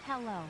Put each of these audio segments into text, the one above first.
Hello.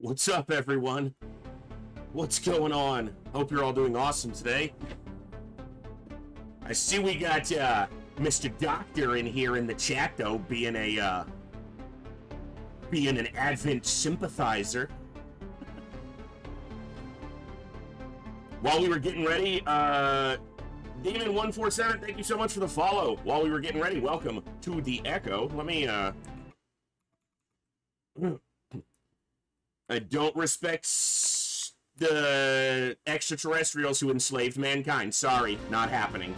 What's up, everyone? What's going on? Hope you're all doing awesome today. I see we got Mr. Doctor in here in the chat, though, being an Advent sympathizer. While we were getting ready, Demon147, thank you so much for the follow. While we were getting ready, welcome to the Echo. Let me, I don't respect the extraterrestrials who enslaved mankind. Sorry, not happening.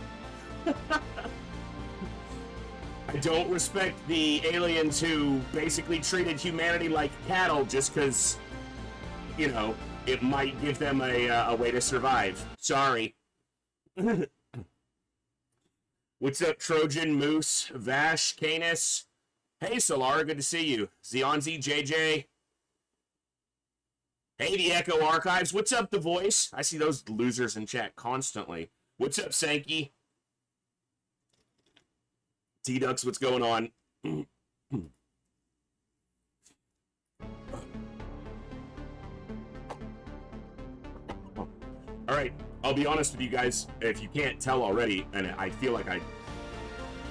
I don't respect the aliens who basically treated humanity like cattle just because, you know, it might give them a way to survive. Sorry. What's up, Trojan, Moose, Vash, Canis? Hey, Solar, good to see you. Zionzi, JJ. Hey, the Echo Archives. What's up, The Voice? I see those losers in chat constantly. What's up, Sankey? T-Ducks, what's going on? All right, I'll be honest with you guys. If you can't tell already, and I feel like I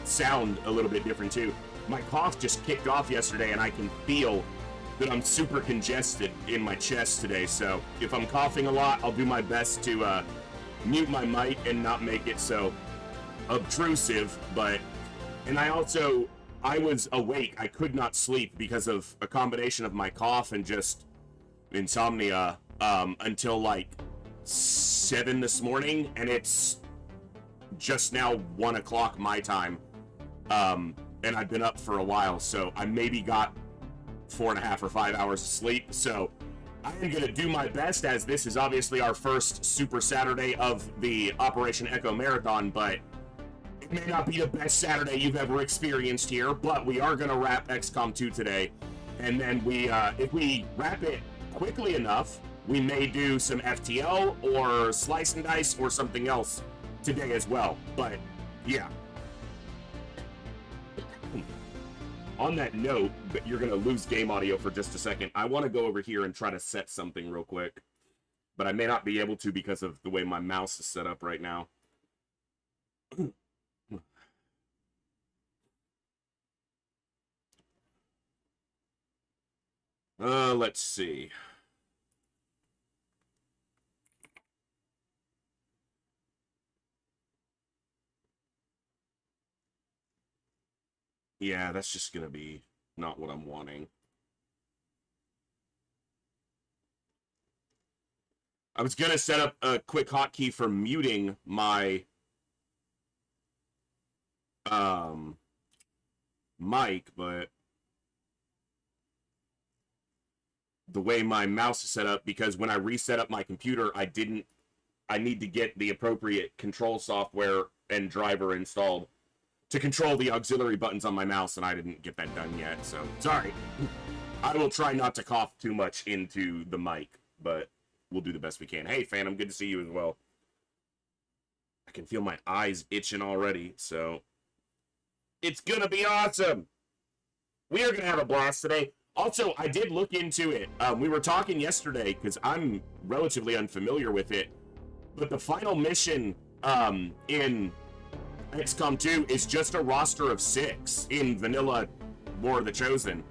sound a little bit different too, my cough just kicked off yesterday, and I can feel that I'm super congested in my chest today. So if I'm coughing a lot, I'll do my best to mute my mic and not make it so obtrusive. And I was awake. I could not sleep because of a combination of my cough and just insomnia until like 7 this morning, and it's just now 1 o'clock my time. And I've been up for a while, so I maybe got 4.5 or 5 hours of sleep. So I am going to do my best, as this is obviously our first Super Saturday of the Operation Echo Marathon, but it may not be the best Saturday you've ever experienced here. But we are going to wrap XCOM 2 today, and then if we wrap it quickly enough, we may do some FTL or Slice and Dice or something else today as well. But yeah. On that note, you're going to lose game audio for just a second. I want to go over here and try to set something real quick, but I may not be able to because of the way my mouse is set up right now. Let's see. Yeah, that's just gonna be not what I'm wanting. I was gonna set up a quick hotkey for muting my mic, but the way my mouse is set up, because when I reset up my computer, I need to get the appropriate control software and driver installed to control the auxiliary buttons on my mouse, and I didn't get that done yet, so sorry. I will try not to cough too much into the mic, but we'll do the best we can. Hey, Phantom, good to see you as well. I can feel my eyes itching already, so it's gonna be awesome. We are gonna have a blast today. Also, I did look into it. We were talking yesterday, because I'm relatively unfamiliar with it, but the final mission in XCOM 2 is just a roster of 6 in vanilla War of the Chosen.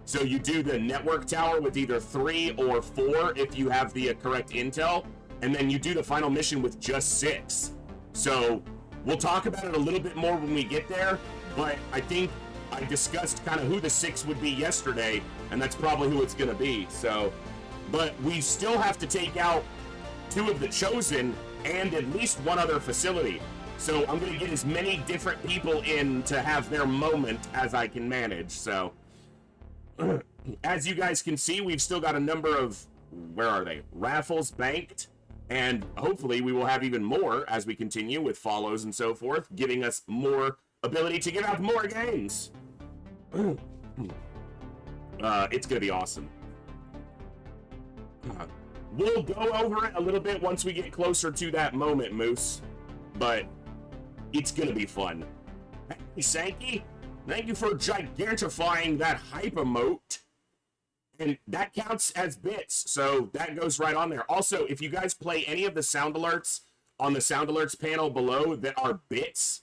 So you do the network tower with either 3 or 4 if you have the correct intel, and then you do the final mission with just 6. So we'll talk about it a little bit more when we get there, but I think I discussed kind of who the 6 would be yesterday, and that's probably who it's going to be. So, but we still have to take out 2 of the Chosen and at least 1 other facility. So I'm going to get as many different people in to have their moment as I can manage. So as you guys can see, we've still got a number of, where are they? Raffles banked. And hopefully we will have even more as we continue with follows and so forth, giving us more ability to give out more games. It's going to be awesome. We'll go over it a little bit once we get closer to that moment, Moose. But it's gonna be fun. Hey, Sankey, thank you for gigantifying that hype emote. And that counts as bits, so that goes right on there. Also, if you guys play any of the sound alerts on the sound alerts panel below that are bits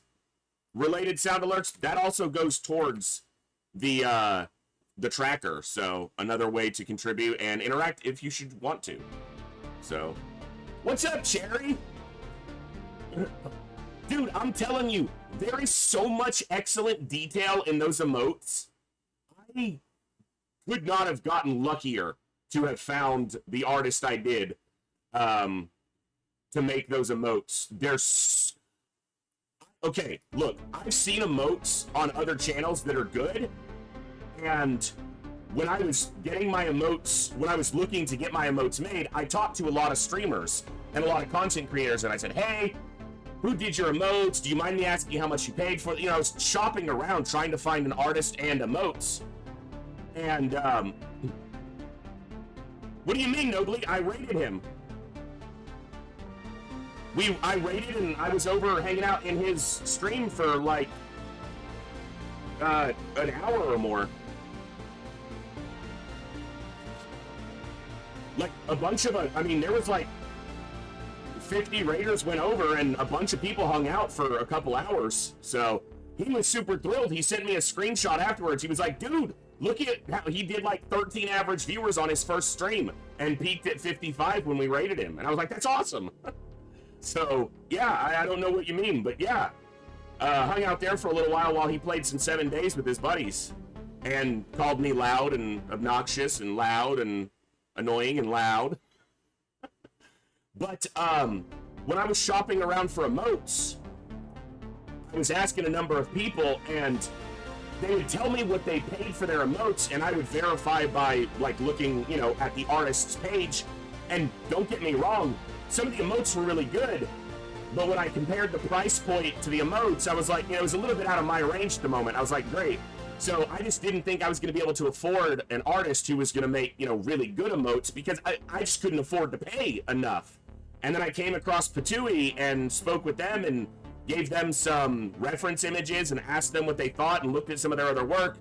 related sound alerts, that also goes towards the tracker. So another way to contribute and interact if you should want to. So, what's up, Cherry? Dude, I'm telling you, there is so much excellent detail in those emotes. I would not have gotten luckier to have found the artist I did to make those emotes. Okay, look, I've seen emotes on other channels that are good, and when I was getting my emotes, when I was looking to get my emotes made, I talked to a lot of streamers and a lot of content creators, and I said, hey, who did your emotes? Do you mind me asking you how much you paid for it? You know, I was shopping around trying to find an artist and emotes. And, what do you mean, Nobly? I rated him. I rated, and I was over hanging out in his stream for, like, an hour or more. Like, a bunch of, I mean, there was, like, 50 raiders went over, and a bunch of people hung out for a couple hours. So, he was super thrilled. He sent me a screenshot afterwards. He was like, dude, look at how he did like 13 average viewers on his first stream and peaked at 55 when we rated him. And I was like, that's awesome. So, yeah, I don't know what you mean, but yeah. Hung out there for a little while he played some 7 days with his buddies and called me loud and obnoxious and loud and annoying and loud. But when I was shopping around for emotes, I was asking a number of people, and they would tell me what they paid for their emotes, and I would verify by, like, looking, you know, at the artist's page. And don't get me wrong, some of the emotes were really good, but when I compared the price point to the emotes, I was like, you know, it was a little bit out of my range at the moment. I was like, great. So I just didn't think I was going to be able to afford an artist who was going to make, you know, really good emotes, because I just couldn't afford to pay enough. And then I came across Patui and spoke with them and gave them some reference images and asked them what they thought and looked at some of their other work.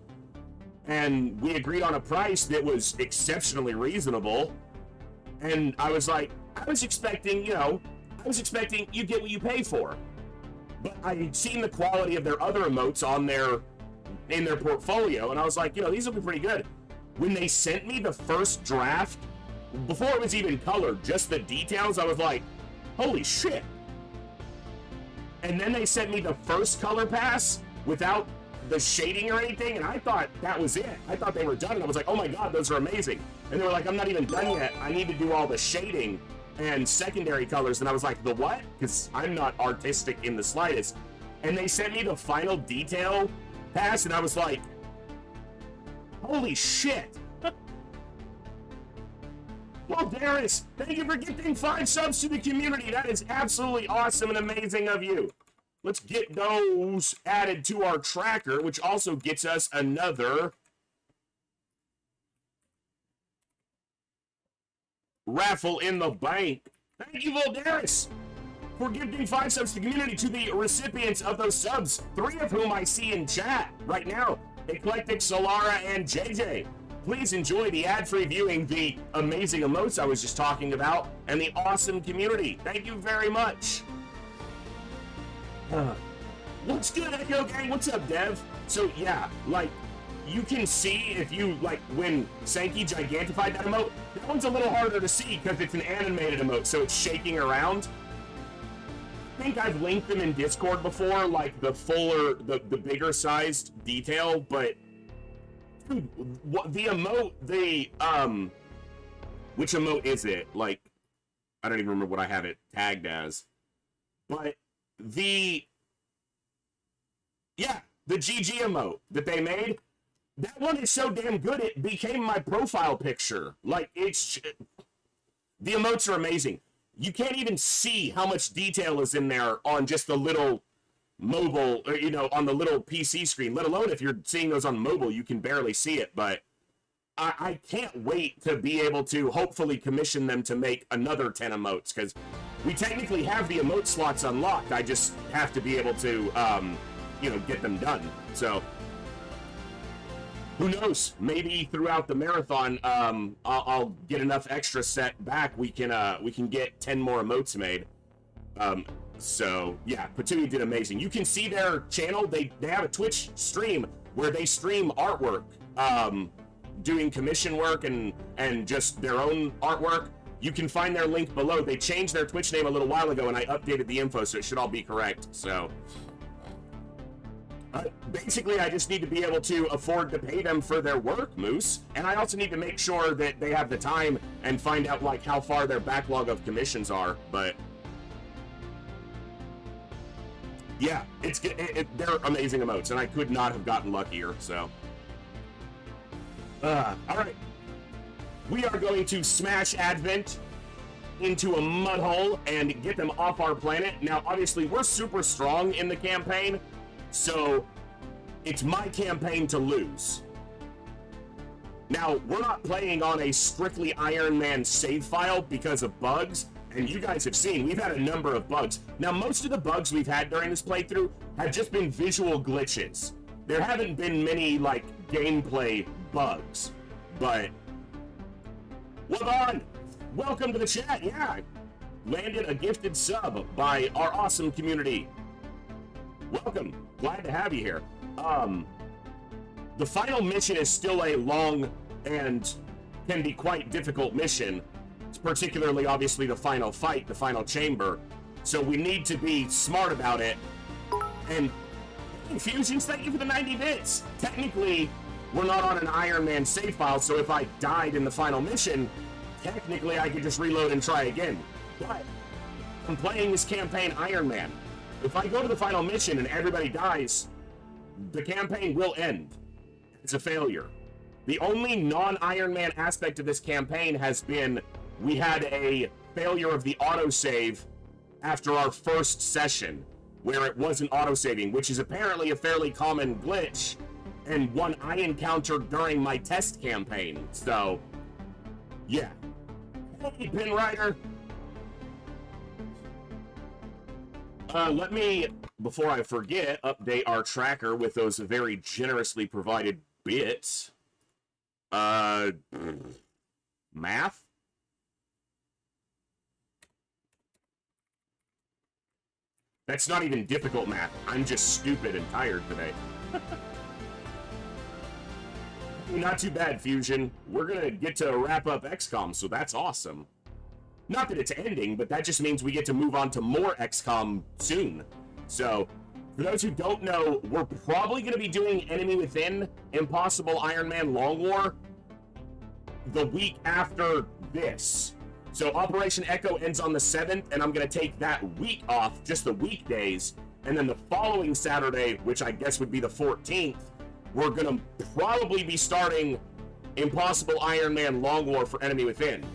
And we agreed on a price that was exceptionally reasonable. And I was like, I was expecting you get what you pay for. But I had seen the quality of their other emotes in their portfolio, and I was like, you know, these will be pretty good. When they sent me the first draft, before it was even colored, just the details, I was like, holy shit. And then they sent me the first color pass without the shading or anything, and I thought that was it. I thought they were done, and I was like, oh my god, those are amazing. And they were like, I'm not even done yet. I need to do all the shading and secondary colors. And I was like, the what? Because I'm not artistic in the slightest. And they sent me the final detail pass, and I was like, holy shit. Well, Darius, thank you for gifting 5 subs to the community. That is absolutely awesome and amazing of you. Let's get those added to our tracker, which also gets us another raffle in the bank. Thank you, Voldaris, for gifting 5 subs to the community, to the recipients of those subs, 3 of whom I see in chat right now, Eclectic, Solara, and JJ. Please enjoy the ad-free viewing, the amazing emotes I was just talking about, and the awesome community. Thank you very much. What's good, Echo Gang? What's up, Dev? So, yeah, like, you can see if you, like, when Sankey gigantified that emote, that one's a little harder to see because it's an animated emote, so it's shaking around. I think I've linked them in Discord before, like, the fuller, the bigger sized detail, but dude, what, the emote, which emote is it? Like, I don't even remember what I have it tagged as. But the GG emote that they made, that one is so damn good it became my profile picture. Like, the emotes are amazing. You can't even see how much detail is in there on just the little mobile, you know, on the little PC screen, let alone if you're seeing those on mobile, you can barely see it. But I can't wait to be able to hopefully commission them to make another 10 emotes, because we technically have the emote slots unlocked. I just have to be able to, you know, get them done. So, Who knows? Maybe throughout the marathon, I'll get enough extra set back. We can get 10 more emotes made. So yeah, Patui did amazing. You can see their channel. They have a Twitch stream where they stream artwork, doing commission work and just their own artwork. You can find their link below. They changed their Twitch name a little while ago, and I updated the info, so it should all be correct. So basically, I just need to be able to afford to pay them for their work, Moose, and I also need to make sure that they have the time and find out like how far their backlog of commissions are. But yeah, they're amazing emotes, and I could not have gotten luckier. So, all right, we are going to smash Advent into a mud hole and get them off our planet. Now, obviously, we're super strong in the campaign, so it's my campaign to lose. Now, we're not playing on a strictly Iron Man save file because of bugs. And you guys have seen, we've had a number of bugs. Now, most of the bugs we've had during this playthrough have just been visual glitches. There haven't been many, like, gameplay bugs. But, Wabon, welcome to the chat. Yeah, landed a gifted sub by our awesome community. Welcome. Glad to have you here. The final mission is still a long and can be quite difficult mission. Particularly, obviously, the final fight, the final chamber. So we need to be smart about it. And Fusions, thank you for the 90 bits. Technically, we're not on an Iron Man save file, so if I died in the final mission, technically I could just reload and try again. But I'm playing this campaign Iron Man. If I go to the final mission and everybody dies, the campaign will end. It's a failure. The only non-Iron Man aspect of this campaign has been we had a failure of the autosave after our first session, where it wasn't autosaving, which is apparently a fairly common glitch, and one I encountered during my test campaign. So, yeah. Hey, Pinrider. Let me, before I forget, update our tracker with those very generously provided bits. Math? That's not even difficult math. I'm just stupid and tired today. Not too bad, Fusion. We're gonna get to wrap up XCOM, so that's awesome. Not that it's ending, but that just means we get to move on to more XCOM soon. So, for those who don't know, we're probably gonna be doing Enemy Within, Impossible Iron Man Long War, the week after this. So Operation Echo ends on the 7th, and I'm going to take that week off, just the weekdays, and then the following Saturday, which I guess would be the 14th, we're going to probably be starting Impossible Iron Man Long War for Enemy Within.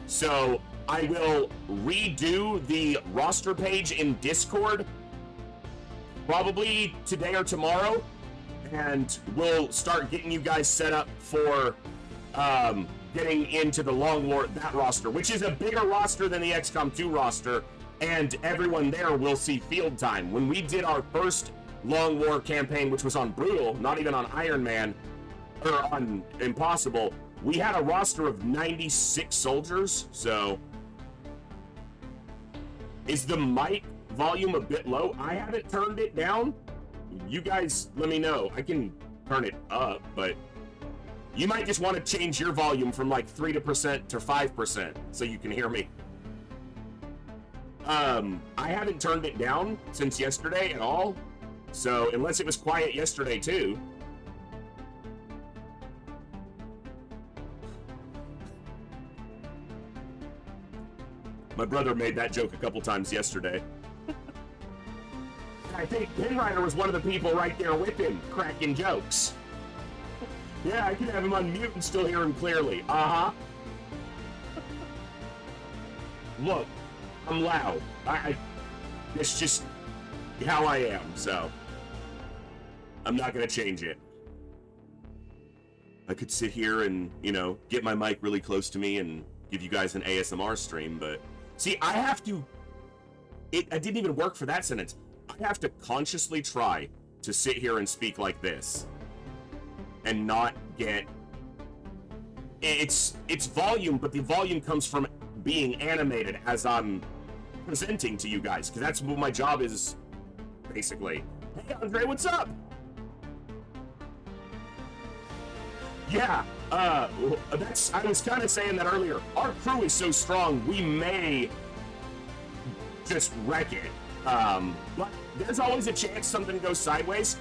So I will redo the roster page in Discord, probably today or tomorrow, and we'll start getting you guys set up for getting into the Long War, that roster, which is a bigger roster than the XCOM 2 roster, and everyone there will see field time. When we did our first Long War campaign, which was on Brutal, not even on Iron Man, or on Impossible, we had a roster of 96 soldiers, so... Is the mic volume a bit low? I haven't turned it down. You guys let me know. I can turn it up, but... You might just want to change your volume from like 3% to 5% so you can hear me. I haven't turned it down since yesterday at all. So unless it was quiet yesterday too. My brother made that joke a couple times yesterday. I think Pinrider was one of the people right there with him cracking jokes. Yeah, I can have him on mute and still hear him clearly. Uh-huh. Look, I'm loud. It's just how I am, so I'm not gonna change it. I could sit here and, you know, get my mic really close to me and give you guys an ASMR stream, but see, I have to... I didn't even work for that sentence. I have to consciously try to sit here and speak like this and not get, it's volume, but the volume comes from being animated as I'm presenting to you guys, because that's what my job is, basically. Hey, Andre, what's up? Yeah, I was kind of saying that earlier. Our crew is so strong, we may just wreck it. But there's always a chance something goes sideways.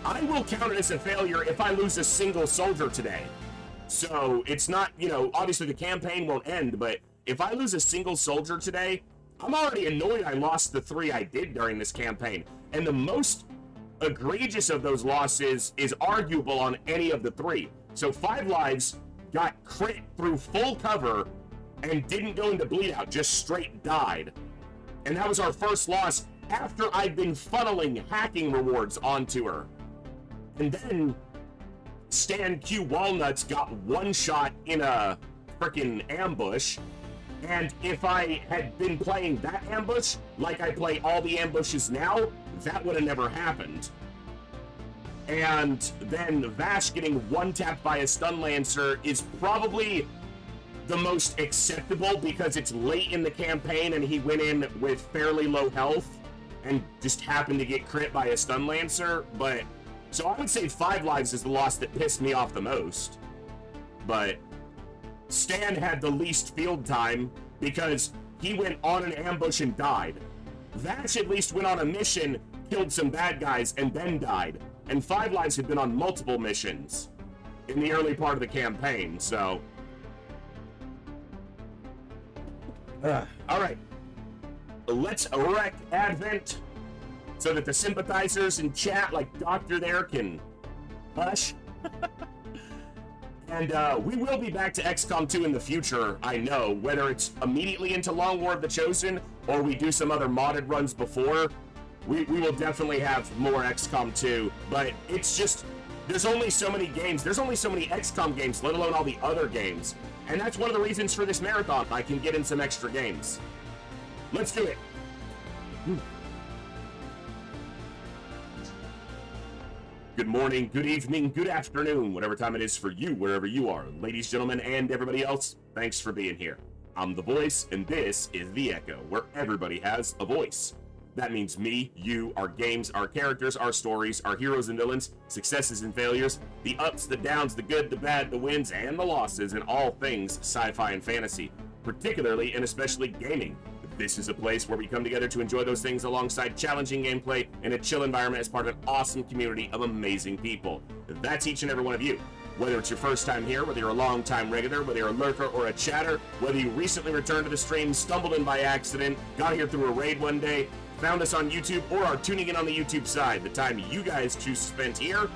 I will count it as a failure if I lose a single soldier today. So it's not, you know, obviously the campaign won't end, but if I lose a single soldier today, I'm already annoyed I lost the 3 I did during this campaign. And the most egregious of those losses is arguable on any of the 3. So 5 lives got crit through full cover and didn't go into bleed out, just straight died. And that was our first loss after I'd been funneling hacking rewards onto her. And then Stan Q Walnuts got one shot in a frickin' ambush. And if I had been playing that ambush like I play all the ambushes now, that would have never happened. And then Vash getting one-tapped by a stun lancer is probably the most acceptable because it's late in the campaign and he went in with fairly low health and just happened to get crit by a stun lancer. But so I would say 5 lives is the loss that pissed me off the most. But Stan had the least field time because he went on an ambush and died. Vash at least went on a mission, killed some bad guys, and then died. And 5 lives had been on multiple missions in the early part of the campaign, so. All right. Let's wreck Advent so that the sympathizers in chat, like Doctor there, can hush. And we will be back to XCOM 2 in the future, I know, whether it's immediately into Long War of the Chosen or we do some other modded runs before. We will definitely have more XCOM 2, but it's just, there's only so many games. There's only so many XCOM games, let alone all the other games. And that's one of the reasons for this marathon. I can get in some extra games. Let's do it. Good morning, good evening, good afternoon, whatever time it is for you, wherever you are. Ladies, gentlemen, and everybody else, thanks for being here. I'm The Voice, and this is The Echo, where everybody has a voice. That means me, you, our games, our characters, our stories, our heroes and villains, successes and failures, the ups, the downs, the good, the bad, the wins, and the losses, and all things sci-fi and fantasy, particularly and especially gaming. This is a place where we come together to enjoy those things alongside challenging gameplay in a chill environment as part of an awesome community of amazing people. That's each and every one of you. Whether it's your first time here, whether you're a long-time regular, whether you're a lurker or a chatter, whether you recently returned to the stream, stumbled in by accident, got here through a raid one day, found us on YouTube, or are tuning in on the YouTube side, the time you guys choose to spend here,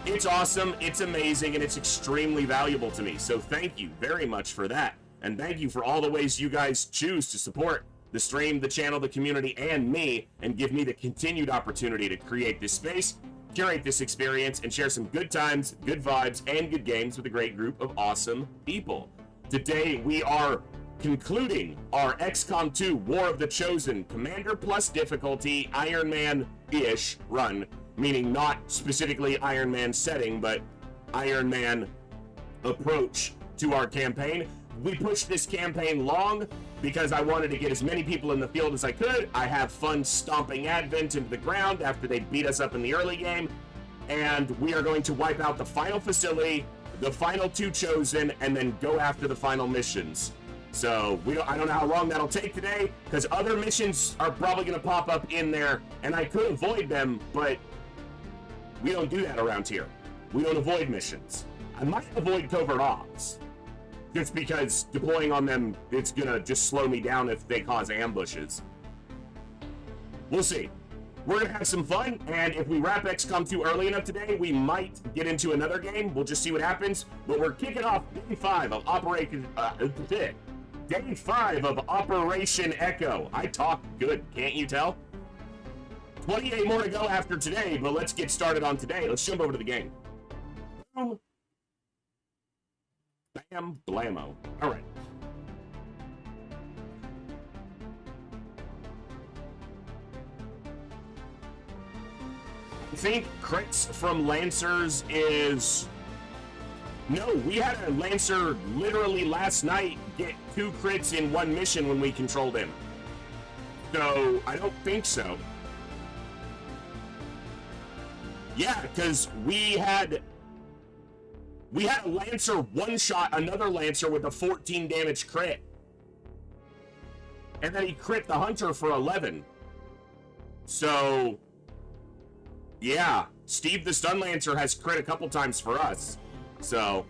it's awesome, it's amazing, and it's extremely valuable to me. So thank you very much for that. And thank you for all the ways you guys choose to support the stream, the channel, the community, and me, and give me the continued opportunity to create this space, curate this experience, and share some good times, good vibes, and good games with a great group of awesome people. Today, we are concluding our XCOM 2 War of the Chosen Commander plus difficulty Iron Man-ish run, meaning not specifically Iron Man setting, but Iron Man approach to our campaign. We pushed this campaign long because I wanted to get as many people in the field as I could. I have fun stomping Advent into the ground after they beat us up in the early game, and we are going to wipe out the final facility, the final 2 Chosen, and then go after the final missions. So I don't know how long that'll take today, because other missions are probably going to pop up in there, and I could avoid them, but we don't do that around here. We don't avoid missions. I might avoid covert ops, just because deploying on them, it's going to just slow me down if they cause ambushes. We'll see. We're going to have some fun, and if we wrap XCOM 2 early enough today, we might get into another game. We'll just see what happens, but we're kicking off Day 5 of Day 5 of Operation Echo. I talk good, can't you tell? 28 more to go after today, but let's get started on today. Let's jump over to the game. Boom. Bam, blammo. All right. I think crits from Lancers is No, we had a Lancer literally last night get 2 crits in 1 mission when we controlled him. So, I don't think so. Yeah, because we had a Lancer one-shot another Lancer with a 14 damage crit. And then he crit the Hunter for 11. So, yeah, Steve the Stun Lancer has crit a couple times for us. So,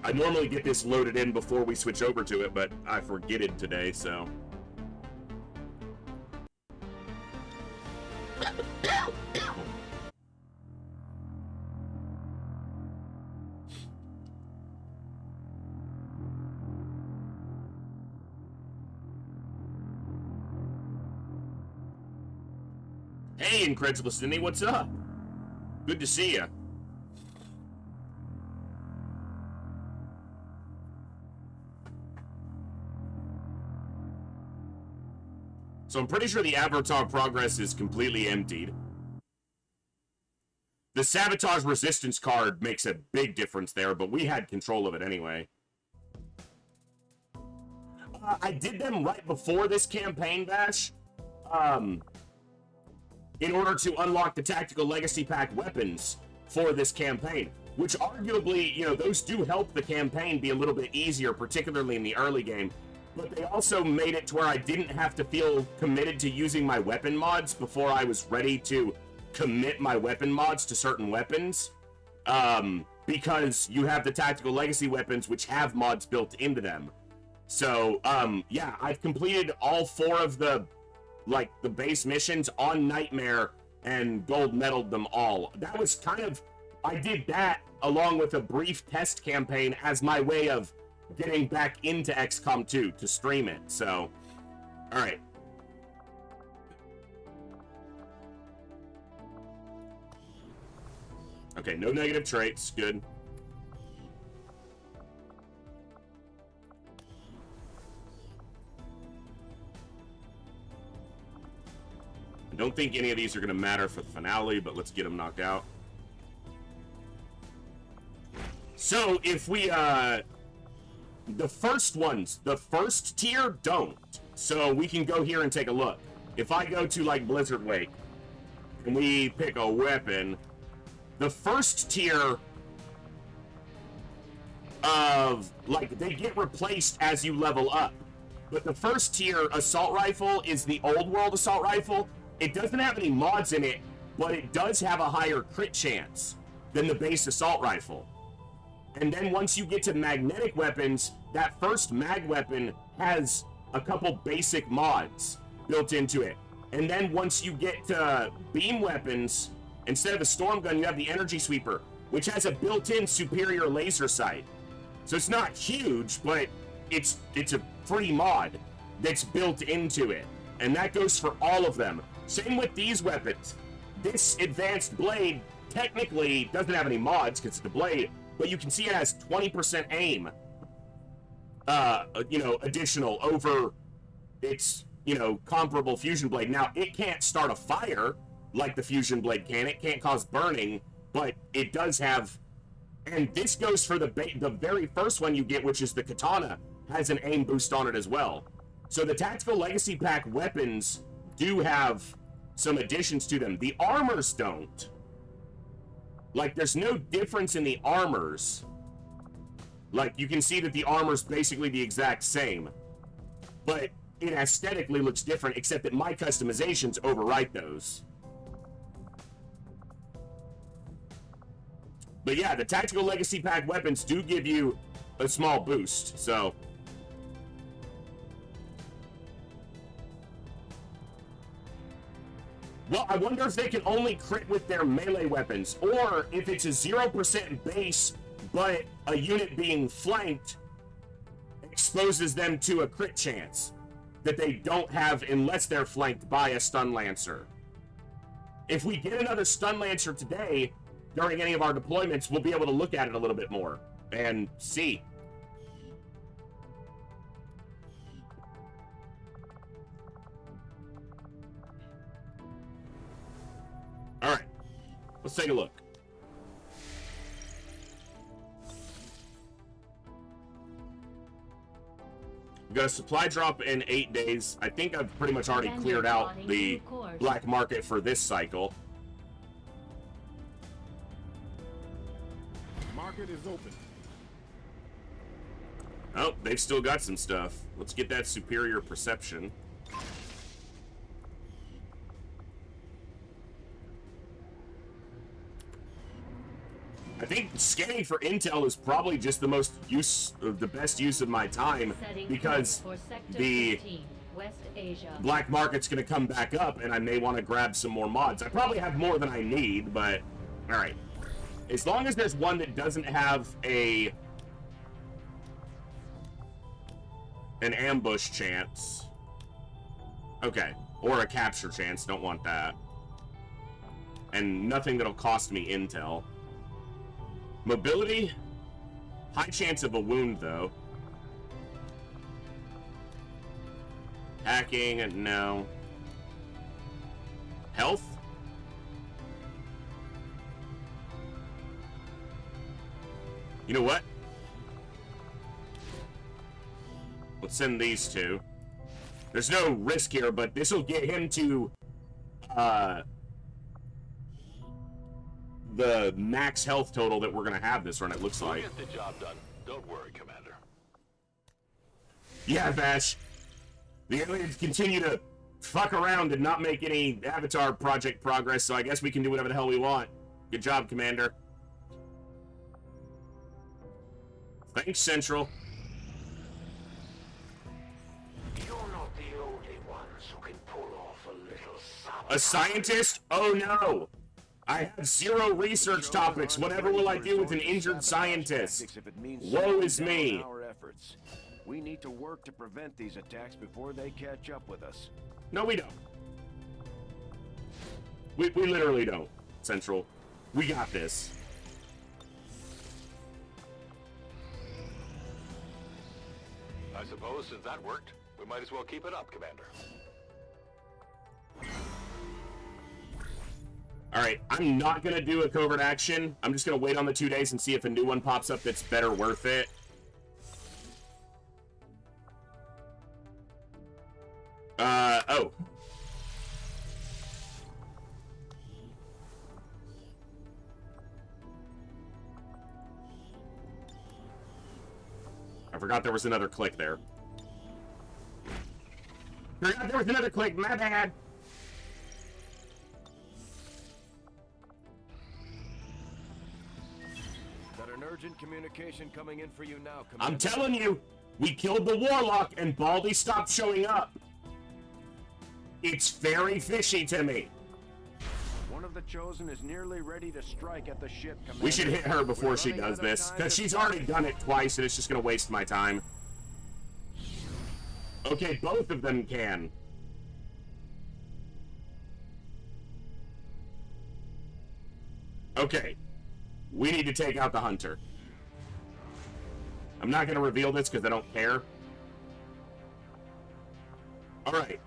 I normally get this loaded in before we switch over to it, but I forget it today, so. Hey, Incredulous Cindy, what's up? Good to see you. So I'm pretty sure the avatar progress is completely emptied. The sabotage resistance card makes a big difference there, but we had control of it anyway. I did them right before this campaign, Bash. In order to unlock the Tactical Legacy Pack weapons for this campaign, which arguably, you know, those do help the campaign be a little bit easier, particularly in the early game, but they also made it to where I didn't have to feel committed to using my weapon mods before I was ready to commit my weapon mods to certain weapons, because you have the Tactical Legacy weapons, which have mods built into them. So, yeah, I've completed all 4 of the base missions on Nightmare and gold medaled them all. That was kind of, I did that along with a brief test campaign as my way of getting back into XCOM 2 to stream it. So, all right. Okay, no negative traits. Good. I don't think any of these are going to matter for the finale, but let's get them knocked out. So, if we, the first ones, the first tier don't. So, we can go here and take a look. If I go to, like, Blizzard Wake, and we pick a weapon, the first tier of, like, they get replaced as you level up. But the first tier assault rifle is the old world assault rifle. It doesn't have any mods in it, but it does have a higher crit chance than the base assault rifle. And then once you get to magnetic weapons, that first mag weapon has a couple basic mods built into it. And then once you get to beam weapons, instead of a storm gun, you have the energy sweeper, which has a built-in superior laser sight. So it's not huge, but it's a free mod that's built into it. And that goes for all of them. Same with these weapons. This advanced blade technically doesn't have any mods because it's the blade, but you can see it has 20% aim, you know, additional over its, you know, comparable fusion blade. Now, it can't start a fire like the fusion blade can. It can't cause burning, but it does have, and this goes for the very first one you get, which is the katana, has an aim boost on it as well. So the Tactical Legacy Pack weapons do have some additions to them. The armors don't. Like, there's no difference in the armors. Like, you can see that the armor's basically the exact same. But it aesthetically looks different, except that my customizations overwrite those. But yeah, the Tactical Legacy Pack weapons do give you a small boost, so... Well, I wonder if they can only crit with their melee weapons, or if it's a 0% base, but a unit being flanked exposes them to a crit chance that they don't have unless they're flanked by a Stun Lancer. If we get another Stun Lancer today, during any of our deployments, we'll be able to look at it a little bit more and see. Let's take a look. We got a supply drop in 8 days. I think I've pretty much already cleared out the black market for this cycle. Market is open. Oh, they've still got some stuff. Let's get that superior perception. I think scanning for intel is probably just the best use of my time, because the black market's going to come back up and I may want to grab some more mods. I probably have more than I need, but all right. As long as there's one that doesn't have an ambush chance. Okay, or a capture chance, don't want that. And nothing that'll cost me intel. Mobility, high chance of a wound though. Hacking, no. Health? You know what? Let's send these two. There's no risk here, but this will get him to the max health total that we're gonna have this run, it looks like. We'll get the job done. Don't worry, Commander. Yeah, Vash. The aliens continue to fuck around and not make any Avatar project progress, so I guess we can do whatever the hell we want. Good job, Commander. Thanks, Central. You're not the only ones who can pull off a little sabotage. A scientist? Oh no! I have 0 research topics. Whatever will I do with an injured scientist? Woe is me. We need to work to prevent these attacks before they catch up with us. No, we don't. We literally don't, Central. We got this. I suppose since that worked, we might as well keep it up, Commander. Alright, I'm not gonna do a covert action. I'm just gonna wait on the 2 days and see if a new one pops up that's better worth it. Oh. I forgot there was another click there. Forgot there was another click, my bad. Got an urgent communication coming in for you now, Commander. I'm telling you, we killed the Warlock and Baldy stopped showing up. It's very fishy to me. One of the Chosen is nearly ready to strike at the ship, Commander. We should hit her before she does this, because she's already done it twice and it's just going to waste my time. Okay, both of them can. Okay. We need to take out the Hunter. I'm not going to reveal this because I don't care. Alright.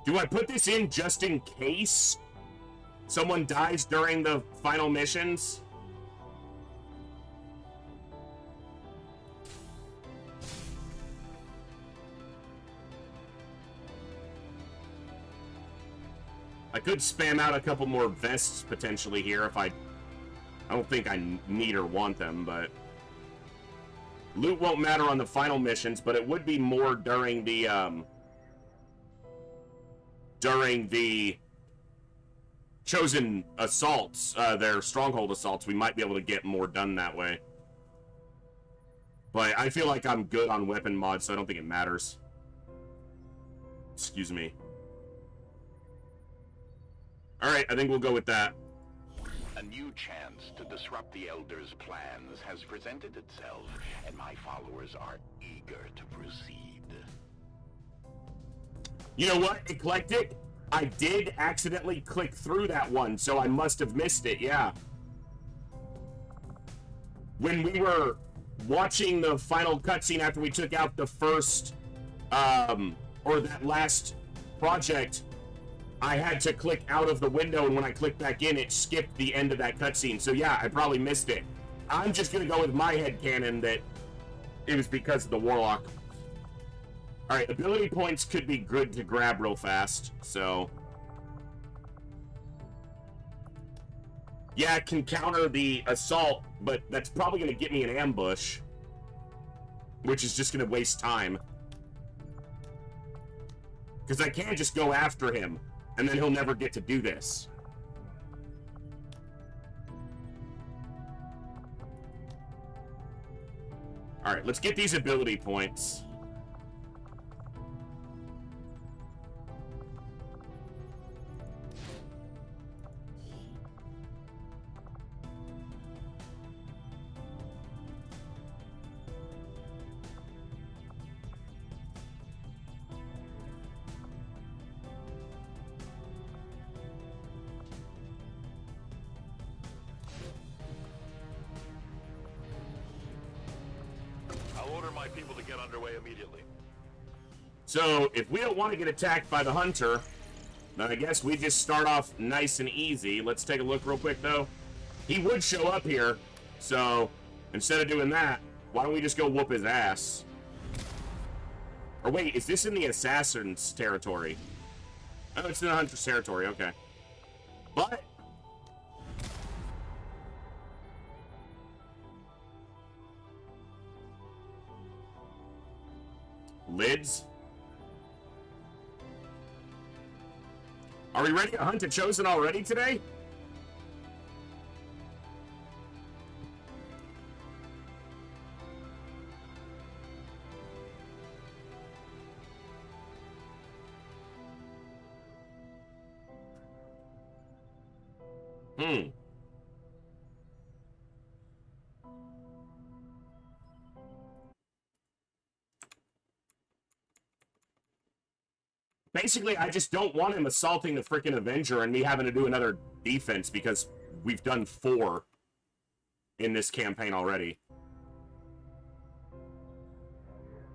Do I put this in just in case someone dies during the final missions? I could spam out a couple more vests potentially here if I don't think I need or want them, but loot won't matter on the final missions, but it would be more during the Chosen assaults, their stronghold assaults. We might be able to get more done that way. But I feel like I'm good on weapon mods, so I don't think it matters. Excuse me. Alright, I think we'll go with that. A new chance to disrupt the Elders' plans has presented itself, and my followers are eager to proceed. You know what, Eclectic? I did accidentally click through that one, so I must have missed it, yeah. When we were watching the final cutscene after we took out the first, or that last project, I had to click out of the window, and when I clicked back in, it skipped the end of that cutscene. So yeah, I probably missed it. I'm just gonna go with my headcanon that it was because of the Warlock. Alright, ability points could be good to grab real fast, so... Yeah, it can counter the assault, but that's probably gonna get me an ambush. Which is just gonna waste time. Because I can't just go after him, and then he'll never get to do this. Alright, let's get these ability points. People to get underway immediately. So, if we don't want to get attacked by the hunter, then I guess we just start off nice and easy. Let's take a look real quick, though. He would show up here, so instead of doing that, why don't we just go whoop his ass? Or wait, is this in the assassin's territory? Oh, it's in the hunter's territory, okay. But... lids? Are we ready to hunt a chosen already today? Basically, I just don't want him assaulting the freaking Avenger and me having to do another defense because we've done 4 in this campaign already.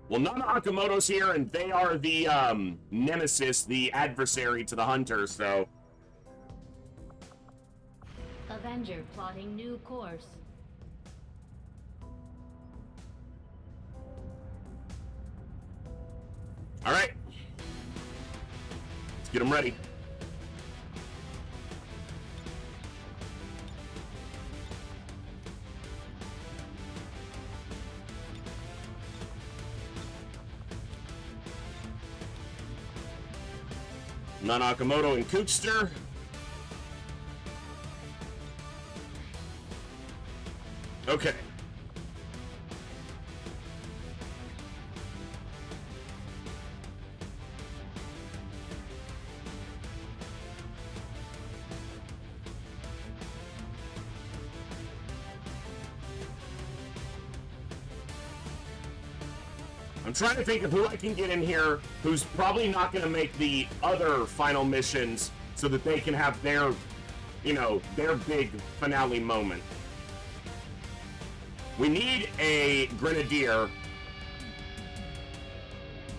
Well, Nana Akamoto's here, and they are the nemesis, the adversary to the hunter, so... Avenger plotting new course. Alright. Get him ready. Nanakamoto and Kookster. Okay. I'm trying to think of who I can get in here who's probably not going to make the other final missions so that they can have their, you know, their big finale moment. We need a Grenadier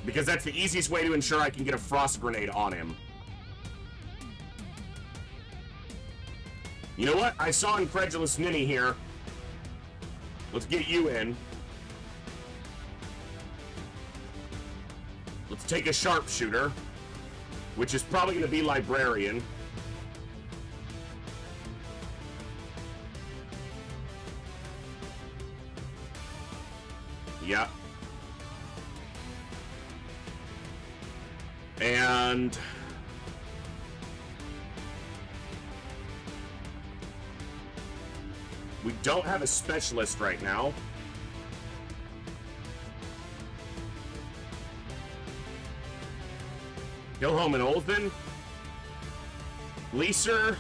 because that's the easiest way to ensure I can get a frost grenade on him. You know what? I saw Incredulous Ninny here. Let's get you in. Let's take a sharpshooter, which is probably going to be Librarian. Yeah. And... we don't have a specialist right now. Gilholm and Olden. Leaser.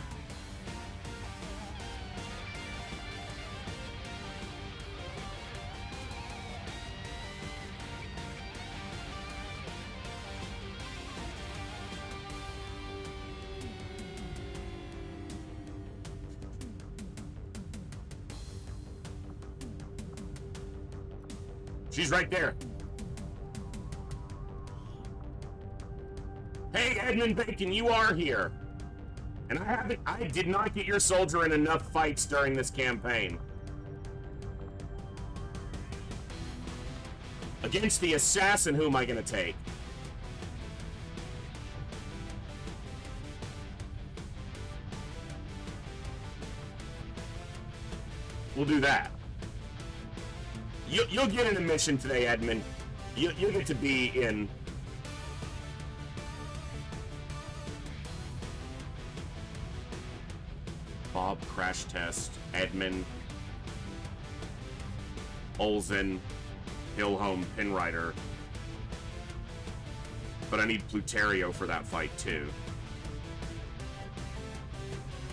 She's right there. Hey, Edmund Bacon, you are here. And I did not get your soldier in enough fights during this campaign. Against the assassin, who am I going to take? We'll do that. You'll get in a mission today, Edmund. You'll get to be in... Bob, Crash Test, Edmund, Olsen, Hillhome, Pinrider. But I need Pluterio for that fight, too.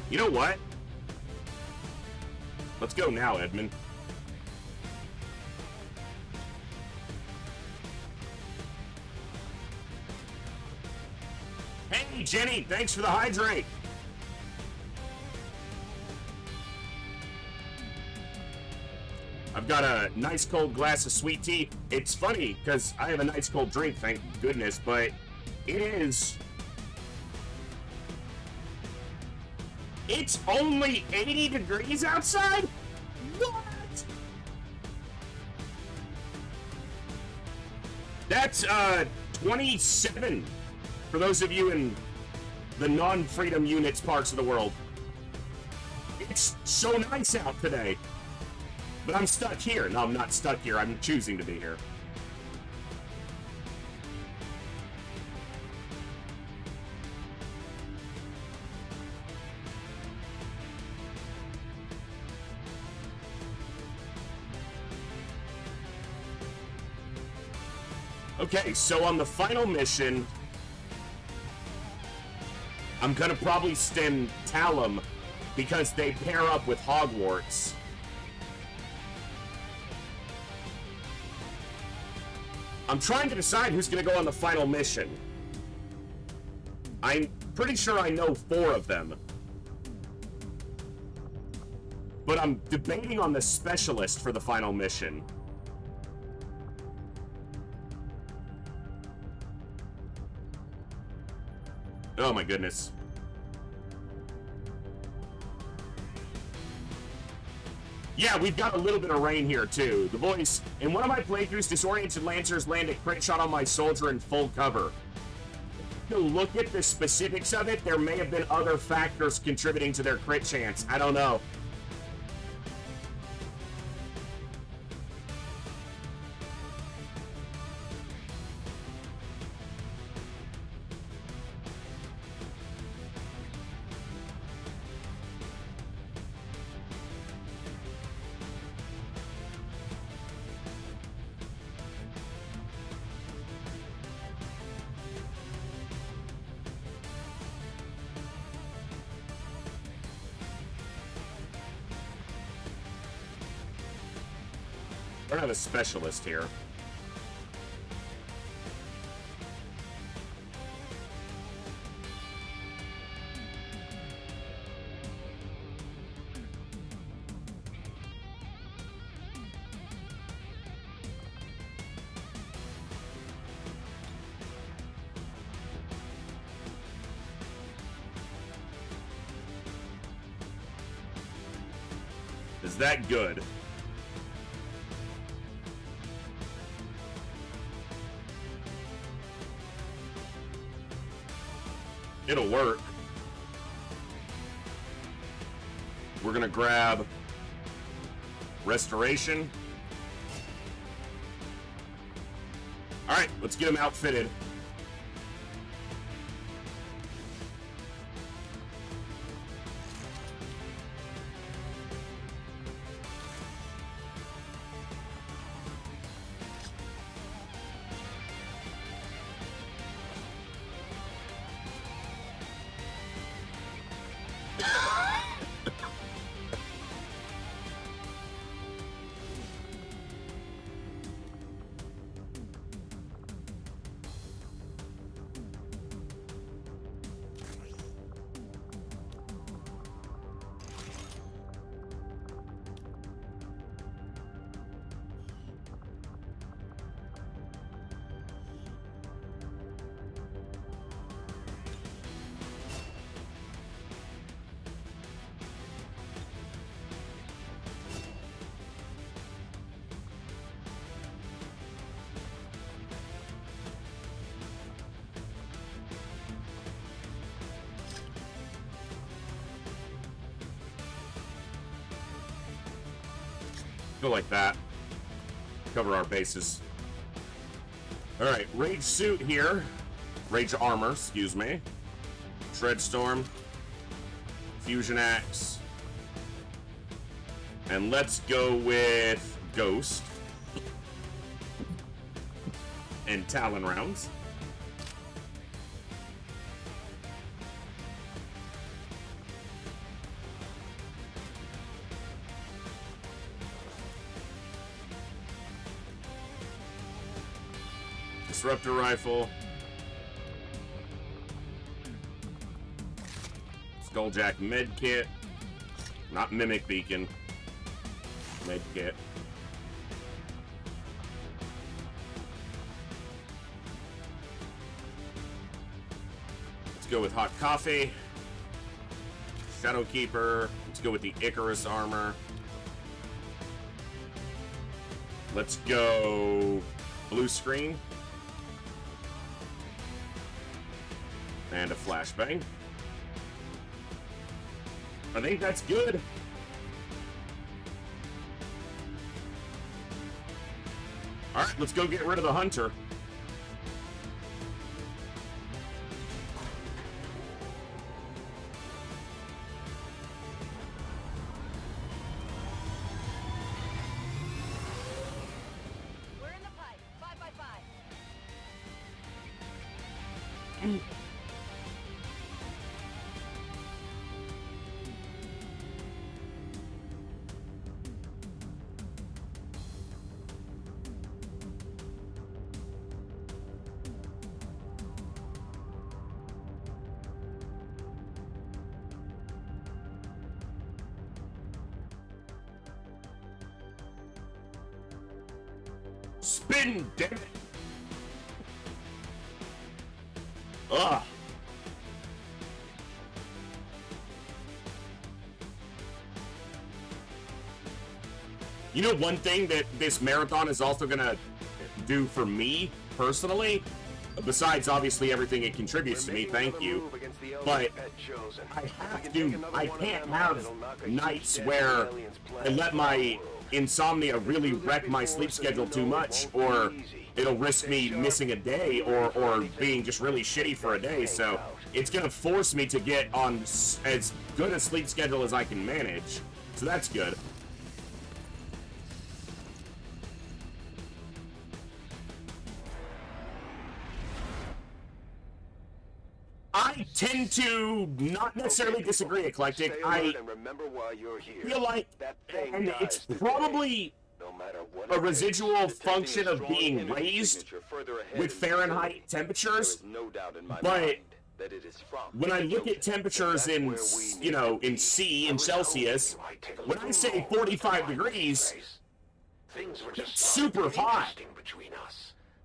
You know what? Let's go now, Edmund. Hey, Jenny, thanks for the hydrate. I've got a nice cold glass of sweet tea. It's funny, because I have a nice cold drink, thank goodness, but it is... It's only 80 degrees outside? What? That's, 27 for those of you in the non-freedom units parts of the world. It's so nice out today. But I'm stuck here. No, I'm not stuck here. I'm choosing to be here. Okay, so on the final mission, I'm gonna probably stem Talum because they pair up with Hogwarts. I'm trying to decide who's gonna go on the final mission. I'm pretty sure I know 4 of them. But I'm debating on the specialist for the final mission. Oh my goodness. Yeah, we've got a little bit of rain here too. The boys, in one of my playthroughs, disoriented lancers land a crit shot on my soldier in full cover. To look at the specifics of it, there may have been other factors contributing to their crit chance. I don't know. I don't have a specialist here. Is that good? It'll work. We're gonna grab Restoration. Alright, let's get him outfitted. go like that. Cover our bases. Alright, Rage Suit here. Rage Armor, excuse me. Shredstorm. Fusion Axe. And let's go with Ghost. And Talon rounds. Disruptor Rifle. Skulljack Medkit. Not Mimic Beacon. Medkit. Let's go with Hot Coffee. Shadowkeeper. Let's go with the Icarus Armor. Let's go Blue Screen. And a Flashbang. I think that's good. Alright, let's go get rid of the Hunter. We're in the pipe. 5 by 5. Spin, damn it! Ugh. You know, one thing that this marathon is also gonna do for me personally, besides obviously everything it contributes to me, thank you, but I can't have nights where I let my insomnia really wreck my sleep schedule too much, or it'll risk me missing a day, or being just really shitty for a day. So it's gonna force me to get on as good a sleep schedule as I can manage. So that's good. I tend to not necessarily disagree, Eclectic. I feel like, and it's probably a residual function of being raised with Fahrenheit temperatures, but when I look at temperatures in, you know, in Celsius, when I say 45 degrees, it's super hot,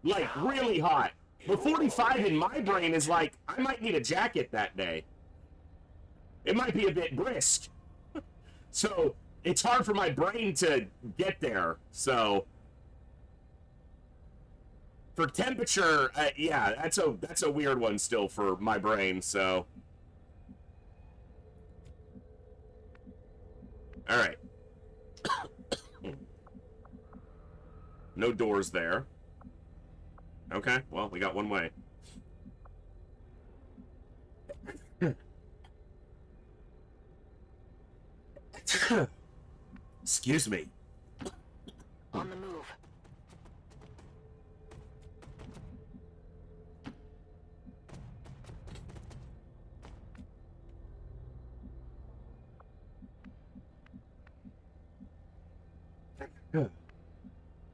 like really hot. But 45 in my brain is like, I might need a jacket that day. It might be a bit brisk. So, it's hard for my brain to get there. So, for temperature, yeah, that's a weird one still for my brain, so. Alright. No doors there. Okay, well, we got one way. Excuse me. On the move.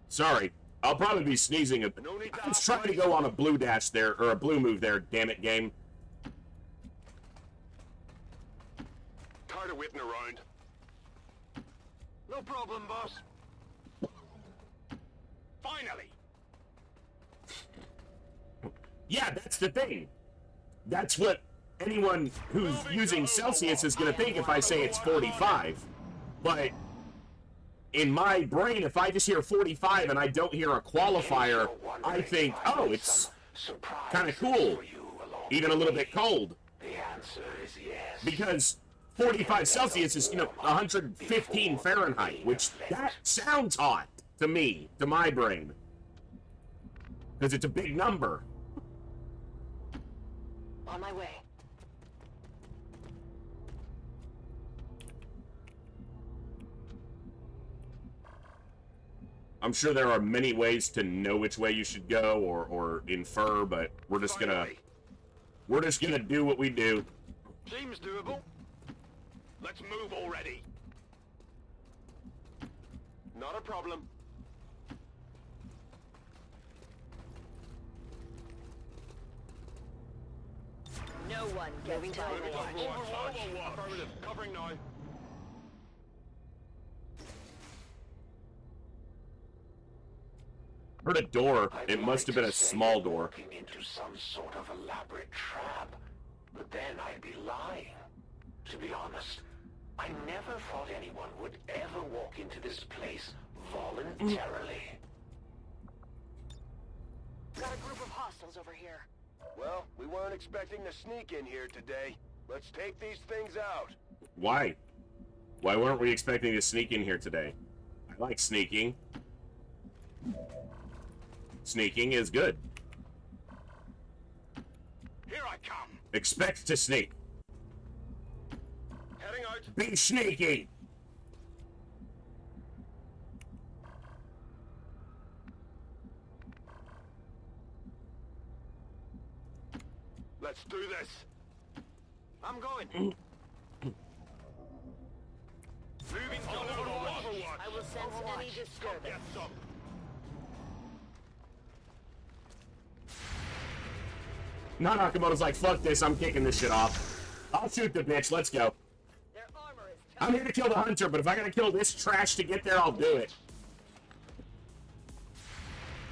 Sorry. I'll probably be sneezing. I was trying to go on a blue dash there, or a blue move there, damn it, game. Tired of waiting around. No problem, boss. Finally! Yeah, that's the thing. That's what anyone who's using Celsius is going to think if I say it's 45. But in my brain, if I just hear 45 and I don't hear a qualifier, I think, oh, it's kind of cool. Even a little bit cold. The answer is yes. Because 45 Celsius is, 115 Fahrenheit, which that sounds hot to me, to my brain. Because it's a big number. On my way. I'm sure there are many ways to know which way you should go or infer, but we're just gonna do what we do. Seems doable. Let's move already. Not a problem. No one gets Moving to by Overwatch. me. Affirmative. Covering now. Heard a door. I'd It must have like been a to say small we're door. walking into some sort of elaborate trap, but then I'd be lying. To be honest, I never thought anyone would ever walk into this place voluntarily. Got a group of hostiles over here. Well, we weren't expecting to sneak in here today. Let's take these things out. Why? Why weren't we expecting to sneak in here today? I like sneaking. Sneaking is good. Here I come. Expect to sneak. Heading out. Be sneaky! Let's do this. I'm going. Moving to Overwatch. I will sense any disturbance. Get some. Not Nakamoto's like, fuck this, I'm kicking this shit off. I'll shoot the bitch, let's go. Their armor is tough. I'm here to kill the hunter, but if I gotta kill this trash to get there, I'll do it.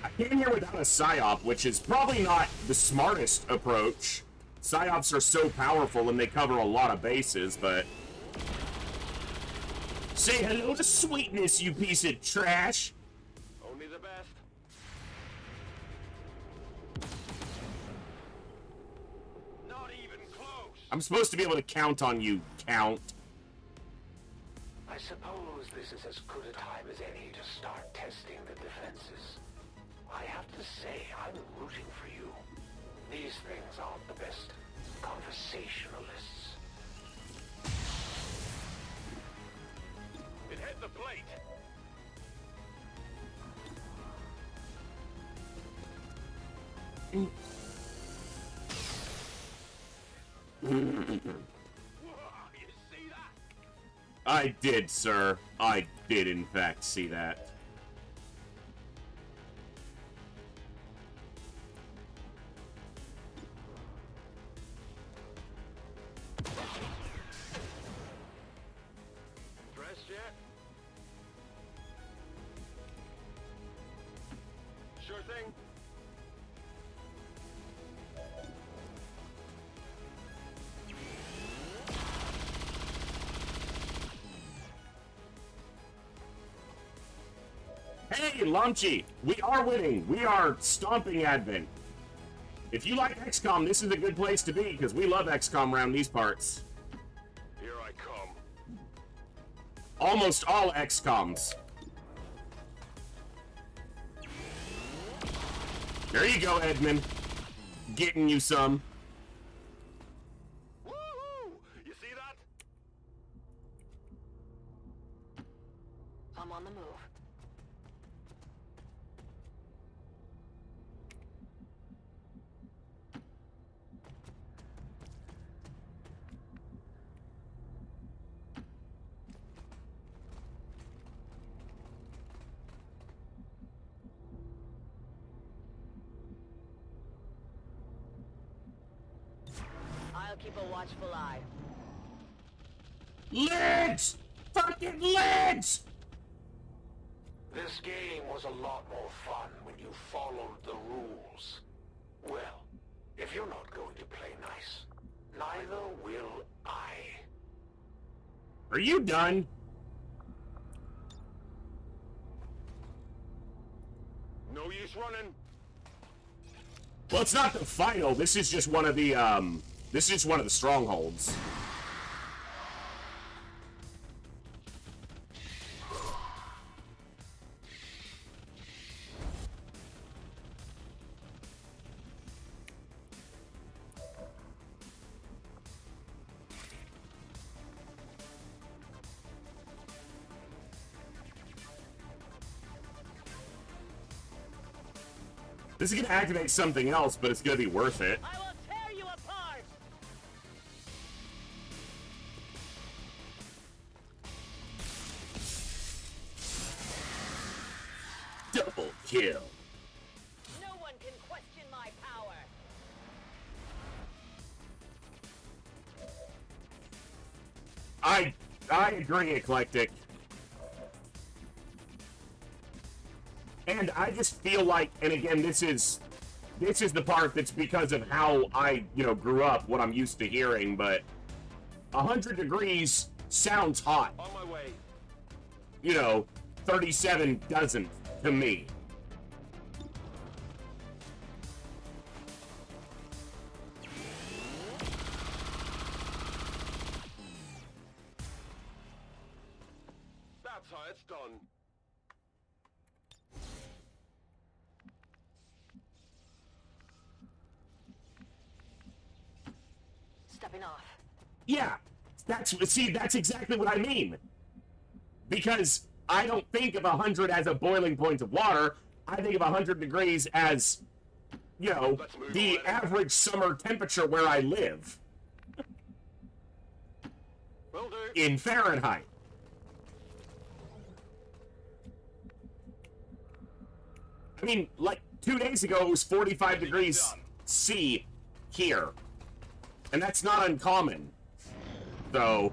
I came here without a psyop, which is probably not the smartest approach. Psyops are so powerful and they cover a lot of bases, but... Say hello to sweetness, you piece of trash! Only the best. Not even close. I'm supposed to be able to count on you, Count. I suppose this is as good a time as any to start testing the defenses. I have to say, I'm rooting for you. These things aren't the best conversationalists. It hit the plate. Whoa, you see that? I did, sir. I did, in fact, see that. Dressed yet? Sure thing. Hey, Lunchy! We are winning! We are stomping Advent. If you like XCOM, this is a good place to be, because we love XCOM around these parts. Here I come. Almost all XCOMs. There you go, Edmund. Getting you some. Woohoo! You see that? I'm on the move. I'll keep a watchful eye. Legs! Fucking legs! This game was a lot more fun when you followed the rules. Well, if you're not going to play nice, neither will I. Are you done? No use running. Well, it's not the final. This is just one of the, this is just one of the strongholds. This is gonna activate something else, but it's gonna be worth it. I will tear you apart! Double kill. No one can question my power! I agree, Eclectic. And I just feel like, and again, this is the part that's because of how I, grew up, what I'm used to hearing, but 100 degrees sounds hot. On my way. 37 doesn't to me. That's how it's done. Stepping off. Yeah, that's exactly what I mean. Because I don't think of 100 as a boiling point of water. I think of 100 degrees as, the average summer temperature where I live. Will do. In Fahrenheit. I mean, like 2 days ago, it was 45 degrees C here. And that's not uncommon. So,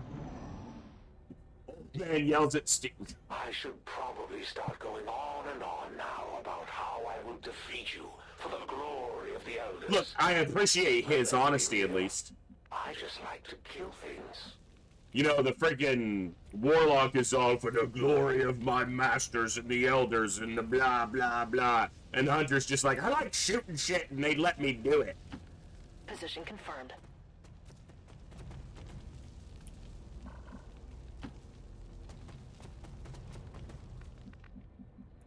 man yells at Steve. I should probably start going on and on now about how I will defeat you for the glory of the elders. Look, I appreciate his honesty at least. I just like to kill things. The friggin' warlock is all for the glory of my masters and the elders and the blah, blah, blah. And the hunter's just like, I like shooting shit and they let me do it. Position confirmed.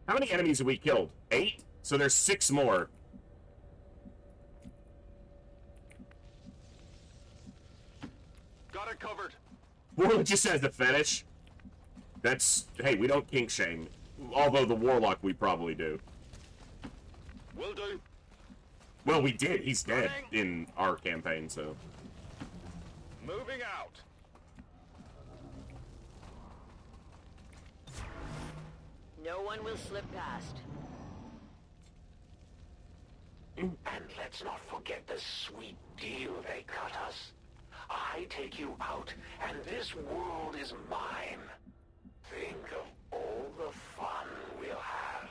How many enemies have we killed? 8? So there's 6 more. Got it covered. Warlock just has a fetish. That's, hey, we don't kink shame. Although the warlock we probably do. Will do. Well, we did. He's dead in our campaign, so. Moving out. No one will slip past. And let's not forget the sweet deal they cut us. I take you out, and this world is mine. Think of all the fun we'll have.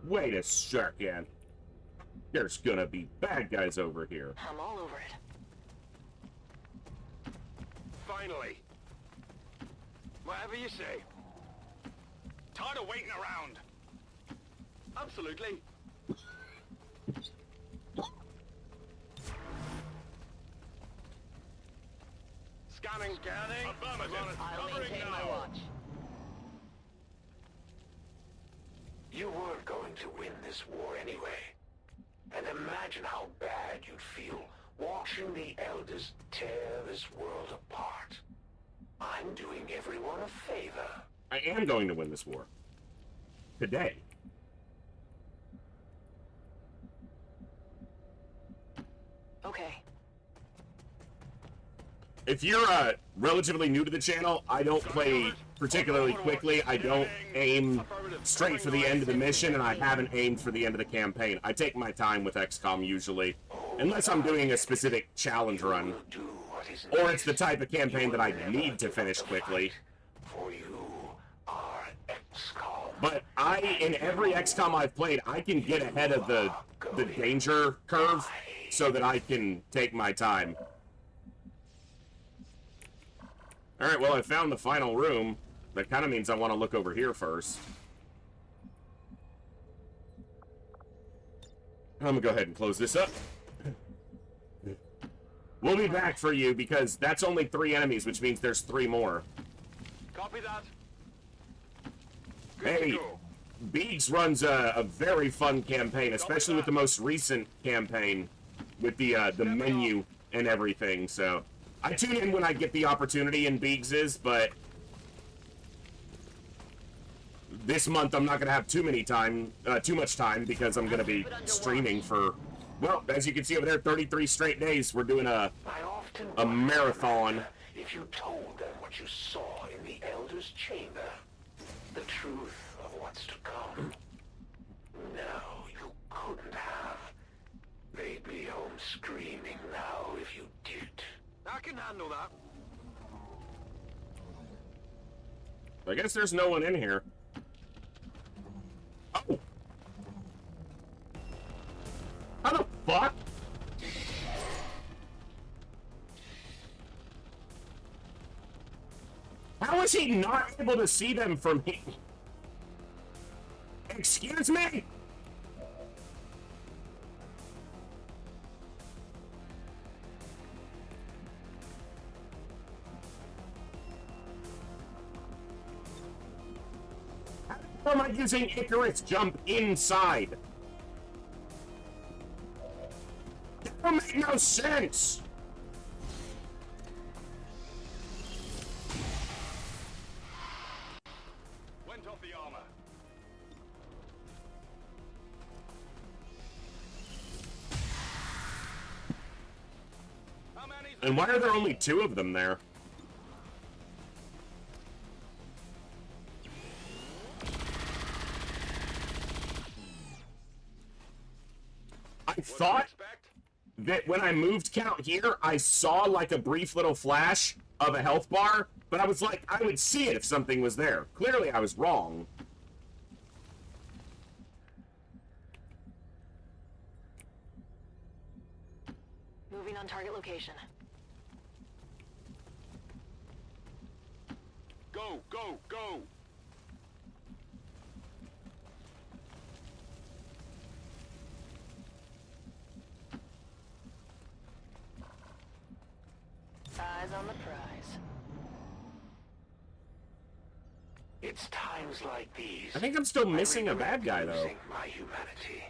Wait a second. There's gonna be bad guys over here. I'm all over it. Finally. Whatever you say. Tired of waiting around. Absolutely. Scanning. Affirmative. I'll Covering maintain now. my watch. You weren't going to win this war anyway. And imagine how bad you'd feel watching the elders tear this world apart. I'm doing everyone a favor. I am going to win this war. Today. Okay. If you're relatively new to the channel, I don't play particularly quickly. I don't aim straight for the end of the mission, and I haven't aimed for the end of the campaign. I take my time with XCOM usually, unless I'm doing a specific challenge run, or it's the type of campaign that I need to finish quickly. For you are XCOM. But in every XCOM I've played, I can get ahead of the danger curve so that I can take my time. Alright, well, I found the final room. That kind of means I want to look over here first. I'm going to go ahead and close this up. We'll be back for you because that's only 3 enemies, which means there's 3 more. Copy that. Good Hey, to go. Beegs runs a very fun campaign, especially with the most recent campaign, with the menu and everything, so... I tune in when I get the opportunity in Beegs's, but this month I'm not gonna have too much time because I'm gonna be streaming for, well, as you can see over there, 33 straight days. We're doing a marathon. If you told them what you saw in the Elder's Chamber, the truth of what's to come. No, you couldn't have. They'd be home screaming now if you did. I can handle that. I guess there's no one in here. Oh! How the fuck? How is he not able to see them from here? Excuse me? How am I using Icarus jump inside? That don't make no sense! Went off the armor. How many? And why are there only 2 of them there? I thought that when I moved count here, I saw like a brief little flash of a health bar, but I was like, I would see it if something was there. Clearly, I was wrong. Moving on target location. Go, go, go! Eyes on the prize. It's times like these. I think I'm still missing a bad guy, though. Losing my humanity.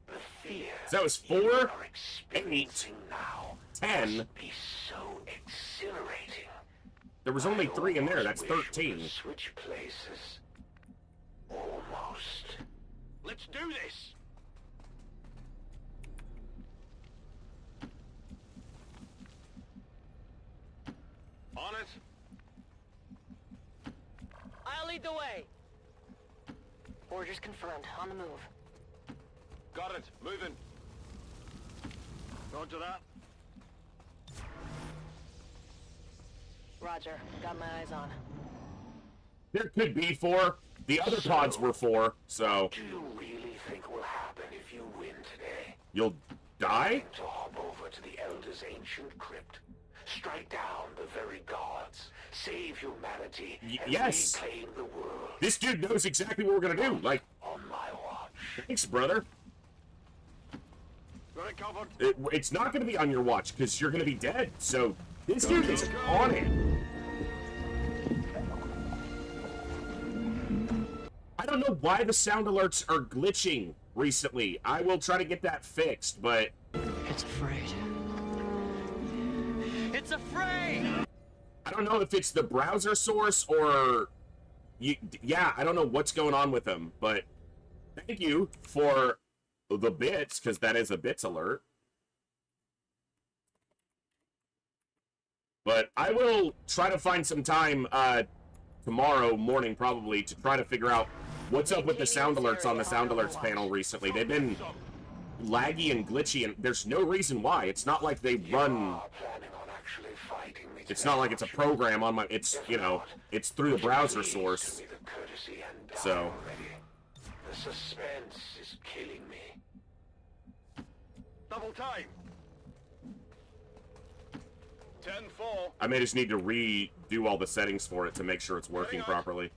The fear So that was 4, you are 8, experiencing now 10. must be so exhilarating. There was only 3 in there. That's I almost wish we 13. could switch places. Almost. Let's do this! On it. I'll lead the way. Orders confirmed. On the move. Got it. Moving. Roger that. Roger. Got my eyes on. There could be 4. The other pods were 4, so Do you really think will happen if you win today? you'll die? To hop over to the Elder's ancient crypt, strike down the very gods, save humanity, and yes. reclaim the world This dude knows exactly what we're gonna do. Like, on my watch. thanks, brother. Got it covered. It's not gonna be on your watch, because you're gonna be dead, so this dude is on it. I don't know why the sound alerts are glitching recently. I will try to get that fixed, but... It's afraid. It's afraid! I don't know if it's the browser source or... yeah, I don't know what's going on with them, but thank you for the bits, because that is a bits alert. But I will try to find some time tomorrow morning, probably, to try to figure out what's up with the sound alerts on the sound alerts panel recently. They've been laggy and glitchy, and there's no reason why. It's not like they run... Planning on actually fighting me It's not like it's a program on my... It's, you know, it's through the browser source. So... The suspense is killing me. Double time. 10-4. I may just need to redo all the settings for it to make sure it's working properly.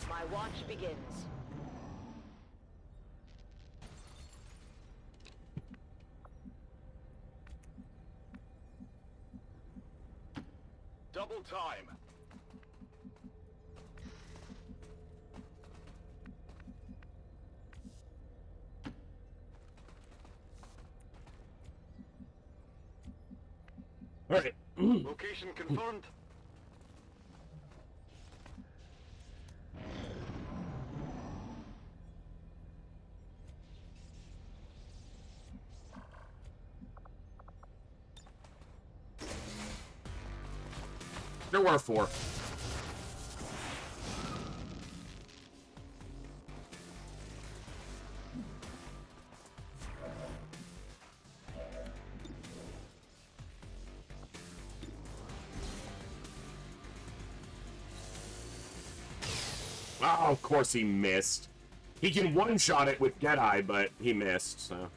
My watch begins. Double time. All right. Location confirmed. There were 4. Oh, of course he missed. He can one-shot it with Get-Eye, but he missed, so...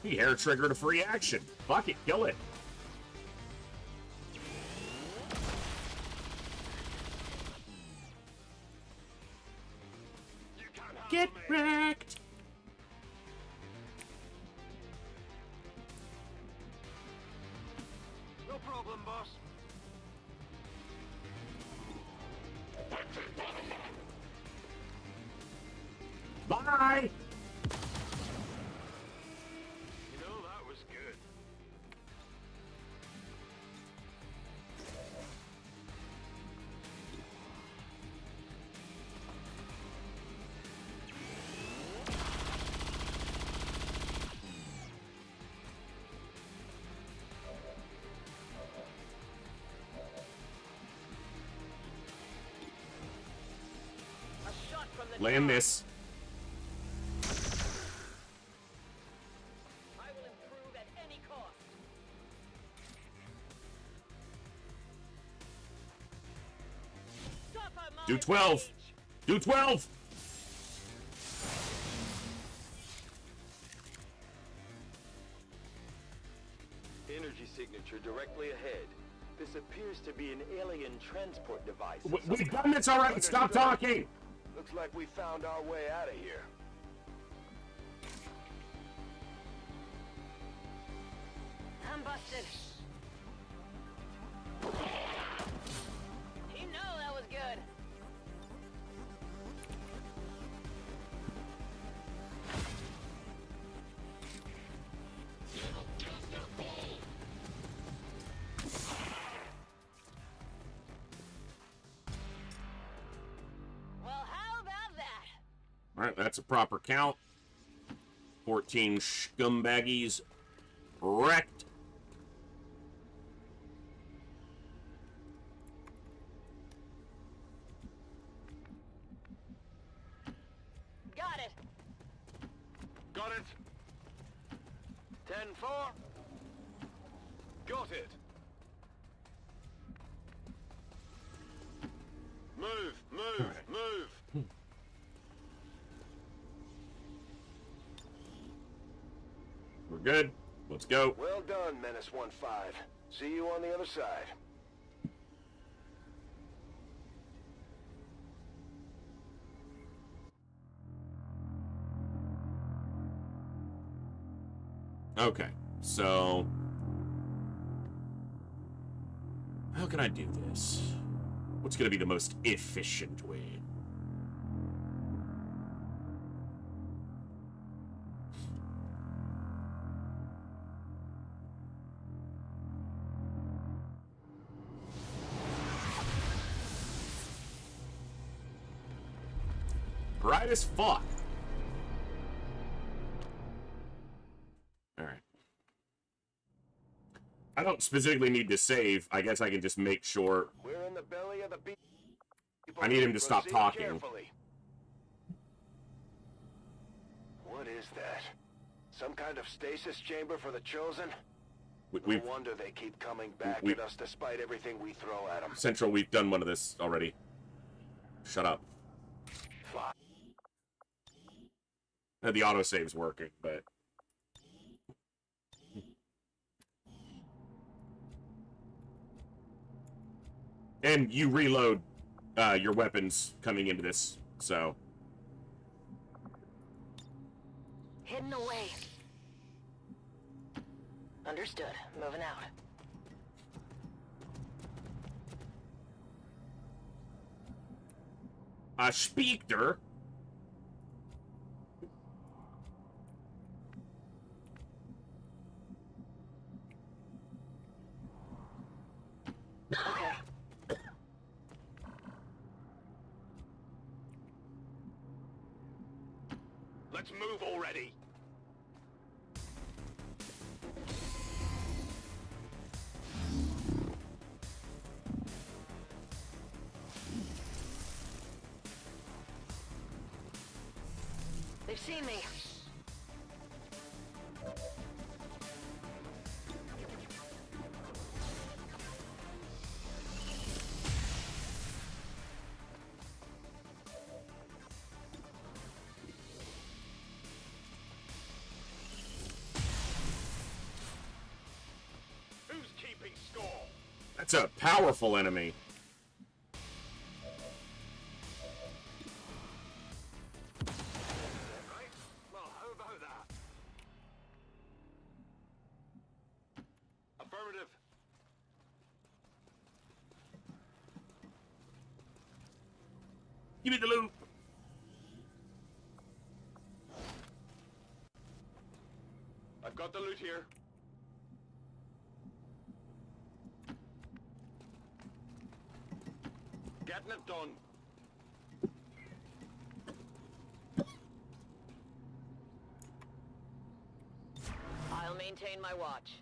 He hair-triggered a free action. Fuck it, kill it. Get wrecked! No problem, boss. Bye! You know, that was good. A shot from the Land top. this. I will improve at any cost. Stop at my Do 12. rage. Do 12! Energy signature directly ahead. This appears to be an alien transport device. We've done this already. Stop talking! Looks like we found our way out of here. I'm busted. You know that was good. Well, how about that? Alright, that's a proper count. 14 scumbaggies wrecked. Got it. Got it. 10-4. Got it. Move, move, move. We're good. Let's go. Well done, Menace 1-5. See you on the other side. Okay, so... how can I do this? What's gonna be the most efficient way? Bright as fuck. Alright. I don't specifically need to save. I guess I can just make sure. We're in the belly of the beast. I need him to stop Proceed talking. carefully. What is that? Some kind of stasis chamber for the Chosen? We've No wonder they keep coming back we- at us despite everything we throw at them. Central, we've done one of this already. Shut up. The autosave's working, but... and you reload your weapons coming into this, so... Hidden away. Understood. Moving out. Speaker. Let's move already. They've seen me. Who's keeping score? That's a powerful enemy. Right? Well, how about that? Affirmative. Give me the loot. I've got the loot here. Getting it done. I'll maintain my watch.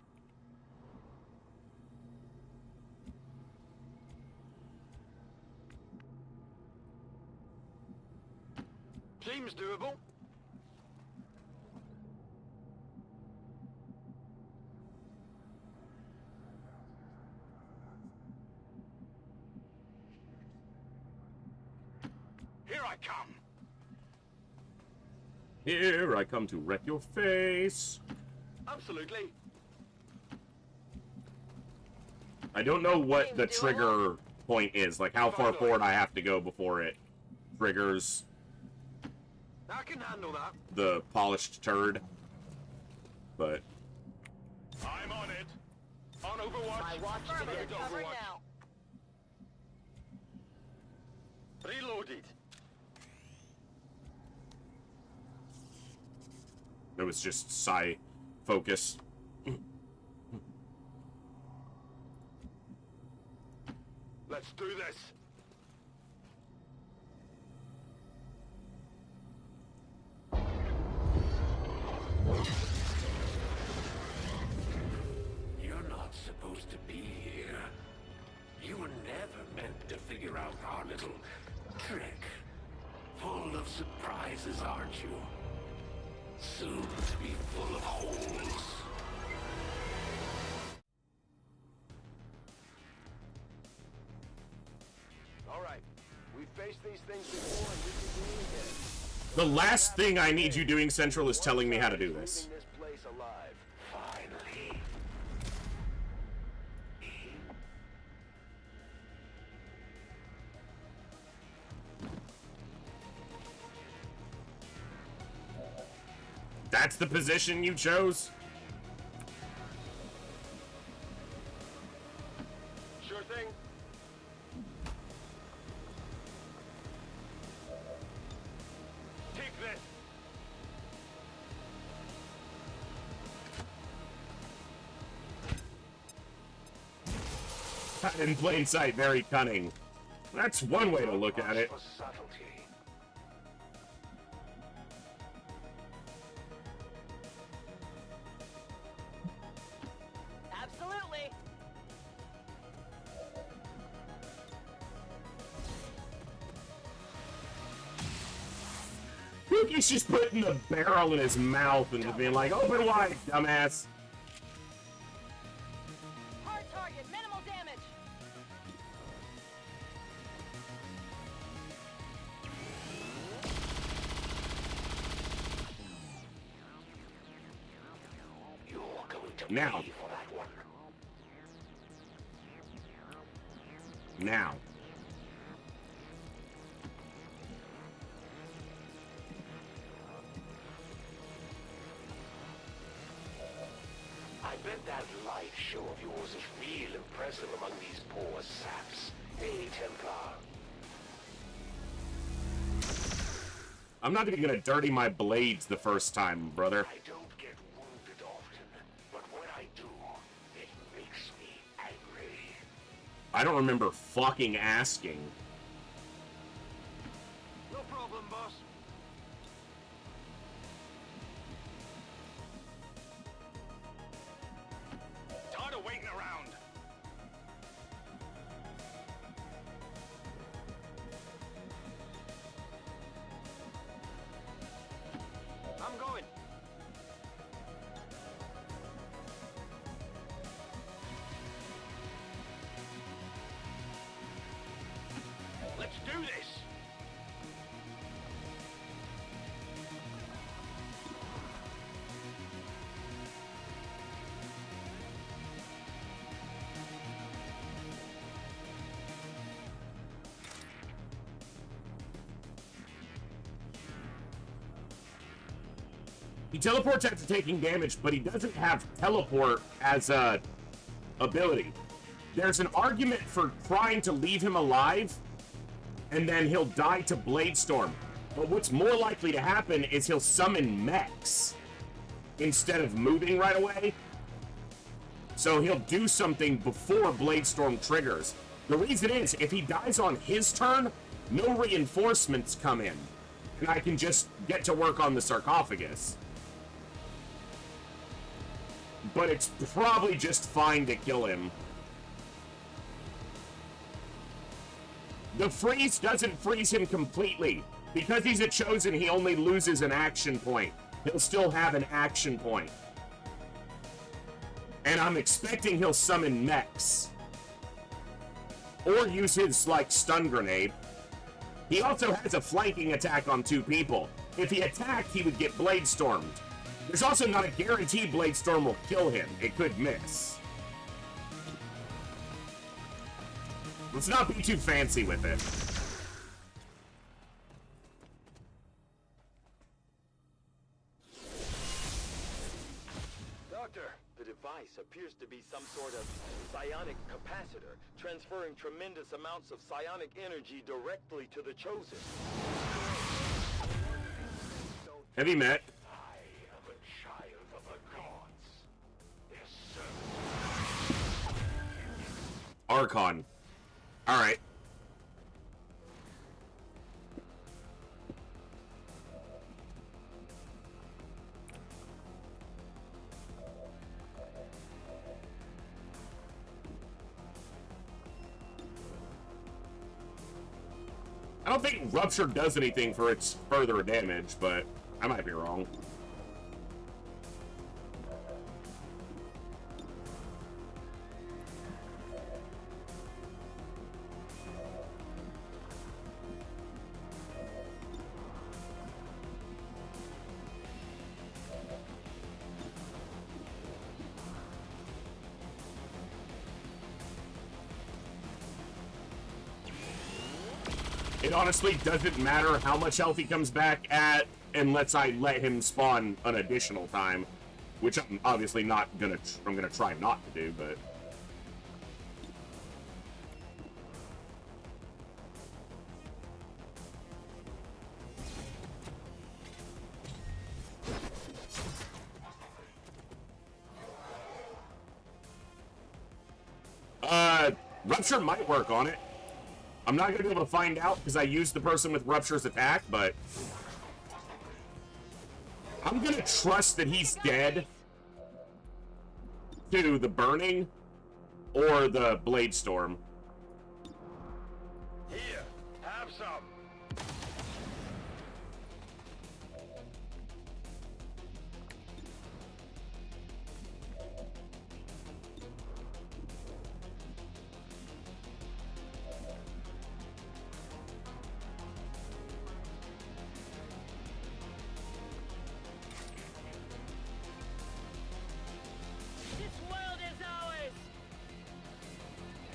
Seems doable. Here I come. Here I come to wreck your face. Absolutely. I don't know what the trigger point is, like how far forward I have to go before it triggers I can handle that. the polished turd. But I'm on it. On Overwatch. My watch to Ready get to covered Overwatch. now. Reloaded. it was just psi focus. Let's do this. You're not supposed to be here. You were never meant to figure out our little trick. Full of surprises, aren't you? Soon to be full of holes. All right. We've faced these things before, and we can do it again. The last thing I need you doing, Central, is telling me how to do this. Leaving this place alive. Finally. That's the position you chose? Sure thing. Take this. In plain sight, very cunning. That's one way to look at it. For subtlety. Absolutely. He's just putting the barrel in his mouth and just being like, open wide, dumbass. Hard target, minimal damage. You're going to Now. pay for that one. Now. I bet that light show of yours is real impressive among these poor saps. Hey, Templar. I'm not even gonna dirty my blades the first time, brother. I don't get wounded often, but when I do, it makes me angry. I don't remember fucking asking. No problem, boss. He teleports after taking damage, but he doesn't have teleport as a ability. There's an argument for trying to leave him alive, and then he'll die to Bladestorm. But what's more likely to happen is he'll summon mechs instead of moving right away. So he'll do something before Bladestorm triggers. The reason is, if he dies on his turn, no reinforcements come in, and I can just get to work on the sarcophagus. But it's probably just fine to kill him. The freeze doesn't freeze him completely. Because he's a chosen, he only loses an action point. He'll still have an action point. And I'm expecting he'll summon mechs. Or use his, like, stun grenade. He also has a flanking attack on 2 people. If he attacked, he would get Bladestormed. There's also not a guarantee Bladestorm will kill him. It could miss. Let's not be too fancy with it. Doctor, the device appears to be some sort of psionic capacitor, transferring tremendous amounts of psionic energy directly to the Chosen. Have you met? I am a child of the gods. Their servant. Archon. Alright. I don't think Rupture does anything for its further damage, but I might be wrong. It honestly doesn't matter how much health he comes back at unless I let him spawn an additional time, which I'm obviously not gonna. I'm gonna try not to do, but. Rupture might work on it. I'm not gonna be able to find out because I used the person with Rupture's attack, but I'm gonna trust that he's dead to the burning or the Bladestorm. Here, have some.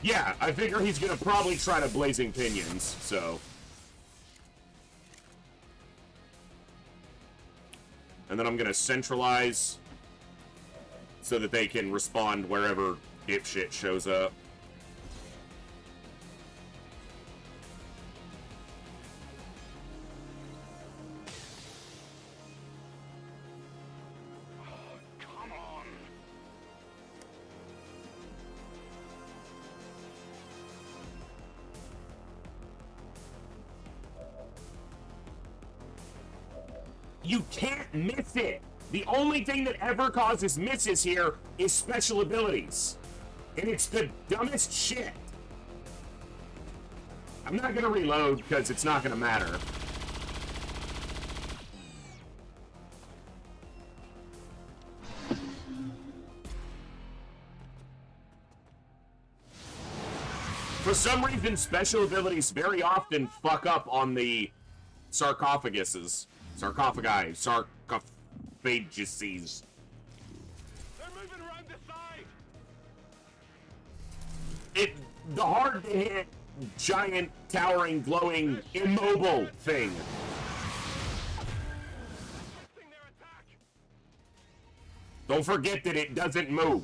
Yeah, I figure he's gonna probably try to Blazing Pinions, so. And then I'm gonna centralize so that they can respond wherever dipshit shows up. Come on. You can't miss it! The only thing that ever causes misses here is special abilities. And it's the dumbest shit. I'm not gonna reload because it's not gonna matter. For some reason, special abilities very often fuck up on the sarcophaguses. Sarcophagi. Sarcophaguses. They're moving around the side. The hard to hit, giant, towering, glowing, immobile thing. Their attack. Don't forget that it doesn't move.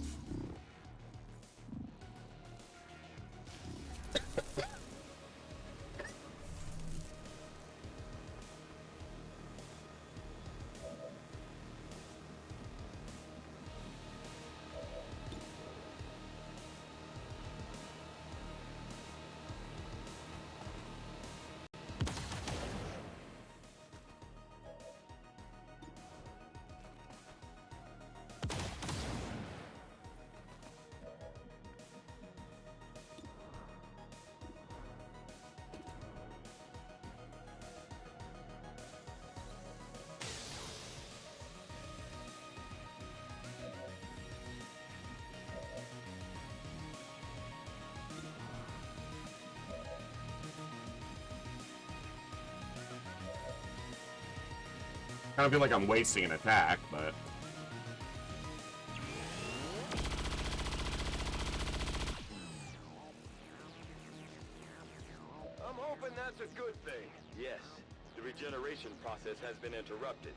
I feel like I'm wasting an attack, but... I'm hoping that's a good thing. Yes, the regeneration process has been interrupted.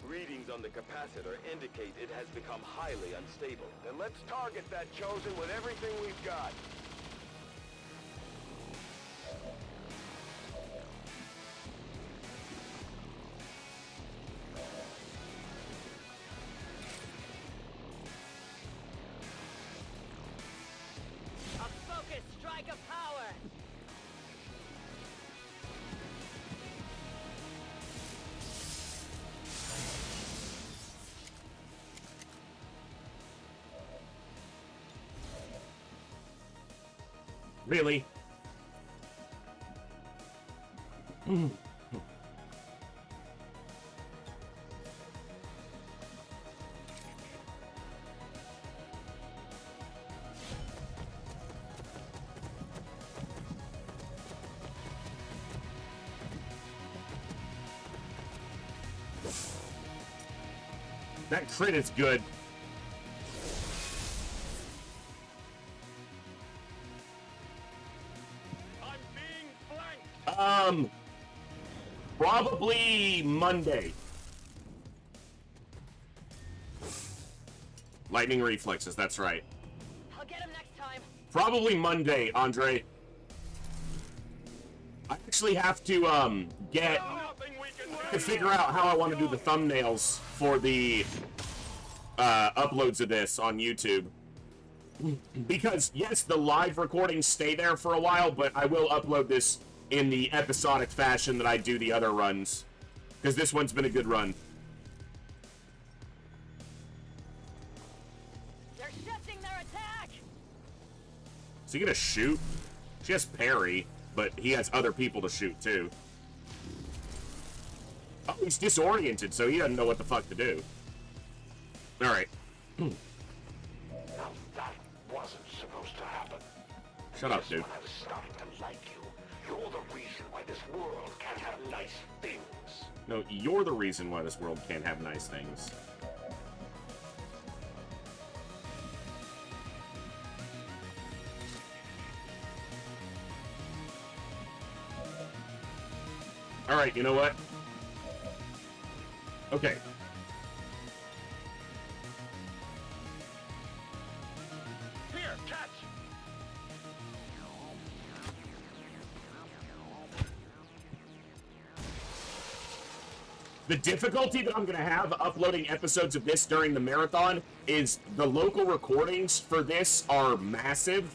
Readings on the capacitor indicate it has become highly unstable. Then let's target that Chosen with everything we've got. A focused strike of power! Really? That crit is good. I'm being flanked. Probably Monday. Lightning reflexes, that's right. I'll get him next time. Probably Monday, Andre. I actually have to, get... Nothing we can do. to figure out how I want to do the thumbnails for the, uploads of this on YouTube. Because, yes, the live recordings stay there for a while, but I will upload this in the episodic fashion that I do the other runs. Because this one's been a good run. They're shifting their attack! Is he gonna shoot? She has parry, but he has other people to shoot, too. Oh, he's disoriented, so he doesn't know what the fuck to do. Alright. Now that wasn't supposed to happen. Shut up, Just dude. when I was starting to like you, you're the reason why this world can't have nice things. No, you're the reason why this world can't have nice things. Alright, you know what? Okay. Here, catch. The difficulty that I'm going to have uploading episodes of this during the marathon is the local recordings for this are massive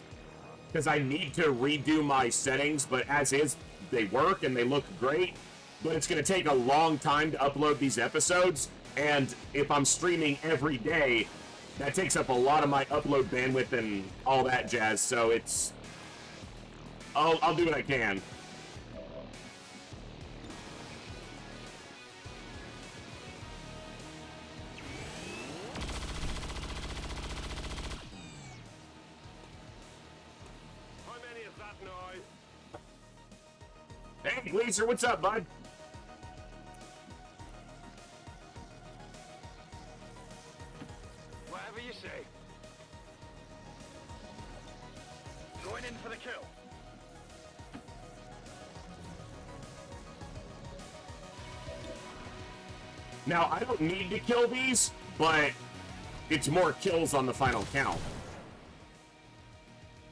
because I need to redo my settings, but as is, they work and they look great, but it's going to take a long time to upload these episodes, and if I'm streaming every day, that takes up a lot of my upload bandwidth and all that jazz, so it's... I'll do what I can. How many is that now? Hey, Glazer, what's up, bud? Whatever you say. Going in for the kill. Now, I don't need to kill these, but it's more kills on the final count.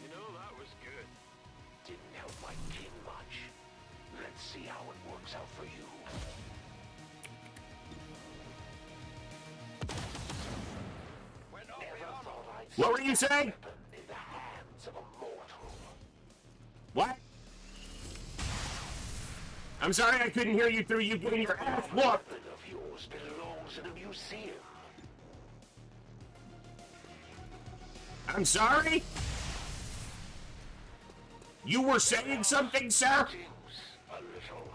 You know, that was good. Didn't help my kin much. Let's see how it works out for you. Never thought I'd What were you saying? weapon in the hands of a mortal. What? I'm sorry I couldn't hear you through you getting your ass whooped. Weapon of yours belongs in a museum. I'm sorry? You were saying something, sir? Stings a little.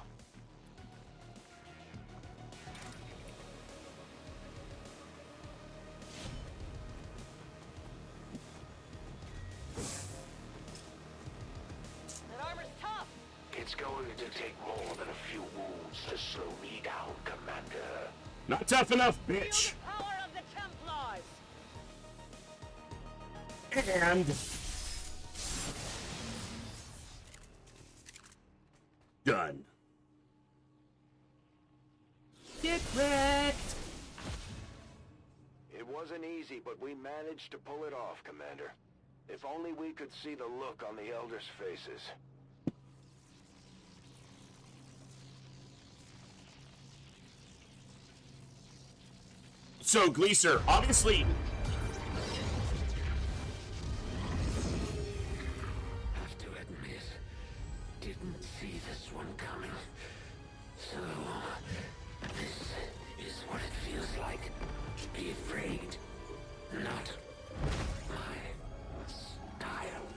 That armor's tough. It's going to take more than a few wounds to slow me down, Commander. Not tough enough, bitch. Feel the power of the Templars. And done. Get wrecked. It wasn't easy, but we managed to pull it off, Commander. If only we could see the look on the Elders' faces. So, Gleaser, obviously, Have to admit, didn't see this one coming. So, this is what it feels like to be afraid. Not my style.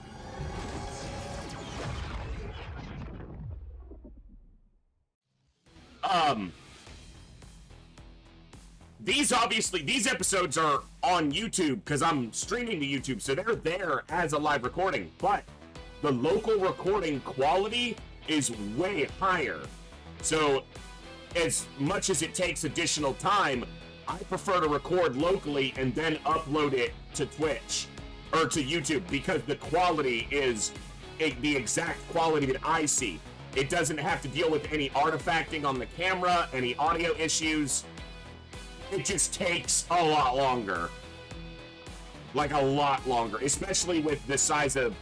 these episodes are on YouTube because I'm streaming to YouTube, so they're there as a live recording, but the local recording quality is way higher. So as much as it takes additional time, I prefer to record locally and then upload it to Twitch or to YouTube because the quality is the exact quality that I see. It doesn't have to deal with any artifacting on the camera, any audio issues. It just takes a lot longer. Like a lot longer, especially with the size of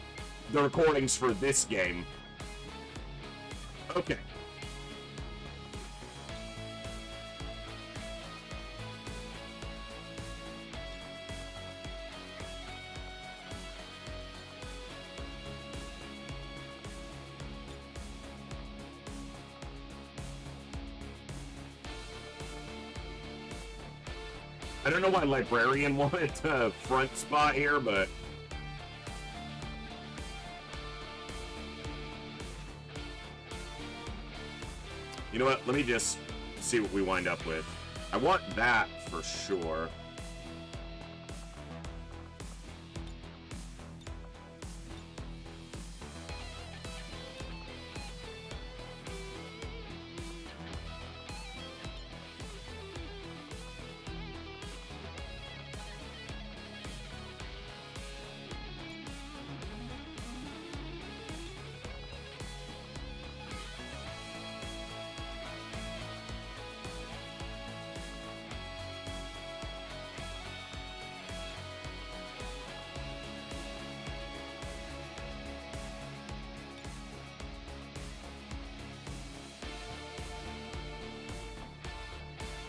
the recordings for this game. Okay. I don't know why Librarian wanted a front spot here, but you know what? Let me just see what we wind up with. I want that for sure.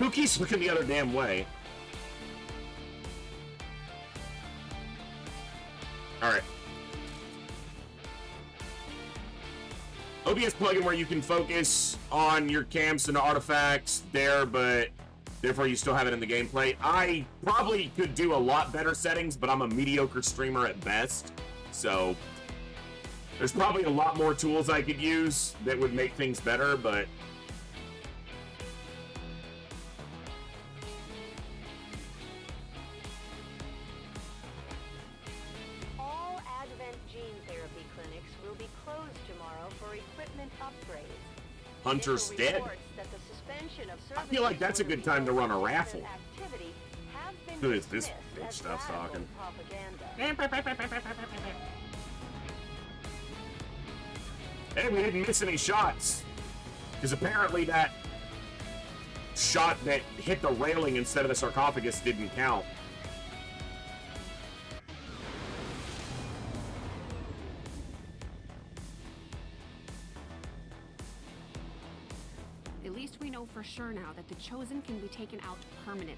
Who keeps looking the other damn way? Alright. OBS plugin where you can focus on your camps and artifacts there, but therefore you still have it in the gameplay. I probably could do a lot better settings, but I'm a mediocre streamer at best. So there's probably a lot more tools I could use that would make things better, but Hunter's dead. I feel like that's a good time to run a raffle. Who is this bitch stuff talking? Hey, we didn't miss any shots. Because apparently that shot that hit the railing instead of the sarcophagus didn't count. sure now that the Chosen can be taken out permanently.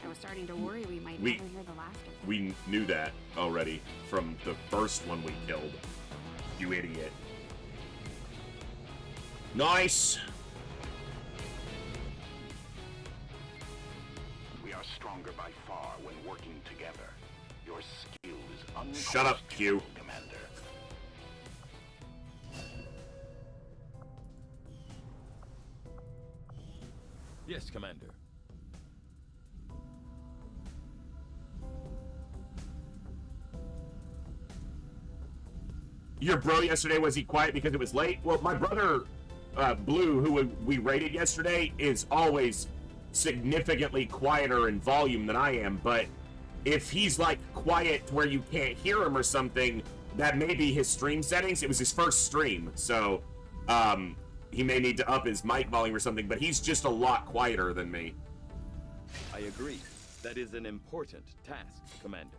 I was starting to worry we might We- never hear the last of them. We knew that already from the first one we killed. You idiot. Nice! We are stronger by far when working together. Your skill is unquestionable, Shut up, Q. Commander. Yes, Commander. Your bro yesterday, was he quiet because it was late? Well, my brother, Blue, who we raided yesterday, is always significantly quieter in volume than I am, but if he's like quiet where you can't hear him or something, that may be his stream settings. It was his first stream, so he may need to up his mic volume or something, but he's just a lot quieter than me. I agree. That is an important task, Commander.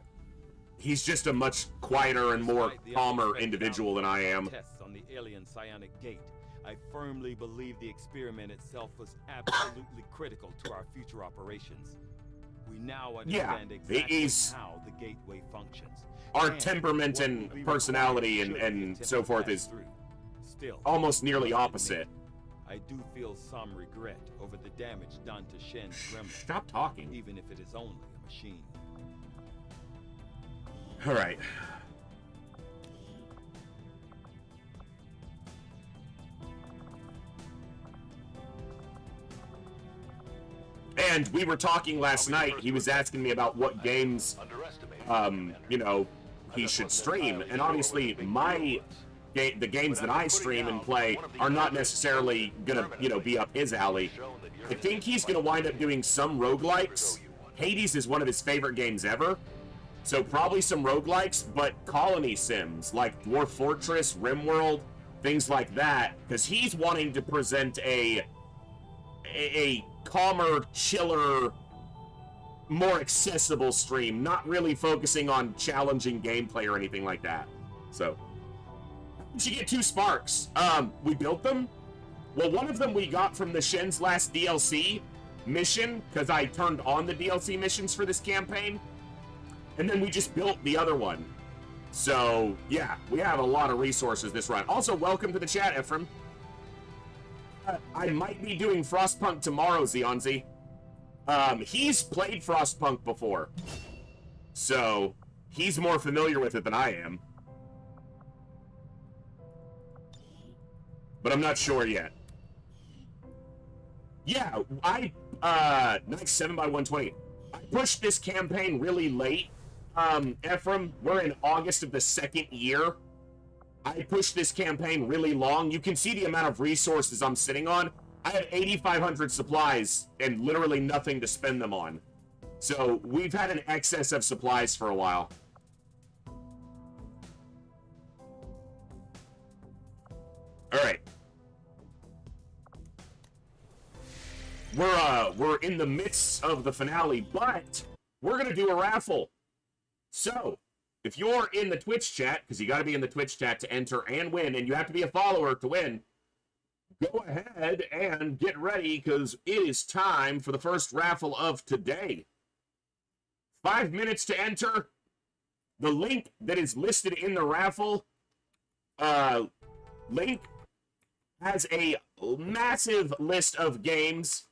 He's just a much quieter and more Despite the calmer unexpected individual than I am. Tests on the alien psionic gate. I firmly believe the experiment itself was absolutely critical to our future operations. We now understand exactly he's how the gateway functions. our and temperament what and will be personality required should and the attempt so forth pass is through. Still, almost nearly I must opposite. admit, I do feel some regret over the damage done to Shen's gremlin, Stop talking. even if it is only a machine. All right. And we were talking last night. He was asking me about what games, you know, he should stream. And obviously, the games that I stream and play are not necessarily gonna, you know, be up his alley. I think he's gonna wind up doing some roguelikes. Hades is one of his favorite games ever. So probably some roguelikes, but colony sims like Dwarf Fortress, RimWorld, things like that, because he's wanting to present a calmer, chiller, more accessible stream, not really focusing on challenging gameplay or anything like that. So, did you get 2 sparks? We built them. Well, one of them we got from the Shen's last DLC mission, because I turned on the DLC missions for this campaign. And then we just built the other one. So, yeah, we have a lot of resources this run. Also, welcome to the chat, Ephraim. I might be doing Frostpunk tomorrow, Zionzi. He's played Frostpunk before. So, he's more familiar with it than I am. But I'm not sure yet. Yeah, nice 7x120. I pushed this campaign really late. Ephraim, we're in August of the 2nd year. I pushed this campaign really long. You can see the amount of resources I'm sitting on. I have 8,500 supplies and literally nothing to spend them on. So we've had an excess of supplies for a while. All right. We're in the midst of the finale, but we're gonna do a raffle. So, if you're in the Twitch chat, because you got to be in the Twitch chat to enter and win, and you have to be a follower to win, go ahead and get ready, because it is time for the first raffle of today. 5 minutes to enter. The link that is listed in the raffle link has a massive list of games,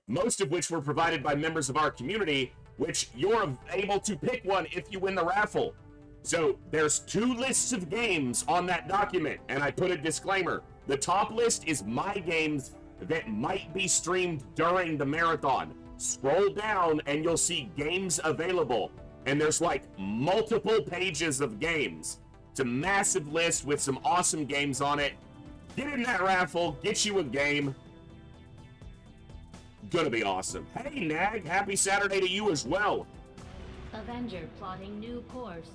most of which were provided by members of our community, which you're able to pick one if you win the raffle. So there's 2 lists of games on that document, and I put a disclaimer. The top list is my games that might be streamed during the marathon. Scroll down and you'll see games available, and there's like multiple pages of games. It's a massive list with some awesome games on it. Get in that raffle, get you a game. Gonna be awesome. Hey, Nag, happy Saturday to you as well. Avenger plotting new course.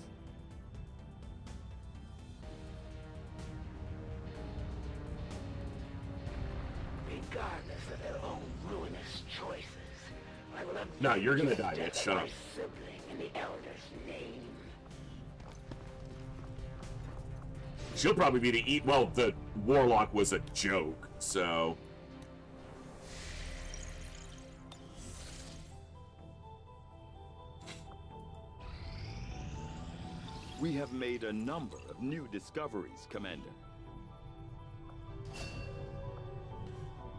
Regardless of their own ruinous choices, I will No, you're gonna die, avenge bitch. Shut my up. sibling in the Elder's name. She'll probably be the well, the Warlock was a joke, so... We have made a number of new discoveries, Commander.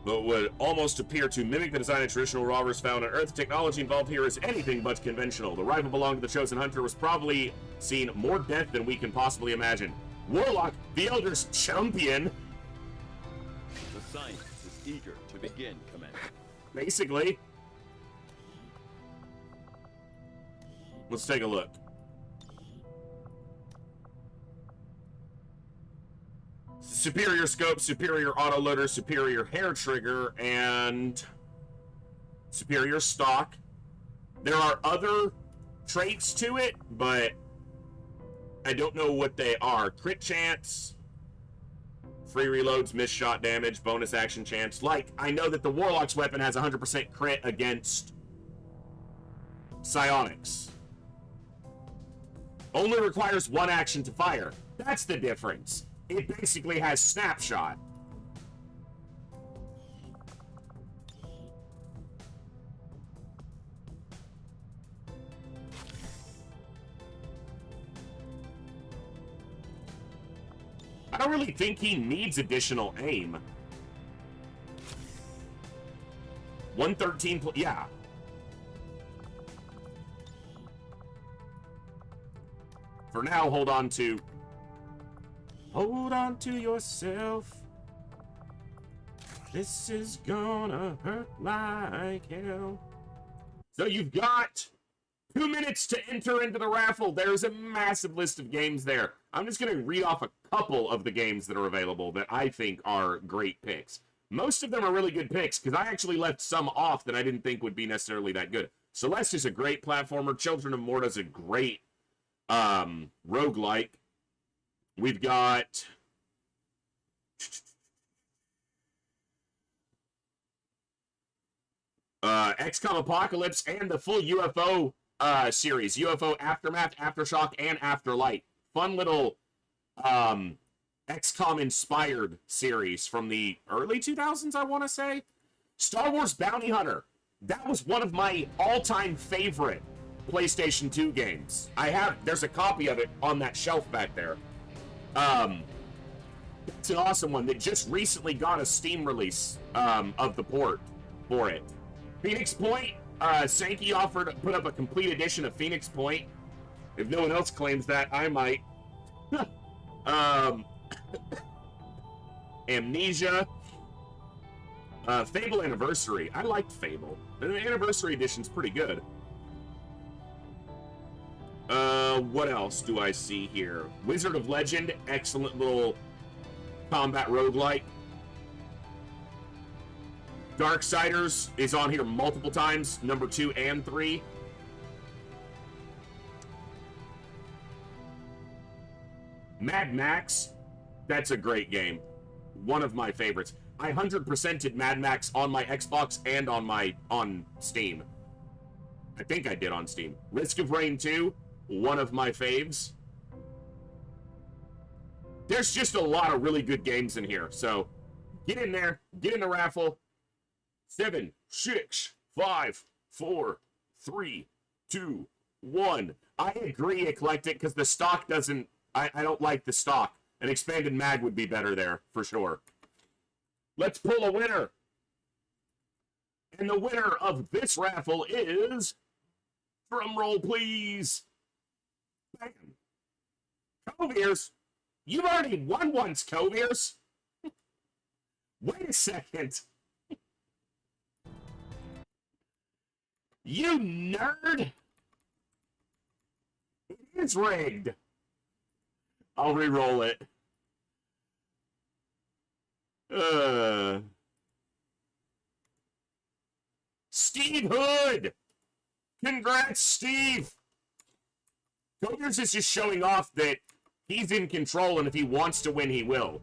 But would almost appear to mimic the design of traditional rovers found on Earth. The technology involved here is anything but conventional. The rifle belonged to the Chosen Hunter was probably seen more death than we can possibly imagine. Warlock, the Elder's champion. The science is eager to begin, Commander. Basically. Let's take a look. Superior scope, superior autoloader, superior hair trigger, and superior stock. There are other traits to it, but I don't know what they are. Crit chance, free reloads, missed shot damage, bonus action chance. Like, I know that the Warlock's weapon has 100% crit against psionics. Only requires one action to fire. That's the difference. It basically has snapshot. I don't really think he needs additional aim. 113, yeah. For now, hold on to yourself. This is gonna hurt like hell. So you've got 2 minutes to enter into the raffle. There's a massive list of games there. I'm just going to read off a couple of the games that are available that I think are great picks. Most of them are really good picks because I actually left some off that I didn't think would be necessarily that good. Celeste is a great platformer. Children of Morta is a great roguelike. We've got XCOM Apocalypse and the full UFO series. UFO Aftermath, Aftershock, and Afterlight. Fun little XCOM-inspired series from the early 2000s, I want to say. Star Wars Bounty Hunter. That was one of my all-time favorite PlayStation 2 games. There's a copy of it on that shelf back there. It's an awesome one that just recently got a Steam release of the port for it. Phoenix Point, Sankey offered to put up a complete edition of Phoenix Point. If no one else claims that, I might. Amnesia. Fable Anniversary. I liked Fable. The Anniversary Edition's pretty good. What else do I see here? Wizard of Legend. Excellent little combat roguelike. Darksiders is on here multiple times, number 2 and 3. Mad Max, that's a great game. One of my favorites. I 100%ed Mad Max on my Xbox and on Steam. I think I did on Steam. Risk of Rain 2, one of my faves. There's just a lot of really good games in here, so get in there, get in the raffle. 7, 6, 5, 4, 3, 2, 1. I agree, Eclectic, because the stock doesn't... I don't like the stock. An expanded mag would be better there, for sure. Let's pull a winner. And the winner of this raffle is... Drum roll, please. Bam. Coviers. You've already won once, Coviers. Wait a second. You nerd! It is rigged. I'll re-roll it. Steve Hood! Congrats, Steve! Coviers is just showing off that he's in control, and if he wants to win, he will.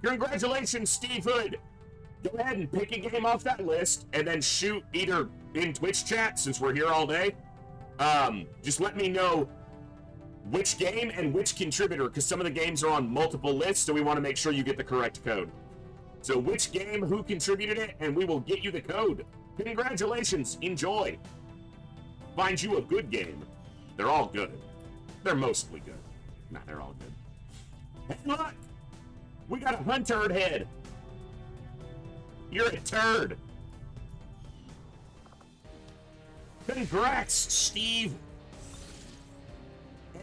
Congratulations, Steve Hood! Go ahead and pick a game off that list, and then shoot either in Twitch chat, since we're here all day. Just let me know which game and which contributor, because some of the games are on multiple lists, so we want to make sure you get the correct code. So which game, who contributed it, and we will get you the code. Congratulations, enjoy. Find you a good game. They're all good. They're mostly good. Nah, they're all good. Hey, look! We got a hunter head! You're a turd! Congrats, Steve!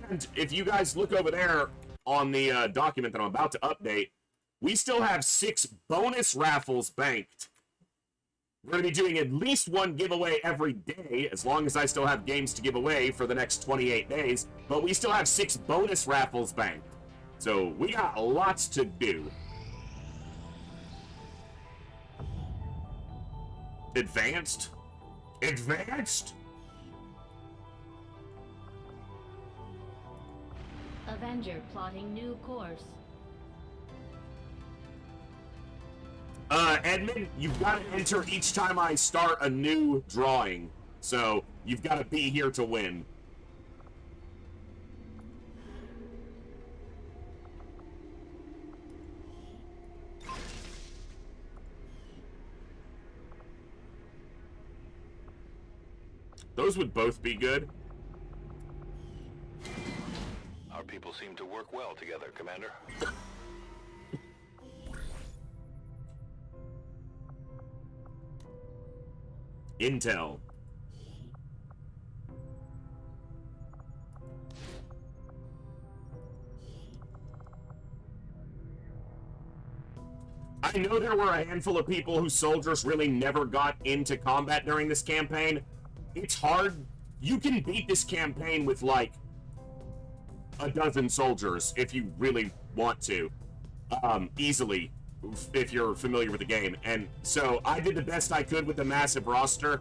And if you guys look over there on the document that I'm about to update, we still have 6 bonus raffles banked. We're going to be doing at least one giveaway every day, as long as I still have games to give away for the next 28 days. But we still have 6 bonus raffles banked. So we got lots to do. Advanced? Advanced? Avenger plotting new course. Edmund, you've got to enter each time I start a new drawing. So, you've got to be here to win. Those would both be good. Our people seem to work well together, Commander. Intel. I know there were a handful of people whose soldiers really never got into combat during this campaign. It's hard. You can beat this campaign with like a dozen soldiers if you really want to. Easily, if you're familiar with the game. And so I did the best I could with the massive roster,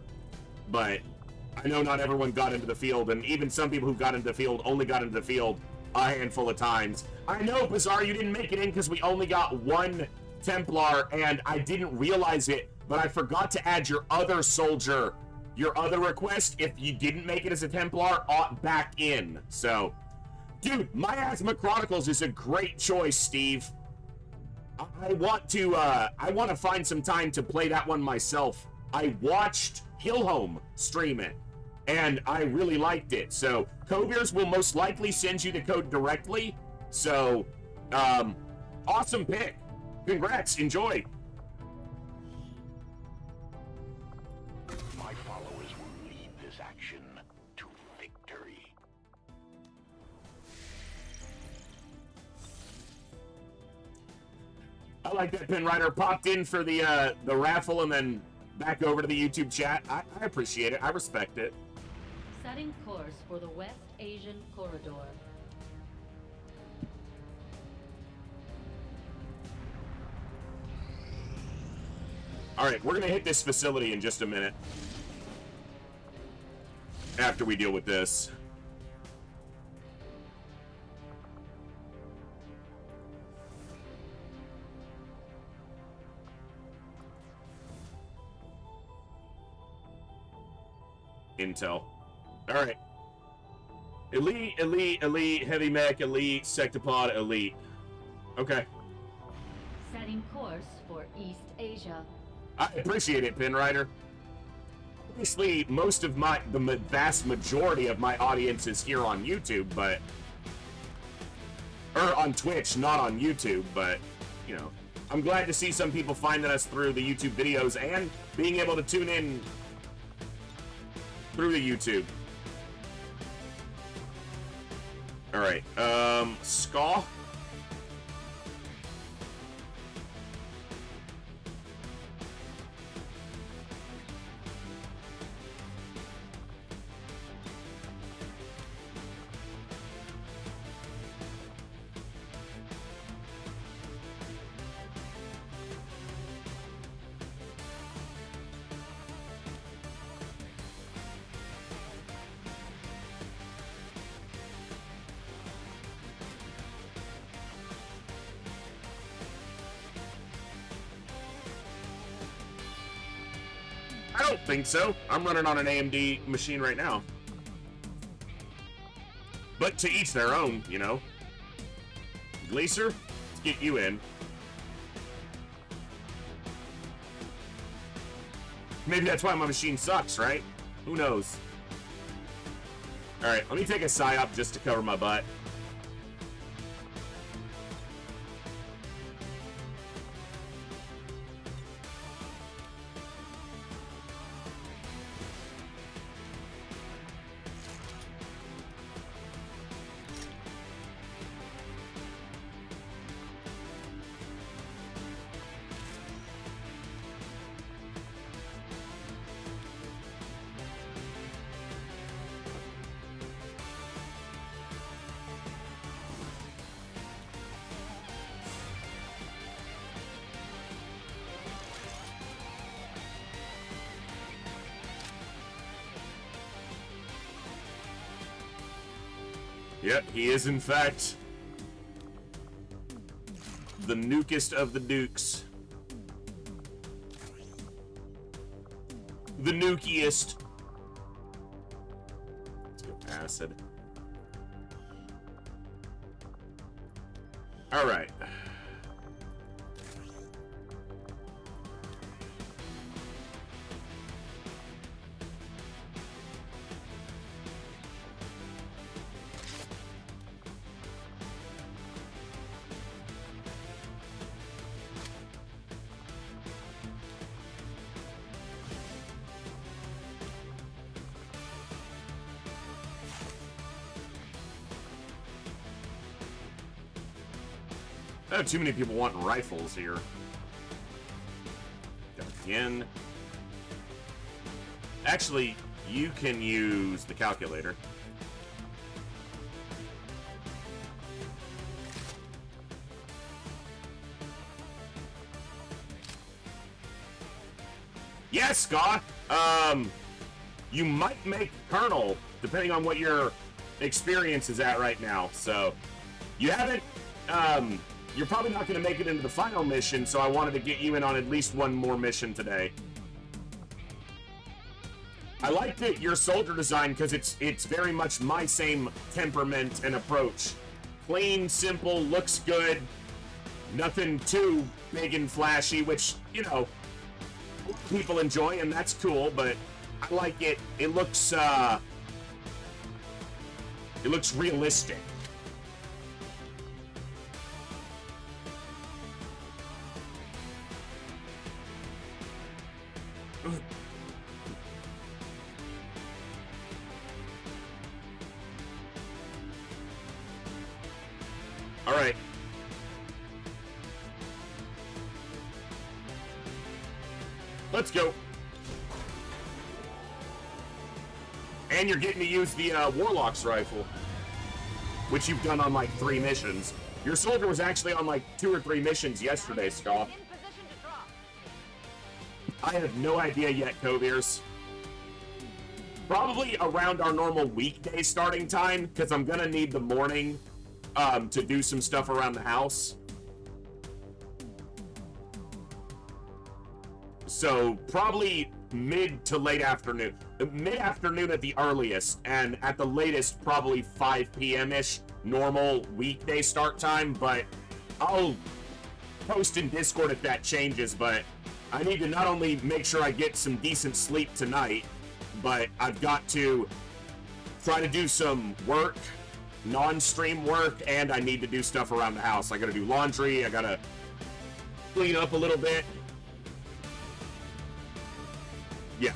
but I know not everyone got into the field, and even some people who got into the field only got into the field a handful of times. I know, Bizarre, you didn't make it in because we only got 1 Templar, and I didn't realize it, but I forgot to add your other soldier, your other request, if you didn't make it as a Templar, back in. So, dude, Miasma Chronicles is a great choice, Steve. I want to find some time to play that one myself. I watched Hillhome stream it, and I really liked it. So, Coviers will most likely send you the code directly. So, awesome pick. Congrats. Enjoy. My followers will lead this action to victory. I like that Pin Rider popped in for the raffle and then back over to the YouTube chat. I appreciate it. I respect it. Setting course for the West Asian Corridor. All right, we're gonna hit this facility in just a minute. After we deal with this. Intel. All right. Elite, elite, elite, heavy mech, elite, sectopod, elite. Okay. Setting course for East Asia. I appreciate it, Pin Rider. Obviously, most of the vast majority of my audience is here on YouTube, but... Or on Twitch, not on YouTube, but, you know. I'm glad to see some people finding us through the YouTube videos and being able to tune in through the YouTube. Alright, Ska? I don't think so. I'm running on an AMD machine right now. But to each their own, you know. Glacier, let's get you in. Maybe that's why my machine sucks, right? Who knows? Alright, let me take a psyop just to cover my butt. Yep, he is in fact the nukest of the dukes. The nukiest. Let's go acid. Alright. I have too many people wanting rifles here. Got again. Actually, you can use the calculator. Yes, Scott. You might make Colonel, depending on what your experience is at right now. So, you haven't, you're probably not going to make it into the final mission, so I wanted to get you in on at least one more mission today. I liked it, your soldier design, because it's very much my same temperament and approach. Plain, simple, looks good, nothing too big and flashy, which, you know, people enjoy, and that's cool, but I like it. It looks realistic. All right. Let's go. And you're getting to use the Warlock's rifle, which you've done on like 3 missions. Your soldier was actually on like 2 or 3 missions yesterday, Scott. I have no idea yet, Coviers. Probably around our normal weekday starting time, because I'm gonna need the morning to do some stuff around the house. So probably mid to late afternoon. Mid-afternoon at the earliest, and at the latest probably 5 p.m.-ish, normal weekday start time, but I'll post in Discord if that changes, but I need to not only make sure I get some decent sleep tonight, but I've got to try to do some work, non-stream work, and I need to do stuff around the house. I gotta do laundry, I gotta clean up a little bit. Yeah.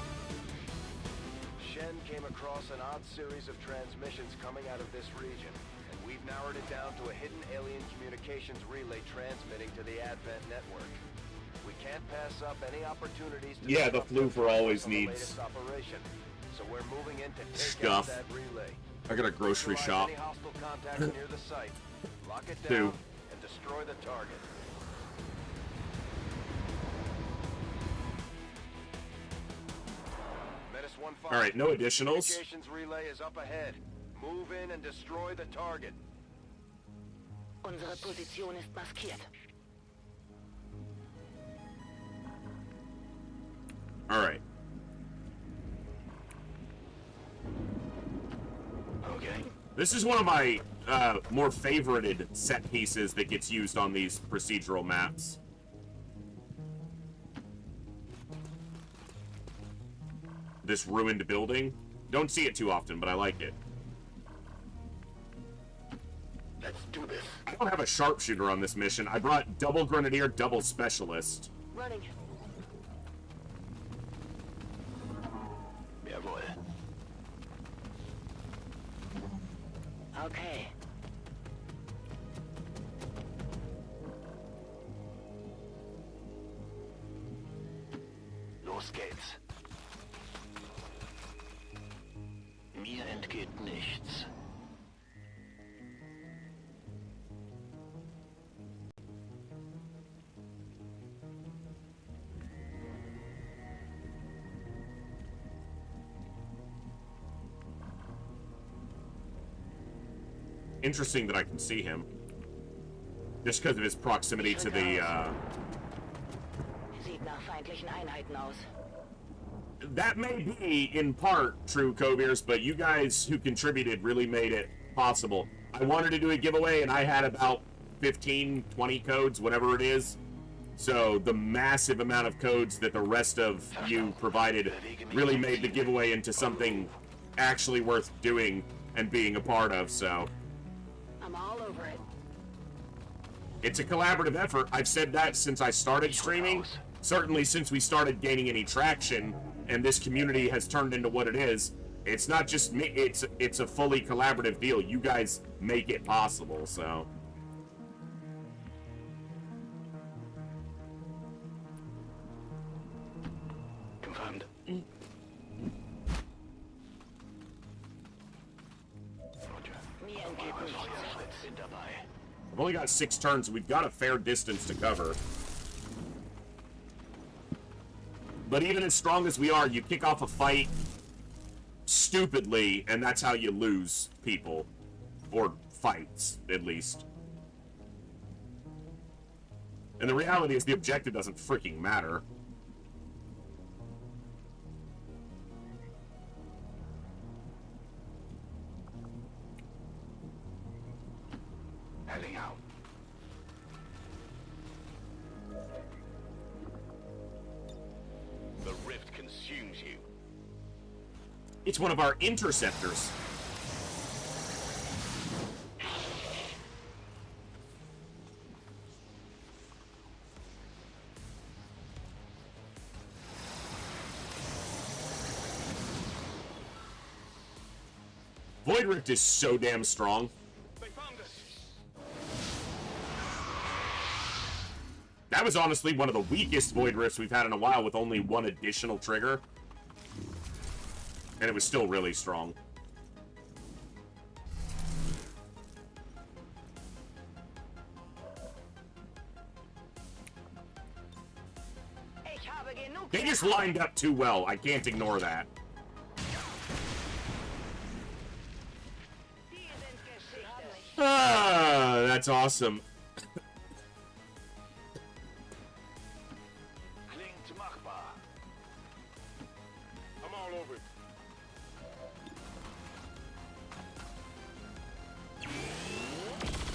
Shen came across an odd series of transmissions coming out of this region, and we've narrowed it down to a hidden alien communications relay transmitting to the Advent network. We can't pass up any opportunities to the floofer always needs operation. So we're moving in to take stuff. out that relay. I got a grocery shop. Any hostile contacts near the site. Lock it Two. down and destroy the target. Menace 1-5. All right, no additionals. Communications relay is up ahead. Move in and destroy the target. Unsere Position ist maskiert. All right. Okay. This is one of my more favorited set pieces that gets used on these procedural maps. This ruined building. Don't see it too often, but I like it. Let's do this. I don't have a sharpshooter on this mission. I brought double grenadier, double specialist. Running. Jawohl. Okay. Los geht's. Mir entgeht nichts. Interesting that I can see him. Just because of his proximity to the, Sieht nach feindlichen Einheiten aus. That may be, in part, true, Koviers, but you guys who contributed really made it possible. I wanted to do a giveaway, and I had about 15, 20 codes, whatever it is. So the massive amount of codes that the rest of you provided really made the giveaway into something actually worth doing and being a part of, so... I'm all over it. It's a collaborative effort. I've said that since I started streaming. Certainly since we started gaining any traction, and this community has turned into what it is. It's not just me, it's a fully collaborative deal. You guys make it possible, so... Confirmed. Mir entgeht nichts. Bin dabei. I've only got 6 turns. We've got a fair distance to cover. But even as strong as we are, you kick off a fight stupidly, and that's how you lose people. Or fights, at least. And the reality is the objective doesn't freaking matter. Heading out. The rift consumes you. It's one of our interceptors. Void Rift is so damn strong. They found us. That was honestly one of the weakest Void Rifts we've had in a while, with only one additional trigger. And it was still really strong. Ich habe genug. They just lined up too well. I can't ignore that. Die sind Geschichte. Ah, that's awesome. Klingt machbar. I'm all over it.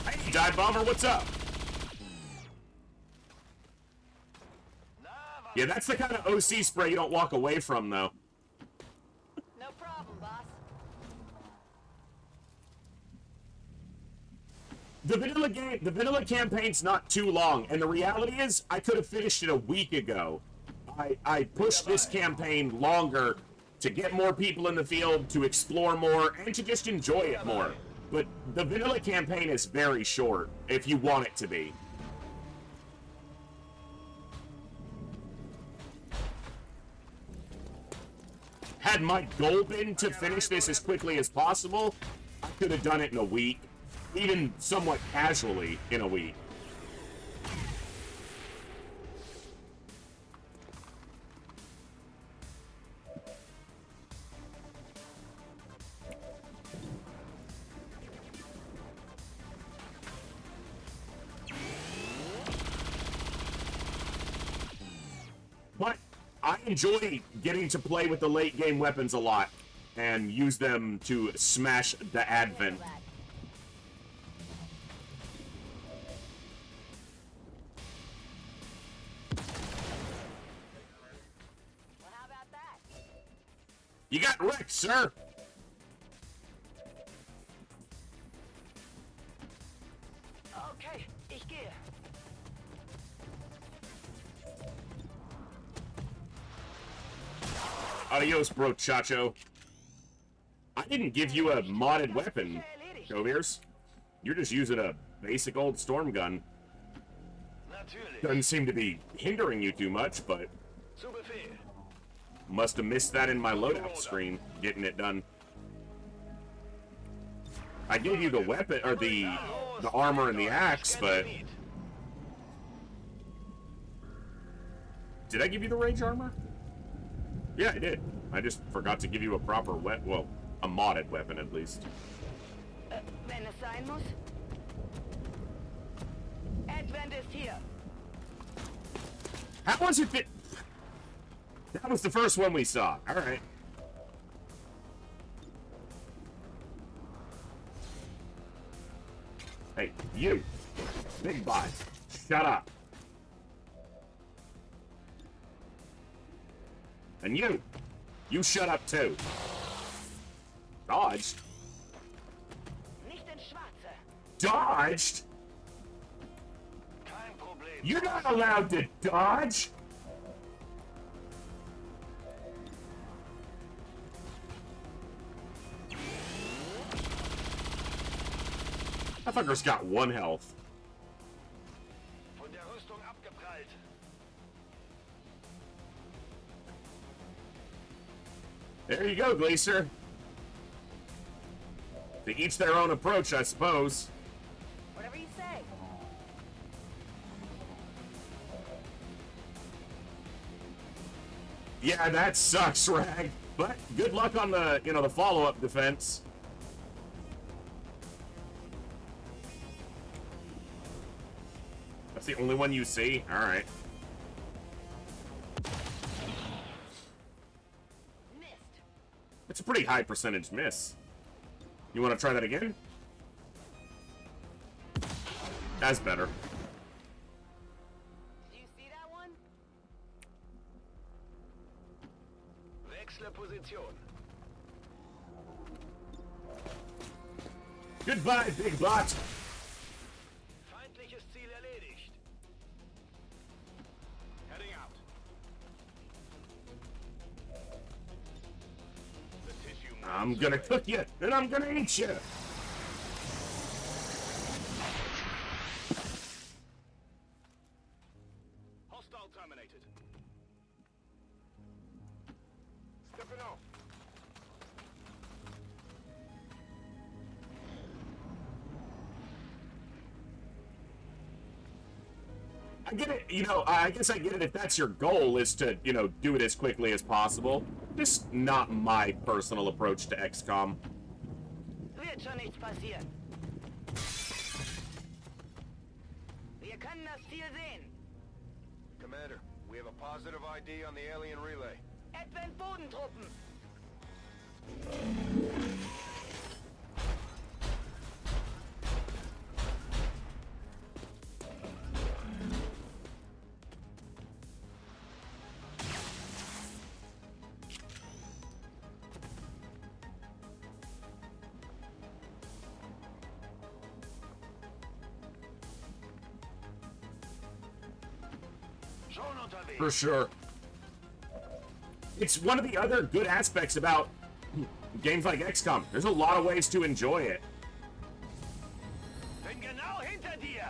Hey, Dive Bomber, what's up? Yeah, that's the kind of OC spray you don't walk away from, though. No problem, boss. The vanilla campaign's not too long, and the reality is, I could have finished it a week ago. I pushed this campaign longer to get more people in the field, to explore more, and to just enjoy it more. But the vanilla campaign is very short, if you want it to be. Had my goal been to finish this as quickly as possible, I could have done it in a week. Even somewhat casually in a week. But I enjoy getting to play with the late game weapons a lot and use them to smash the Advent. Well, how about that? You got wrecked, sir! Okay, ich gehe. Adios, brochacho. I didn't give you a modded weapon, Goviers. You're just using a basic old storm gun. Natürlich. Doesn't seem to be hindering you too much, but Zu Befehl. must have missed that in my loadout screen, getting it done. I gave you the weapon, or the armor and the axe, but... Did I give you the range armor? Yeah, I did. I just forgot to give you a proper well, a modded weapon at least. Wenn es sein muss. Advent ist hier. How was it that... That was the first one we saw. Alright. Hey, you. Big bot. Shut up. And you. You shut up too. Dodged. Nicht in Schwarze. Dodged? Kein Problem. You're not allowed to dodge? That fucker's got 1 health. Von der Rüstung abgeprallt. There you go, Glacier. To each their own approach, I suppose. Whatever you say. Yeah, that sucks, Rag. But good luck on the, the follow-up defense. That's the only one you see? Alright. Missed. It's a pretty high percentage miss. You want to try that again? That's better. Do you see that one? Wechsle Position. Goodbye, big bot. Feindliches Ziel erledigt. Heading out. The tissue I'm gonna cook you, and I'm gonna eat you. Hostile terminated. Stepping off. I get it, I guess I get it if that's your goal, is to, do it as quickly as possible. Just not my personal approach to XCOM. Wird schon nichts passieren. Wir können das Ziel sehen. Commander, we have a positive ID on the alien relay. Advent Bodentruppen. Schon unterwegs. For sure. It's one of the other good aspects about games like XCOM. There's a lot of ways to enjoy it. Bin genau hinter dir.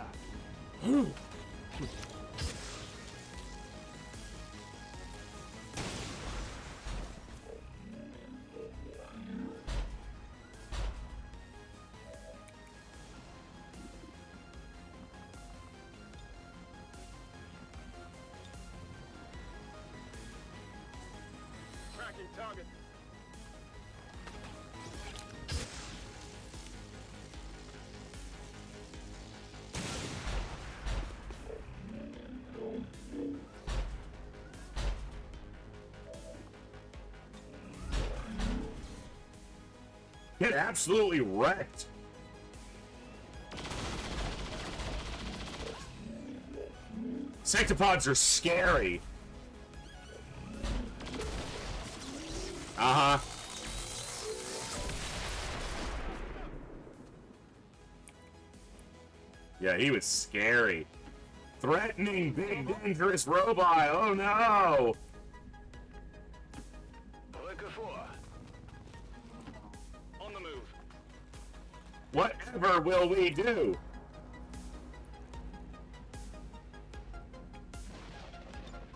Tracking target. Get absolutely wrecked. Sectopods are scary. Uh-huh. Yeah, he was scary. Threatening big dangerous robot. Oh no! Brücke vor. On the move. Whatever will we do?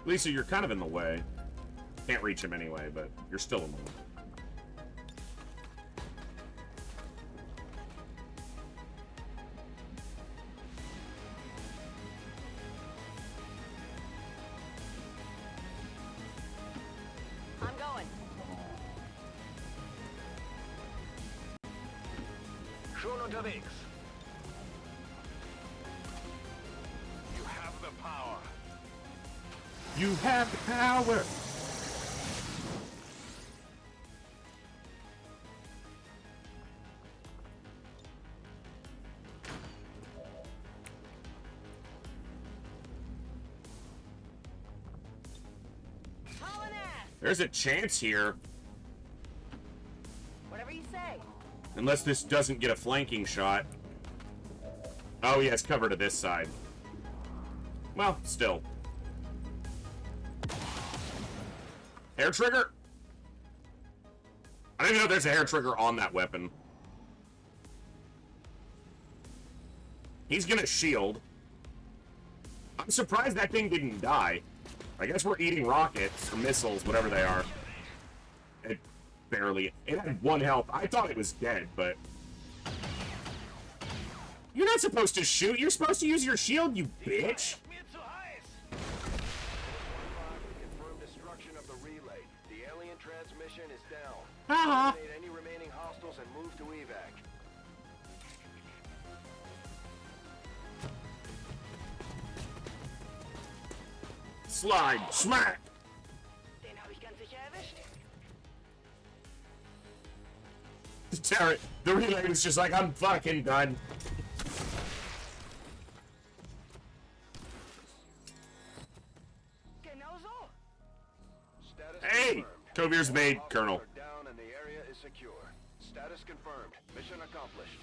Lisa, you're kind of in the way. Can't reach him anyway, but you're still in the way. I'm going. Schon unterwegs. You have the power. You have the power! Hauling ass. There's a chance here. Whatever you say. Unless this doesn't get a flanking shot. Oh, yeah, it's covered to this side. Well, still. Hair trigger? I don't even know if there's a hair trigger on that weapon. He's gonna shield. I'm surprised that thing didn't die. I guess we're eating rockets or missiles, whatever they are. It barely. It had 1 health. I thought it was dead, but. You're not supposed to shoot. You're supposed to use your shield, you bitch. Mir zu heiß. Confirm destruction of the relay. The alien transmission is down. Uh-huh. Eliminate any remaining hostiles and move to evac. Slide. Smack. Den habe ich ganz sicher erwischt. The relay was just like, I'm fucking done. Genau so. Status Hey! confirmed. Kovier's made, All Colonel. hostiles are down and the area is secure. Status confirmed. Mission accomplished.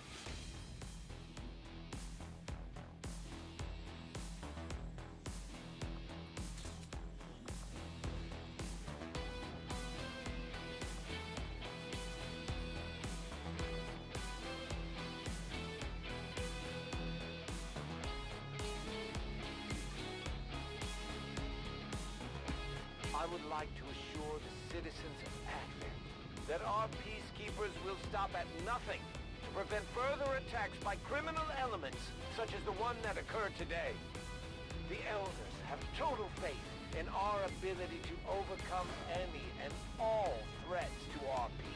I would like to assure the citizens of Advent that our peacekeepers will stop at nothing to prevent further attacks by criminal elements such as the one that occurred today. The Elders have total faith in our ability to overcome any and all threats to our peace.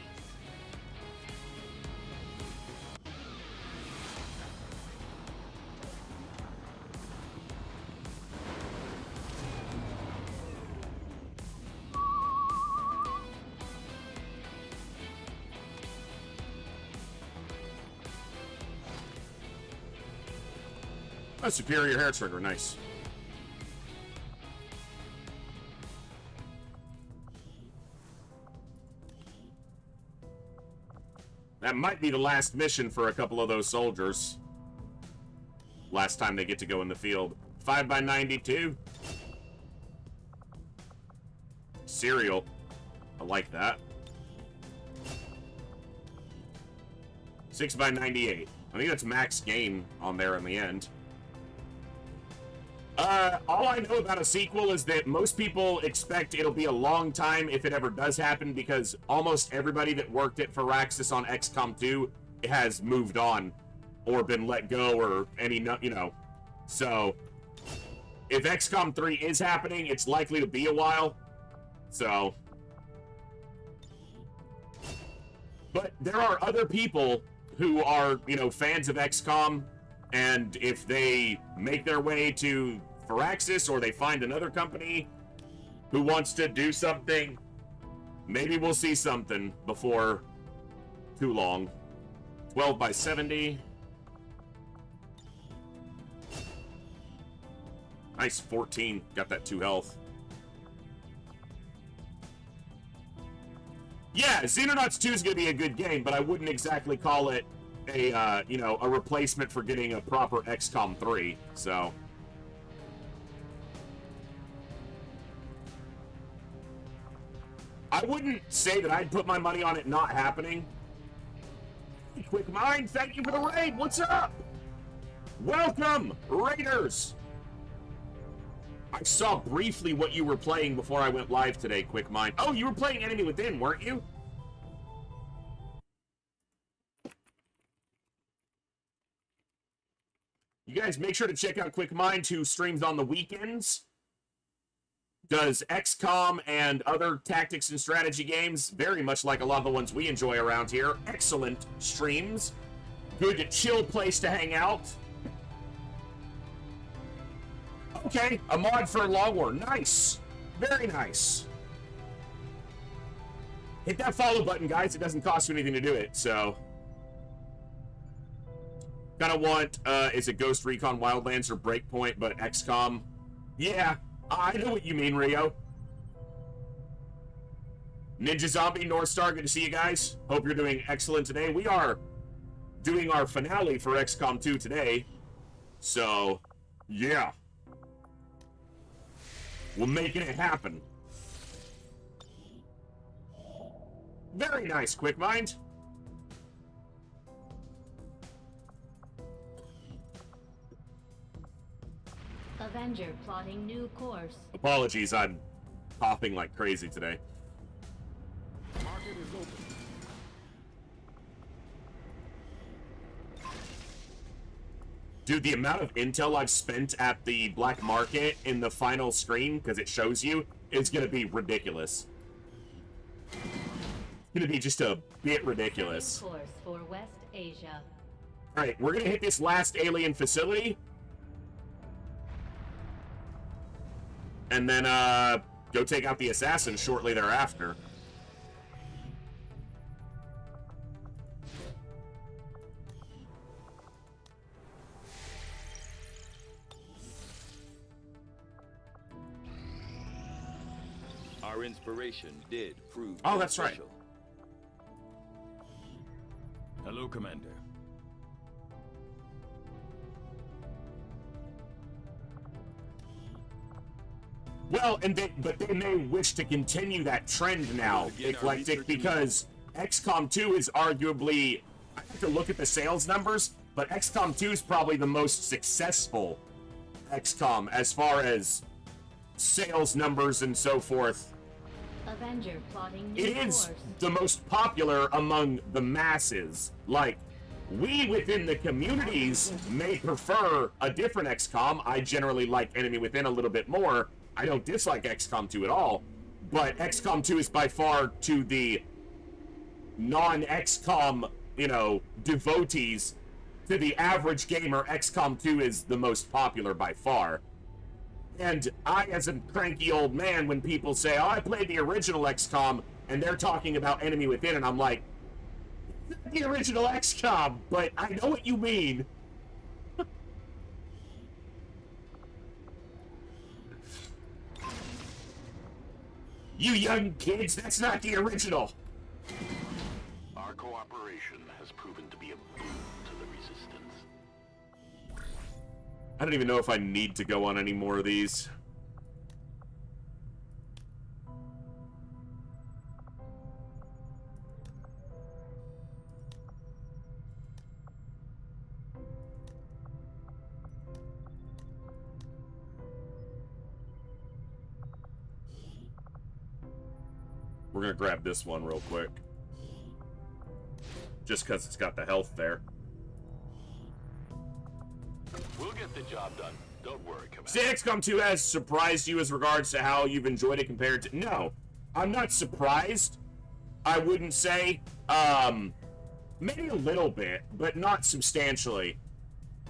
A superior hair trigger, nice. That might be the last mission for a couple of those soldiers. Last time they get to go in the field. 5x92. Cereal. I like that. 6x98. I think that's max gain on there in the end. All I know about a sequel is that most people expect it'll be a long time if it ever does happen, because almost everybody that worked at Firaxis on XCOM 2 has moved on or been let go or any, you know. So, if XCOM 3 is happening, it's likely to be a while. So. But there are other people who are, you know, fans of XCOM, and if they make their way to Firaxis or they find another company who wants to do something, maybe we'll see something before too long. 12x70. Nice, 14. Got that 2 health. Yeah, Xenonauts 2 is going to be a good game, but I wouldn't exactly call it a you know, a replacement for getting a proper XCOM 3. So I wouldn't say that I'd put my money on it not happening. Quick Mind, thank you for the raid. What's up? Welcome, Raiders. I saw briefly what you were playing before I went live today, Quick Mind. Oh, you were playing Enemy Within, weren't you? You guys make sure to check out Quick Mind, who streams on the weekends. Does XCOM and other tactics and strategy games, very much like a lot of the ones we enjoy around here. Excellent streams. Good chill place to hang out. Okay, a mod for Long War. Nice. Very nice. Hit that follow button, guys. It doesn't cost you anything to do it, so. Kind of want, is it Ghost Recon Wildlands or Breakpoint, but XCOM? Yeah, I know what you mean, Rio. Ninja Zombie, North Star, good to see you guys. Hope you're doing excellent today. We are doing our finale for XCOM 2 today. So, yeah. We're making it happen. Very nice, Quick Mind. Avenger plotting new course. Apologies, I'm popping like crazy today. Market is open. Dude, the amount of intel I've spent at the black market in the final screen, because it shows you, is going to be ridiculous. It's going to be just a bit ridiculous. Course for West Asia. Alright, we're going to hit this last alien facility. And then, go take out the assassin shortly thereafter. Our inspiration did prove. Oh, that's right. beneficial. Hello, Commander. Well, but they may wish to continue that trend now, Eclectic, because XCOM 2 is arguably, I have to look at the sales numbers, but XCOM 2 is probably the most successful XCOM as far as sales numbers and so forth. Avenger plotting new It is course. the most popular among the masses. Like, we within the communities may prefer a different XCOM. I generally like Enemy Within a little bit more. I don't dislike XCOM 2 at all, but XCOM 2 is by far, to the non-XCOM, you know, devotees, to the average gamer, XCOM 2 is the most popular by far. And I, as a cranky old man, when people say, oh, I played the original XCOM, and they're talking about Enemy Within, and I'm like, the original XCOM, but I know what you mean. You young kids, that's not the original. Our cooperation has proven to be a boon to the Resistance. I don't even know if I need to go on any more of these. We're gonna grab this one real quick. Just because it's got the health there. We'll get the job done. Don't worry, Commander. See, XCOM 2 has surprised you as regards to how you've enjoyed it compared to... No, I'm not surprised. I wouldn't say. Maybe a little bit, but not substantially.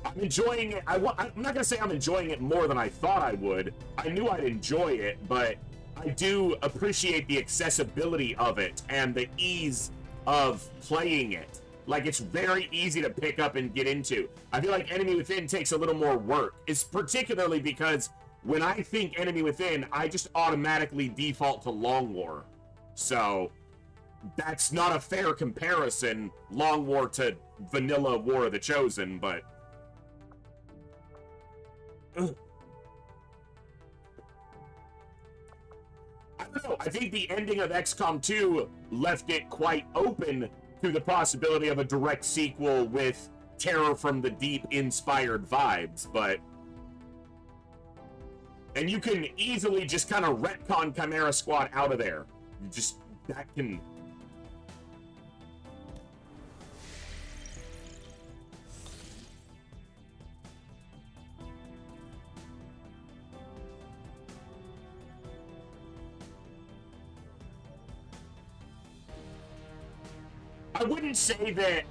I'm enjoying it. I'm not going to say I'm enjoying it more than I thought I would. I knew I'd enjoy it, but I do appreciate the accessibility of it and the ease of playing it. Like, it's very easy to pick up and get into. I feel like Enemy Within takes a little more work. It's particularly because when I think Enemy Within, I just automatically default to Long War. So, that's not a fair comparison, Long War to vanilla War of the Chosen, but... Ugh. I don't know, I think the ending of XCOM 2 left it quite open to the possibility of a direct sequel with Terror from the Deep inspired vibes, but... And you can easily just kind of retcon Chimera Squad out of there. You just, that can... I wouldn't say that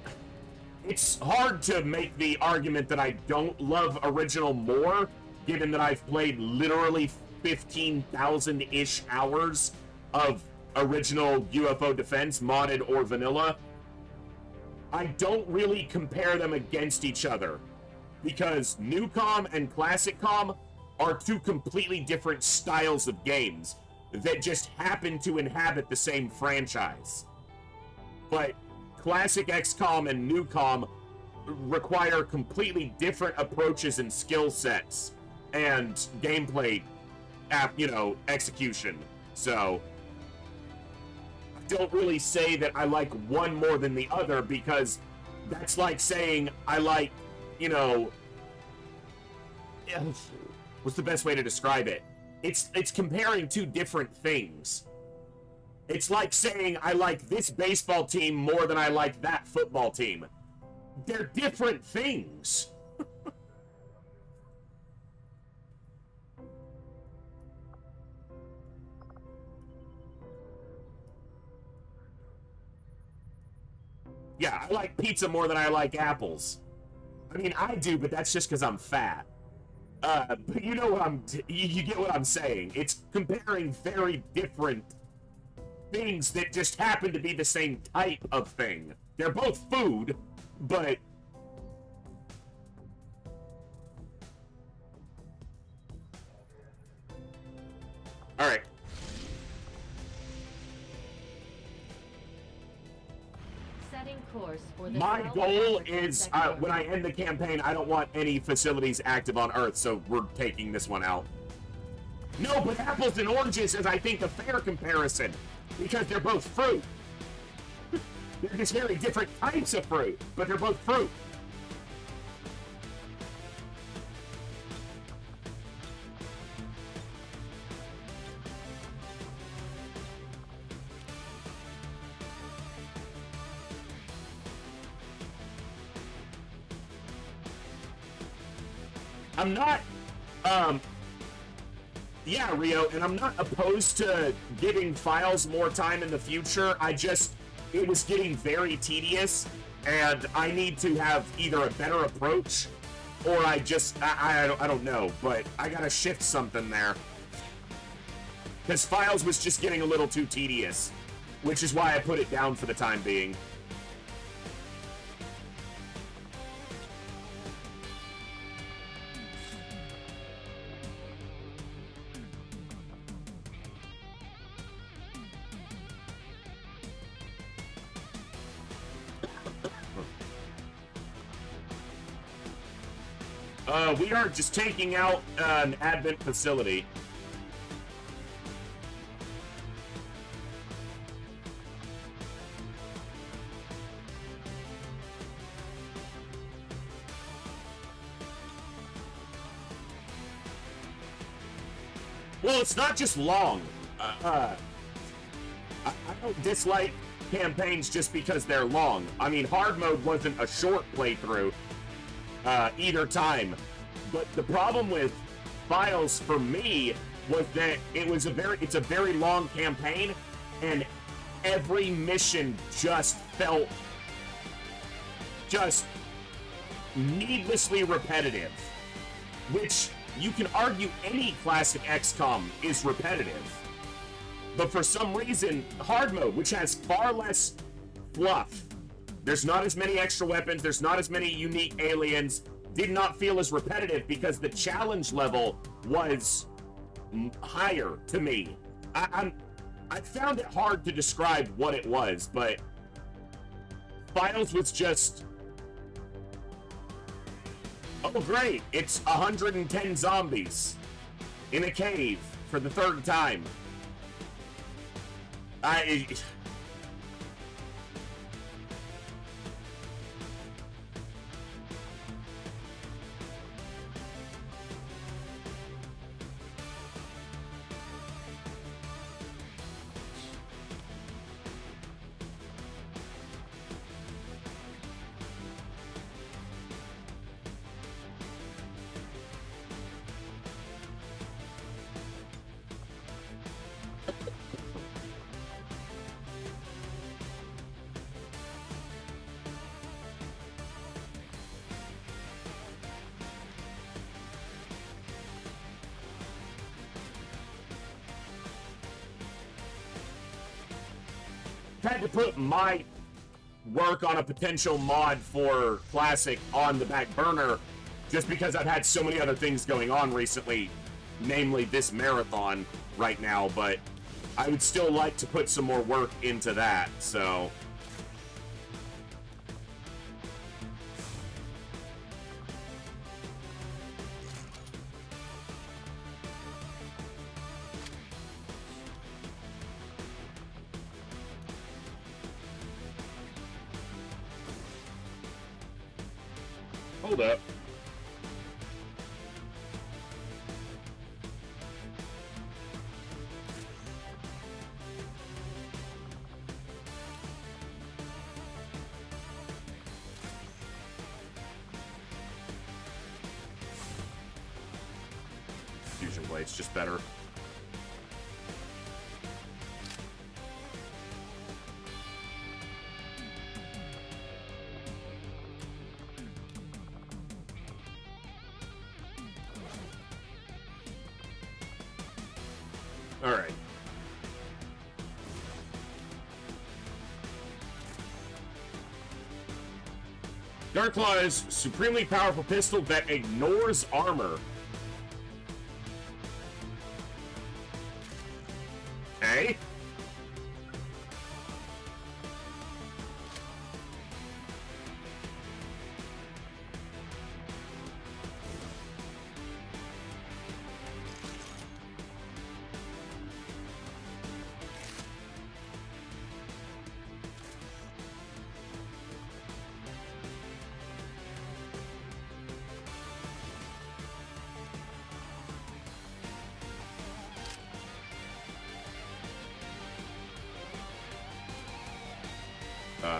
it's hard to make the argument that I don't love original more, given that I've played literally 15,000-ish hours of original UFO Defense, modded or vanilla. I don't really compare them against each other, because New Com and Classic Com are two completely different styles of games that just happen to inhabit the same franchise. But Classic XCOM and New Com require completely different approaches and skill sets and gameplay, execution. So I don't really say that I like one more than the other, because that's like saying I like, what's the best way to describe it? It's comparing two different things. It's like saying I like this baseball team more than I like that football team. They're different things. Yeah, I like pizza more than I like apples. I mean, I do, but that's just because I'm fat. But you know what you get what I'm saying. It's comparing very different things that just happen to be the same type of thing. They're both food, but... Alright. Setting course for the My goal is, when I end the campaign, I don't want any facilities active on Earth, so we're taking this one out. No, but apples and oranges is, I think, a fair comparison, because they're both fruit. They're just very different types of fruit, but they're both fruit. I'm not, yeah, Rio, and I'm not opposed to giving files more time in the future. It was getting very tedious, and I need to have either a better approach, or I don't know, but I gotta shift something there. Because files was just getting a little too tedious, which is why I put it down for the time being. We are just taking out an Advent facility. Well, it's not just long. I don't dislike campaigns just because they're long. I mean, hard mode wasn't a short playthrough either time. But the problem with files for me was that it's a very long campaign, and every mission just felt needlessly repetitive, which you can argue any classic XCOM is repetitive. But for some reason, hard mode, which has far less fluff, there's not as many extra weapons, there's not as many unique aliens, did not feel as repetitive because the challenge level was higher to me. I I found it hard to describe what it was, but Files was just... Oh, great! It's 110 zombies in a cave for the third time. Had to put my work on a potential mod for Classic on the back burner just because I've had so many other things going on recently, namely this marathon right now, but I would still like to put some more work into that, so... Hold up. Fusion Blade's just better. Alright. Darklaw is supremely powerful pistol that ignores armor. Okay.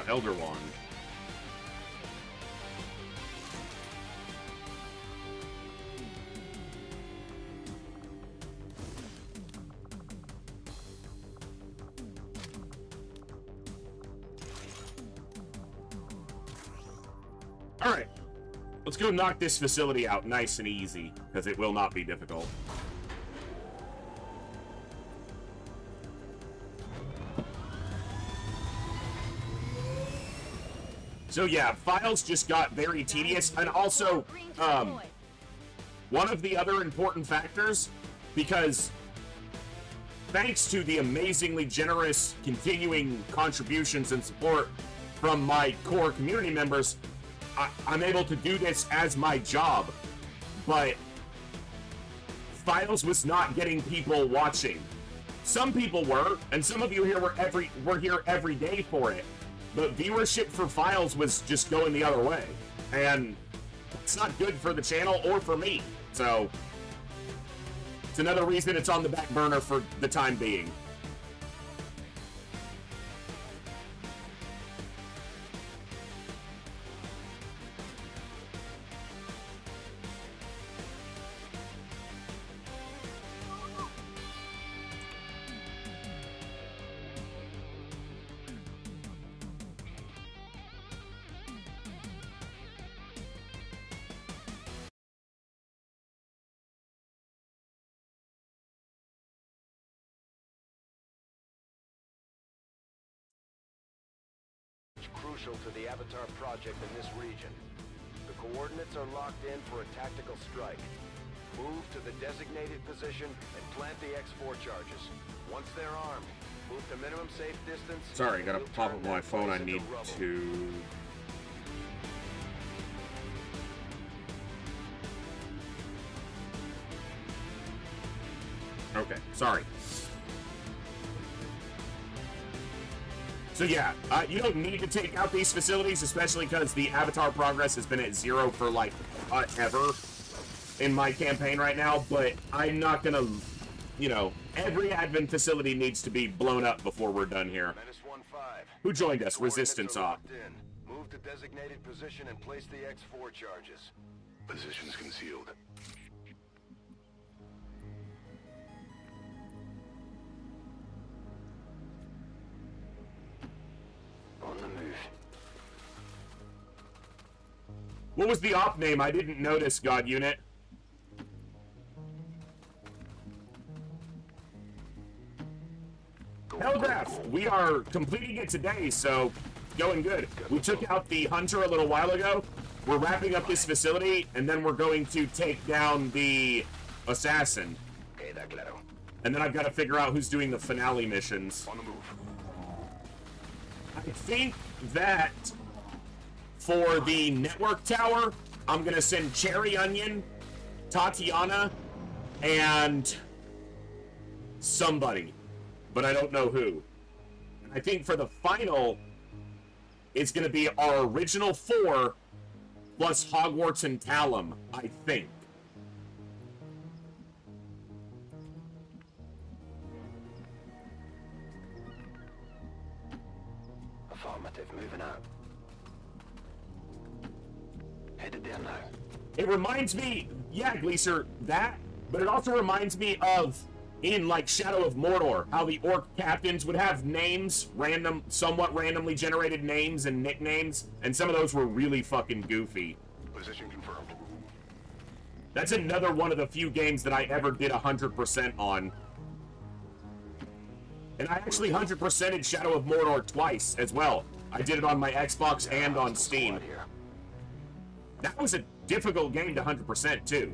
Elder Wand. Alright. Let's go knock this facility out nice and easy, because it will not be difficult. So yeah, Files just got very tedious, and also, one of the other important factors, because thanks to the amazingly generous continuing contributions and support from my core community members, I'm able to do this as my job, but Files was not getting people watching. Some people were, and some of you here were here every day for it. But viewership for Files was just going the other way. And it's not good for the channel or for me. So, it's another reason it's on the back burner for the time being. Crucial to the Avatar project in this region. The coordinates are locked in for a tactical strike. Move to the designated position and plant the X4 charges. Once they're armed, move to minimum safe distance. Sorry, I gotta We'll pop turn up my that phone. I place need into rubble. to... Okay, sorry. So yeah, you don't need to take out these facilities, especially because the Avatar progress has been at 0 for like ever in my campaign right now, but I'm not gonna, you know, every admin facility needs to be blown up before we're done here. Menace 1-5. Who joined us? Coordinates Resistance are Op. locked in. Move to designated position and place the X4 charges. Positions concealed. On the move. What was the op name? I didn't notice, God Unit. Telegraph, we are completing it today, so going good. We took out the Hunter a little while ago. We're wrapping up this facility, and then we're going to take down the Assassin. Queda claro. And then I've got to figure out who's doing the finale missions. On the move. I think that for the network tower, I'm going to send Cherry Onion, Tatiana, and somebody, but I don't know who. I think for the final, it's going to be our original 4 plus Hogwarts and Talum, I think. Affirmative, moving out. Headed there now. It reminds me, yeah, Gleaser, that, but it also reminds me of in like Shadow of Mordor, how the orc captains would have names, random, somewhat randomly generated names and nicknames, and some of those were really fucking goofy. Position confirmed. That's another one of the few games that I ever did 100% on. And I actually 100%ed Shadow of Mordor twice as well. I did it on my Xbox and on Steam. That was a difficult game to 100% too.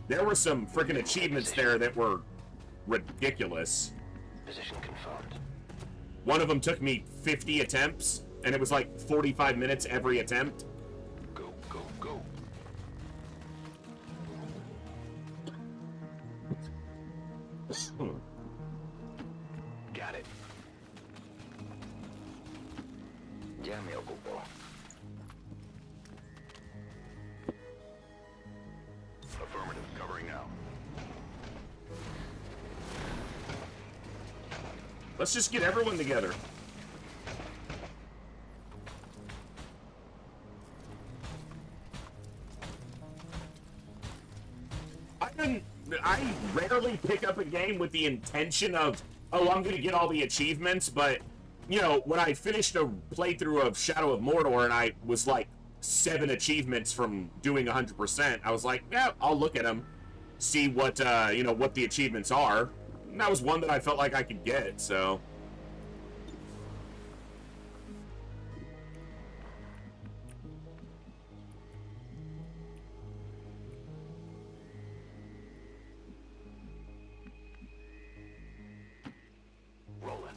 There were some freaking achievements there that were ridiculous. Position confirmed. One of them took me 50 attempts, and it was like 45 minutes every attempt. Go, go, go. Got it. Ya me ocupo. Affirmative. Covering now. Let's just get everyone together. I rarely pick up a game with the intention of, oh, I'm going to get all the achievements, but, you know, when I finished a playthrough of Shadow of Mordor and I was like 7 achievements from doing 100%, I was like, yeah, I'll look at them, see what, you know, what the achievements are. And that was one that I felt like I could get, so... Rolling.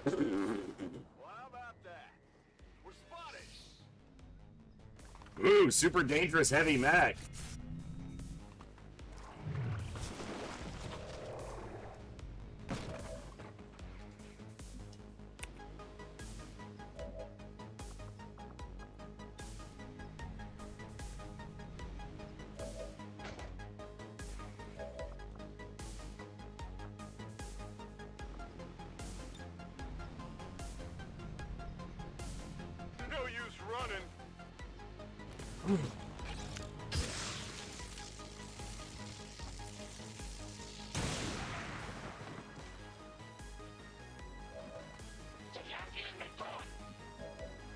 Well, how about that? We're spotted. Ooh, super dangerous heavy mech. No use running.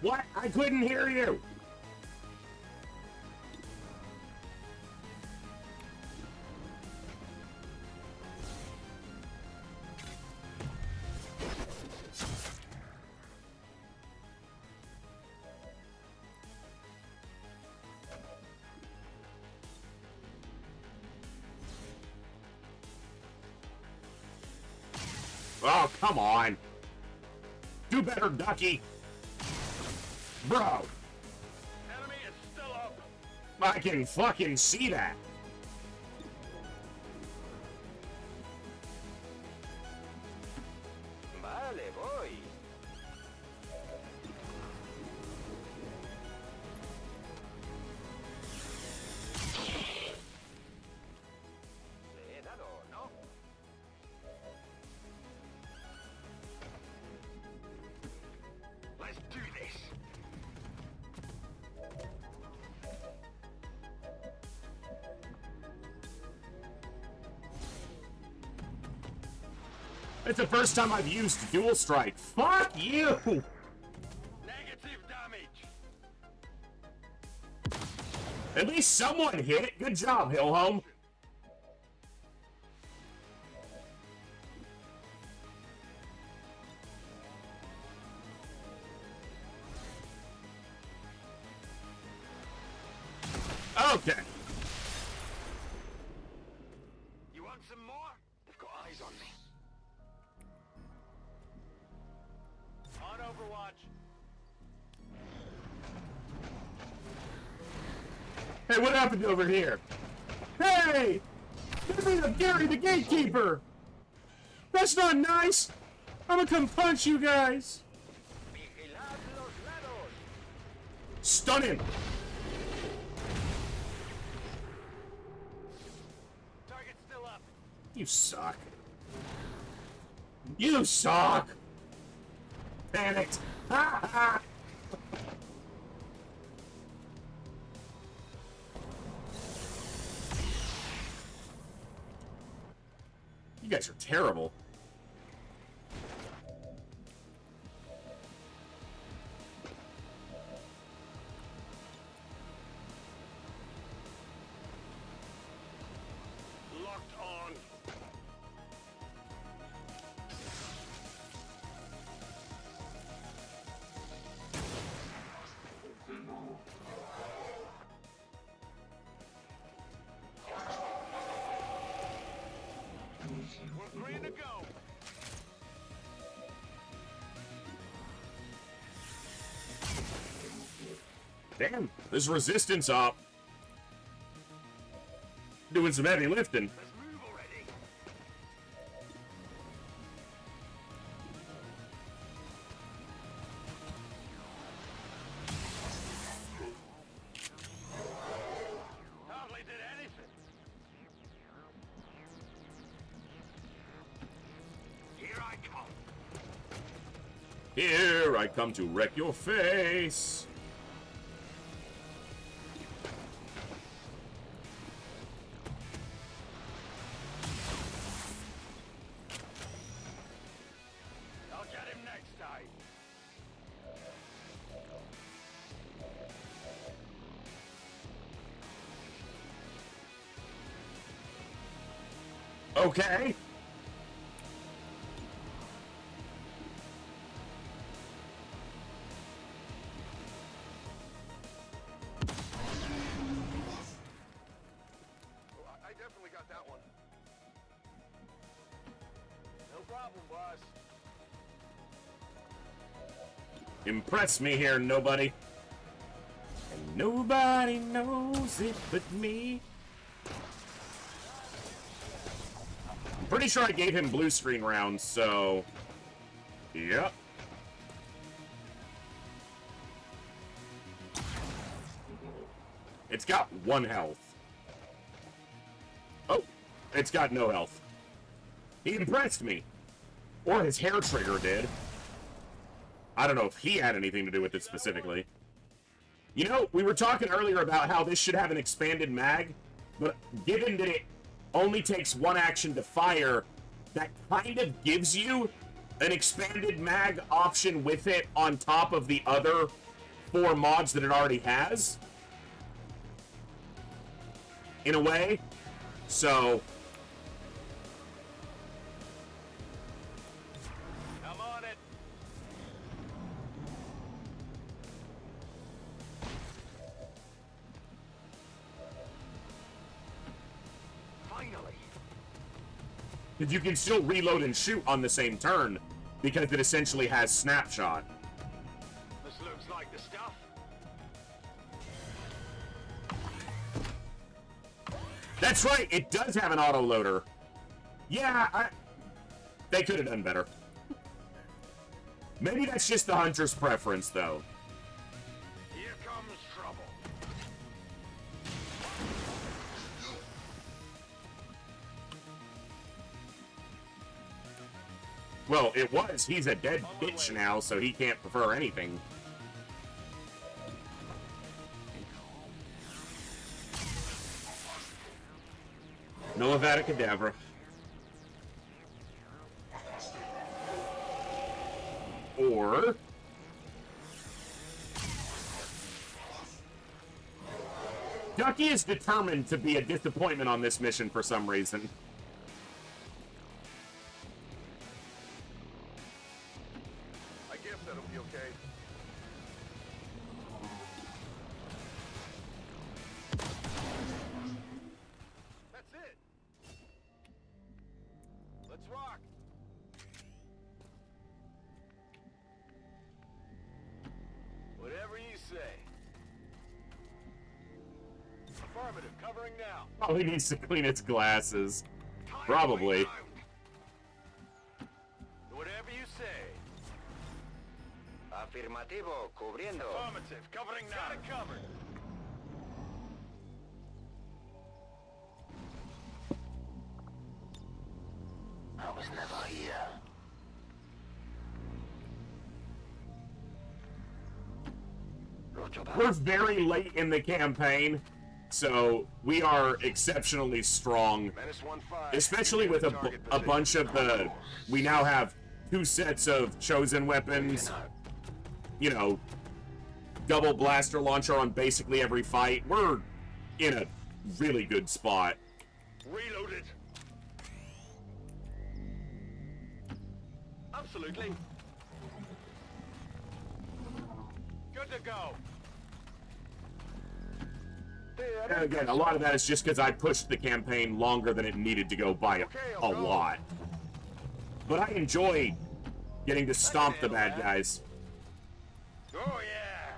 What? I couldn't hear you. Oh, come on. Do better, Ducky. Bro. Enemy is still up. I can fucking see that. Vale, voy. Le he dado, ¿no? Let's do this. It's the first time I've used Dual Strike. Fuck you! Negative damage. At least someone hit it. Good job, Hillhome. Okay. You want some more? They've got eyes on me. On Overwatch. Hey, what happened over here? Hey! Give me the Gary the Gatekeeper! That's not nice! I'm gonna come punch you guys! Vigilad los lados. Stun him! Target's still up. You suck. You suck! Panicked! Ha ha! You guys are terrible. Locked on. We're green to go. Damn, there's resistance up. Doing some heavy lifting. Let's move already. Hardly did anything. Here I come. Here I come to wreck your face. I'll get him next time. Okay. I definitely got that one. No problem, boss. Impress me here, nobody. And nobody knows it but me. I'm pretty sure I gave him blue screen rounds, so... Yep. It's got 1 health. Oh, it's got no health. He impressed me. Or his hair trigger did. I don't know if he had anything to do with it specifically. You know, we were talking earlier about how this should have an expanded mag, but given that it only takes 1 action to fire, that kind of gives you an expanded mag option with it on top of the other 4 mods that it already has, in a way. So I'm on it. Finally. you can still reload and shoot on the same turn because it essentially has snapshot. This looks like the stuff. That's right, it does have an autoloader. Yeah, they could have done better. Maybe that's just the hunter's preference, though. Here comes trouble. Well, it was. He's a dead bitch now, so he can't prefer anything. No Avada Kedavra. Or... Ducky is determined to be a disappointment on this mission for some reason. I guess that'll be okay. That's it. Let's rock. Whatever you say. Affirmative, covering now. Oh, he needs to clean its glasses. Probably. Whatever you say. Afirmativo, cubriendo. Affirmative, covering now. Got it covered. I was never here. We're very late in the campaign, so we are exceptionally strong, Menace 1-5. especially with a bunch of the... We now have 2 sets of chosen weapons, you know, double blaster launcher on basically every fight. We're in a really good spot. Reloaded. Absolutely. Good to go. And again, a lot of that is just because I pushed the campaign longer than it needed to go by a lot. But I enjoy getting to stomp the bad guys. Oh yeah.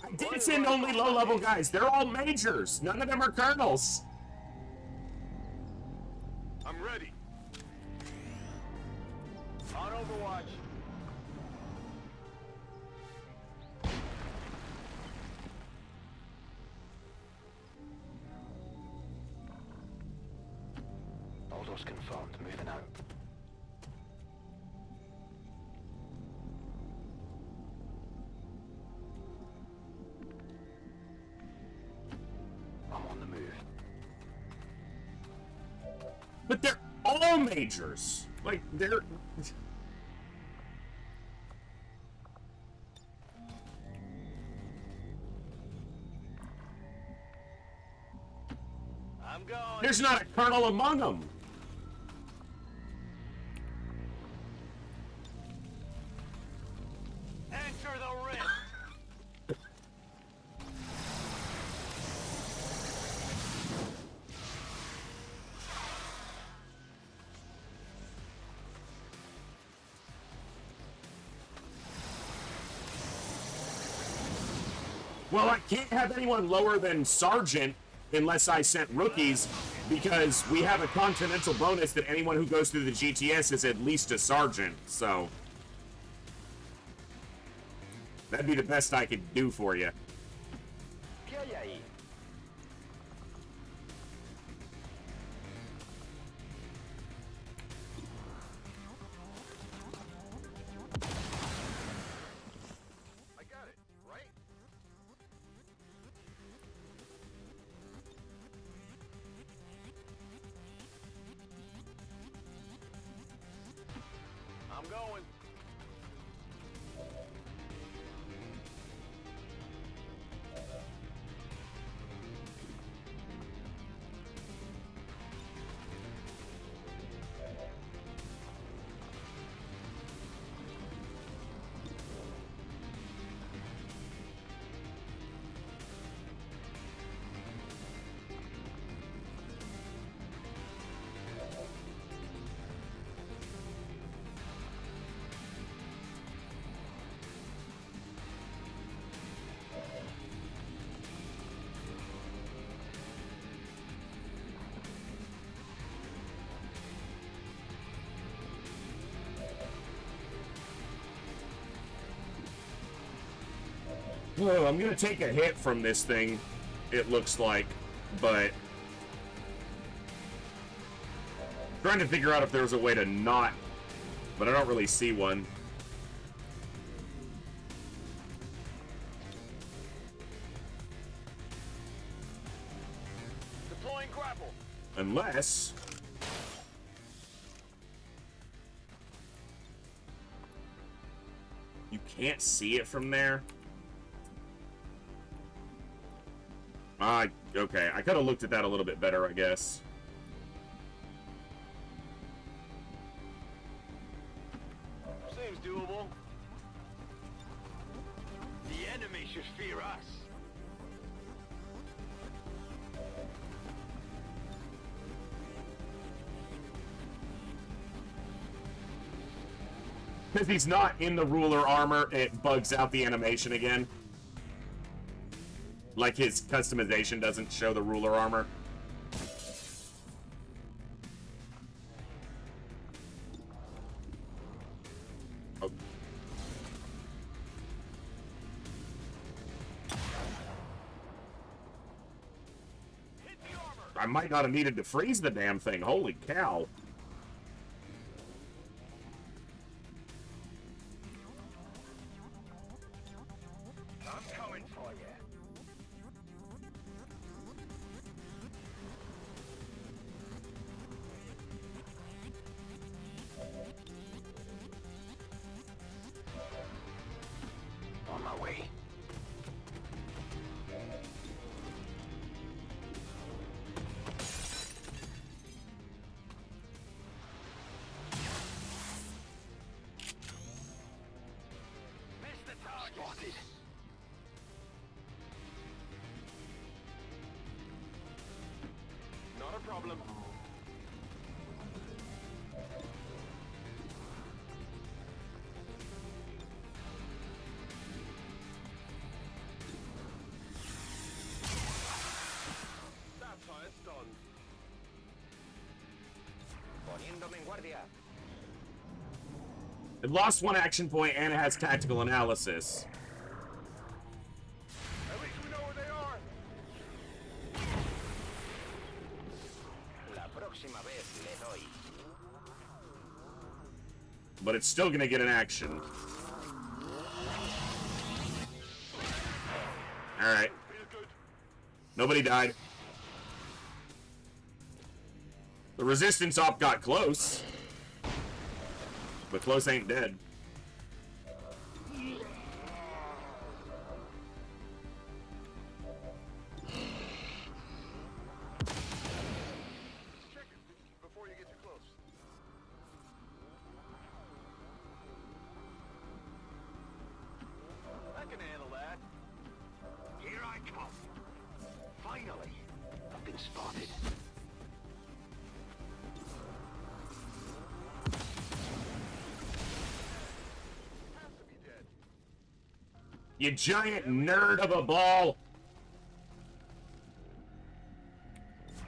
I did send only low-level guys. They're all majors. None of them are colonels. I'm ready. On Overwatch. Orders confirmed. Moving out. I'm on the move. But they're all majors. Like, they're... I'm going. There's not a colonel among them. Enter the rift. Well, I can't have anyone lower than sergeant unless I sent rookies, because we have a continental bonus that anyone who goes through the GTS is at least a sergeant, so... That'd be the best I could do for you. ¿Qué hay ahí? I got it, right? going. Whoa, I'm gonna take a hit from this thing, it looks like, but trying to figure out if there's a way to not, but I don't really see one. Deploying grapple. Unless you can't see it from there. Okay, I could have looked at that a little bit better, I guess. Seems doable. The enemy should fear us. Because he's not in the ruler armor, it bugs out the animation again. Like his customization doesn't show the ruler armor. Oh. I might not have needed to freeze the damn thing. Holy cow. On my way. Missed the target. Spotted. Not a problem. That's how it's done. Poniéndome en guardia. It lost one action point and it has tactical analysis. At least we know where they are. La próxima vez le doy. But it's still gonna get an action. Alright. Feel good. Nobody died. The resistance op got close. But close ain't dead. Check it before you get too close. I can handle that. Here I come. Finally. I've been spotted. Has to be dead. You giant nerd of a ball.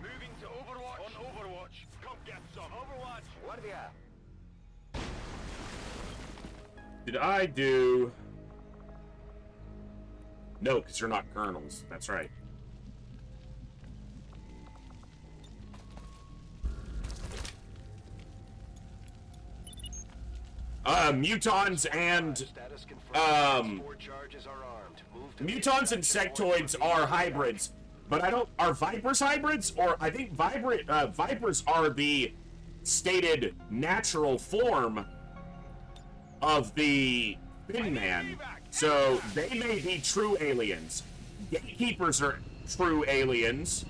Moving to Overwatch. On Overwatch. Come get some. Overwatch. Guardia. Did I do... No, because you're not colonels. That's right. Mutons and... Status confirmed. 4 charges are armed. Move to Mutons and sectoids are hybrids. But I don't... Are Vipers hybrids? Or I think Vipers are the stated natural form of the Bin Man, so they may be true aliens. Gatekeepers are true aliens.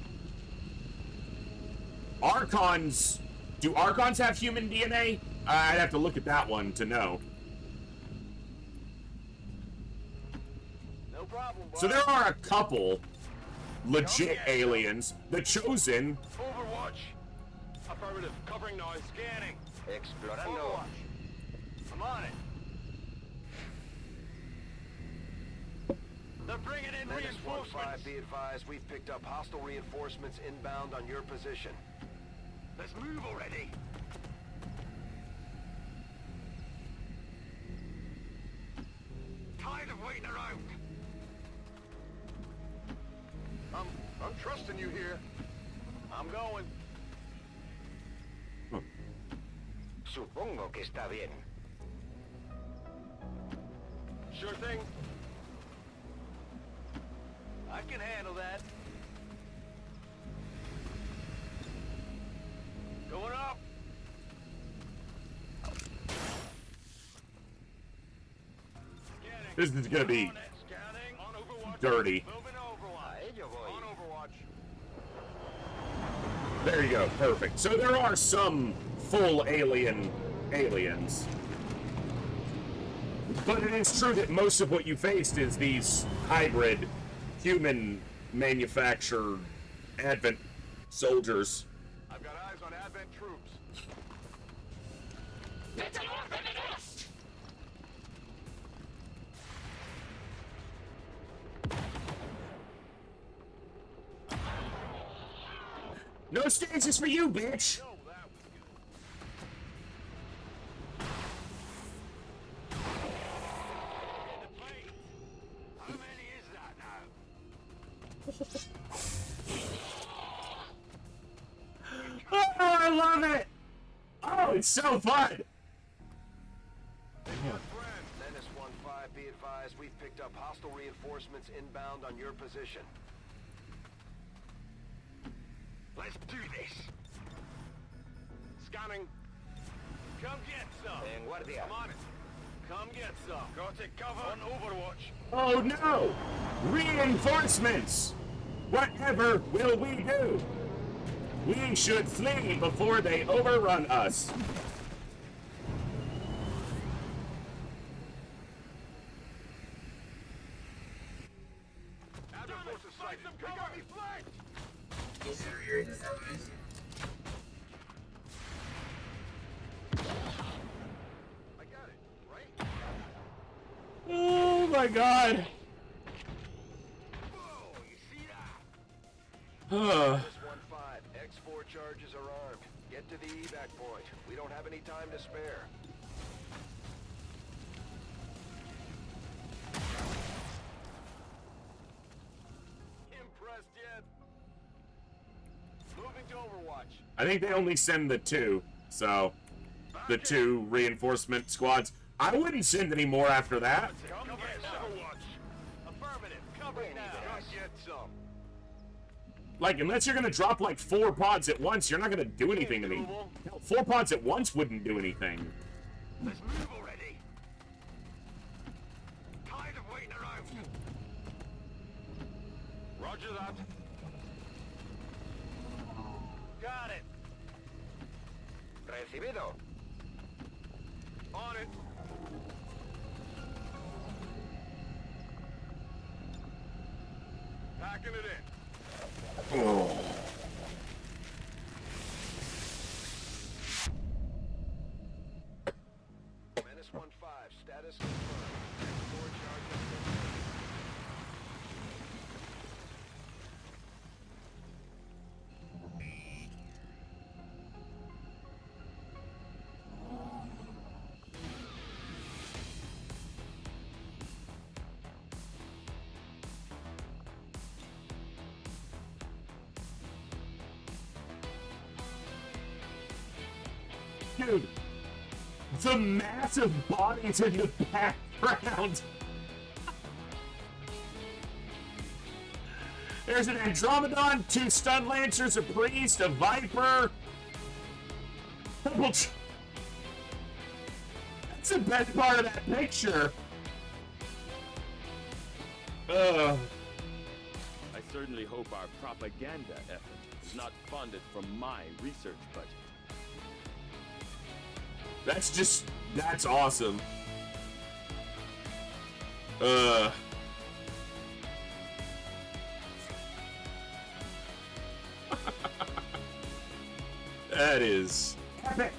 Archons, do Archons have human DNA? I'd have to look at that one to know. No problem, boss. So there are a couple legit aliens. The Chosen. Overwatch. Affirmative. Covering now. Scanning. Explorando. Overwatch. I'm on it. They're bringing in Menace 1-5, reinforcements. be advised, we've picked up hostile reinforcements inbound on your position. Let's move already. Tired of waiting around. I'm trusting you here. I'm going. Supongo que está bien. Sure thing. I can handle that. Going up. This is gonna be Scanning. On Overwatch. dirty. Moving Overwatch. On Overwatch. There you go, perfect. So there are some full aliens. But it is true that most of what you faced is these hybrid human manufactured Advent soldiers. I've got eyes on Advent troops. No stasis for you, bitch! Oh, that was good. The plane. How many is that now? Oh, I love it! Oh, it's so fun! Menace 1-5, be advised, we've picked up hostile reinforcements inbound on your position. Let's do this. Scanning. Come get some. En guardia. I'm on it. Come get some. Got it covered. On Overwatch. Oh no! Reinforcements! Whatever will we do? We should flee before they overrun us. Advent forces sighted. They got me flanked. I got it, right? Oh my god. Whoa, you see that? Uh, Menace 1-5, X4 charges are armed. Get to the evac point. We don't have any time to spare. Impressed yet? Moving to Overwatch. I think they only send the two, so the two reinforcement squads. I wouldn't send any more after that. Come get Overwatch. Affirmative. Covering now. Come get some. Like, unless you're gonna drop like 4 pods at once, you're not gonna do anything to me. Hell, 4 pods at once wouldn't do anything. Let's move already. Tired of waiting around. Roger that. Got it. Recibido. On it. Packing it in. Oh. Menace 1-5, status confirmed. X4 charges confirmed. Dude, the massive bodies in the background. There's an Andromedon, 2 stun lancers, a priest, a viper. That's That's the best part of that picture. I certainly hope our propaganda effort is not funded from my research budget. That's awesome. That is epic.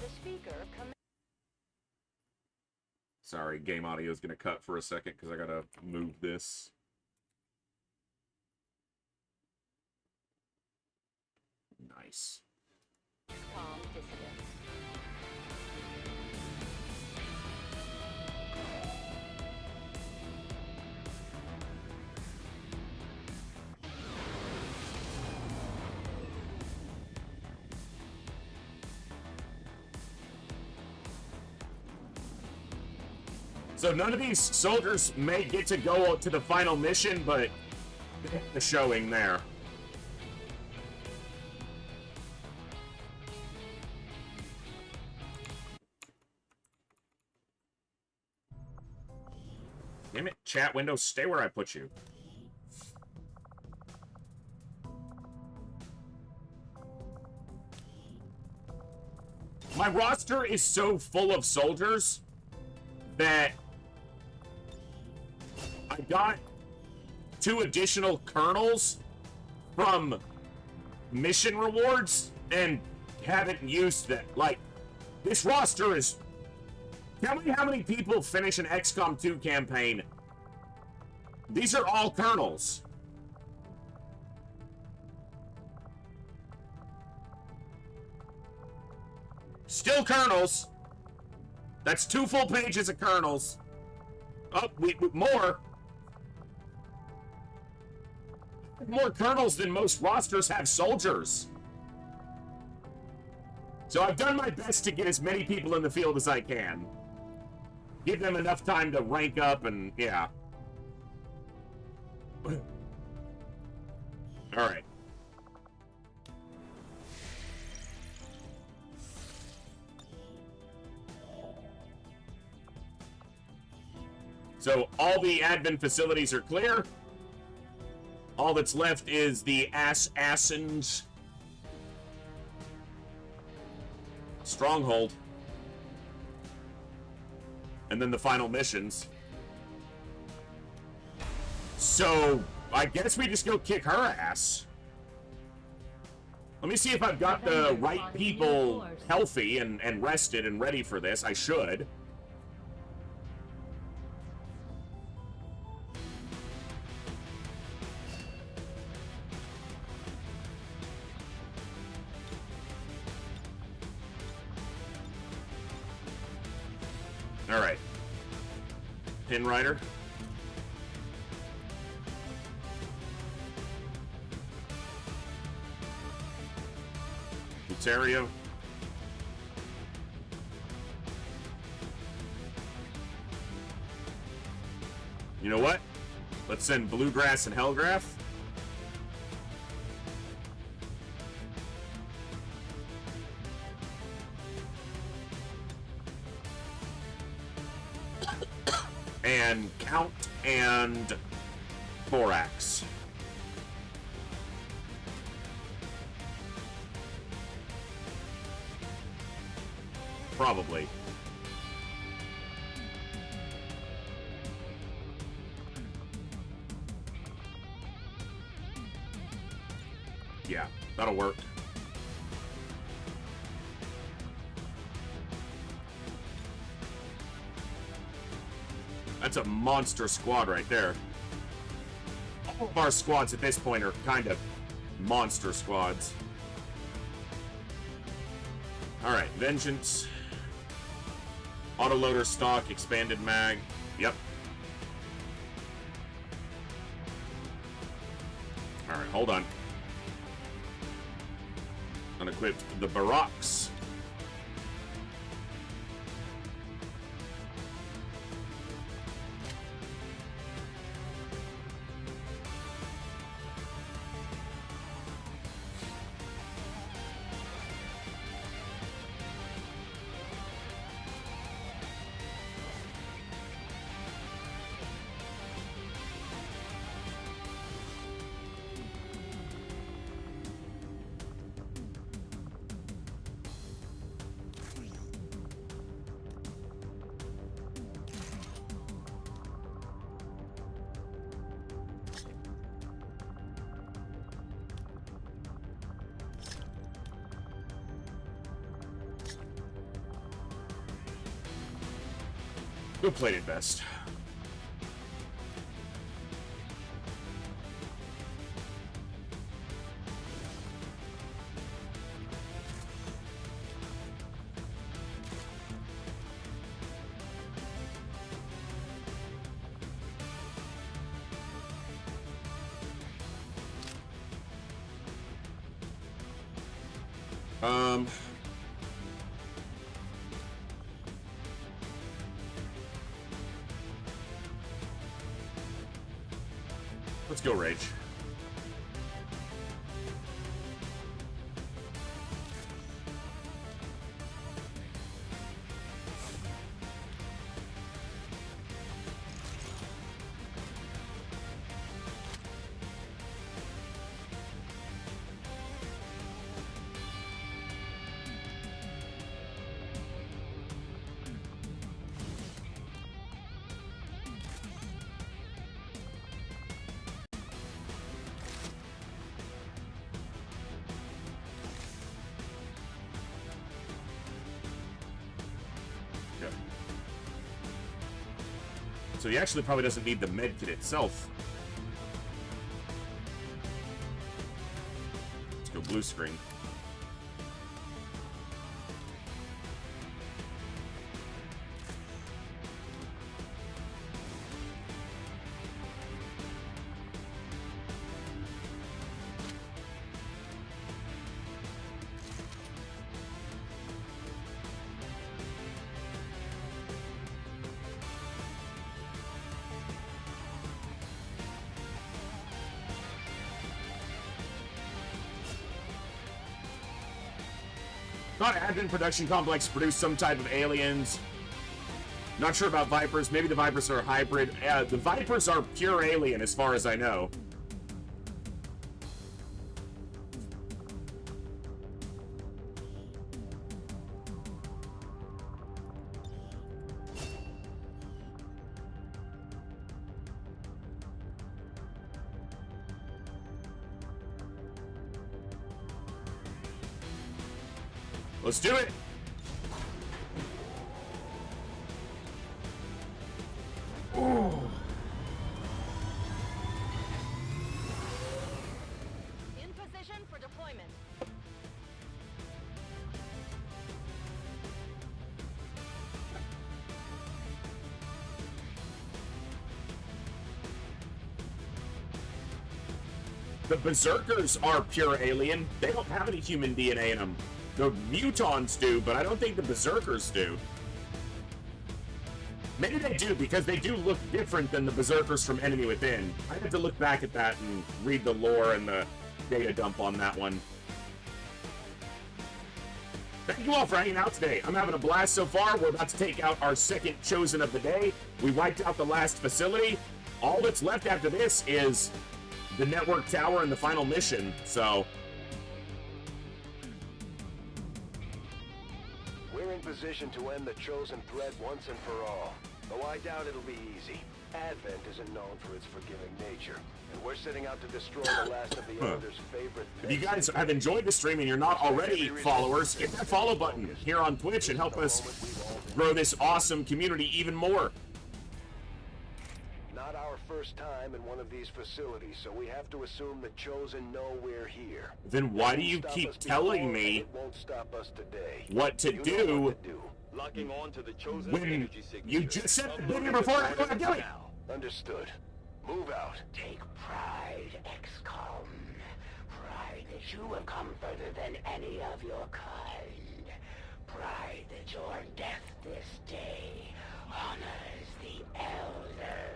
The speaker Sorry, game audio is gonna cut for a second because I gotta move this. Nice. XCOM dissidents. So none of these soldiers may get to go to the final mission, but the showing there. Damn it, chat window, stay where I put you. My roster is so full of soldiers that I got 2 additional colonels from mission rewards and haven't used them. Like, this roster is... Tell me how many people finish an XCOM 2 campaign. These are all colonels. Still colonels. That's 2 full pages of colonels. Oh, more. More colonels than most rosters have soldiers. So I've done my best to get as many people in the field as I can. Give them enough time to rank up and, yeah. Alright. So all the admin facilities are clear. All that's left is the Assassin's Stronghold. And then the final missions. So, I guess we just go kick her ass. Let me see if I've got the right people healthy and rested and ready for this. I should. Alright. Pin Rider. Ontario. You know what? Let's send Bluegrass and Hellgraph. And Count and Thorax. Probably. Yeah, that'll work. That's a monster squad right there. All of our squads at this point are kind of monster squads. Alright, Vengeance. Autoloader stock, expanded mag. Yep. Alright, hold on. Unequipped the Barracks. Who played it best? Let's go Rage. So he actually probably doesn't need the med kit itself. Let's go blue screen. Thought Advent Production Complex produced some type of aliens. Not sure about Vipers. Maybe the Vipers are a hybrid. The Vipers are pure alien as far as I know. Let's do it! Ooh. In position for deployment. The Berserkers are pure alien. They don't have any human DNA in them. The mutons do, but I don't think the Berserkers do. Maybe they do, because they do look different than the Berserkers from Enemy Within. I have to look back at that and read the lore and the data dump on that one. Thank you all for hanging out today. I'm having a blast so far. We're about to take out our second chosen of the day. We wiped out the last facility. All that's left after this is the network tower and the final mission, so... We're in position to end the chosen threat once and for all. Though I doubt it'll be easy. Advent isn't known for its forgiving nature, and we're setting out to destroy the last of the Elder's favorite If you guys have enjoyed the stream and you're not already followers, hit that follow button here on Twitch and help us grow this awesome community even more. Not our first time in one of these facilities, so we have to assume the chosen know we're here. Then why do you keep telling me it won't stop us today. what to do Locking on to the chosen when energy signature. you just said the video before I want to do it? Understood. Move out. Take pride, XCOM. Pride that you have come further than any of your kind. Pride that your death this day honors the Elders.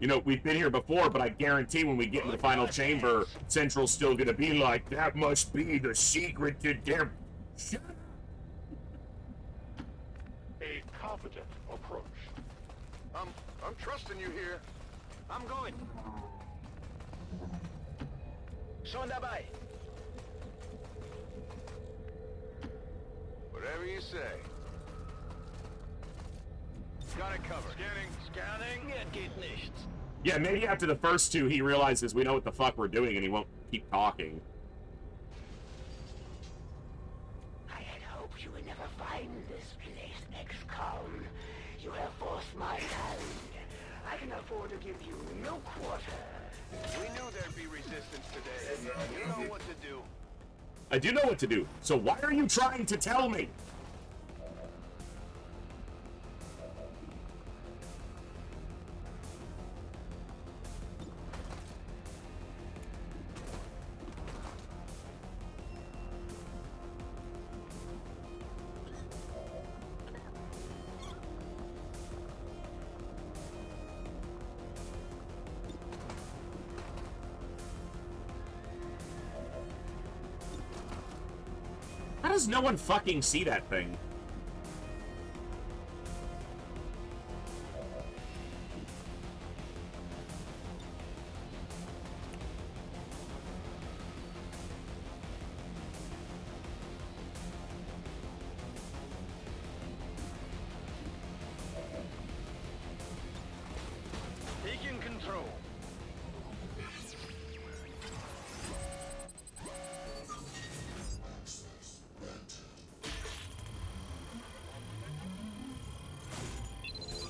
You know, we've been here before, but I guarantee when we get in the final chamber, Central's still gonna be like, that must be the secret to their... A confident approach. I'm trusting you here. I'm going. Schon dabei. Whatever you say. Got it covered. Scanning. Geht nichts. Yeah, maybe after the first two, he realizes we know what the fuck we're doing and he won't keep talking. I had hoped you would never find this place, XCOM. You force my hand. I can afford to give you no quarter. We knew there'd be resistance today. You know what to do. I do know what to do. So why are you trying to tell me? How does no one fucking see that thing? Taking control.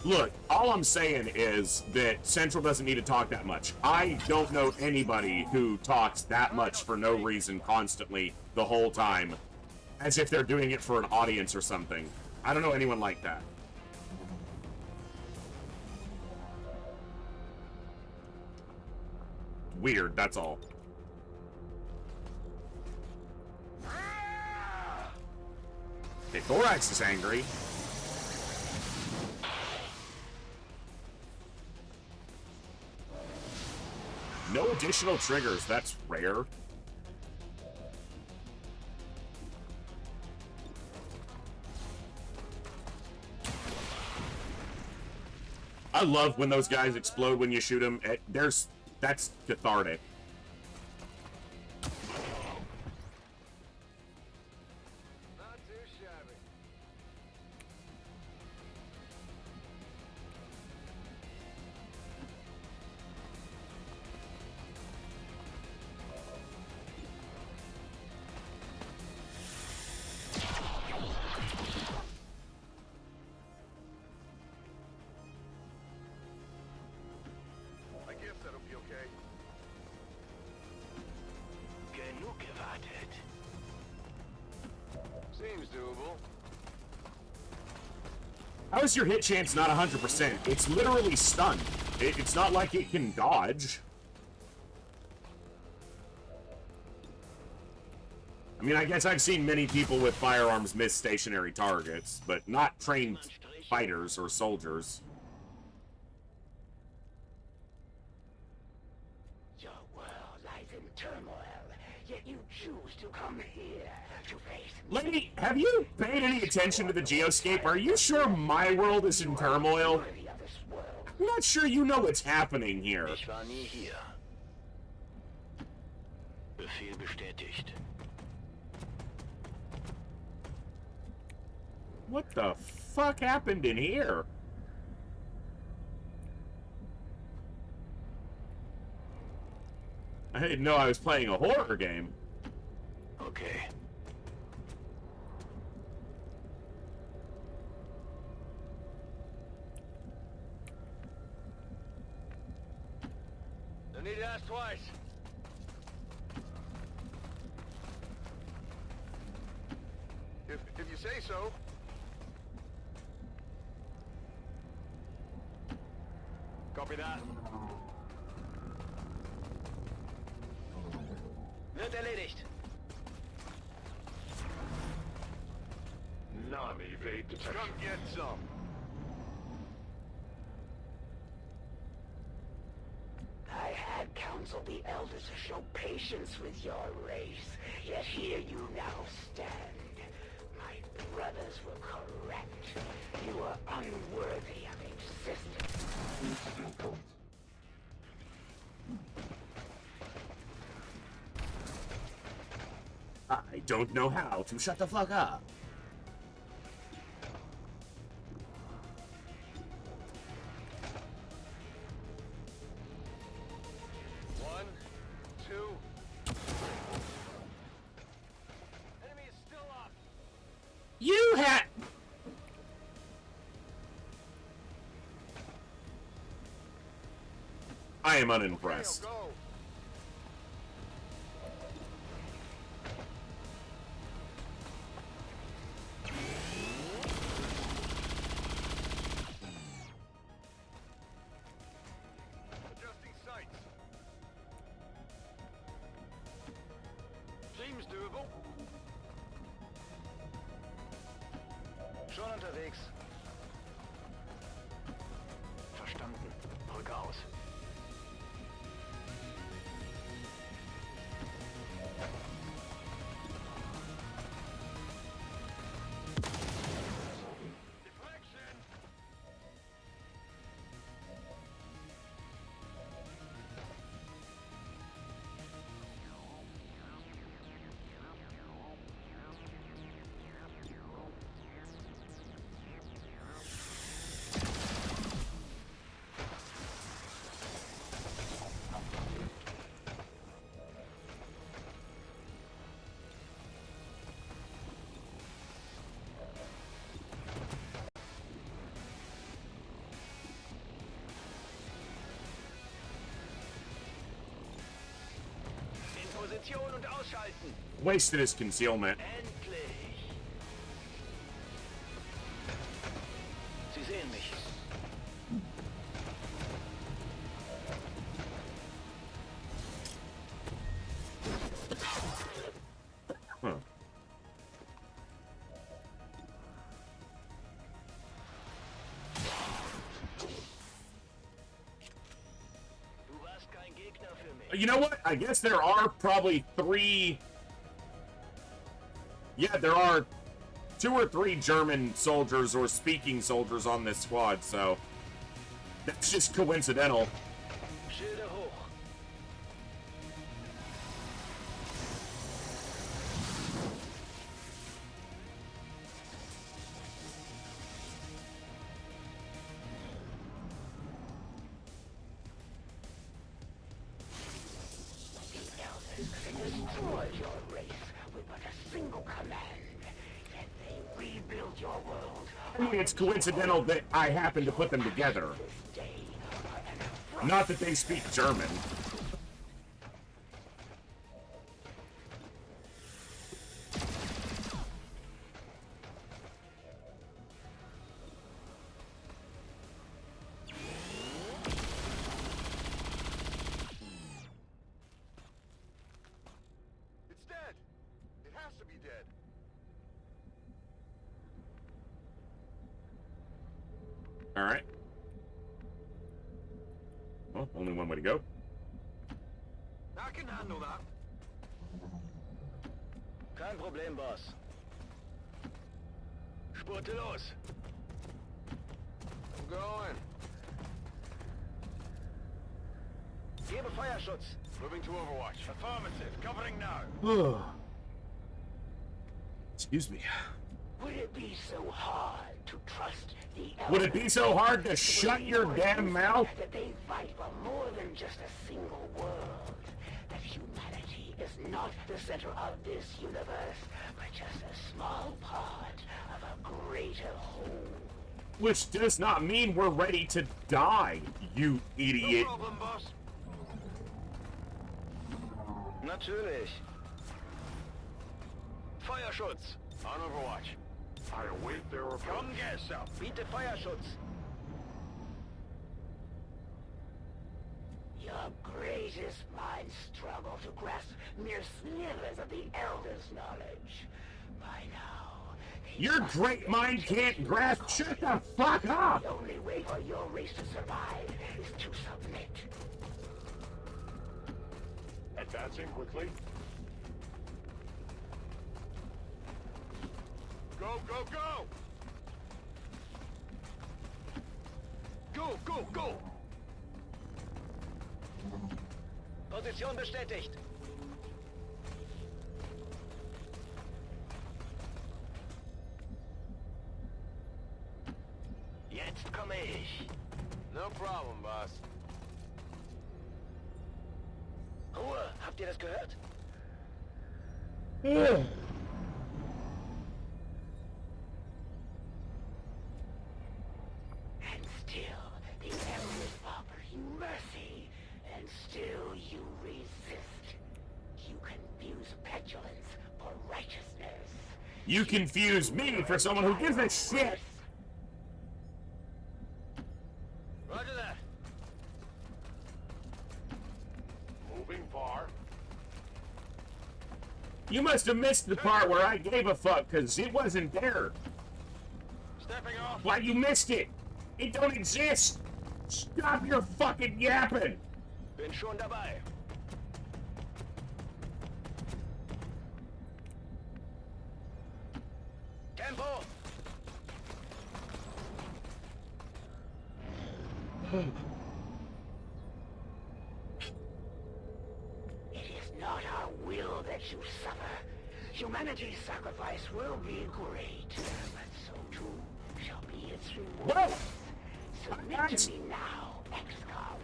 Look, all I'm saying is that Central doesn't need to talk that much. I don't know anybody who talks that much for no reason constantly the whole time, as if they're doing it for an audience or something. I don't know anyone like that. Weird, that's all. Hey, Thorax is angry. No additional triggers, that's rare. I love when those guys explode when you shoot them. That's cathartic. Not too shabby. I guess that'll be okay. Genug gewartet. Seems doable. How is your hit chance not 100%? It's literally stunned. It's not like it can dodge. I mean, I guess I've seen many people with firearms miss stationary targets, but not trained fighters or soldiers. Your world lies in turmoil, yet you choose to come here to face me. Lady, have you paid any attention to the geoscape? Are you sure my world is in turmoil? Worthy of this world. I'm not sure you know what's happening here. Ich war nie hier. Befehl bestätigt. What the fuck happened in here? I didn't know I was playing a horror game. Okay. No need to ask twice. If you say so. Copy that. Wird erledigt. Non-evade detection. Come get some. I had counseled the elders to show patience with your race, yet here you now stand. My brothers were correct. You are unworthy of existence. I don't know how to shut the fuck up. One, two. Enemy is still up. You had... I am unimpressed. Go. Adjusting sights. Seems doable. Schon unterwegs. Verstanden. Rück aus. Deflection. In Position und ausschalten. Wasted his concealment. Endlich. Sie sehen mich. Huh. Du warst kein Gegner für mich. You know what? I guess there are probably 3... Yeah, there are 2 or 3 German soldiers or speaking soldiers on this squad, so... That's just coincidental. Schilde hoch. The elders destroyed your race with but a single command. Yet they rebuilt your world. I mean, it's coincidental that I happen to put them together. This day are an Not that they speak German. It's dead. It has to be dead. Alright. Well, only one way to go. I can handle that. Kein Problem, Boss. Spurte los. I'm going. Gebe Feuerschutz. Moving to Overwatch. Affirmative. Covering now. Excuse me. Would it be so hard to trust the elders? Would it be so hard to shut your damn mouth? That they fight for more than just a single world. That humanity is not the center of this universe, but just a small part of a greater whole. Which does not mean we're ready to die, you idiot. No problem, boss. Natürlich. Feuerschutz. On Overwatch. I await their report. Come get some. Biete Feuerschutz. Your greatest minds struggle to grasp mere slivers of the Elder's knowledge. By now, Your great mind can't grasp. Shut the fuck up! the only way for your race to survive is to submit. Advancing quickly. Go, go, go! Go, go, go! Position bestätigt. Jetzt komme ich. No problem, boss. Ruhe, habt ihr das gehört? And still, the Elders offer you mercy vigilance for righteousness. You confuse me for someone who gives a shit. Roger that. Moving far. You must have missed the part where I gave a fuck, because it wasn't there. Stepping off. Why, you missed it. It don't exist. Stop your fucking yapping. Bin schon dabei. Tempo! It is not our will that you suffer. Humanity's sacrifice will be great, but so too shall be its reward. Submit to me now, XCOM.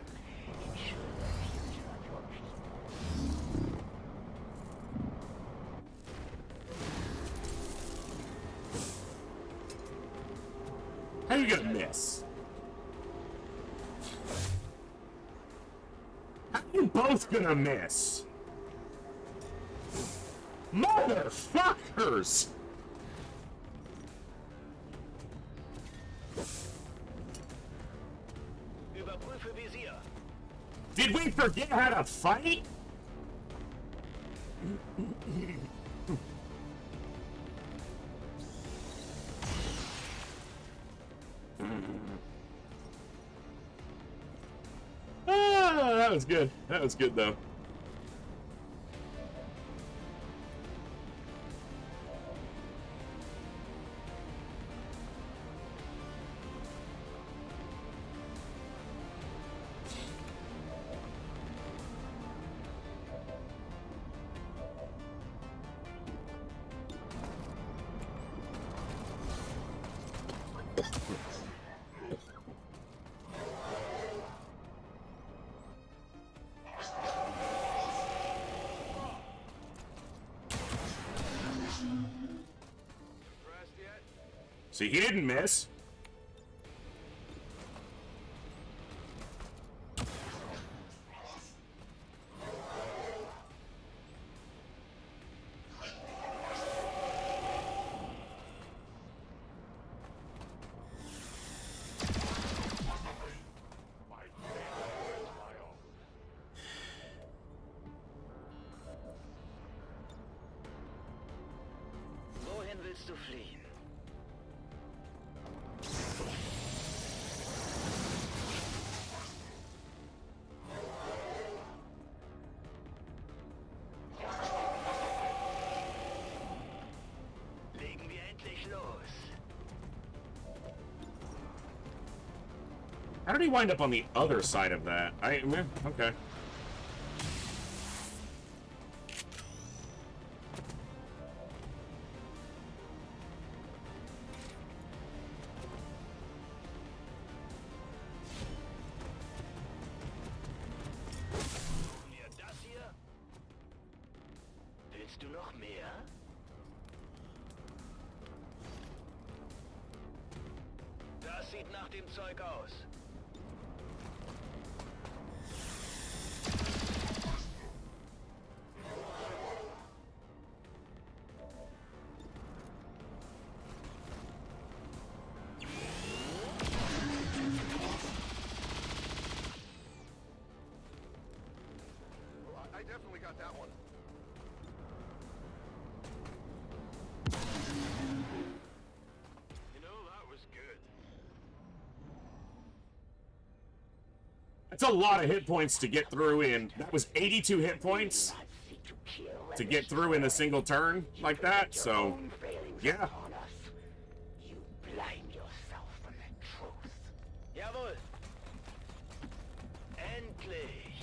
Ensure the future of your people. How you gonna miss? How you both gonna miss? Motherfuckers! Überprüfe Visier. Did we forget how to fight? That was good. That was good, though. See, he didn't miss. Wohin willst du fliehen? Legen wir endlich los. How did he wind up on the other side of that? Okay. Mir das hier? Willst du noch mehr? Das sieht nach dem Zeug aus. I definitely got that one. You know, that was good. That's a lot of hit points to get through in. That was 82 hit points to get through in a single turn like that, so yeah. You blind yourself from the truth. Jawohl. Endlich.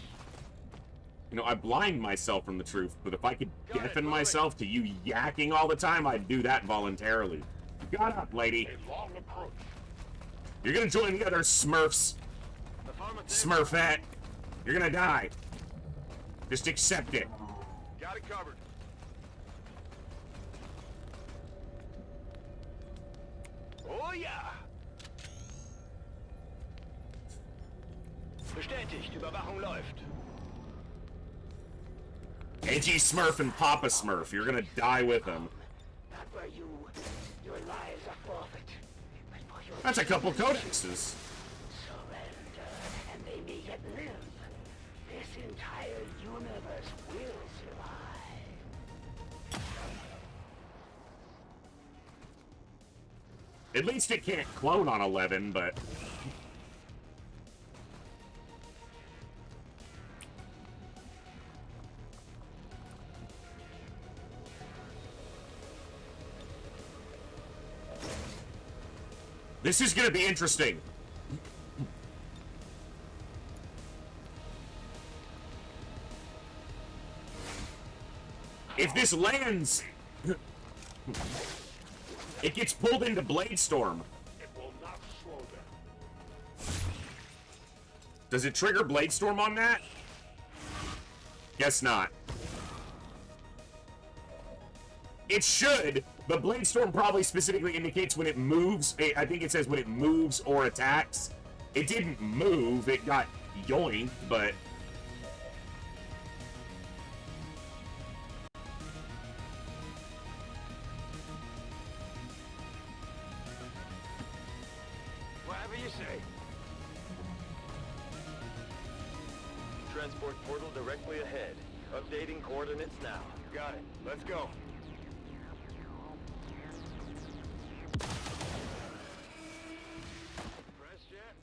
You know, I blind myself from the truth, but if I could deafen myself to you yakking all the time, I'd do that voluntarily. Got up, lady. Long approach. You're gonna join the other Smurfs. Smurfette. You're gonna die. Just accept it. Got it covered. Oh ja. Bestätigt, Überwachung läuft. Edgy Smurf and Papa Smurf. You're gonna die with them. Not where you. Your lives are forfeit. But for your That's a couple codexes. surrender, and they may yet live. This entire universe will survive. At least it can't clone on 11, but... This is gonna be interesting. If this lands... It gets pulled into Bladestorm. It will not slow them. Does it trigger Bladestorm on that? Guess not. It should, but Bladestorm probably specifically indicates when it moves. I think it says when it moves or attacks. It didn't move, it got yoinked, but... Whatever you say. Transport portal directly ahead. Updating coordinates now. Got it. Let's go. Press jet.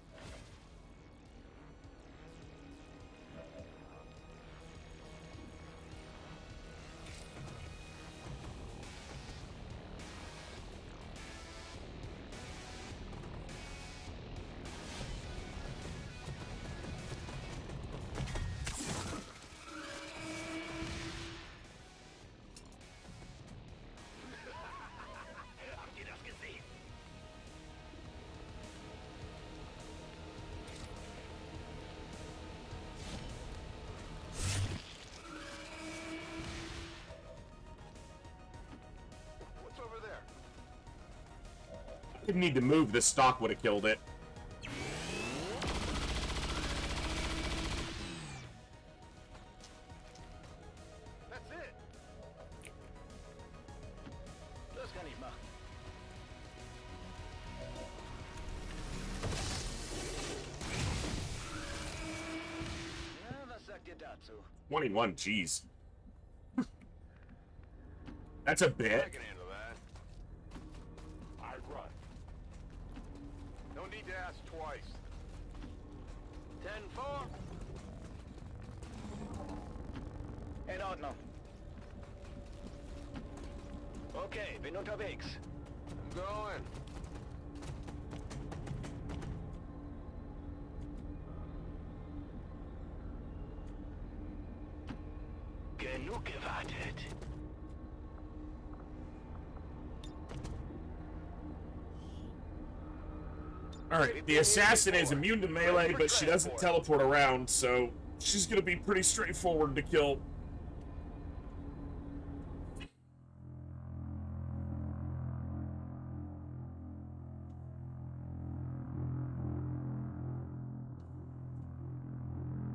What's over there? Didn't need to move, the stock would have killed it. That's it. Das kann ich machen. Ja, was sagt ihr dazu? 21, jeez. That's a I bit. can handle that. I run. No need to ask twice. 10-4. In Ordnung. Okay, bin unterwegs. I'm going. Genug gewartet. Alright, the assassin is immune to melee, but she doesn't teleport around, so she's gonna be pretty straightforward to kill.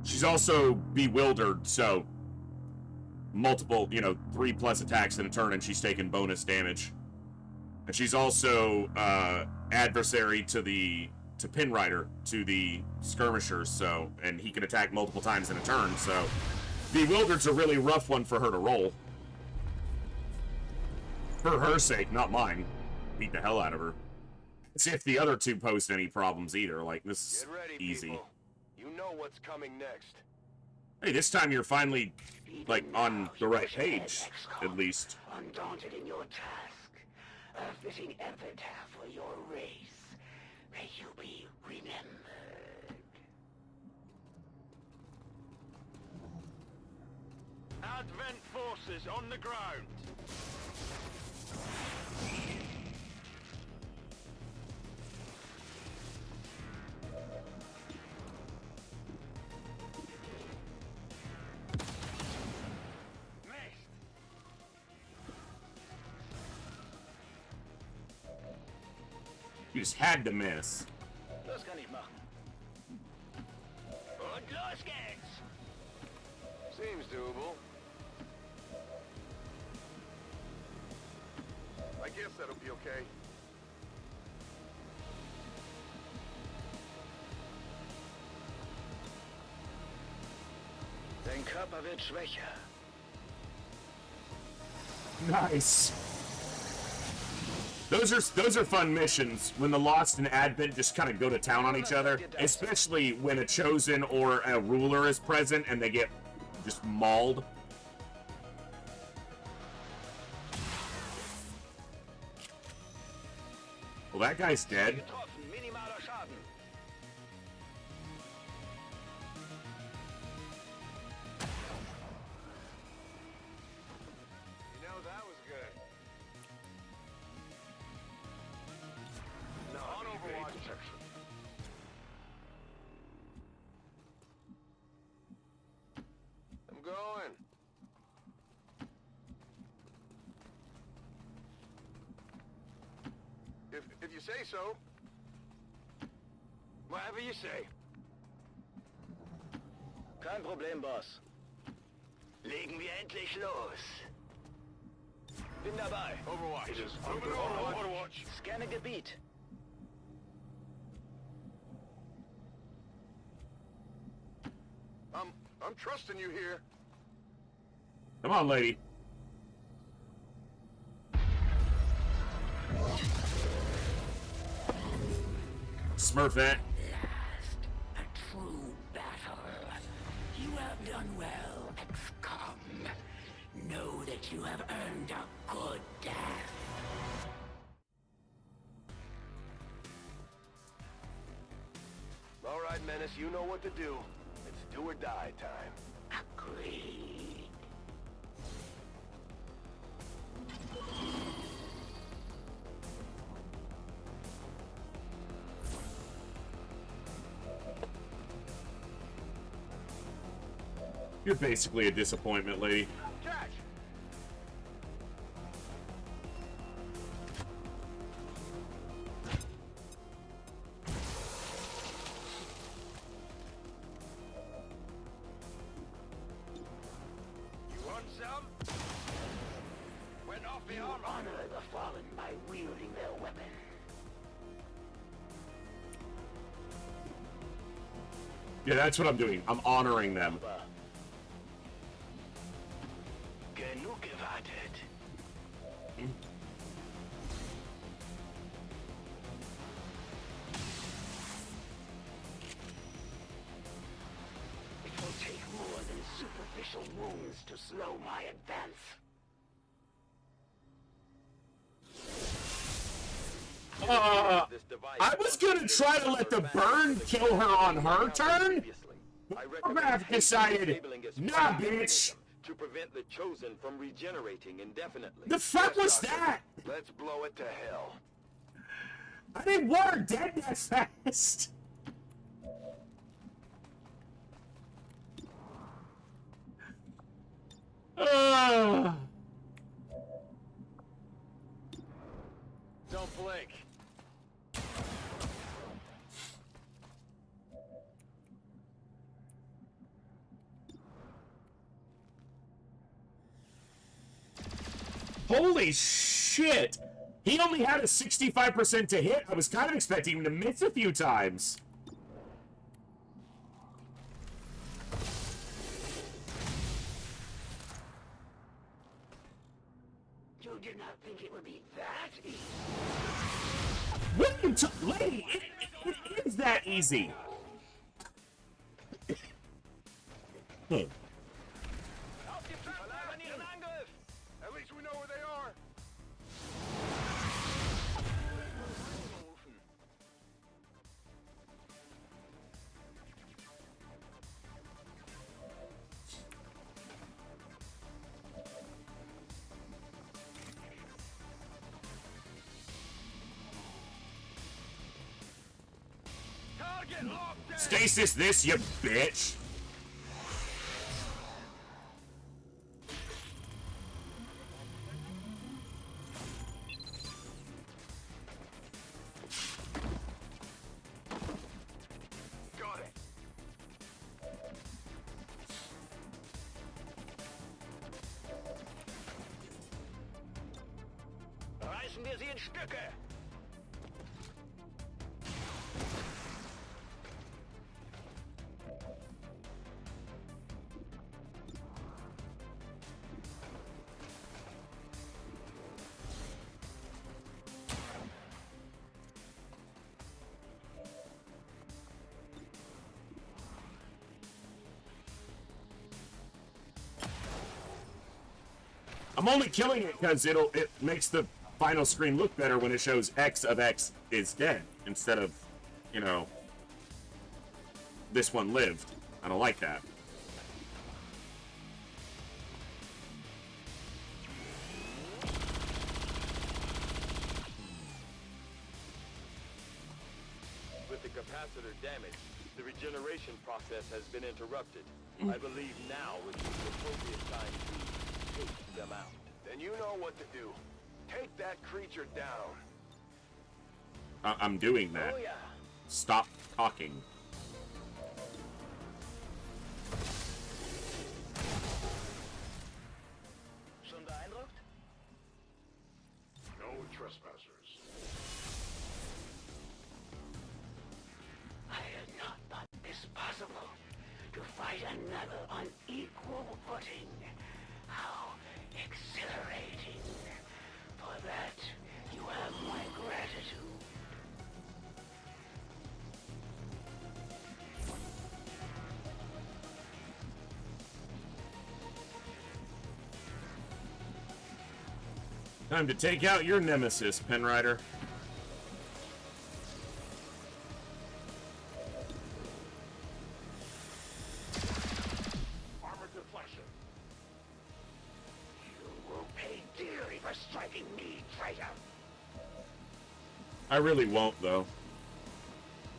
She's also bewildered, so multiple, 3+ attacks in a turn, and she's taking bonus damage. And she's also adversary to Pinrider, to the skirmishers, so, and he can attack multiple times in a turn, so bewildered's a really rough one for her to roll. For her sake, not mine. Beat the hell out of her. See if the other two pose any problems either. Like, this is Get ready, easy. people. You know what's coming next. Hey, this time you're finally, like, on the right page, at least. Undaunted in your task, a fitting epitaph for your race. May you be remembered. Advent forces on the ground. You just had to miss. Das kann ich machen. Und los geht's! Seems doable. guess that'll be okay. Dein Körper wird schwächer. Nice. Those are fun missions when the Lost and Advent just kind of go to town on each other, especially when a Chosen or a Ruler is present and they get just mauled. Well, that guy's dead. Getroffen, minimaler Schaden. You know, that was good. No, on Overwatch. I'm going. If you say so. Whatever you say. Kein Problem, Boss. Legen wir endlich los. Bin dabei. Overwatch. Moving on, Overwatch. Scanne Gebiet. I'm trusting you here. Come on, lady. Smurfette. A true battle. You have done well, XCOM. Know that you have earned a good death. All right, Menace, you know what to do. It's do or die time. Agreed. You're basically a disappointment, lady. Catch! You want some? Went off the armor. Honor the fallen by wielding their weapon. Yeah, that's what I'm doing. I'm honoring them. Genug gewartet. It will take more than superficial wounds to slow my advance. I was gonna try to let the burn kill her on her turn. Graph decided, nah, bitch. To prevent the Chosen from regenerating indefinitely. The fuck was that? Let's blow it to hell. I didn't want her dead that fast. Don't blink. Holy shit! He only had a 65% to hit. I was kind of expecting him to miss a few times. You did not think it would be that easy? What are you lady, it is that easy. At least we know where they are. Target locked down. Stasis this, you bitch. Got it. Reiß Zerreißen wir sie in Stücke! I'm only killing it because it makes the final screen look better when it shows X of X is dead instead of, you know, this one lived. I don't like that. With the capacitor damaged, the regeneration process has been interrupted. I believe now would be the appropriate time to take them out. Then you know what to do. Take that creature down. I'm doing that. Oh yeah. Stop talking. Schon beeindruckt? No trespassers. I had not thought this possible. To fight another on equal footing. How exhilarating. For that, you have my gratitude. Time to take out your nemesis, Penrider. Armor deflection. You will pay dearly for striking me, traitor. I really won't, though.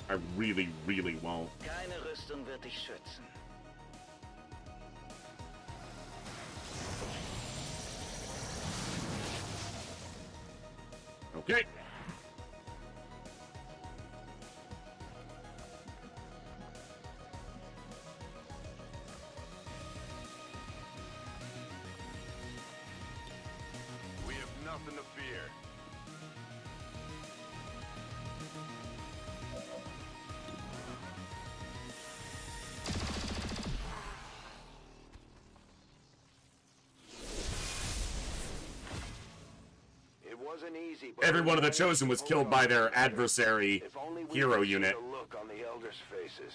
I really, really won't. Keine Rüstung wird dich schützen. Okay. We have nothing to fear. It wasn't easy, but Every one of the Chosen was killed by their adversary if only we hero could see unit. the look on the elders' faces.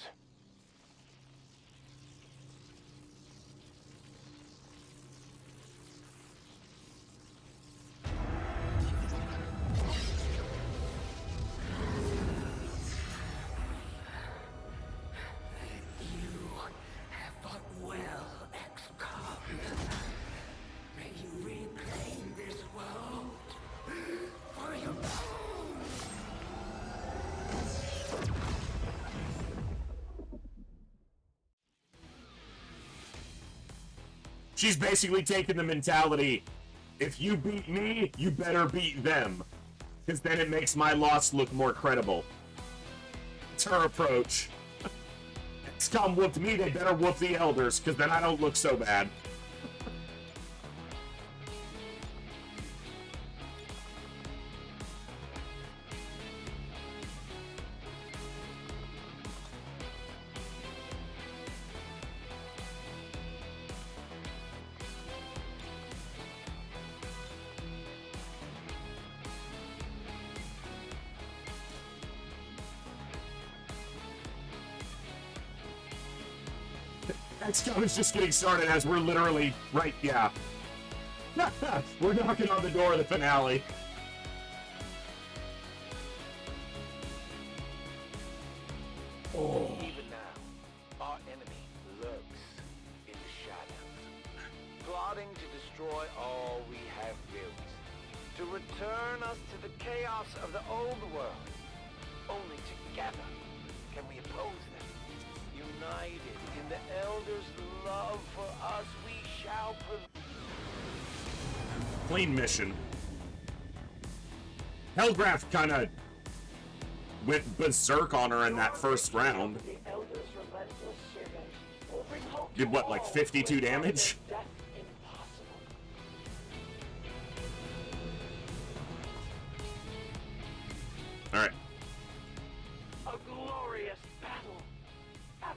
Have fought well, XCOM. May you reclaim this world for your own. She's basically taking the mentality, if you beat me, you better beat them. Because then it makes my loss look more credible. It's her approach. XCOM whooped me, they better whoop the Elders, because then I don't look so bad. XCOM is just getting started as we're literally right, yeah. We're knocking on the door of the finale. Oh. Even now, our enemy lurks in the shadows, plotting to destroy all we have built, to return us to the chaos of the old world. Only together can we oppose them. United in the Elders' love for us, we shall prevail. Clean mission. Hellgraph kind of went berserk on her in that first round. The Elders' relentless service will bring hope Did to what, like all 52 who have found damage? death impossible.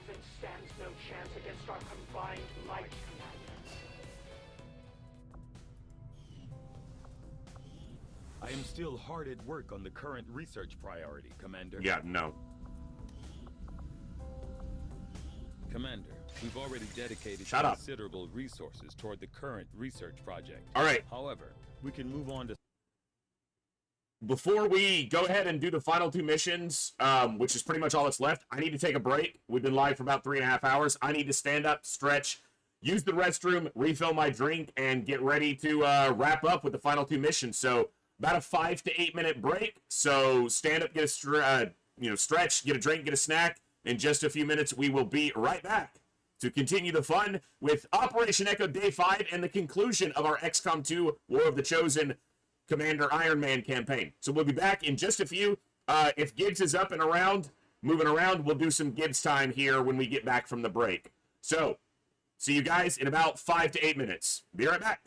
Advent stands no chance against our combined might, Commander. I am still hard at work on the current research priority, Commander. Yeah, no. Commander, we've already dedicated Shut up. considerable resources toward the current research project. All right. However, we can move on to... Before we go ahead and do the final 2 missions, which is pretty much all that's left, I need to take a break. We've been live for about 3.5 hours. I need to stand up, stretch, use the restroom, refill my drink, and get ready to wrap up with the final 2 missions. So about a 5 to 8 minute break. So stand up, get a stretch, get a drink, get a snack. In just a few minutes, we will be right back to continue the fun with Operation Echo Day 5 and the conclusion of our XCOM 2 War of the Chosen Commander Iron Man campaign. So we'll be back in just a few. If Gibbs is up and around, moving around, we'll do some Gibbs time here when we get back from the break. So, see you guys in about 5 to 8 minutes. Be right back.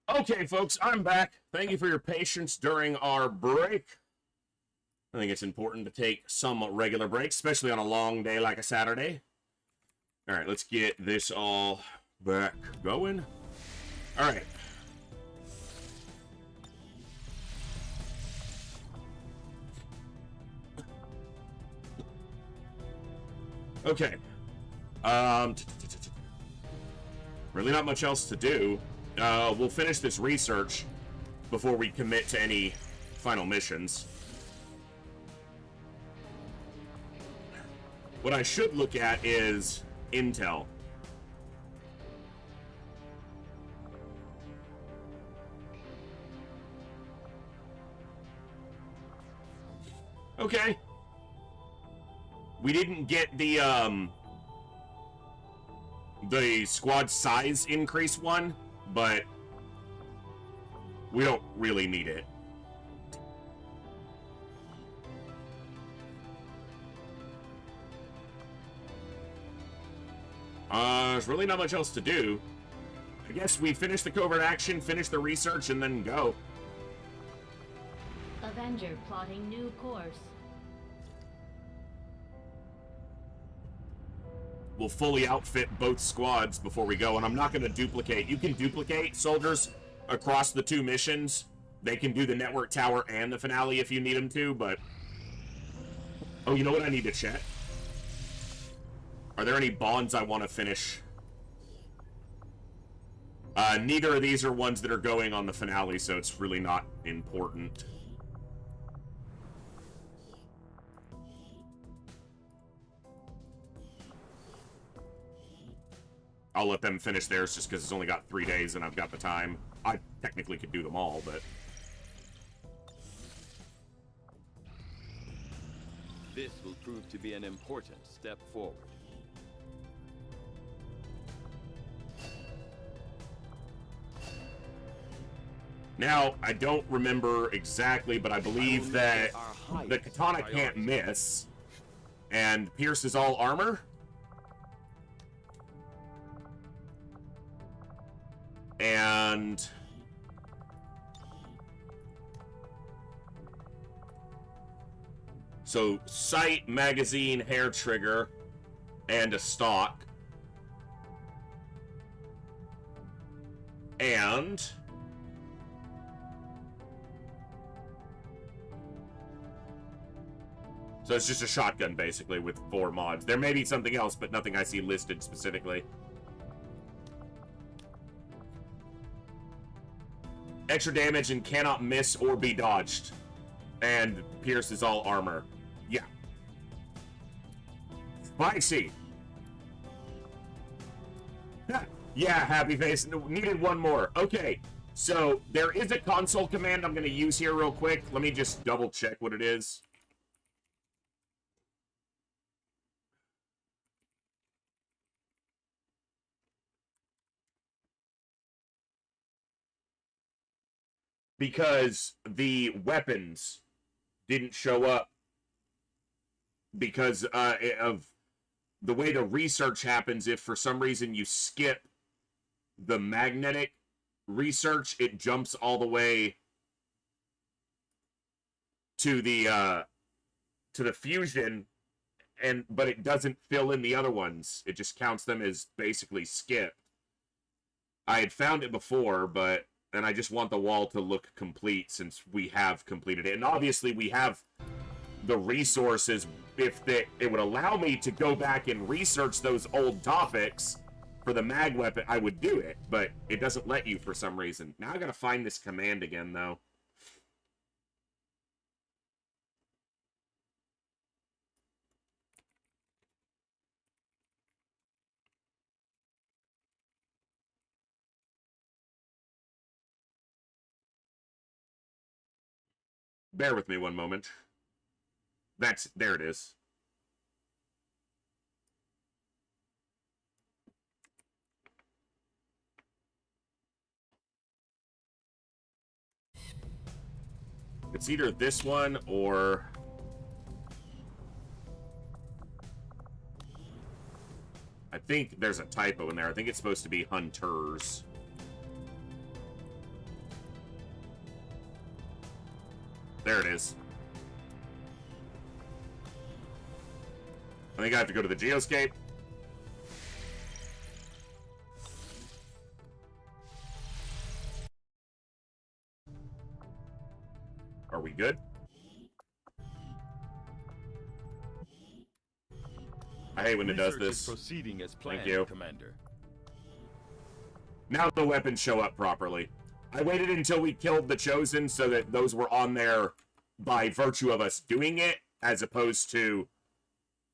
Okay, folks, I'm back. Thank you for your patience during our break. I think it's important to take some regular breaks, especially on a long day like a Saturday. All right, let's get this all back going. All right. Okay. Really not much else to do. We'll finish this research before we commit to any final missions. What I should look at is intel. Okay. We didn't get the squad size increase one, but we don't really need it. There's really not much else to do. I guess we finish the covert action, finish the research, and then go. Avenger plotting new course. We'll fully outfit both squads before we go, and I'm not going to duplicate. You can duplicate soldiers across the two missions. They can do the network tower and the finale if you need them to, but... Oh, you know what I need to check? Are there any bonds I want to finish? Neither of these are ones that are going on the finale, so it's really not important. I'll let them finish theirs just because it's only got 3 days and I've got the time. I technically could do them all, but... This will prove to be an important step forward. Now, I don't remember exactly, but I believe that the katana can't miss, and Pierce is all armor. And... so, sight, magazine, hair trigger, and a stock. And... so it's just a shotgun, basically, with 4 mods. There may be something else, but nothing I see listed specifically. Extra damage and cannot miss or be dodged. And Pierce is all armor. Yeah. Spicy. Yeah, happy face. Needed one more. Okay, so there is a console command I'm going to use here real quick. Let me just double check what it is. Because the weapons didn't show up because of the way the research happens. If for some reason you skip the magnetic research, it jumps all the way to the fusion, but it doesn't fill in the other ones. It just counts them as basically skipped. I had found it before, and I just want the wall to look complete since we have completed it. And obviously we have the resources. If it would allow me to go back and research those old topics for the mag weapon, I would do it. But it doesn't let you for some reason. Now I gotta find this command again, though. Bear with me one moment. There it is. It's either this one or... I think there's a typo in there. I think it's supposed to be hunters. There it is. I think I have to go to the geoscape. Are we good? I hate when it does Research this. is proceeding as planned, Thank you. Commander. Now the weapons show up properly. I waited until we killed the Chosen so that those were on there by virtue of us doing it, as opposed to...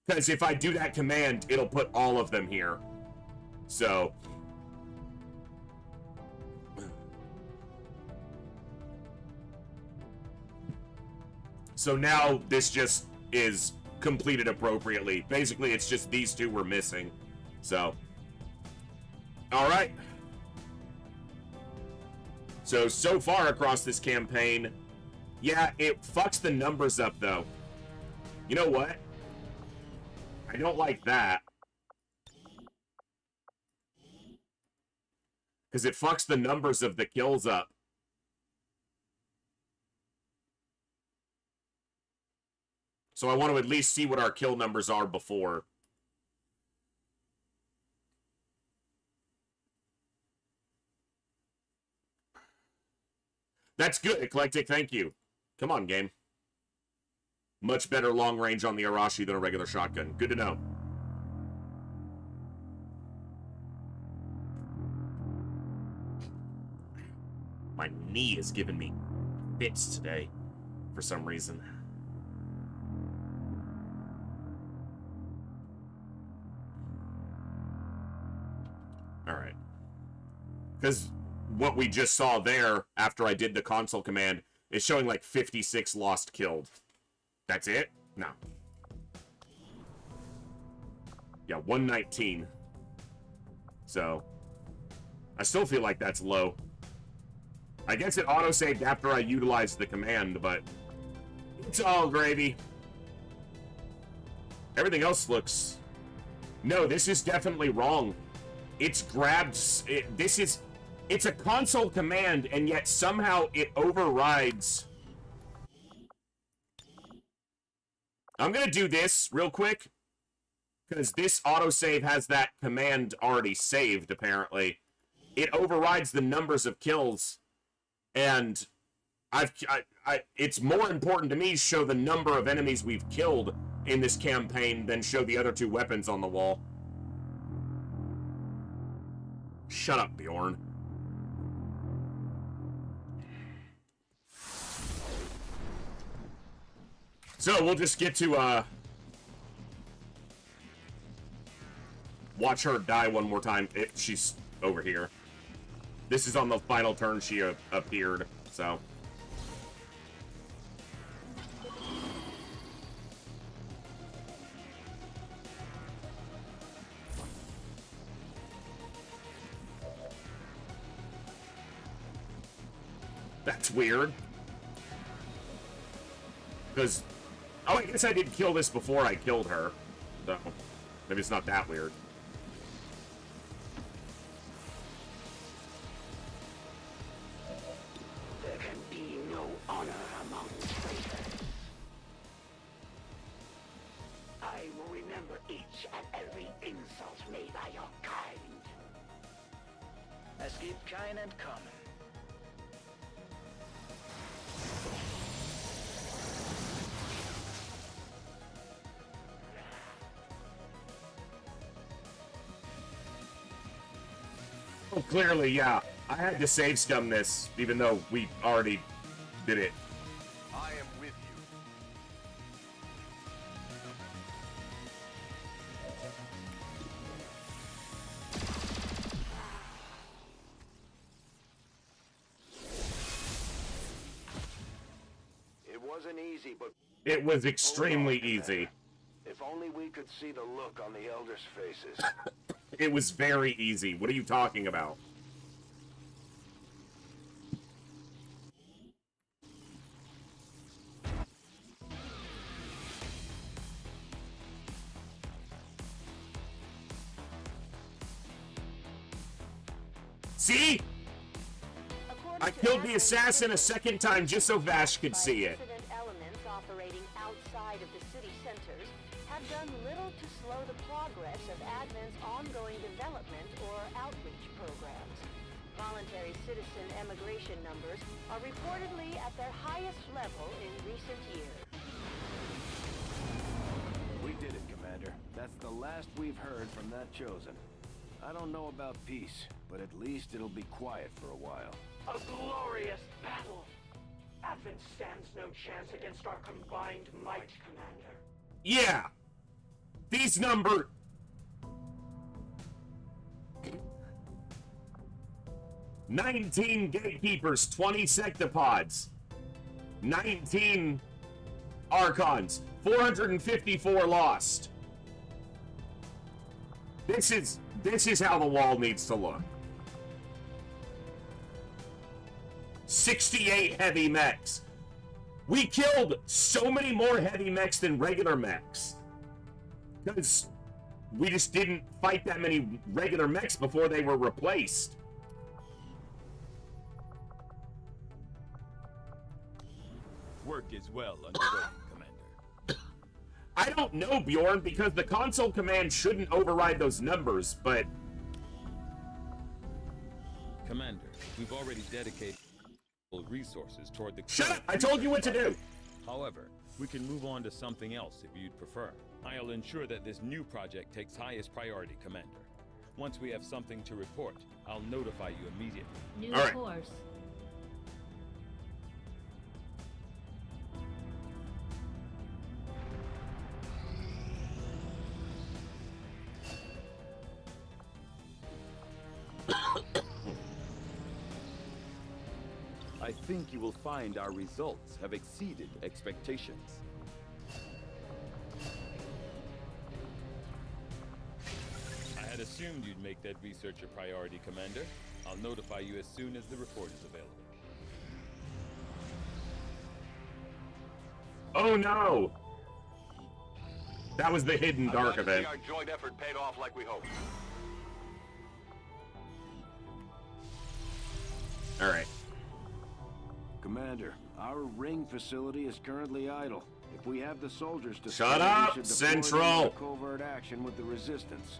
Because if I do that command, it'll put all of them here. So... So now this just is completed appropriately. Basically, it's just these two were missing. So... Alright. So far across this campaign, yeah, it fucks the numbers up, though. You know what? I don't like that. Because it fucks the numbers of the kills up. So I want to at least see what our kill numbers are before. That's good, Eclectic. Thank you. Come on, game. Much better long range on the Arashi than a regular shotgun. Good to know. My knee is giving me fits today for some reason. Alright. Because what we just saw there, after I did the console command, is showing like 56 lost killed. That's it? No. Yeah, 119. So, I still feel like that's low. I guess it auto-saved after I utilized the command, but it's all gravy. Everything else looks... No, this is definitely wrong. It's grabbed... It's a console command, and yet somehow it overrides... I'm gonna do this real quick, because this autosave has that command already saved, apparently. It overrides the numbers of kills, and it's more important to me to show the number of enemies we've killed in this campaign than show the other two weapons on the wall. Shut up, Bjorn. So, we'll just get to, watch her die one more time if she's over here. This is on the final turn she appeared, so... That's weird. Because... Oh, I guess I did kill this before I killed her. So, maybe it's not that weird. There can be no honor among traitors. I will remember each and every insult made by your kind. Es gibt kein Entkommen. Oh, clearly, yeah. I had to save scum this, even though we already did it. I am with you. It wasn't easy, but... It was extremely easy. If only we could see the look on the elders' faces. It was very easy. What are you talking about? See? I killed the assassin a second time just so Vash could see it. outside of the city centers have done little to slow the progress of Advent's ongoing development or outreach programs. Voluntary citizen emigration numbers are reportedly at their highest level in recent years. We did it, Commander. That's the last we've heard from that Chosen. I don't know about peace, but at least it'll be quiet for a while. A glorious battle! Advent stands no chance against our combined might, Commander. Yeah. These number... "19 gatekeepers, 20 sectopods, 19 archons, 454 lost." This is how the wall needs to look. 68 heavy mechs. We killed so many more heavy mechs than regular mechs. Because we just didn't fight that many regular mechs before they were replaced. Work is well underway, Commander. I don't know, Bjorn, because the console command shouldn't override those numbers, but... Commander, we've already dedicated resources toward the... Shut up! I told you what to do! However, we can move on to something else if you'd prefer. I'll ensure that this new project takes highest priority, Commander. Once we have something to report, I'll notify you immediately. New All right. course. I think you will find our results have exceeded expectations. I had assumed you'd make that research a priority, Commander. I'll notify you as soon as the report is available. Oh no! That was the hidden dark event. Our joint effort paid off like we hoped. Alright. Commander, our ring facility is currently idle. If we have the soldiers to Shut spare, up, we should deploy them Central! into covert action with the resistance.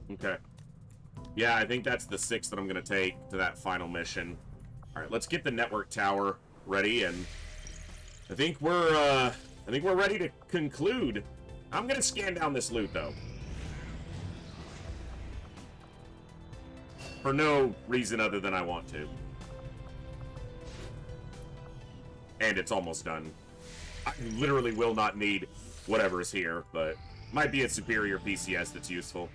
Okay. Yeah, I think that's the 6 that I'm gonna take to that final mission. Alright, let's get the network tower ready, and I think we're ready to conclude. I'm gonna scan down this loot, though. For no reason other than I want to. And it's almost done. I literally will not need whatever is here, but might be a superior PCS that's useful.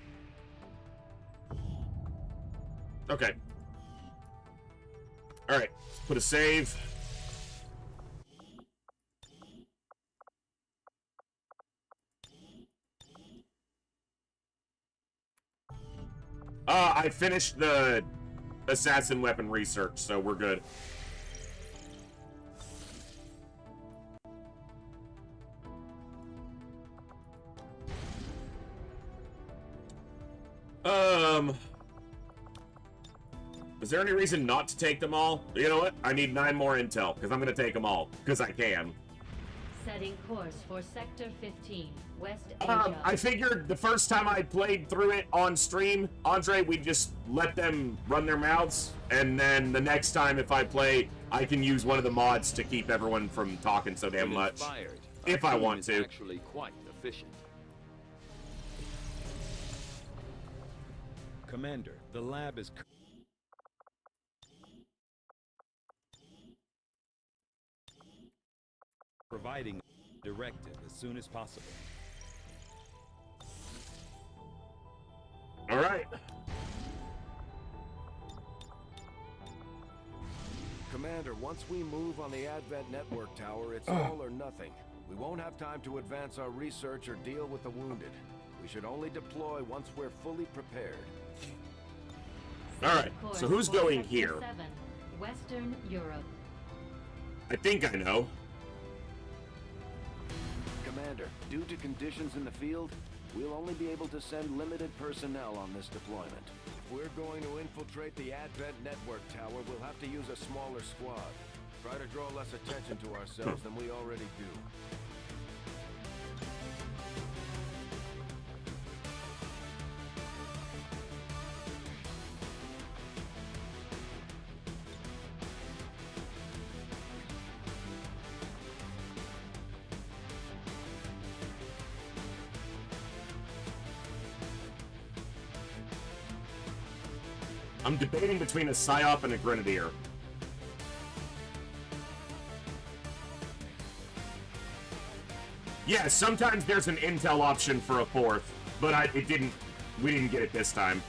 Okay. Alright, put a save. I finished the assassin weapon research, so we're good. Is there any reason not to take them all? You know what? I need 9 more intel, because I'm going to take them all, because I can. Setting course for Sector 15, West Asia. I figured the first time I played through it on stream, Andre, we just let them run their mouths, and then the next time if I play, I can use one of the mods to keep everyone from talking so damn much. If I want to. Actually quite efficient. Commander, the lab is... providing a directive as soon as possible. All right. Commander, once we move on the Advent Network Tower, it's all or nothing. We won't have time to advance our research or deal with the wounded. We should only deploy once we're fully prepared. All right. So who's going here? 7, Western Europe. I think I know. Commander, due to conditions in the field, we'll only be able to send limited personnel on this deployment. If we're going to infiltrate the Advent Network Tower, we'll have to use a smaller squad. Try to draw less attention to ourselves than we already do. I'm debating between a PSYOP and a Grenadier. Yeah, sometimes there's an intel option for a fourth, but we didn't get it this time.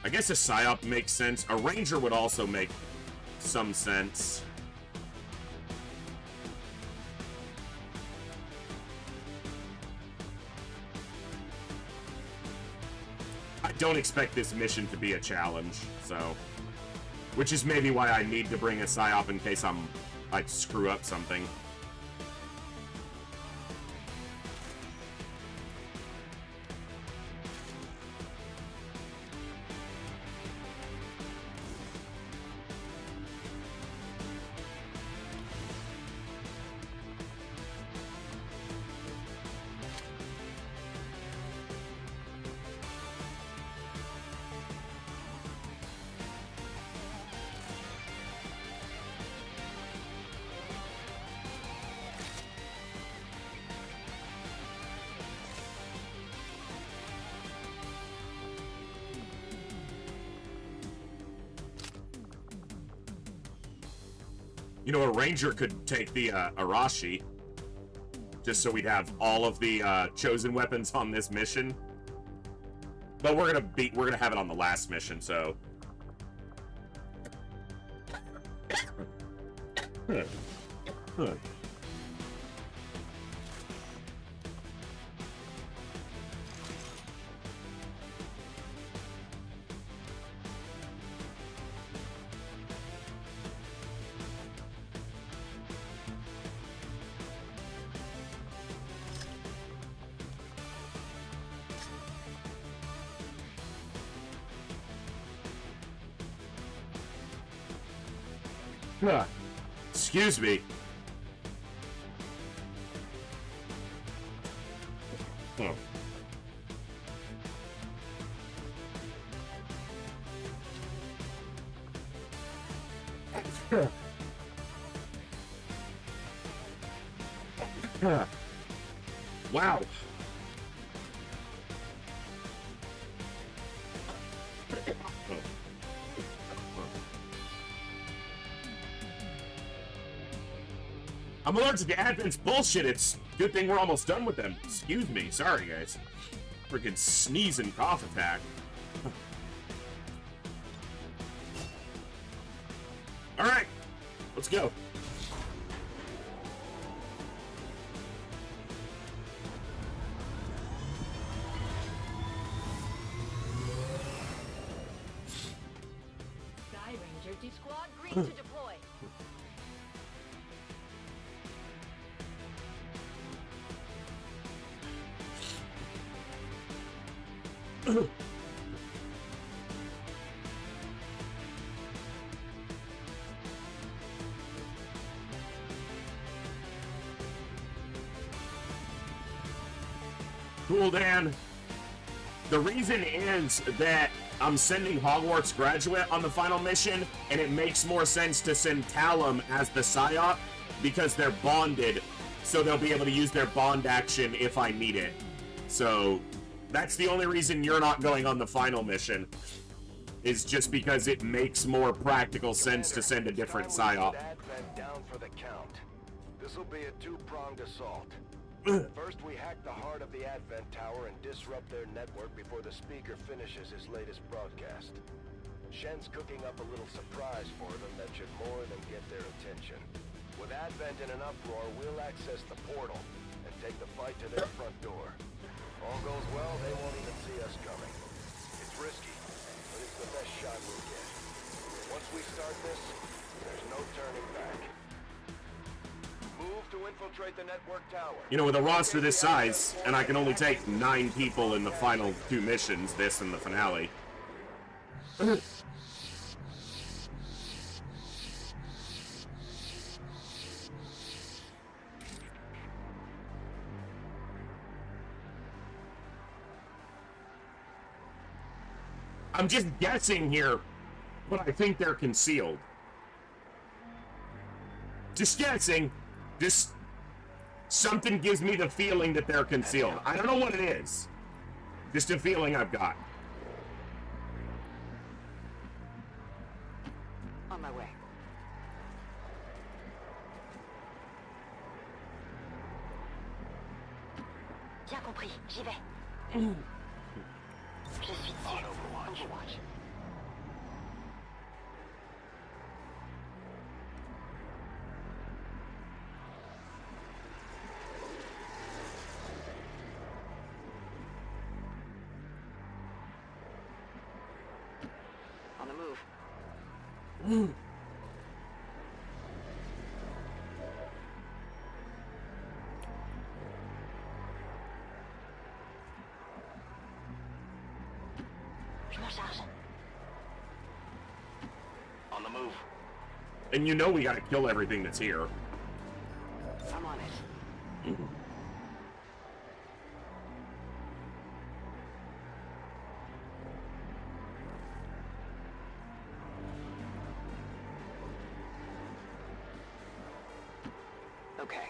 I guess a PSYOP makes sense. A Ranger would also make some sense. I don't expect this mission to be a challenge, so... Which is maybe why I need to bring a PSYOP in case I screw up something. You know, a Ranger could take the Arashi, just so we'd have all of the chosen weapons on this mission. But we're gonna have it on the last mission, so. Excuse me. Oh. Wow. I'm allergic to Advent's bullshit. It's good thing we're almost done with them. Excuse me. Sorry, guys. Freaking sneeze and cough attack. All right. Let's go. Sky Ranger to squad green to deploy. Cool, Dan. The reason is that I'm sending Hogwarts Graduate on the final mission, and it makes more sense to send Talum as the PSYOP because they're bonded, so they'll be able to use their bond action if I need it. So that's the only reason you're not going on the final mission, is just because it makes more practical sense to send a different PSYOP. Advent down for the count. This'll be a two-pronged assault. First, we hack the heart of the Advent Tower and disrupt their network before the speaker finishes his latest broadcast. Shen's cooking up a little surprise for them that should more than get their attention. With Advent in an uproar, we'll access the portal and take the fight to their front door. All goes well, they won't even see us coming. It's risky, but it's the best shot we'll get. Once we start this, there's no turning back. Move to infiltrate the network tower. You know, with a roster this size, and I can only take 9 people in the final 2 missions, this and the finale. I'm just guessing here, but I think they're concealed. Just guessing. Just something gives me the feeling that they're concealed. I don't know what it is. Just a feeling I've got. On my way. Bien compris, j'y vais. Je suis dessus. Overwatch. On the move. Je m'en charge. On the move. And you know we gotta kill everything that's here. I'm on it. Okay.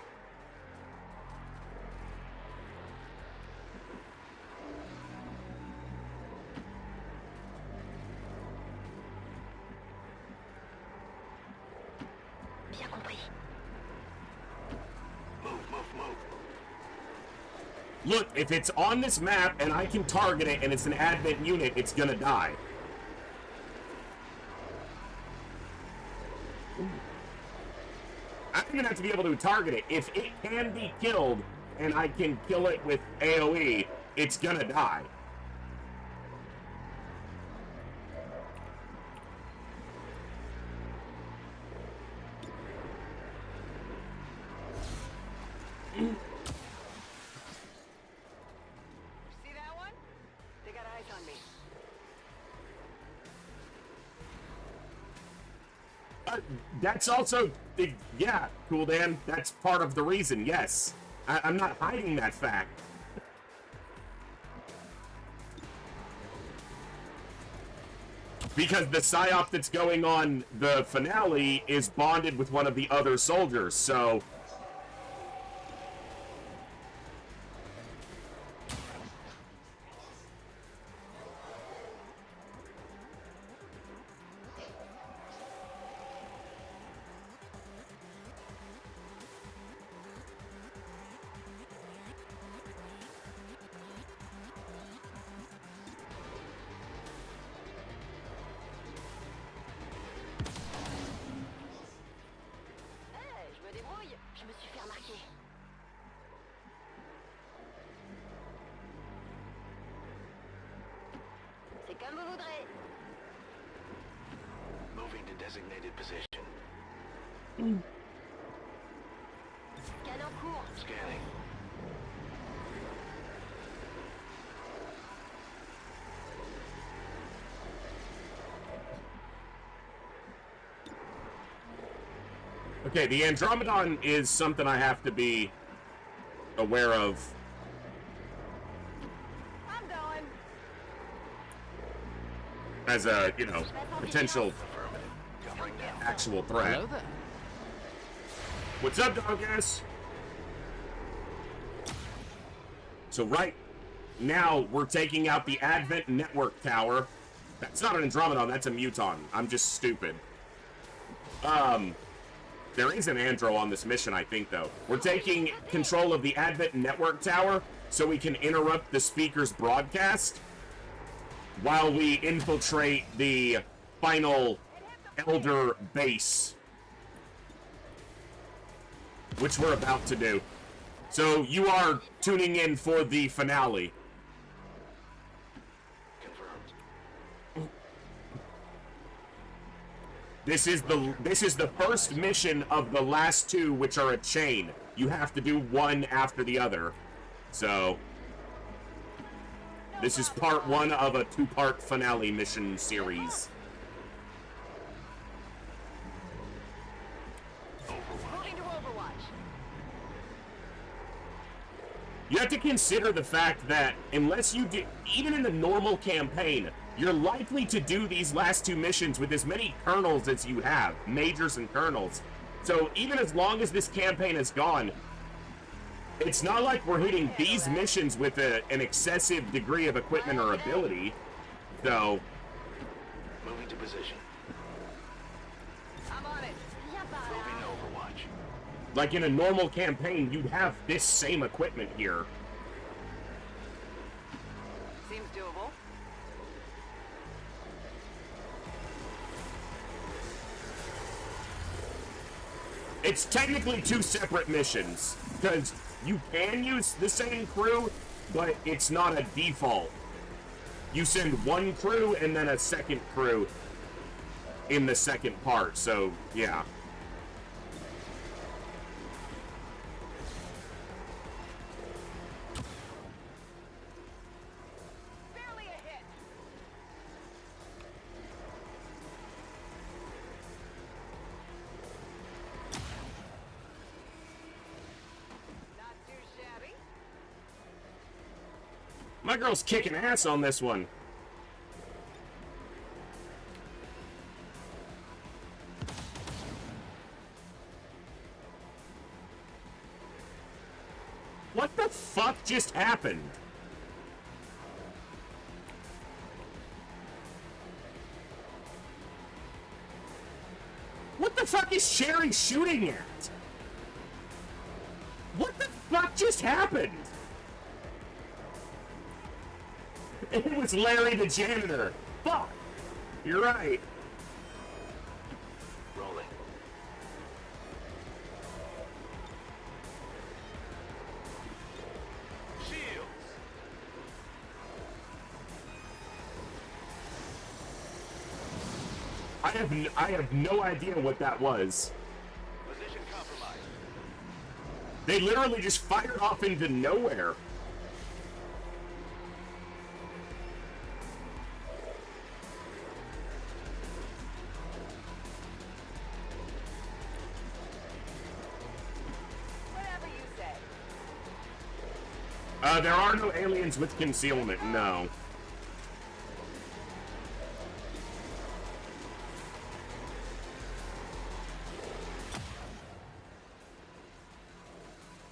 Bien compris. Move. Look, if it's on this map and I can target it and it's an Advent unit, it's gonna die. I'm gonna have to be able to target it. If it can be killed and I can kill it with AoE, it's gonna die. See that one? They got eyes on me. That's also, yeah, Cool Dan, that's part of the reason, yes. I'm not hiding that fact. Because the PSYOP that's going on the finale is bonded with one of the other soldiers, so... Je me débrouille. Je me suis fait remarquer. C'est comme vous voudrez. Moving to designated position. Scan en cours. Scanning. Okay, the Andromedon is something I have to be aware of. I'm going. As a, you know, potential Covering now. actual threat. Hello there. What's up, Dogass? So right now we're taking out the Advent Network Tower. That's not an Andromedon, that's a Muton. I'm just stupid. There is an Andro on this mission, I think, though. We're taking control of the Advent Network Tower so we can interrupt the speaker's broadcast while we infiltrate the final Elder base, which we're about to do. So you are tuning in for the finale. This is the first mission of the last two, which are a chain. You have to do one after the other. So this is part one of a two-part finale mission series. Moving to Overwatch. You have to consider the fact that unless you do, even in the normal campaign, you're likely to do these last two missions with as many colonels as you have, majors and colonels. So even as long as this campaign is gone, it's not like we're hitting these missions with an excessive degree of equipment or ability. So, Moving to position. I'm on it. Moving to Overwatch. like in a normal campaign, you'd have this same equipment here. Seems doable. It's technically two separate missions, because you can use the same crew, but it's not a default. You send one crew and then a second crew in the second part, so yeah. Barely a hit. Not too shabby. My girl's kicking ass on this one. What the fuck just happened? What the fuck is Sherry shooting at? What the fuck just happened? It was Larry the janitor. Fuck. You're right. Rolling. Shields. I have no idea what that was. Position compromised. They literally just fired off into nowhere. Whatever you say. There are no aliens with concealment, no.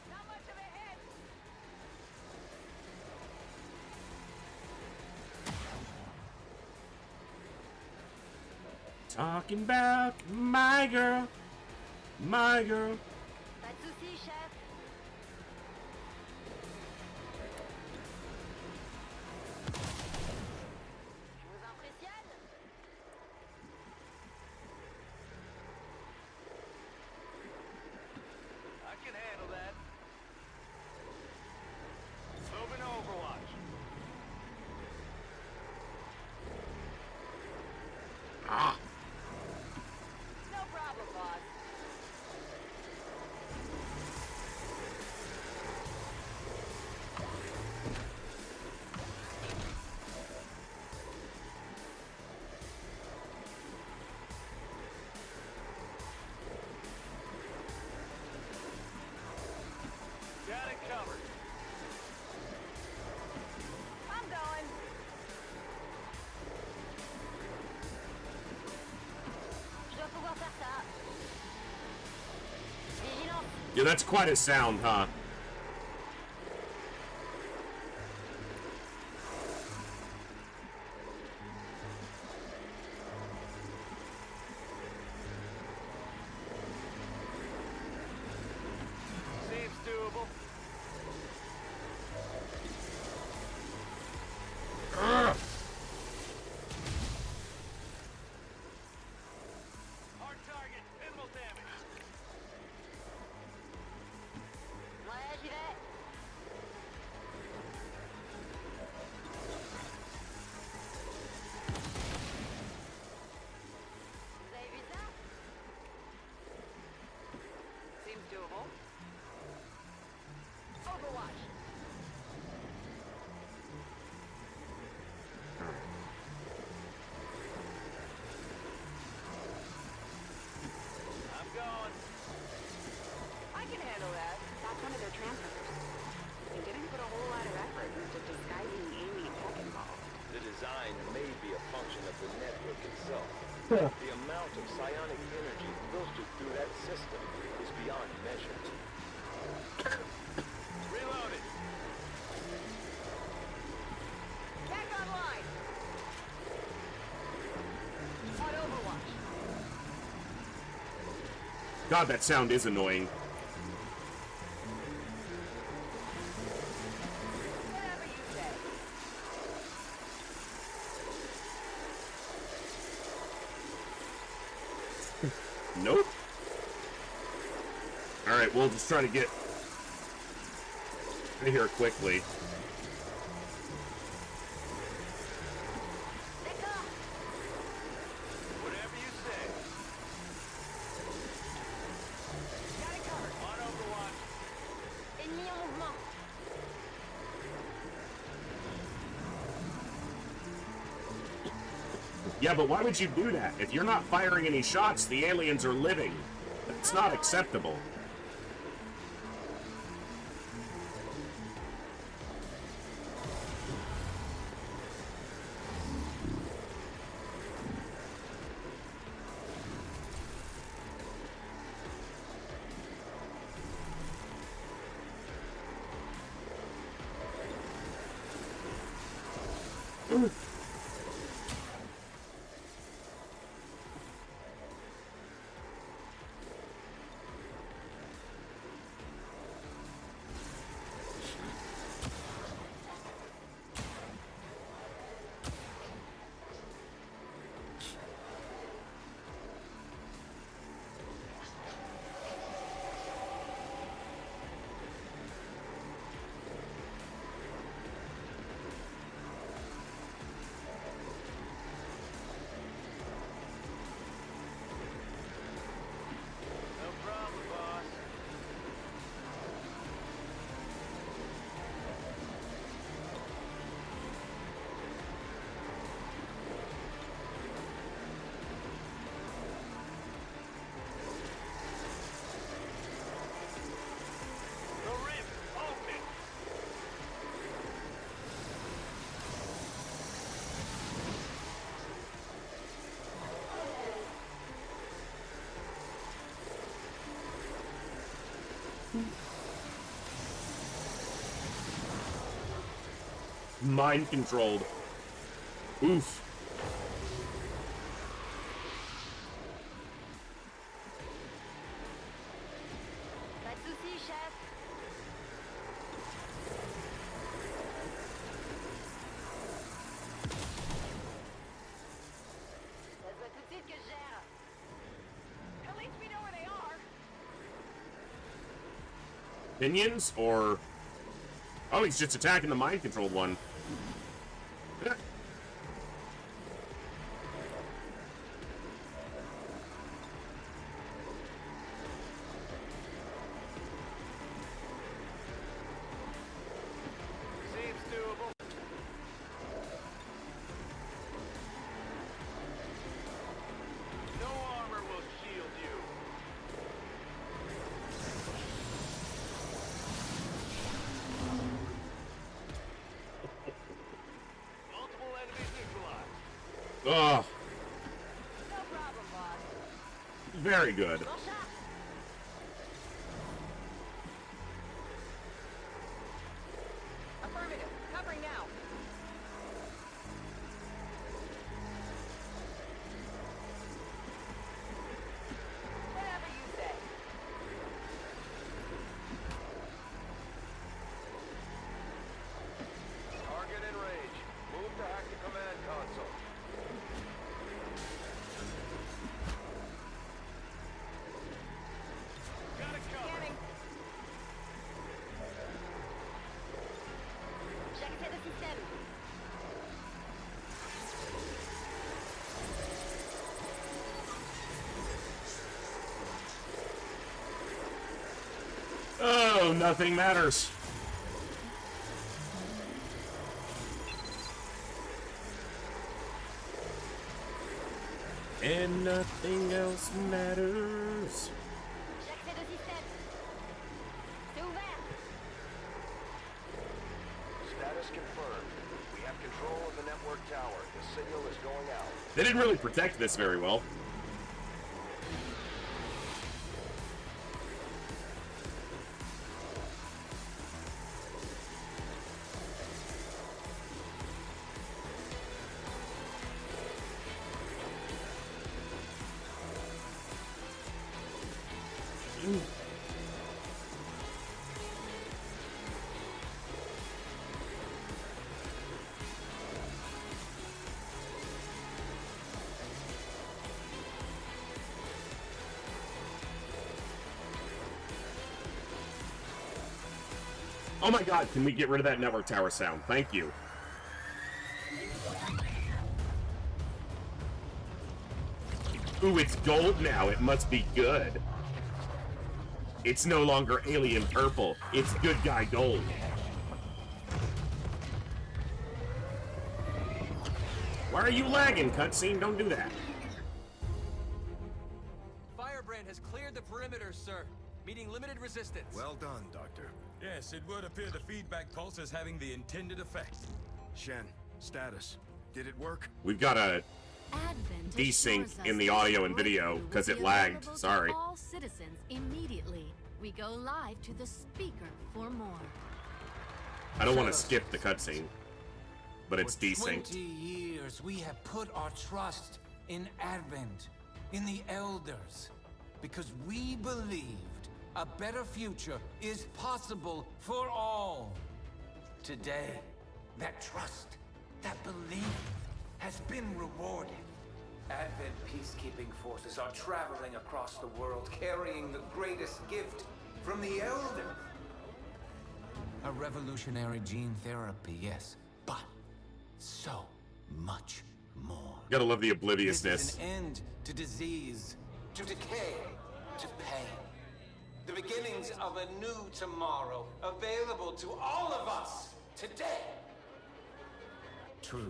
Not much of a hit. Talking about my girl, my girl. Pas de soucis, chef. Je vous impressionne? I can handle that. Moving to Overwatch. Ah, No problem, boss. Got it covered. I'm going. Je dois pouvoir faire ça. Vigilance. yeah, that's quite a sound, huh? doable. Overwatch. I'm going. I can handle that. That's one of their transmitters. They didn't put a whole lot of effort into disguising the alien tech involved. The design may be a function of the network itself. The amount of psionic energy filtered through that system is beyond measure. Reloaded. Back online. On Overwatch. God, that sound is annoying. Whatever you say. Nope. Alright, we'll just try to get out of here quickly. Whatever you say. Got it covered. On Overwatch. Ennemi en mouvement. Yeah, but why would you do that? If you're not firing any shots, the aliens are living. That's not acceptable. No problem, boss. The rim open. Mind controlled. Oof. Pas de soucis, chef. Ça se voit tout de suite que je gère. At least we know where they are. Minions or... Oh, he's just attacking the mind controlled one. Seems doable. No armor will shield you. Multiple enemies neutralized. Ugh. No problem, boss. Very good. Bon shot. Affirmative. Covering now. Whatever you say. Target in range. Move to hack the command console. So nothing matters. And nothing else matters. J'accède au système. C'est ouvert. Status confirmed. We have control of the network tower. The signal is going out. They didn't really protect this very well. Oh my god, can we get rid of that network tower sound? Thank you. Ooh, it's gold now. It must be good. It's no longer alien purple. It's good guy gold. Why are you lagging, cutscene? Don't do that. Firebrand has cleared the perimeter, sir. Meeting limited resistance. Well done, Doctor. Yes, it would appear the feedback pulse is having the intended effect. Shen, status. Did it work? We've got a Advent desync assures in us the that audio the and video breakthrough because will it be lagged. available to Sorry. all citizens immediately. We go live to the speaker for more. I don't want to skip the cutscene, but it's For desynced. 20 years, we have put our trust in Advent, in the Elders, because we believed a better future is possible for all. Today, that trust, that belief, has been rewarded. Advent peacekeeping forces are traveling across the world, carrying the greatest gift from the Elder. A revolutionary gene therapy, yes, but so much more. Gotta love the This obliviousness. is an end to disease, to decay, to pain. The beginnings of a new tomorrow, available to all of us today. Truly,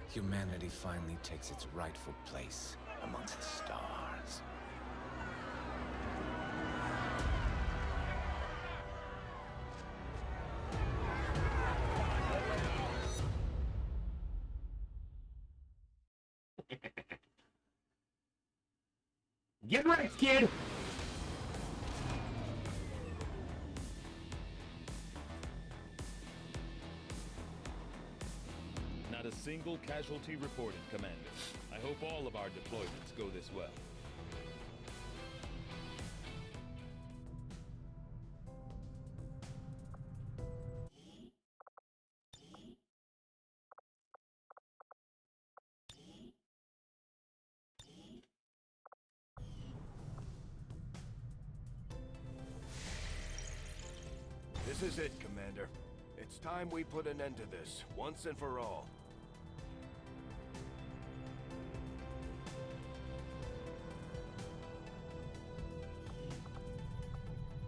humanity finally takes its rightful place amongst the stars. Get right, kid! Not a single casualty reported, Commander. I hope all of our deployments go this well. This is it, Commander. It's time we put an end to this, once and for all.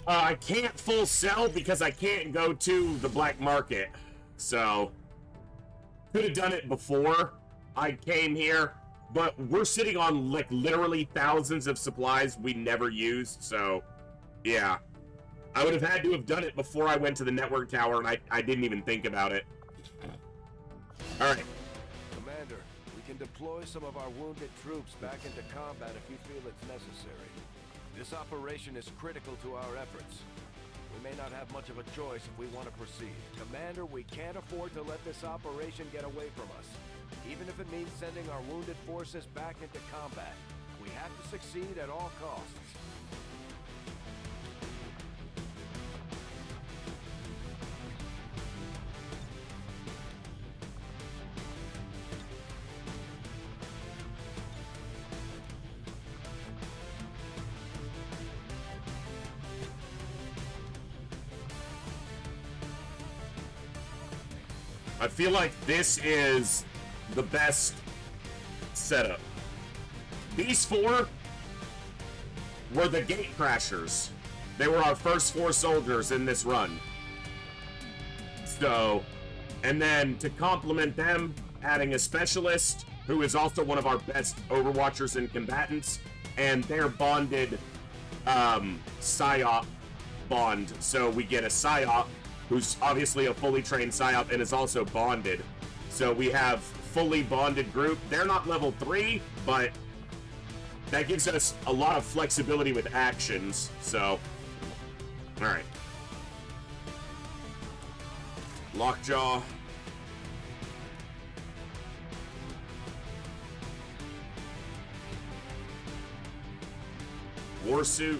I can't full sell because I can't go to the black market. So, could have done it before I came here, but we're sitting on like literally thousands of supplies we never used. So, yeah, I would have had to have done it before I went to the network tower, and I didn't even think about it. All right. Commander, we can deploy some of our wounded troops back into combat if you feel it's necessary. This operation is critical to our efforts. We may not have much of a choice if we want to proceed. Commander, we can't afford to let this operation get away from us. Even if it means sending our wounded forces back into combat. We have to succeed at all costs. I feel like this is the best setup. These four were the gate crashers. They were our first 4 soldiers in this run. So, and then to complement them, adding a specialist who is also one of our best overwatchers and combatants, and their bonded PSYOP bond. So we get a PSYOP who's obviously a fully trained PSYOP and is also bonded. So we have fully bonded group. They're not level 3, but that gives us a lot of flexibility with actions. So, all right. Lockjaw. Warsuit.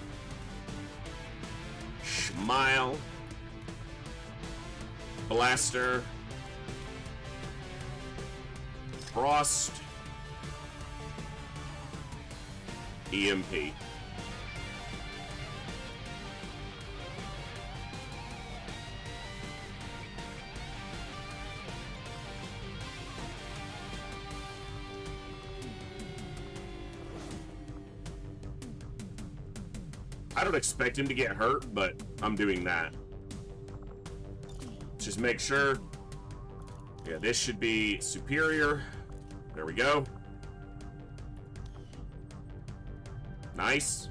Smile. Blaster. Frost. EMP. I don't expect him to get hurt, but I'm doing that. Just make sure. Yeah, this should be superior. There we go. Nice.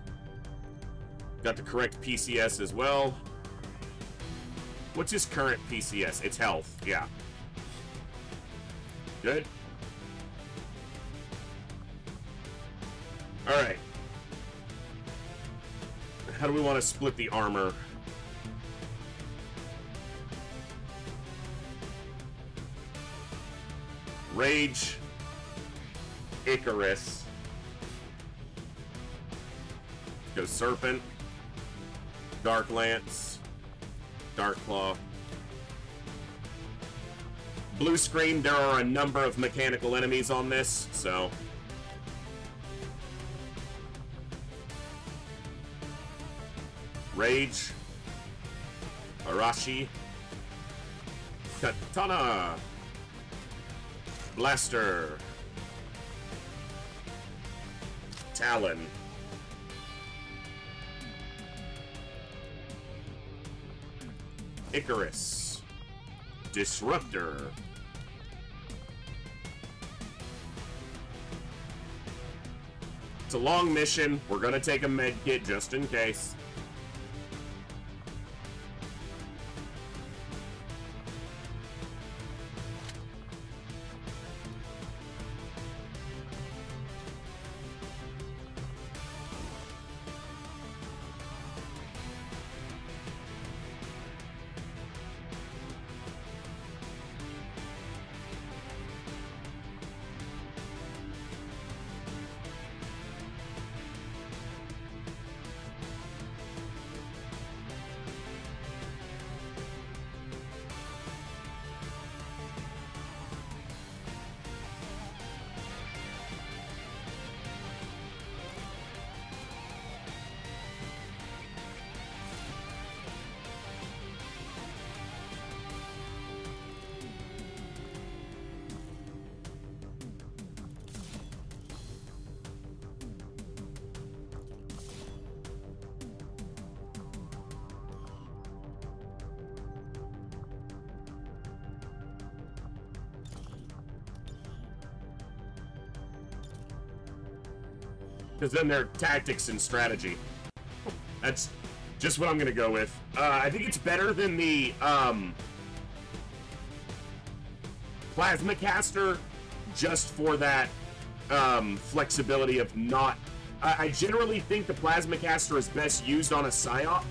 Got the correct PCS as well. What's his current PCS? It's health. Yeah. Good. All right. How do we want to split the armor? Rage. Icarus. Go Serpent. Dark Lance. Dark Claw. Blue screen, there are a number of mechanical enemies on this, so... Rage. Arashi. Katana. Blaster. Talon. Icarus. Disruptor. It's a long mission. We're gonna take a med kit just in case. Because then they're tactics and strategy. That's just what I'm gonna go with. I think it's better than the Plasma Caster, just for that flexibility of not... I generally think the Plasma Caster is best used on a PSYOP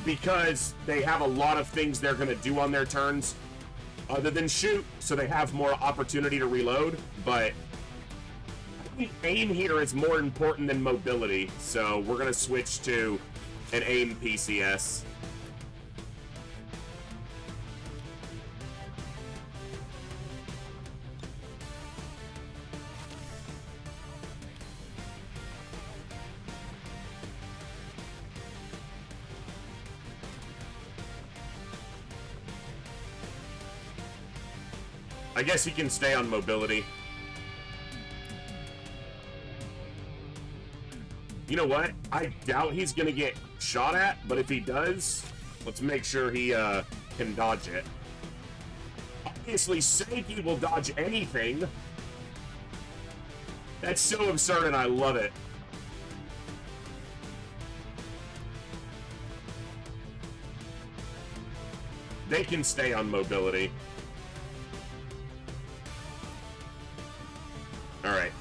because they have a lot of things they're gonna do on their turns other than shoot, so they have more opportunity to reload, but aim here is more important than mobility, so we're gonna switch to an aim PCS. I guess he can stay on mobility. You know what? I doubt he's gonna get shot at, but if he does, let's make sure he can dodge it. Obviously, Sankey will dodge anything. That's so absurd, and I love it. They can stay on mobility. All right.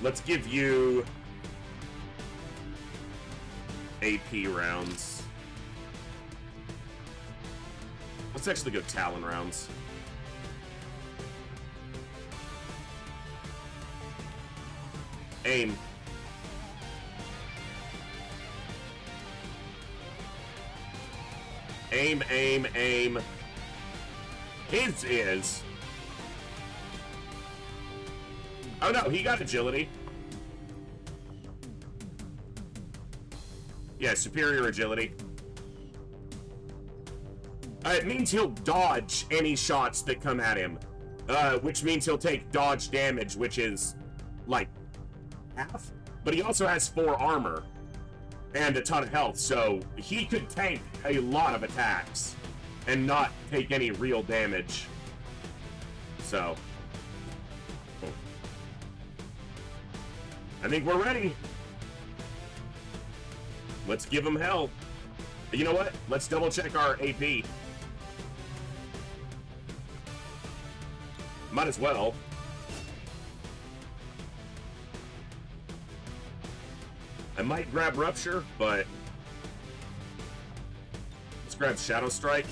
Let's give you AP rounds. Let's actually go Talon rounds. Aim. Aim, aim, aim. His is. Oh no, he got agility. Yeah, superior agility. It means he'll dodge any shots that come at him. Which means he'll take dodge damage, which is, like, half? But he also has 4 armor and a ton of health, so he could tank a lot of attacks and not take any real damage. So, I think we're ready. Let's give him hell. You know what? Let's double check our AP. Might as well. I might grab Rupture, but let's grab Shadow Strike.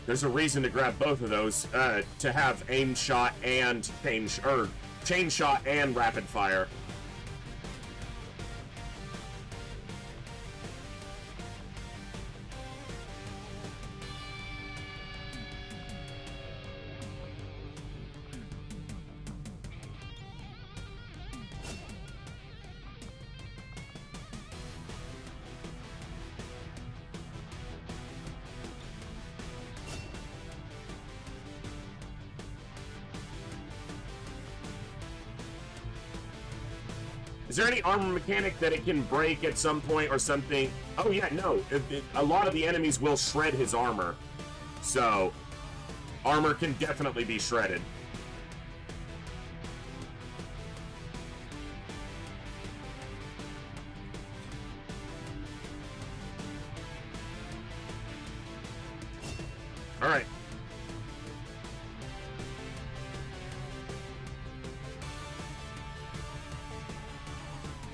There's a reason to grab both of those, to have aim shot and chain shot and rapid fire. Is there any armor mechanic that it can break at some point or something? Oh yeah, no. A lot of the enemies will shred his armor. So, armor can definitely be shredded. All right.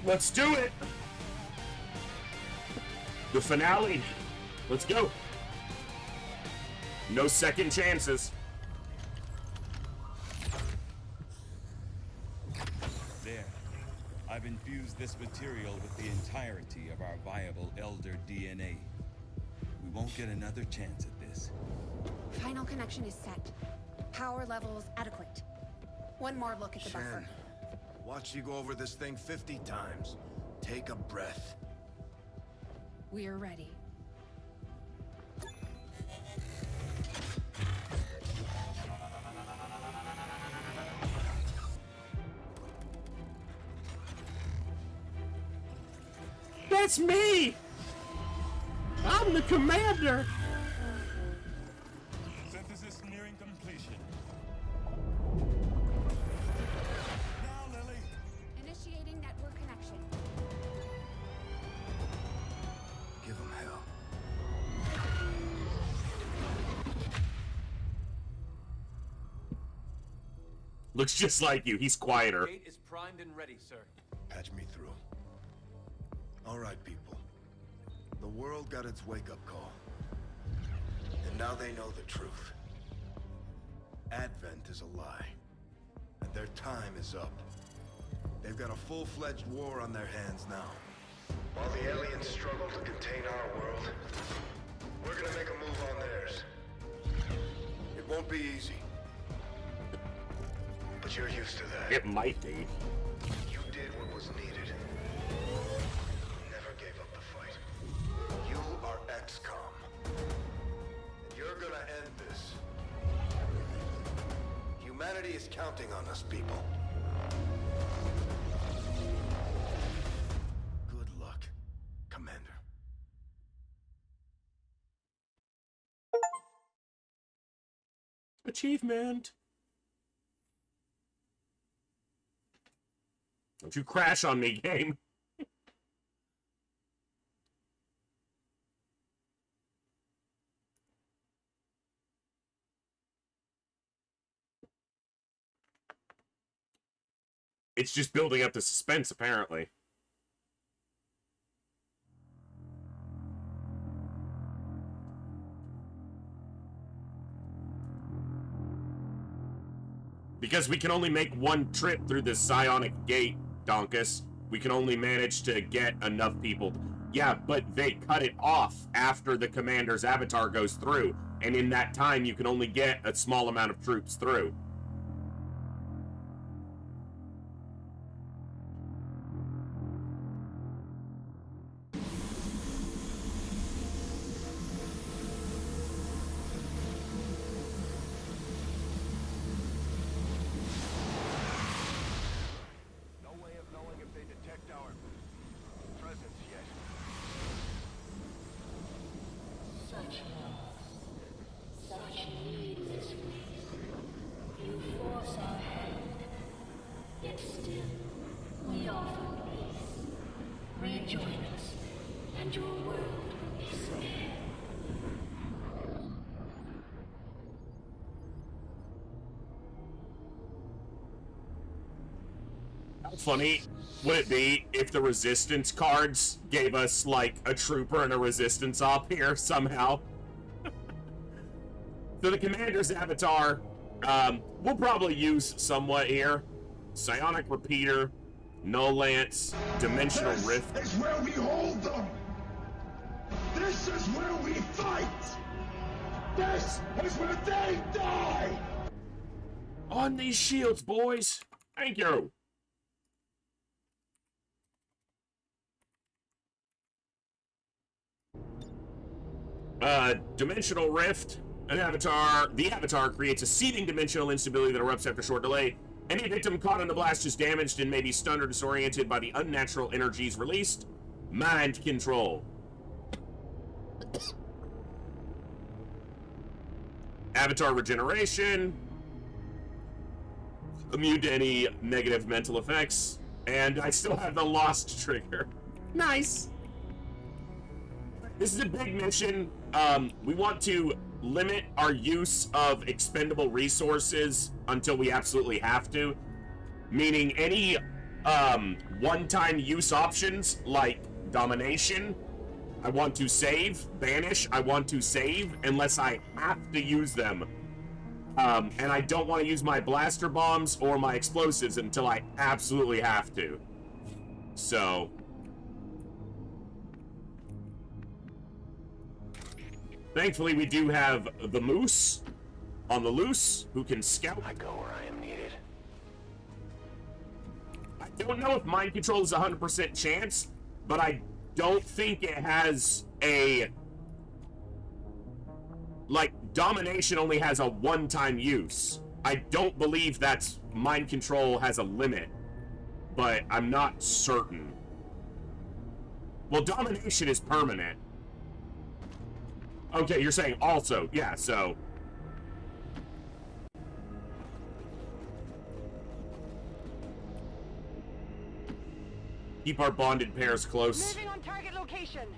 Let's do it! The finale. Let's go. No second chances. There. I've infused this material with the entirety of our viable Elder DNA. We won't get another chance at this. Final connection is set. Power levels adequate. One more look at the buffer. Watch you go over this thing 50 times. Take a breath. We're ready. That's me! I'm the commander! Synthesis nearing completion. Initiating network connection. Give him hell. Looks just like you. He's quieter. Gate is primed and ready, sir. Patch me through. All right, people. The world got its wake-up call. And now they know the truth. Advent is a lie. And their time is up. They've got a full-fledged war on their hands now. While the aliens struggle to contain our world, we're gonna make a move on theirs. It won't be easy. But you're used to that. It might be. You did what was needed. Never gave up the fight. Humanity is counting on us, people. Good luck, Commander. Achievement. Don't you crash on me, game. It's just building up the suspense, apparently. Because we can only make one trip through the psionic gate, Donkus. We can only manage to get enough people. Yeah, but they cut it off after the commander's avatar goes through. And in that time, you can only get a small amount of troops through. Funny would it be if the resistance cards gave us like a trooper and a resistance op here somehow? So the commander's avatar, we'll probably use somewhat here. Psionic repeater, null lance, dimensional rift. This is where we hold them. This is where we fight. This is where they die. On these shields, boys. Thank you. Dimensional rift. The avatar creates a seething dimensional instability that erupts after short delay. Any victim caught in the blast is damaged and may be stunned or disoriented by the unnatural energies released. Mind control. Avatar regeneration. Immune to any negative mental effects. And I still have the lost trigger. Nice. This is a big mission. We want to limit our use of expendable resources until we absolutely have to. Meaning any one-time use options like domination, I want to save. Banish, I want to save unless I have to use them. And I don't want to use my blaster bombs or my explosives until I absolutely have to. So... thankfully, we do have the Moose on the loose who can scout. I go where I am needed. I don't know if mind control is a 100% chance, but I don't think it has a... like, domination only has a one-time use. I don't believe that's... mind control has a limit, but I'm not certain. Well, domination is permanent. Okay, you're saying also. Yeah, so... keep our bonded pairs close. Moving on target location.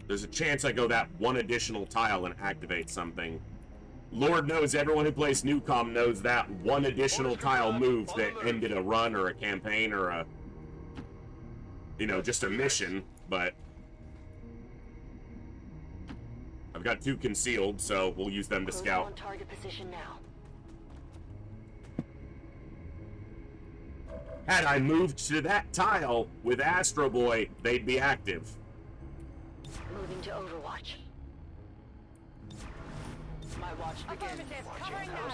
There's a chance I go that one additional tile and activate something. Lord knows everyone who plays Newcom knows that one additional tile move that ended a run or a campaign or a... you know, just a mission, but... I've got 2 concealed, so we'll use them to scout. On target position now. Had I moved to that tile with Astro Boy, they'd be active. Moving to Overwatch. My watch begins. Affirmative, covering now.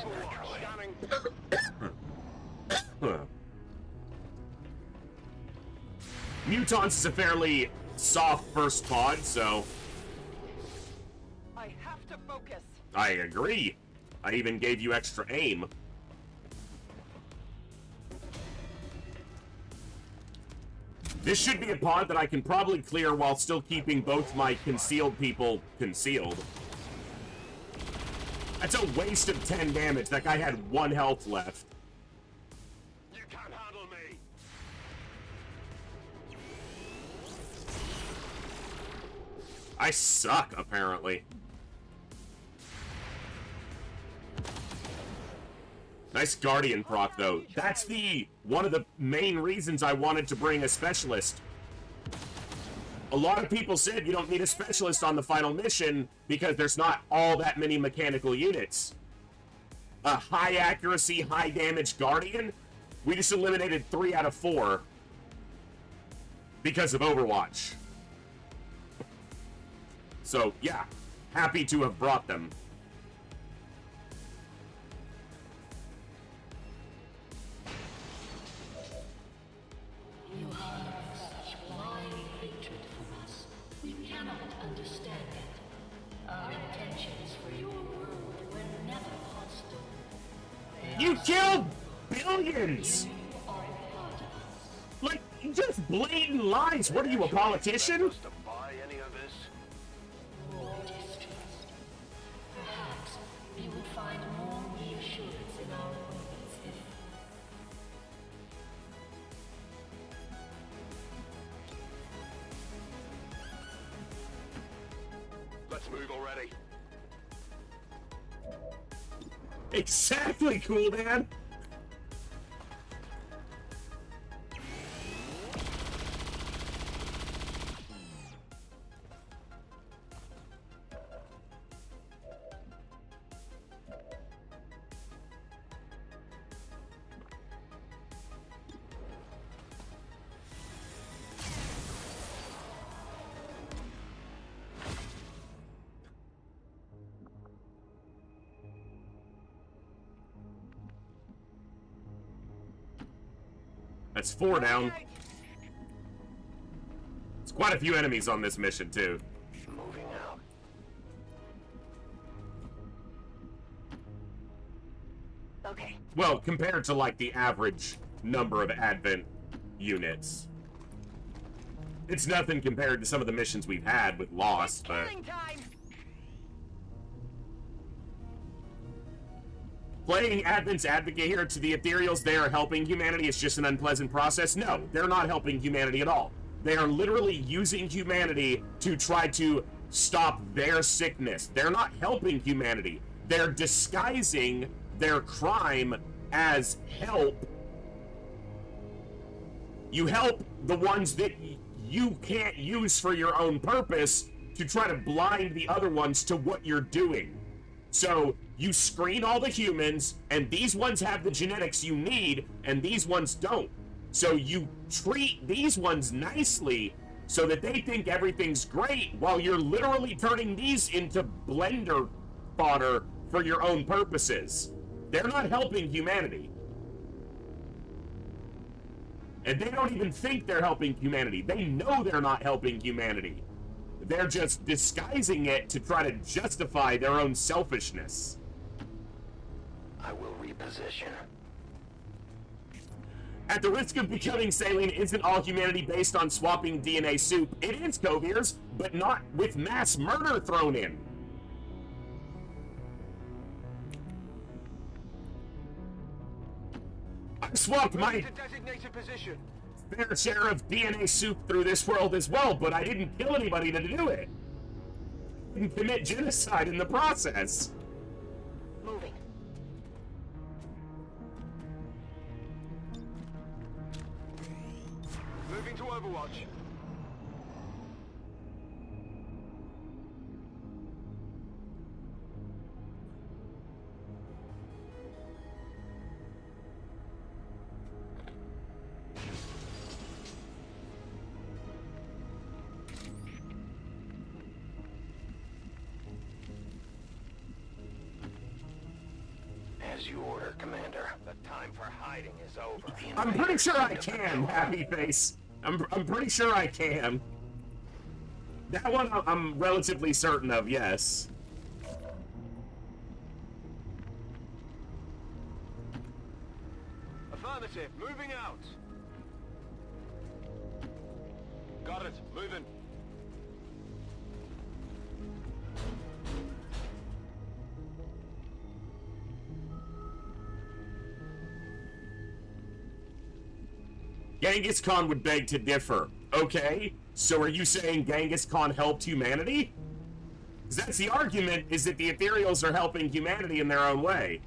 Huh. Mutants is a fairly soft first pod, so... I have to focus. I agree. I even gave you extra aim. This should be a pod that I can probably clear while still keeping both my concealed people concealed. That's a waste of 10 damage. That guy had 1 health left. You can't handle me. I suck, apparently. Nice Guardian proc, though. That's one of the main reasons I wanted to bring a specialist. A lot of people said you don't need a specialist on the final mission because there's not all that many mechanical units. A high accuracy, high damage Guardian, we just eliminated 3 out of 4 because of Overwatch. So, yeah, happy to have brought them. You harbor such blind hatred for us. We cannot understand it. Our intentions for your world were never hostile. You killed billions! Like, just blatant lies. What are you, a politician? To buy any of this? More distrust. Perhaps you would find more reassurance in our ways if... Let's move already. Exactly, cool, man. That's 4 down. It's quite a few enemies on this mission, too. Moving out. Okay. Well, compared to, like, the average number of Advent units. It's nothing compared to some of the missions we've had with Lost, but... Killing time. Playing Advent's advocate here to the Ethereals, they are helping humanity. It's just an unpleasant process. No, they're not helping humanity at all. They are literally using humanity to try to stop their sickness. They're not helping humanity. They're disguising their crime as help. You help the ones that you can't use for your own purpose to try to blind the other ones to what you're doing. So you screen all the humans, and these ones have the genetics you need, and these ones don't. So you treat these ones nicely so that they think everything's great, while you're literally turning these into blender fodder for your own purposes. They're not helping humanity. And they don't even think they're helping humanity. They know they're not helping humanity. They're just disguising it to try to justify their own selfishness. I will reposition. At the risk of becoming saline, isn't all humanity based on swapping DNA soup? It is, Coviers, but not with mass murder thrown in. I swapped my Designated position. fair share of DNA soup through this world as well, but I didn't kill anybody to do it. I didn't commit genocide in the process. Moving. Moving to Overwatch. As you order, Commander. The time for hiding is over. I'm pretty sure I can, Happy Face. I'm pretty sure I can. That one I'm relatively certain of, yes. Affirmative, moving out. Got it, moving. Genghis Khan would beg to differ. Okay, so are you saying Genghis Khan helped humanity? Because that's the argument, is that the Ethereals are helping humanity in their own way.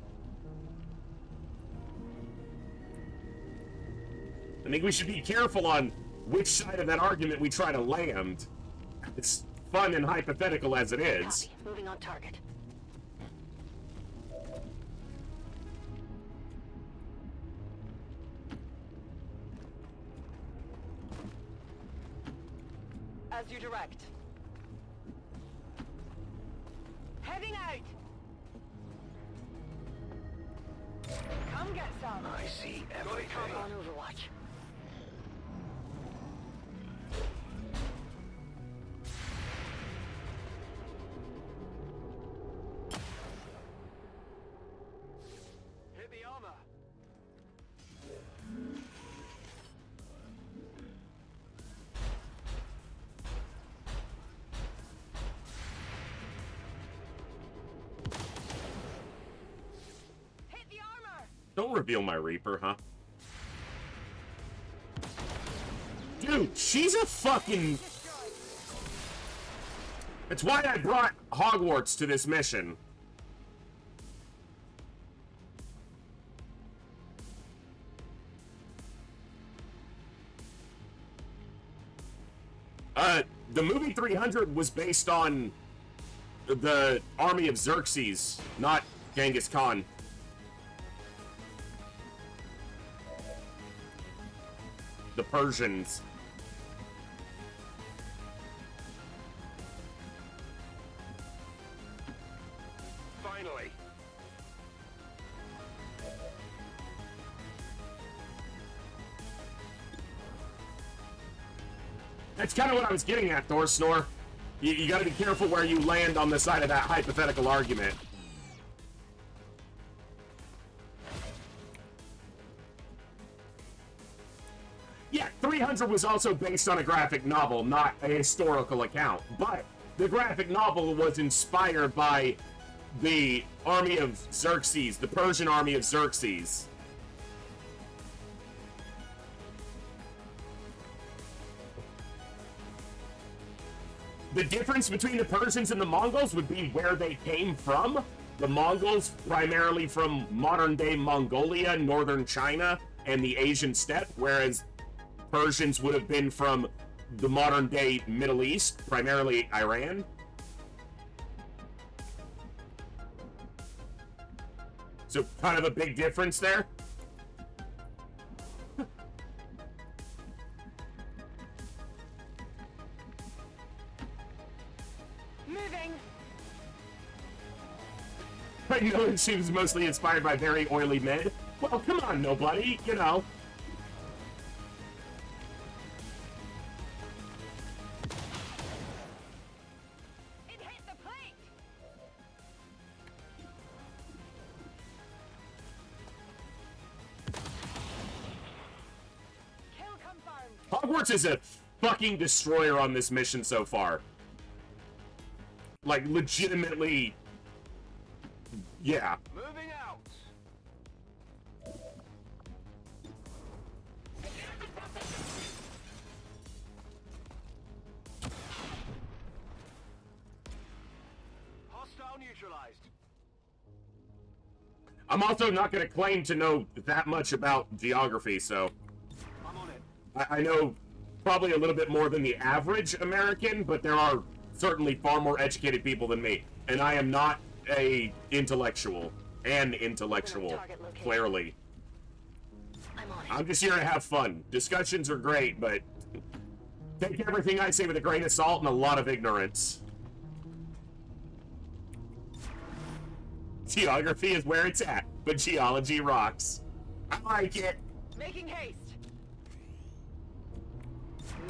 I think we should be careful on which side of that argument we try to land. It's fun and hypothetical as it is. Copy. Moving on target. As you direct. Heading out! Come get some! I see everything. On Overwatch. Hit the armor. Hit the armor! Don't reveal my Reaper, huh? Dude, she's a fucking... That's why I brought Hogwarts to this mission. The movie 300 was based on the army of Xerxes, not Genghis Khan. The Persians. Finally. That's kind of what I was getting at, Thor Snore. You gotta be careful where you land on the side of that hypothetical argument. Yeah, 300 was also based on a graphic novel, not a historical account. But the graphic novel was inspired by the army of Xerxes, the Persian army of Xerxes. The difference between the Persians and the Mongols would be where they came from. The Mongols primarily from modern-day Mongolia, northern China, and the Asian steppe, whereas Persians would have been from the modern-day Middle East, primarily Iran. So kind of a big difference there. Moving! I know it seems mostly inspired by very oily mid. Well, come on, nobody, you know. It hit the plate! Kill confirmed! Hogwarts is a fucking destroyer on this mission so far. Like, legitimately... Yeah. Moving out. Hostile neutralized. I'm also not going to claim to know that much about geography, so... I'm on it. I know probably a little bit more than the average American, but there are certainly far more educated people than me. And I am not an intellectual, clearly. I'm just here to have fun. Discussions are great, but take everything I say with a grain of salt and a lot of ignorance. Geography is where it's at, but geology rocks. I like it. Making haste!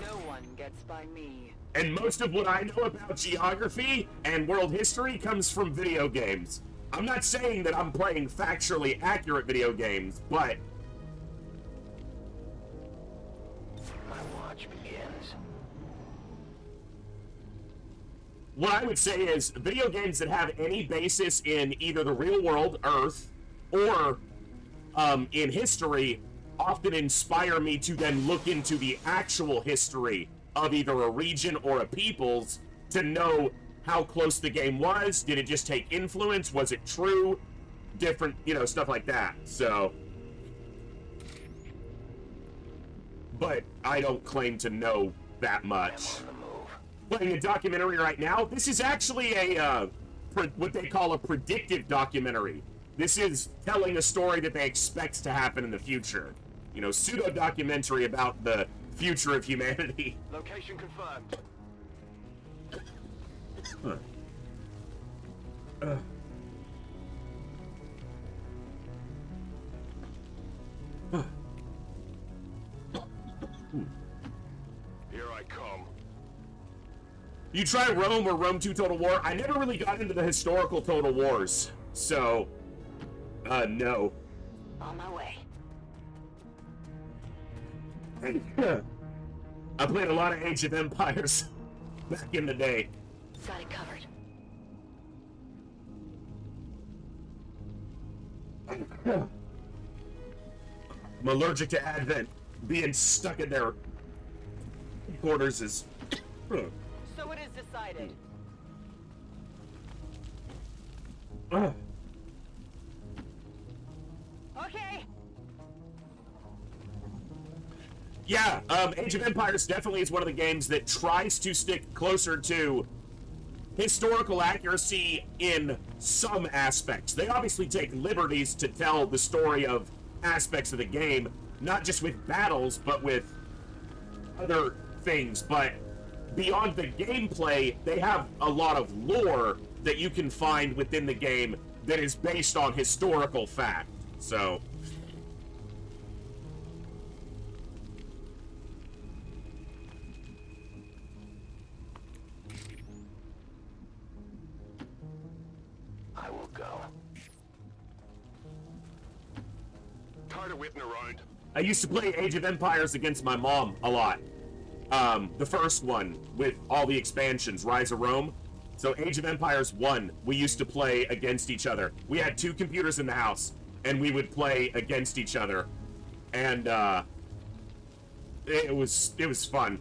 No one gets by me. And most of what I know about geography and world history comes from video games. I'm not saying that I'm playing factually accurate video games, but My watch begins. what I would say is video games that have any basis in either the real world, Earth, or in history often inspire me to then look into the actual history of either a region or a people's to know how close the game was. Did it just take influence? Was it true? Different, stuff like that. So, but I don't claim to know that much. Playing a documentary right now. This is actually a what they call a predictive documentary. This is telling a story that they expect to happen in the future. Pseudo-documentary about the future of humanity. Location confirmed. Here I come. You try Rome or Rome 2 Total War? I never really got into the historical Total Wars, so, no. On my way. I played a lot of Age of Empires back in the day. Got it covered. I'm allergic to Advent. Being stuck in their quarters is... So it is decided. Okay. Yeah, Age of Empires definitely is one of the games that tries to stick closer to historical accuracy in some aspects. They obviously take liberties to tell the story of aspects of the game, not just with battles, but with other things. But beyond the gameplay, they have a lot of lore that you can find within the game that is based on historical fact. So... I will go. Tired of waiting around. I used to play Age of Empires against my mom a lot. The first one with all the expansions, Rise of Rome. So Age of Empires 1, we used to play against each other. We had 2 computers in the house, and we would play against each other. And, it was fun.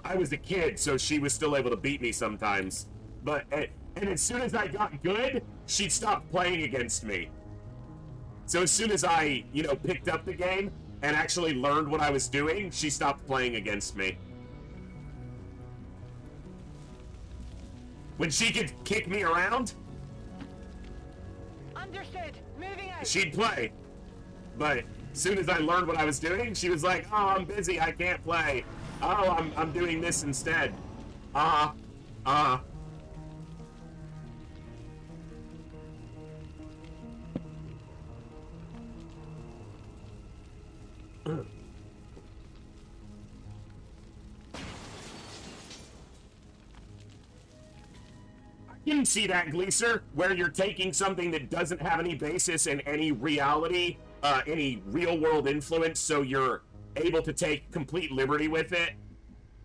I was a kid, so she was still able to beat me sometimes. But, and as soon as I got good, she'd stop playing against me. So as soon as I, picked up the game and actually learned what I was doing, she stopped playing against me. When she could kick me around, Understood. Moving out. she'd play. But as soon as I learned what I was doing, she was like, "Oh, I'm busy, I can't play. Oh, I'm doing this instead." You can see that, Gleaser, where you're taking something that doesn't have any basis in any reality, any real-world influence, so you're able to take complete liberty with it.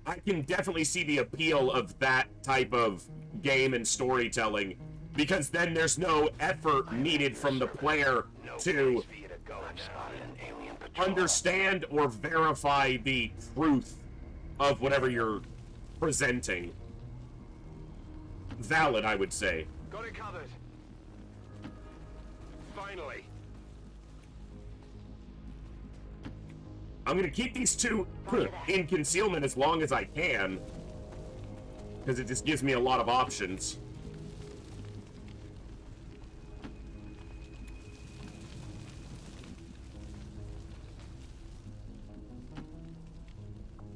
I can definitely see the appeal of that type of game and storytelling, because then there's no effort needed from the player to understand or verify the truth of whatever you're presenting. Valid, I would say. Got it covered. Finally. I'm gonna keep these 2 in concealment as long as I can, because it just gives me a lot of options.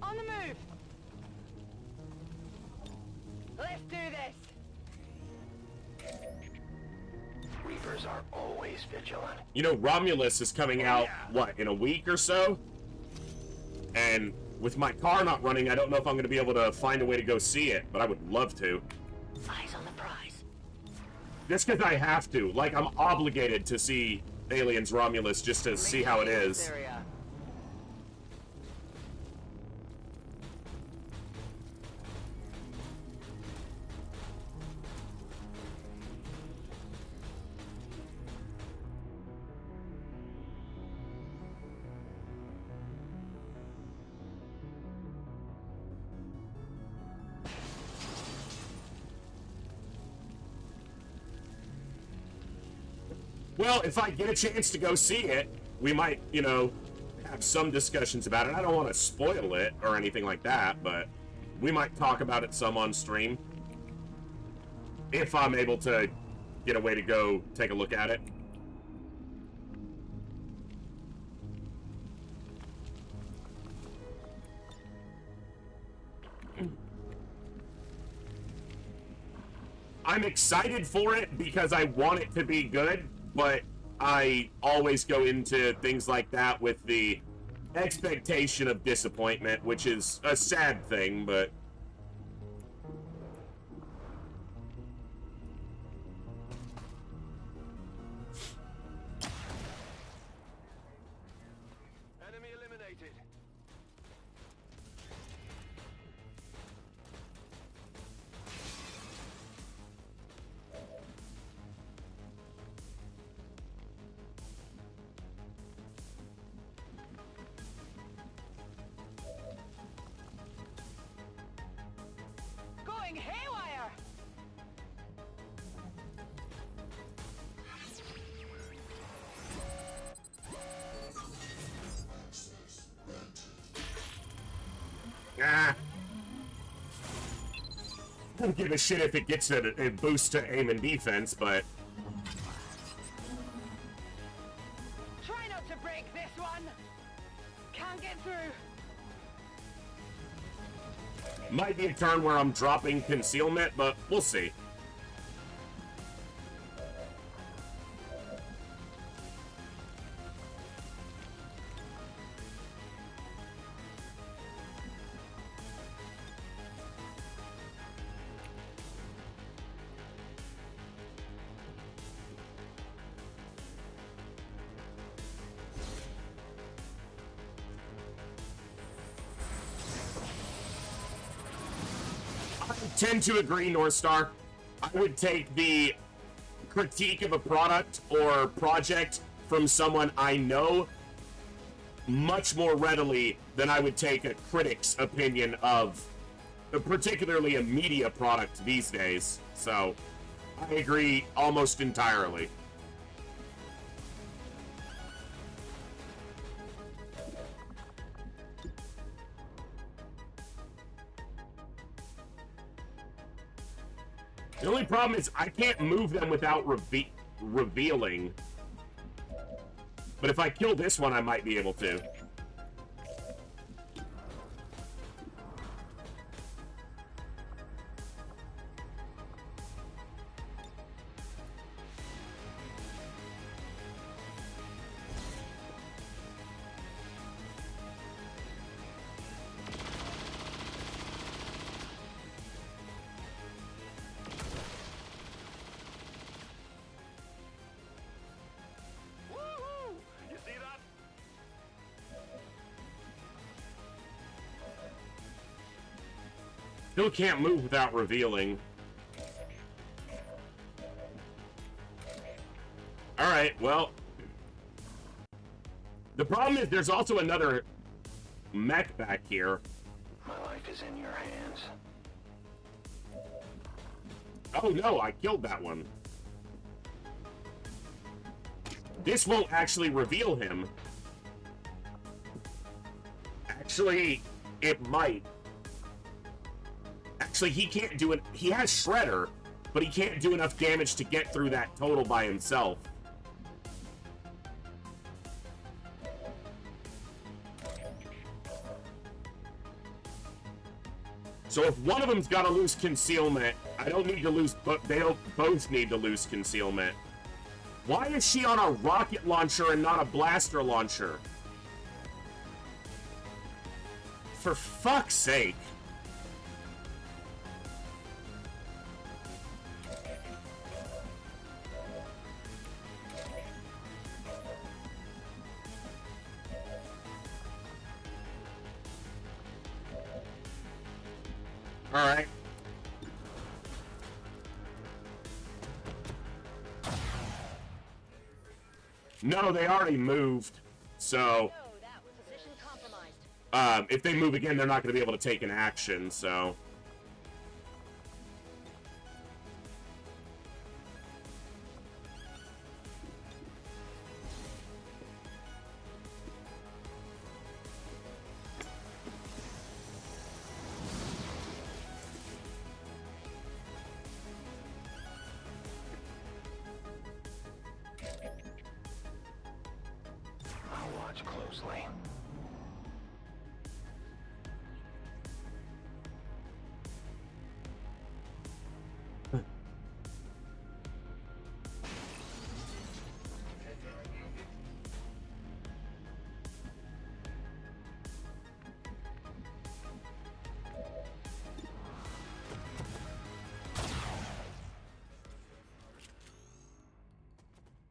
On the move. Let's do this. Reapers are always vigilant. Romulus is coming out, what, in a week or so? And with my car not running, I don't know if I'm going to be able to find a way to go see it, but I would love to. Eyes on the prize. Just because I have to. Like, I'm obligated to see Aliens Romulus just to see how it is. Well, if I get a chance to go see it, we might, you know, have some discussions about it. I don't want to spoil it or anything like that, but we might talk about it some on stream. If I'm able to get a way to go take a look at it. I'm excited for it because I want it to be good, but I always go into things like that with the expectation of disappointment, which is a sad thing, but... Enemy eliminated. Going haywire! Ah. I don't give a shit if it gets a boost to aim and defense, but... Try not to break this one! Can't get through! Might be a turn where I'm dropping concealment, but we'll see. Tend to agree, North Star. I would take the critique of a product or project from someone I know much more readily than I would take a critic's opinion of particularly a media product these days. So I agree almost entirely. The only problem is I can't move them without revealing. But if I kill this one, I might be able to. Still can't move without revealing. Alright, well. The problem is there's also another mech back here. My life is in your hands. Oh no, I killed that one. This won't actually reveal him. Actually, it might. Actually, he can't do it. He has Shredder, but he can't do enough damage to get through that total by himself. So if one of them's got to lose concealment, I don't need to lose, but they don't both need to lose concealment. Why is she on a rocket launcher and not a blaster launcher? for fuck's sake. All right. No, they already moved. So, if they move again, they're not going to be able to take an action, so. I'll watch closely.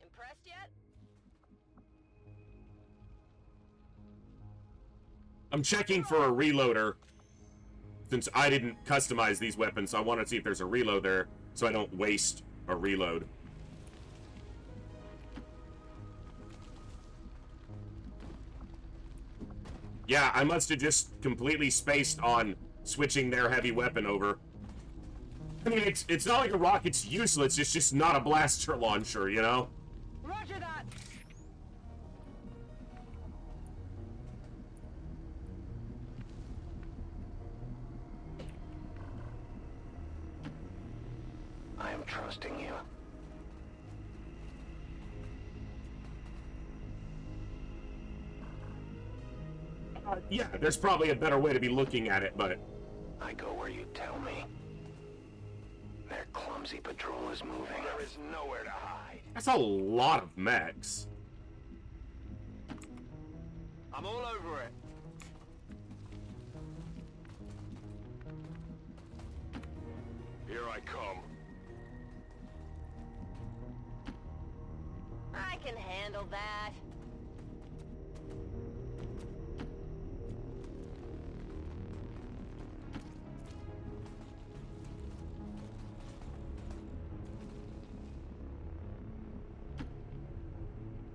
Impressed yet? I'm checking for a reloader. Since I didn't customize these weapons, so I want to see if there's a reload there, so I don't waste a reload. Yeah, I must have just completely spaced on switching their heavy weapon over. I mean, it's not like a rocket's useless, it's just not a blaster launcher, you know? Roger that! I am trusting you. Yeah, there's probably a better way to be looking at it, but... I go where you tell me. Their clumsy patrol is moving. There is nowhere to hide. That's a lot of mechs. I'm all over it. Here I come. I can handle that.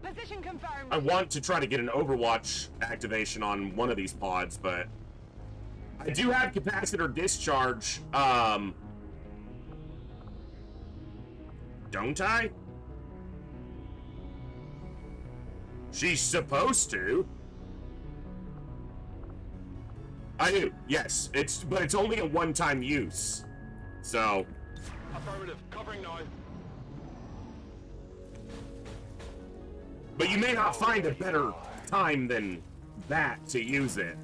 Position confirmed. I want to try to get an Overwatch activation on one of these pods, but... I do have capacitor discharge, don't I? She's supposed to. I do, yes. But it's only a one-time use. So... Affirmative. Covering now. But you may not find a better time than that to use it.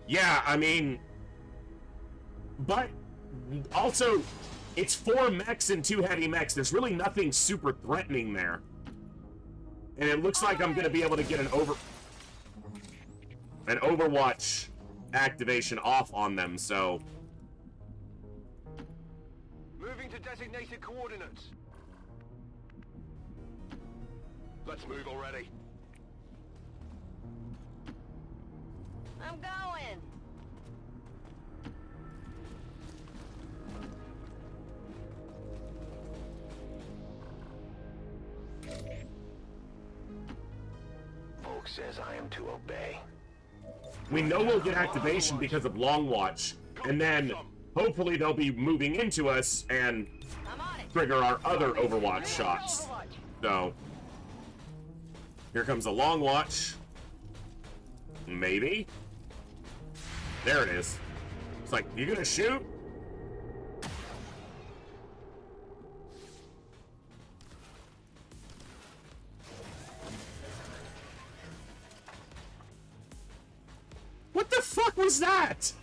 Yeah, I mean... But, also, it's 4 mechs and 2 heavy mechs. There's really nothing super threatening there. And it looks like I'm going to be able to get an Overwatch activation off on them, so... Moving to designated coordinates. Let's move already. I'm going. Folk says I am to obey. We know we'll get activation because of Long Watch, and then hopefully they'll be moving into us and trigger our other Overwatch shots. So, here comes a Long Watch. Maybe. There it is. It's like, you gonna shoot? What the fuck was that?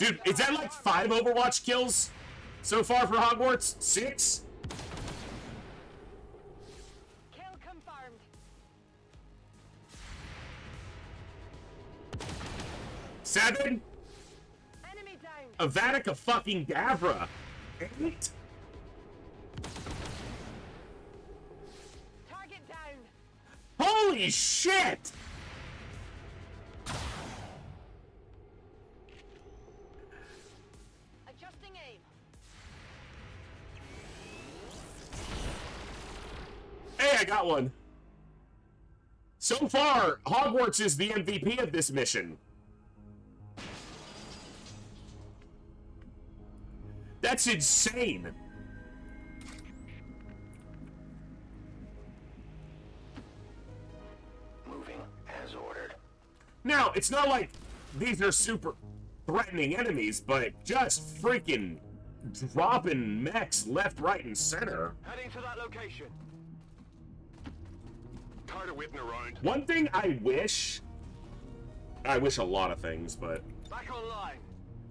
Dude, is that like 5 Overwatch kills so far for Hogwarts? 6? Kill confirmed. 7? Enemy down. Avatica fucking Gavra. 8? Target down. Holy shit! Adjusting aim. Hey, I got one. So far, Hogwarts is the MVP of this mission. That's insane. Moving as ordered. Now, it's not like these are super threatening enemies, but just freaking dropping mechs left, right, and center. Heading to that location. Tired of waiting around. One thing I wish a lot of things, but Back online.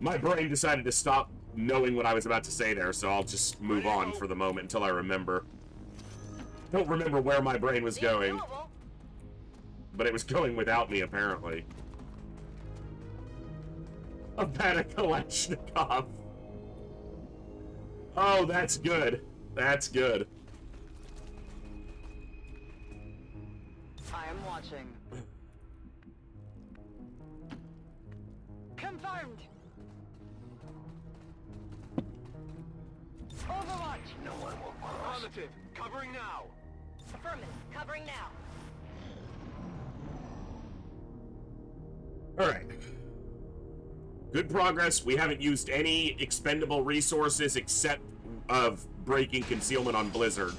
my brain decided to stop knowing what I was about to say there, so I'll just move on for the moment until I remember. Don't remember where my brain was going, but it was going without me, apparently. Avada Kalashnikov. Oh, that's good. That's good. I am watching. Confirmed. Overwatch. No one will cross. Affirmative. Covering now. Affirmative. Covering now. Alright. Good progress. We haven't used any expendable resources except of breaking concealment on Blizzard.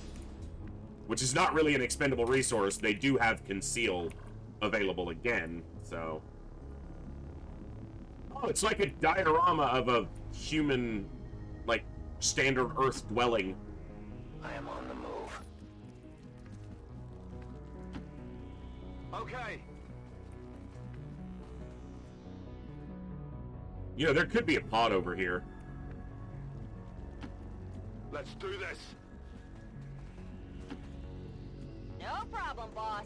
Which is not really an expendable resource. They do have conceal available again, so... Oh, it's like a diorama of a human, like, standard Earth dwelling. I am on the move. Okay. You know, there could be a pod over here. Let's do this. No problem, boss.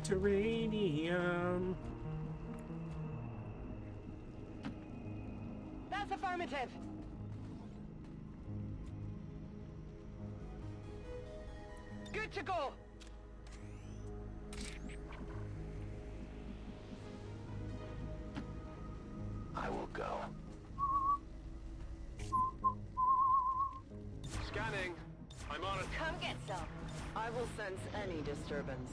Terranium. That's affirmative. Good to go. I will go. Scanning. I'm on it. Come get some. I will sense any disturbance.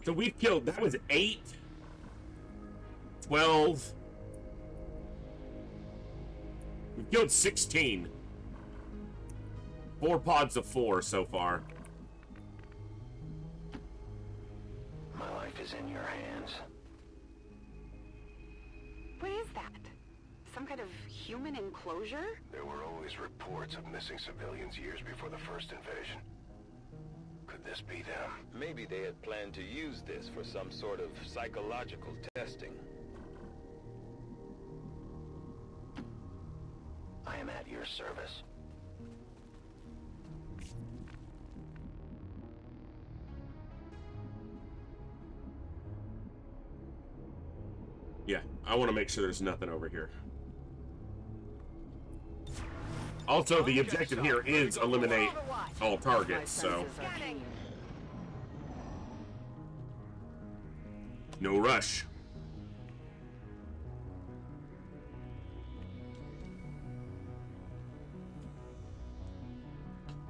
So we've killed, that was 8, 12. We've killed 16. 4 pods of 4 so far. My life is in your hands. What is that? Some kind of human enclosure? There were always reports of missing civilians years before the first invasion. Could this be them? Maybe they had planned to use this for some sort of psychological testing. I am at your service. Yeah, I want to make sure there's nothing over here. Also, the objective here is eliminate all targets, so... No rush.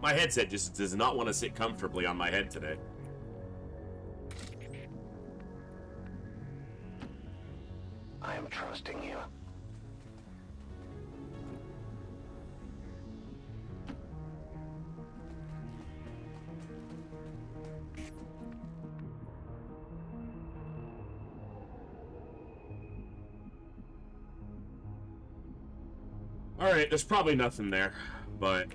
My headset just does not want to sit comfortably on my head today. I am trusting you. Alright, there's probably nothing there, but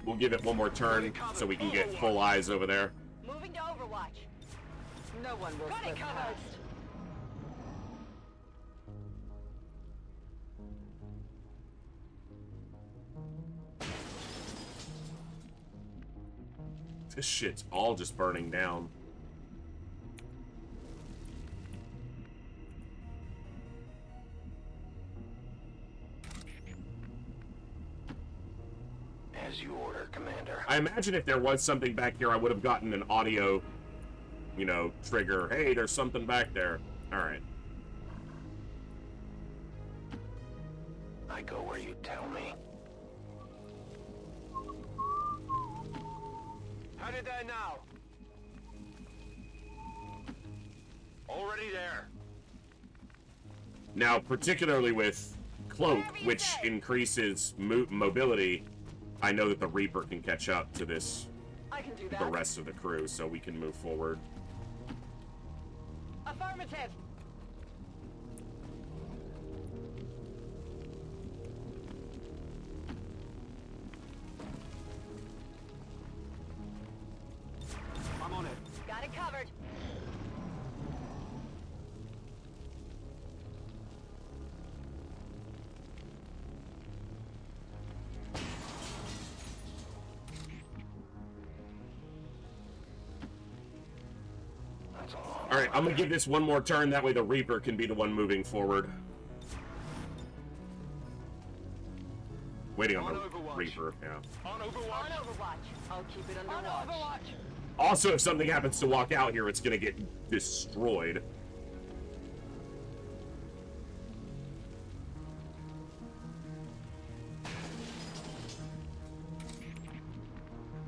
we'll give it one more turn so we can get full eyes over there. Moving to Overwatch. No one will Got it slip covered. past. This shit's all just burning down. As you order, Commander. I imagine if there was something back here, I would have gotten an audio, you know, trigger. Hey, there's something back there. Alright. I go where you tell me. Headed there now. Already there. Now, particularly with Cloak, which increases mobility, I know that the Reaper can catch up to this, I can do that. the rest of the crew, so we can move forward. Affirmative. I'm on it. Got it covered. That's a long Alright, I'm gonna give this one more turn, that way the Reaper can be the one moving forward. Waiting on the Reaper, yeah. On Overwatch. On Overwatch. I'll keep it under On watch. Overwatch. Also, if something happens to walk out here, it's gonna get destroyed.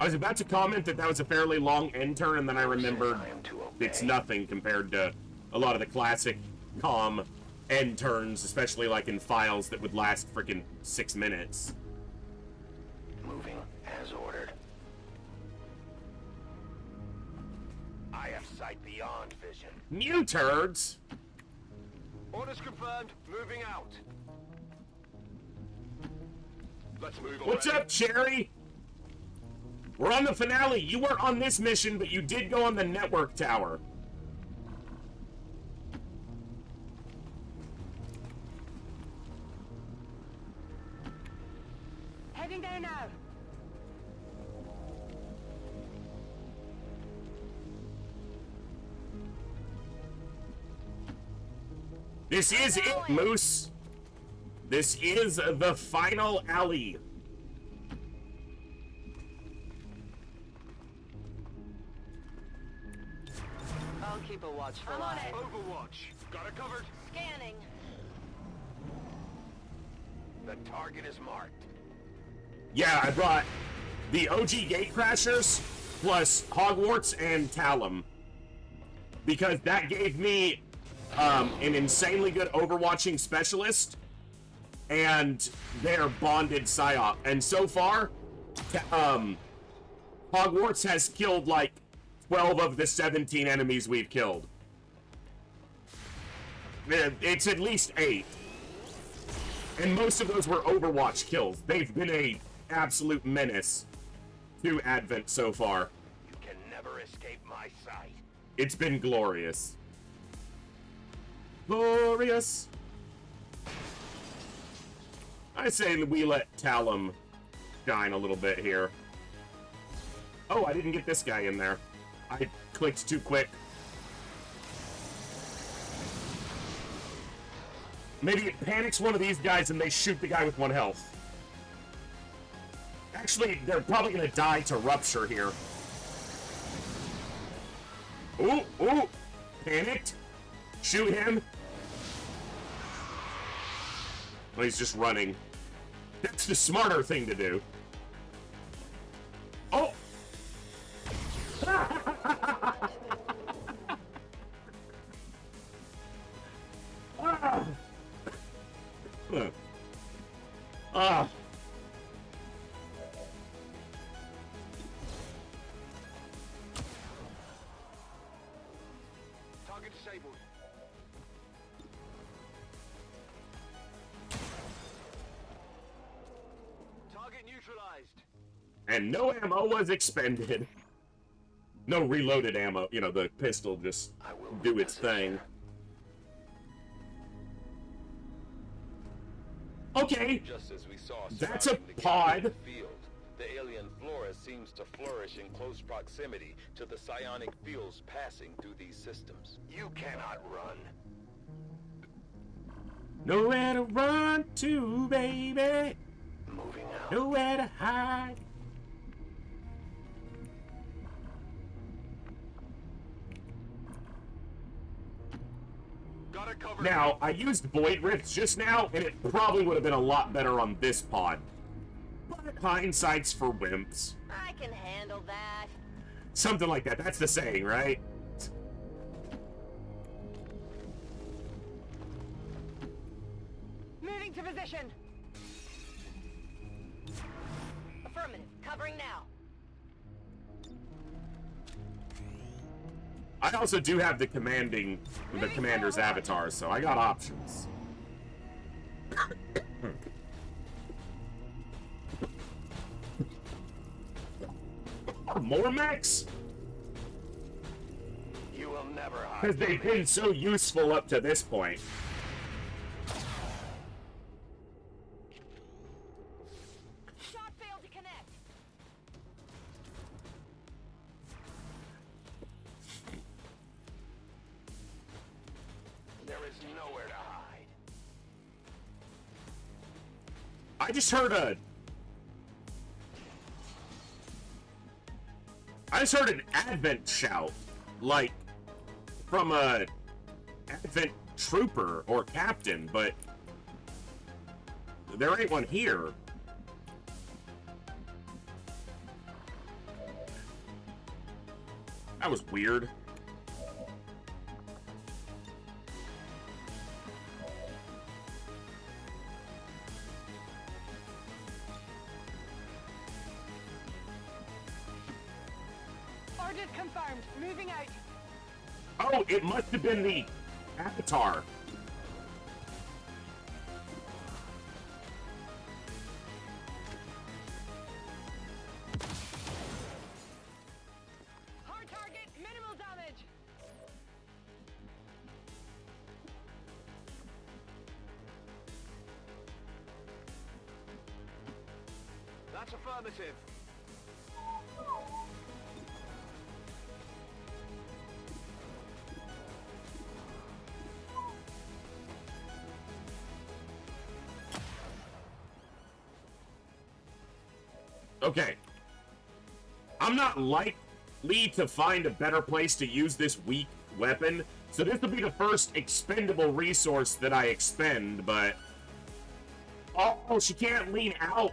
I was about to comment that that was a fairly long end turn, and then I remembered I am to obey. it's nothing compared to a lot of the classic COM end turns, especially like in files that would last freaking 6 minutes. Moving as ordered. I have sight beyond vision. New turds! Orders confirmed. Moving out. Let's move. What's already. up, Cherry? We're on the finale. You weren't on this mission, but you did go on the network tower. Heading there now. This is it, Moose. This is the final alley. I'll keep a watchful I'm on eye. it. Overwatch. Got it covered. Scanning. The target is marked. Yeah, I brought the OG Gatecrashers plus Hogwarts and Talum, because that gave me an insanely good overwatching specialist and their bonded psyop. And so far, Hogwarts has killed like 12 of the 17 enemies we've killed. It's at least 8. And most of those were Overwatch kills. They've been a absolute menace to Advent so far. You can never escape my sight. It's been glorious. Glorious. I say we let Talum shine a little bit here. Oh, I didn't get this guy in there. I clicked too quick. Maybe it panics one of these guys and they shoot the guy with 1 health. Actually, they're probably gonna die to rupture here. Ooh, ooh! Panicked. Shoot him. Well, he's just running. That's the smarter thing to do. Oh! Ah! Target disabled. neutralized. And no ammo was expended. No reloaded ammo. You know, the pistol just do its thing. Okay. Just as we saw that's a surrounding the pod. field, the alien flora seems to flourish in close proximity to the psionic fields passing through these systems. You cannot run. Nowhere to run to, baby. Moving out. Nowhere to hide. Got it covered. Now, I used Void Rifts just now, and it probably would have been a lot better on this pod. But hindsight's for wimps. I can handle that. Something like that. That's the saying, right? Moving to position. Affirmative. Covering now. I also do have the commander's avatar, so I got options. More mechs? You will never hide. Because they've been so useful up to this point. Shot failed to connect. There is nowhere to hide. I just heard an Advent shout, like, from a Advent trooper or captain, but there ain't one here. That was weird. Orders confirmed. Moving out. Oh, it must have been the avatar. Hard target. Minimal damage. That's affirmative. Okay. I'm not likely to find a better place to use this weak weapon, so this will be the first expendable resource that I expend, but... Oh, she can't lean out.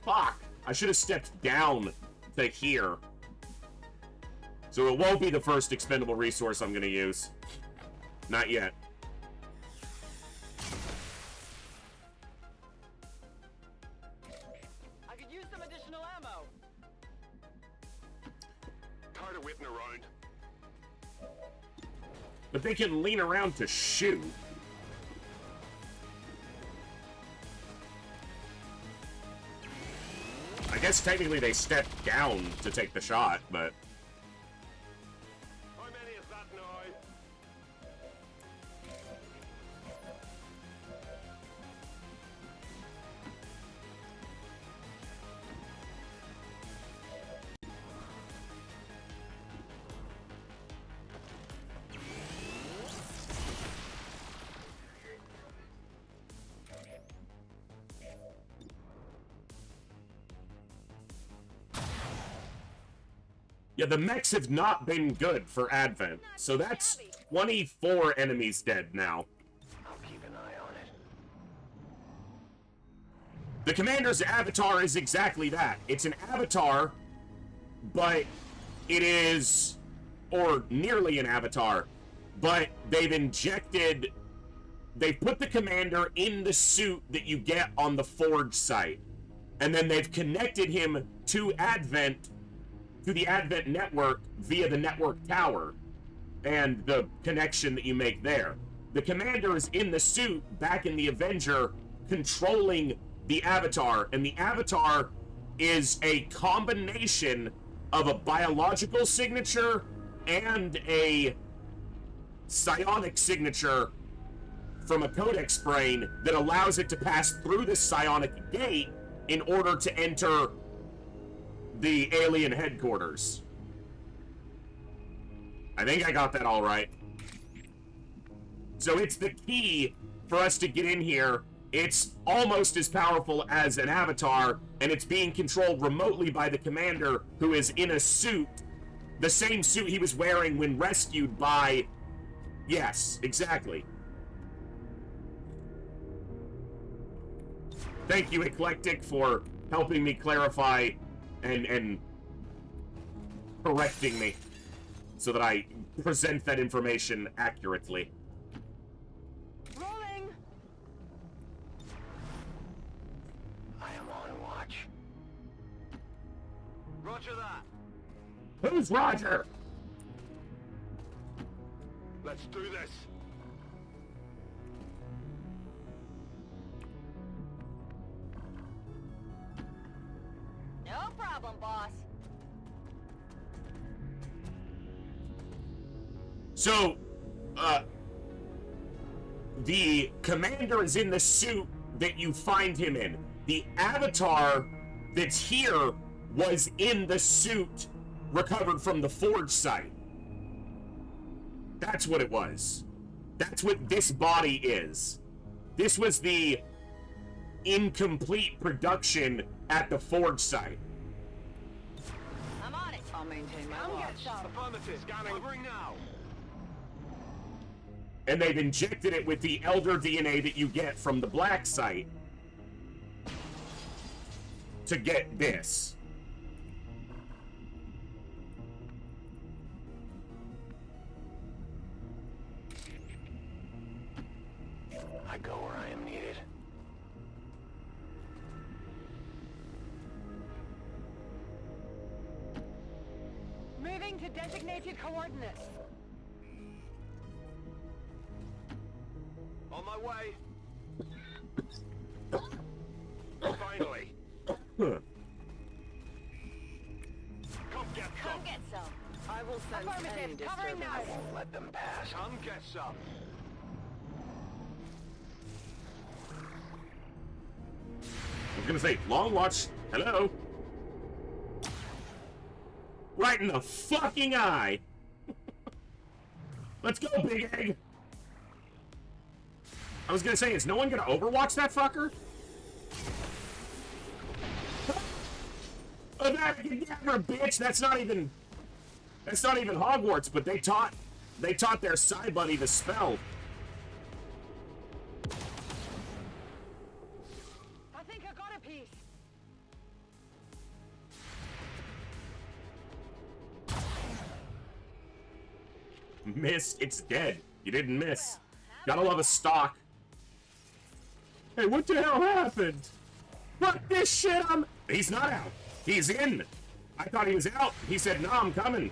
Fuck. I should have stepped down to here. So it won't be the first expendable resource I'm gonna use. Not yet. I could use some additional ammo. Tired of whipping around. But they can lean around to shoot. I guess technically they stepped down to take the shot, but... How many is that now? Yeah, the mechs have not been good for Advent, so that's 24 enemies dead now. I'll keep an eye on it. The commander's avatar is exactly that. It's an avatar, but it is, or nearly an avatar, but they've put the commander in the suit that you get on the Forge site, and then they've connected him to the Advent network via the network tower and the connection that you make there. The commander is in the suit back in the Avenger controlling the avatar, and the avatar is a combination of a biological signature and a psionic signature from a codex brain that allows it to pass through this psionic gate in order to enter the alien headquarters. I think I got that all right. So it's the key for us to get in here. It's almost as powerful as an avatar, and it's being controlled remotely by the commander, who is in a suit, the same suit he was wearing when rescued by... Yes, exactly. Thank you, Eclectic, for helping me clarify and correcting me so that I present that information accurately. Rolling. I am on watch. Roger that. Who's Roger? Let's do this. No problem, boss. So, the commander is in the suit that you find him in. The avatar that's here was in the suit recovered from the forge site. That's what it was. That's what this body is. This was the incomplete production at the forge site. I'm on it. I'll maintain my Come watch. get some. Affirmative. Scanning. Covering now. And they've injected it with the elder DNA that you get from the black site to get this. I go where I am needed. Moving to designated coordinates. On my way. Finally. Huh. Come get some. Come get some. I will sense any Affirmative. Covering now. disturbance. Won't let them pass. Come get some. I was gonna say, long watch. Hello? Right in the fucking eye. Let's go, Big Egg. I was gonna say, is no one gonna overwatch that fucker? American Gabber, bitch! That's not even Hogwarts, but they taught their side buddy the spell. I think I got a piece. Miss, it's dead. You didn't miss. Gotta love a stock. Hey, what the hell happened? Fuck this shit, He's not out. He's in. I thought he was out. He said, no, I'm coming.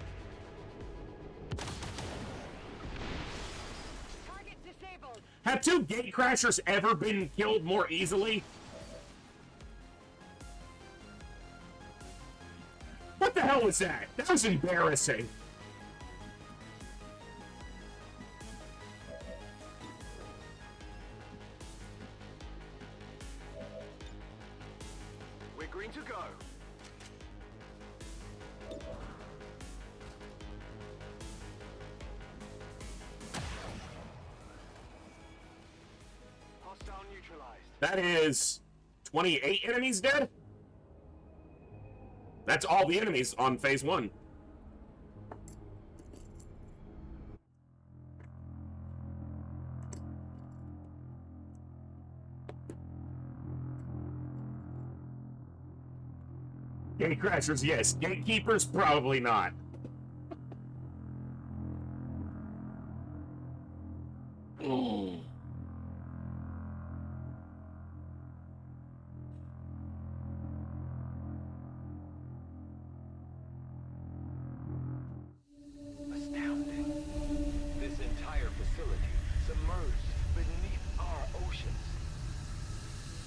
Target disabled. Have two gate crashers ever been killed more easily? What the hell was that? That was embarrassing. We're green to go. Hostile neutralized. That is 28 enemies dead? That's all the enemies on phase 1. Gate crashers, yes. Gatekeepers, probably not. Mm. Astounding. This entire facility submerged beneath our oceans.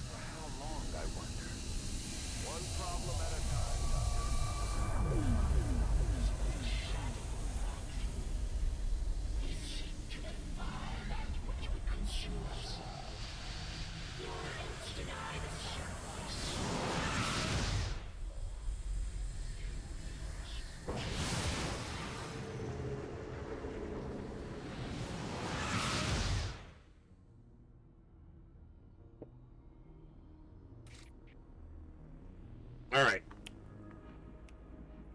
For how long, I wonder? One problem at a Alright.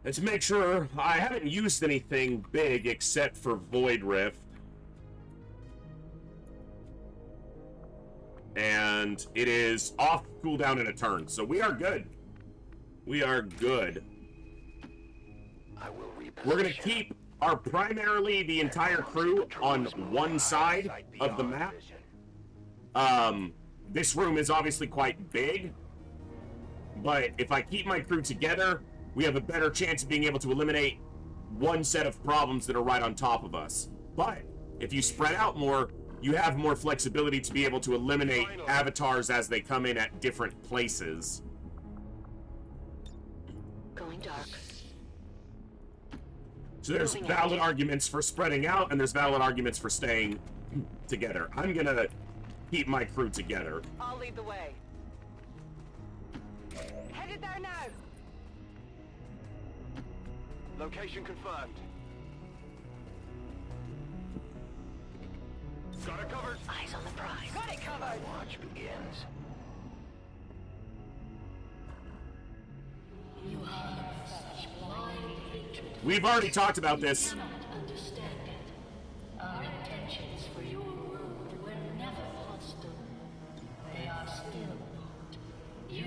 And to make sure, I haven't used anything big except for Void Rift. And it is off cooldown in a turn, so we are good. We are good. We're gonna keep our primarily the entire crew on one side of the map. This room is obviously quite big, but if I keep my crew together, we have a better chance of being able to eliminate one set of problems that are right on top of us. But if you spread out more, you have more flexibility to be able to eliminate avatars as they come in at different places. Going dark. So there's valid arguments for spreading out, and there's valid arguments for staying together. I'm gonna keep my crew together. I'll lead the way. Headed there now. Location confirmed. Got it covered. Eyes on the prize. Got it covered. Watch begins. You have such blind hatred. We've already talked about You this. cannot understand it. Our intentions for your world were never hostile. They are still not. You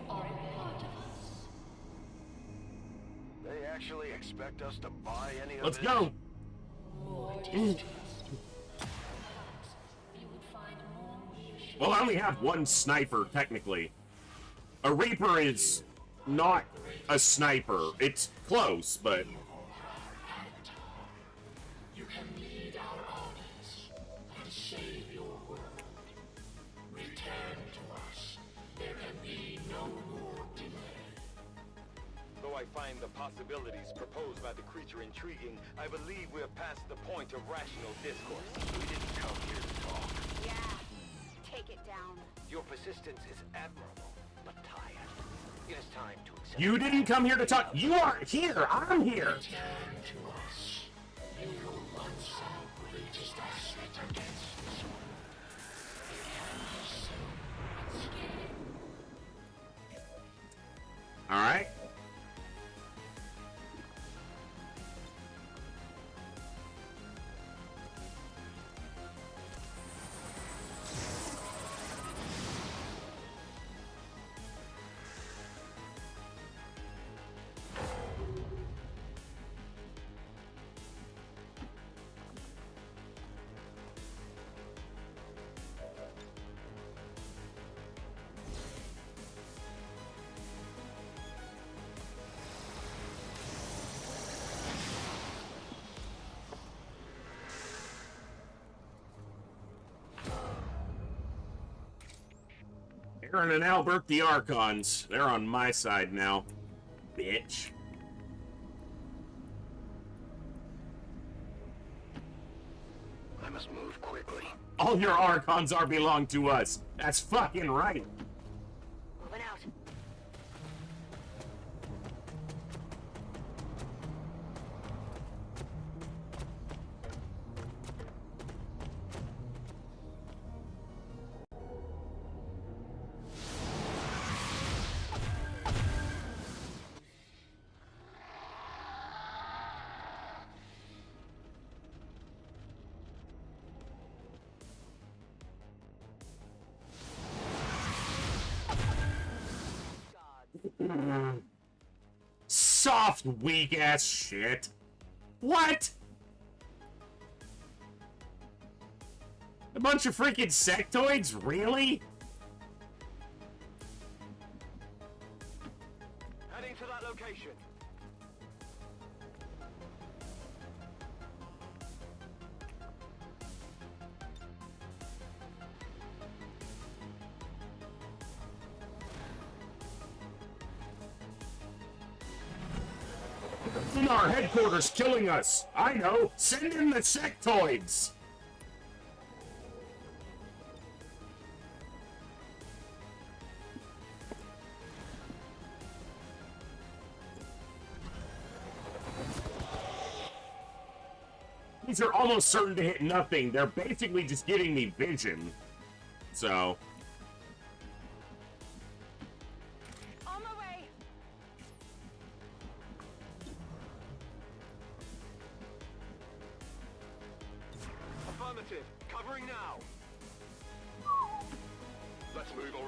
are a part of us. They actually expect us to buy any of Let's this? go. More distrust. Perhaps you would find more reassurance. Well, I only have one sniper, technically. A Reaper is not a sniper. It's close, but... You can lead our armies and save your world. Return to us. There can be no more delay. Though I find the possibilities proposed by the creature intriguing, I believe we are past the point of rational discourse. We didn't come here to talk. Yeah. Take it down. Your persistence is admirable, but tired. It is time to accept. You didn't come here to talk. You aren't here. I'm here. Return to us. You will once our greatest asset against this world. It can be so once again. All right. Aaron and Albert, the Archons. They're on my side now. Bitch. I must move quickly. All your Archons are belong to us. That's fucking right. Moving out. Soft, weak-ass shit. What? A bunch of freaking sectoids? Really? Heading to that location. In our headquarters killing us. I know. Send in the sectoids. These are almost certain to hit nothing. They're basically just giving me vision. So... On my way.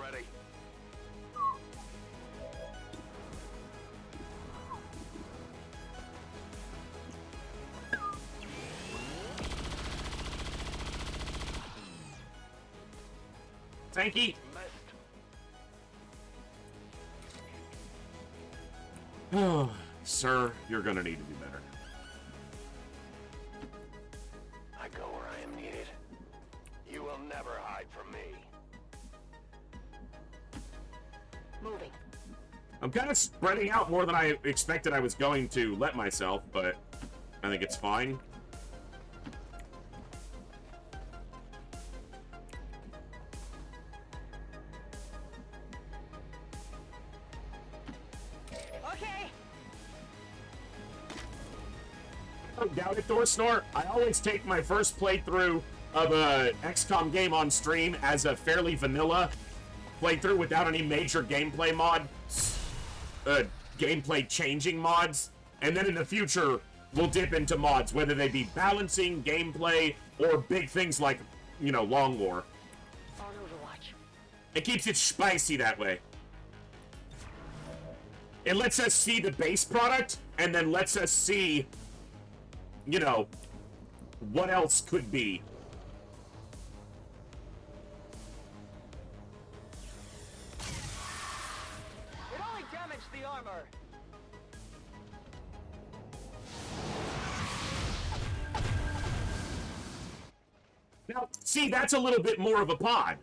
already. Tanky! Missed. Oh, sir, you're gonna need to do better. I go where I am needed. You will never hide from me. Moving. I'm kind of spreading out more than I expected I was going to let myself, but I think it's fine. Okay. Oh, doubt it, Thor Snort. I always take my first playthrough of a XCOM game on stream as a fairly vanilla playthrough without any major gameplay gameplay changing mods, and then in the future we'll dip into mods, whether they be balancing, gameplay, or big things like, you know, Long War. On Overwatch. It keeps it spicy that way. It lets us see the base product, and then lets us see, you know, what else could be. It only damaged the armor. Now, see, that's a little bit more of a pod.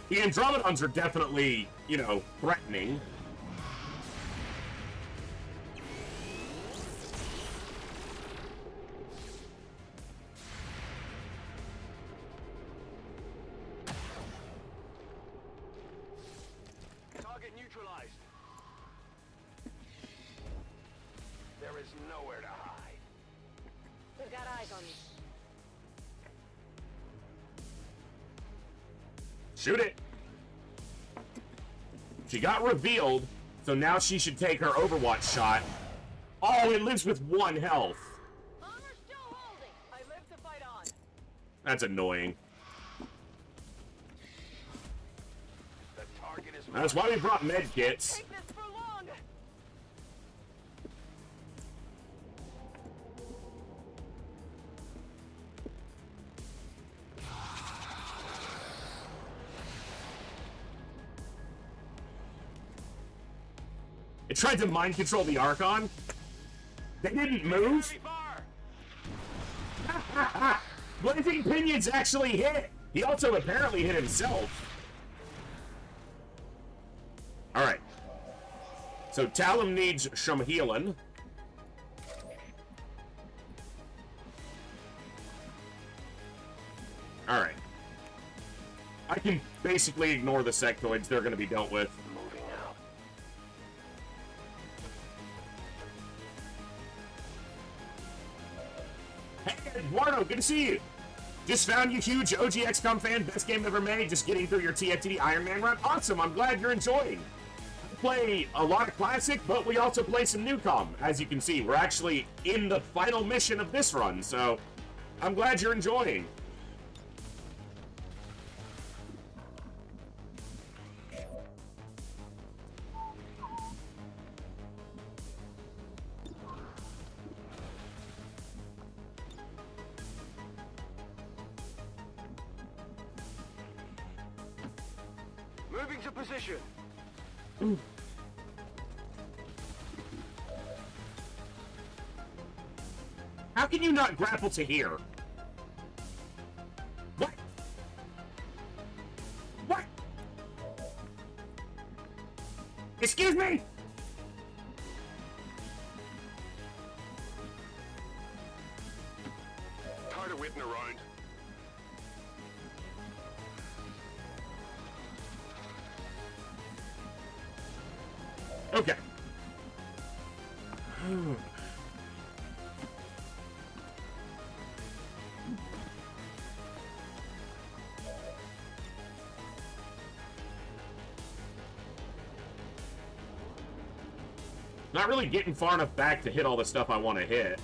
The Andromedons are definitely, you know, threatening. Target neutralized. There is nowhere to hide. We've got eyes on you. Shoot it. She got revealed, so now she should take her Overwatch shot. Oh, it lives with 1 health. Armor's still holding. I live to fight on. That's annoying. The target is That's why we brought med kits. Take this for long. It tried to mind control the Archon. They didn't move. Blazing Pinions actually hit. He also apparently hit himself. Alright. So Talum needs some healing. Alright. I can basically ignore the sectoids. They're going to be dealt with. Moving out. Hey, Eduardo, good to see you. Just found you, huge OG XCOM fan. Best game ever made. Just getting through your TFTD Iron Man run. Awesome. I'm glad you're enjoying. I play a lot of Classic, but we also play some new COM. As you can see, we're actually in the final mission of this run, so I'm glad you're enjoying. moving to position. How can you not grapple to here? What? What? Excuse me? Tired of waiting around. Okay. Not really getting far enough back to hit all the stuff I want to hit.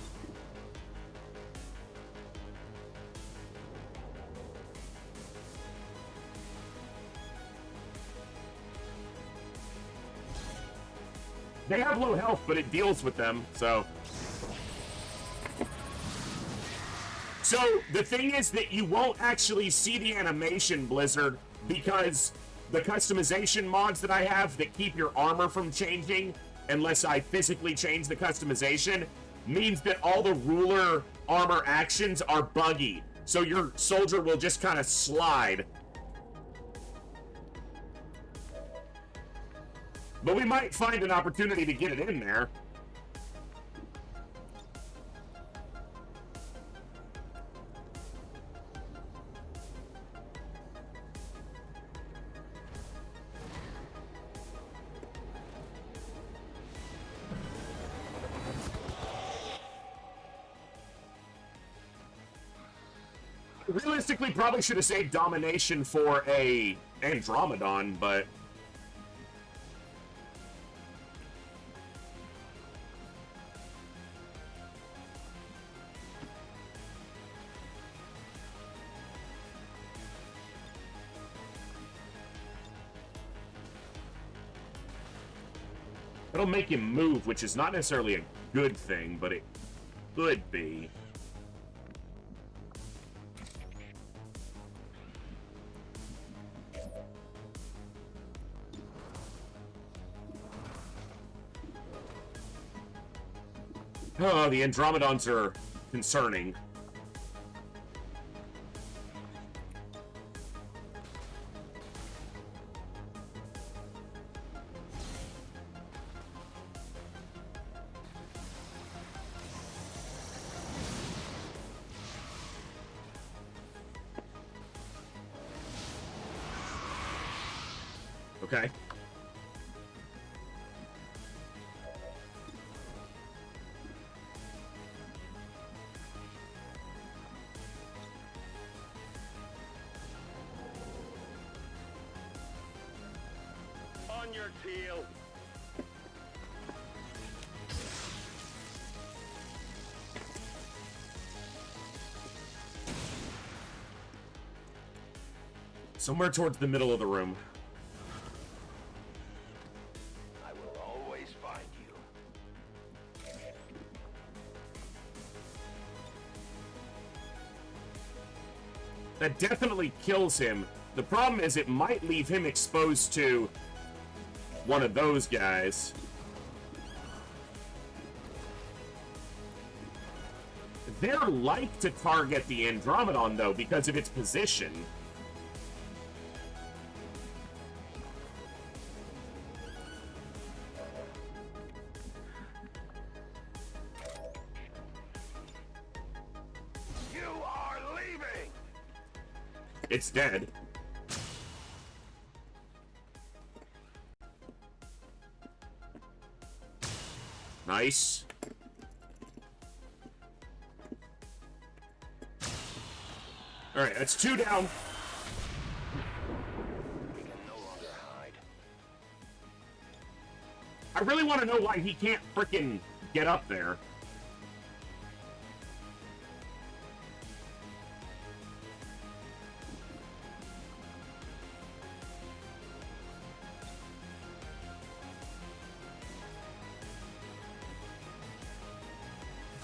They have low health, but it deals with them, so... So, the thing is that you won't actually see the animation, Blizzard, because the customization mods that I have that keep your armor from changing, unless I physically change the customization, means that all the ruler armor actions are buggy. So your soldier will just kind of slide. But we might find an opportunity to get it in there. Realistically, probably should have saved domination for a Andromedon, but... It'll make him move, which is not necessarily a good thing, but it could be. Oh, the Andromedons are concerning. Okay. On your tail. Somewhere towards the middle of the room. I will always find you. That definitely kills him. The problem is it might leave him exposed to one of those guys. They're like to target the Andromedon, though, because of its position. You are leaving! It's dead. Nice. Alright, that's 2 down. We can no longer hide. I really want to know why he can't frickin' get up there.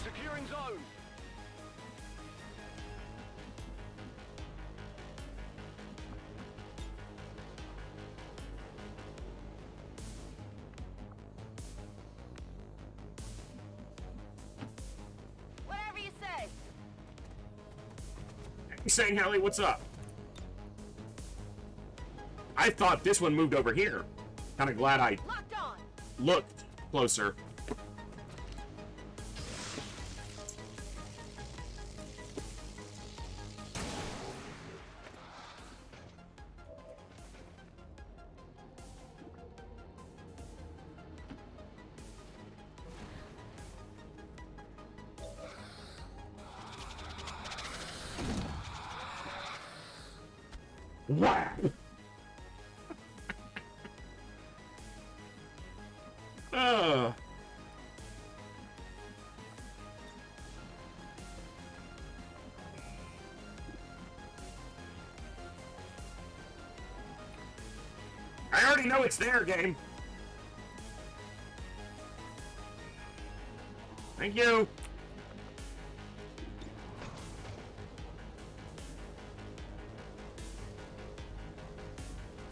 Securing zone. Whatever you say. Hey, saying, Hallie, what's up? I thought this one moved over here. Kind of glad I Locked on. looked closer. Wow. I already know it's there, game. Thank you.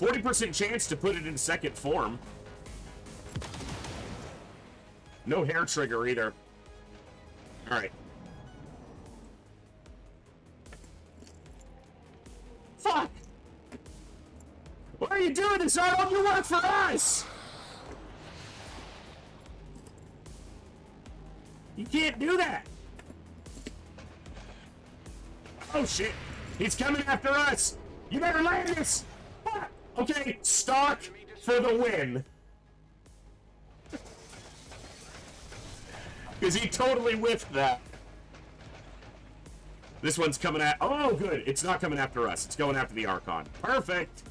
%40 chance to put it in second form. No hair trigger either. Alright. Fuck! What are you doing this, Arnold? You work for us! You can't do that! Oh shit! He's coming after us! You better land this! Fuck! Okay, stock for the win. Because he totally whiffed that. This one's coming at... Oh, good. It's not coming after us. It's going after the Archon. Perfect.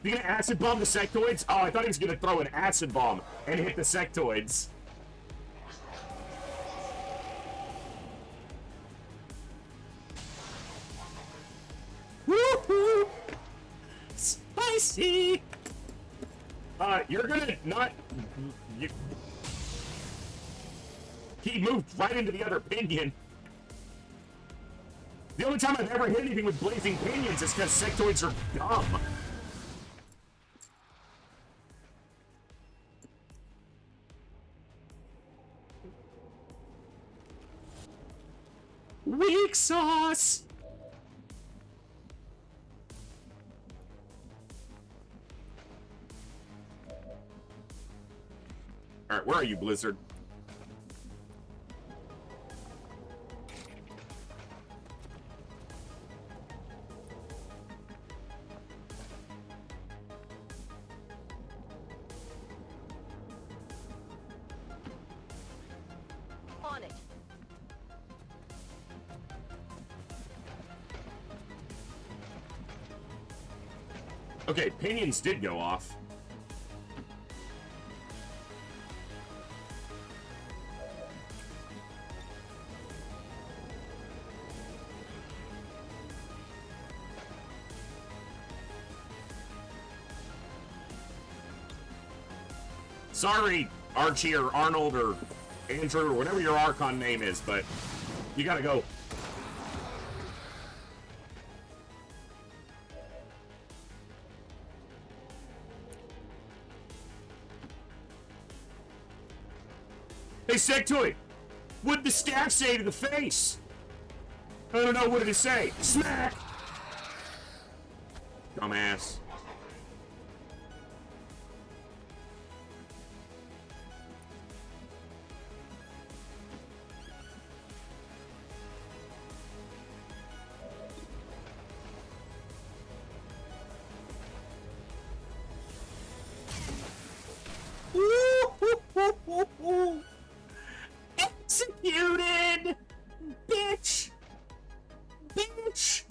You gonna acid bomb the sectoids? Oh, I thought he was gonna throw an acid bomb and hit the sectoids. Woohoo! Spicy! You're gonna not... He moved right into the other pinion. The only time I've ever hit anything with blazing pinions is because sectoids are dumb. Weak sauce! Alright, where are you, Blizzard? On it. Okay, pinions did go off. Sorry, Archie or Arnold or Andrew or whatever your Archon name is, but you gotta go. Hey, Sectoid! What'd the staff say to the face? I don't know, what did it say? Smack! Dumbass. Executed! Bitch! Bitch!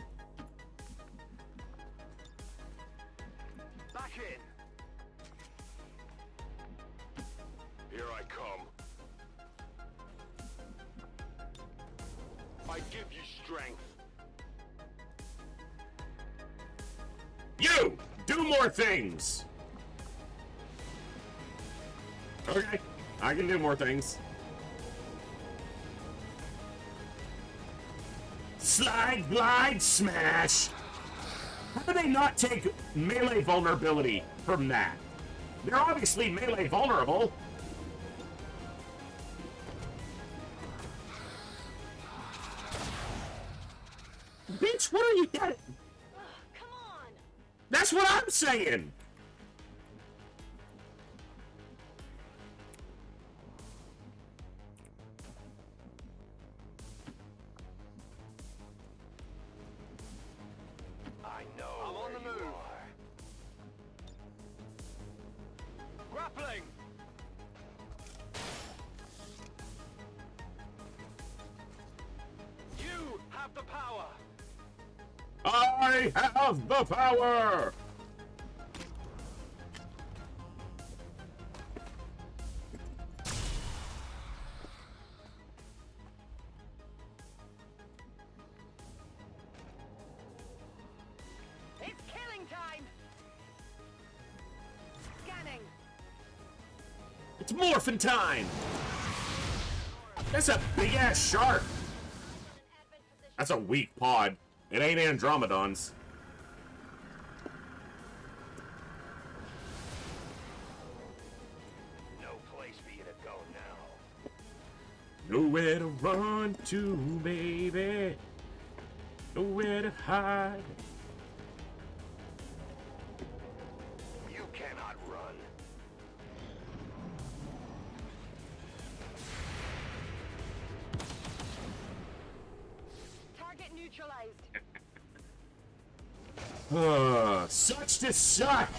Back in! Here I come. I give you strength. You! Do more things! Okay, I can do more things. Slide, glide, smash! How do they not take melee vulnerability from that? They're obviously melee vulnerable. Bitch, what are you getting? Come on! That's what I'm saying! I know. I'm on the move. Grappling! You have the power! I have the power! It's It's morphin' time! That's a big-ass shark! That's a weak pod. It ain't Andromedons. No place for you to go now. Nowhere to run to, baby. Nowhere to hide. You cannot run. Target neutralized. Such to suck!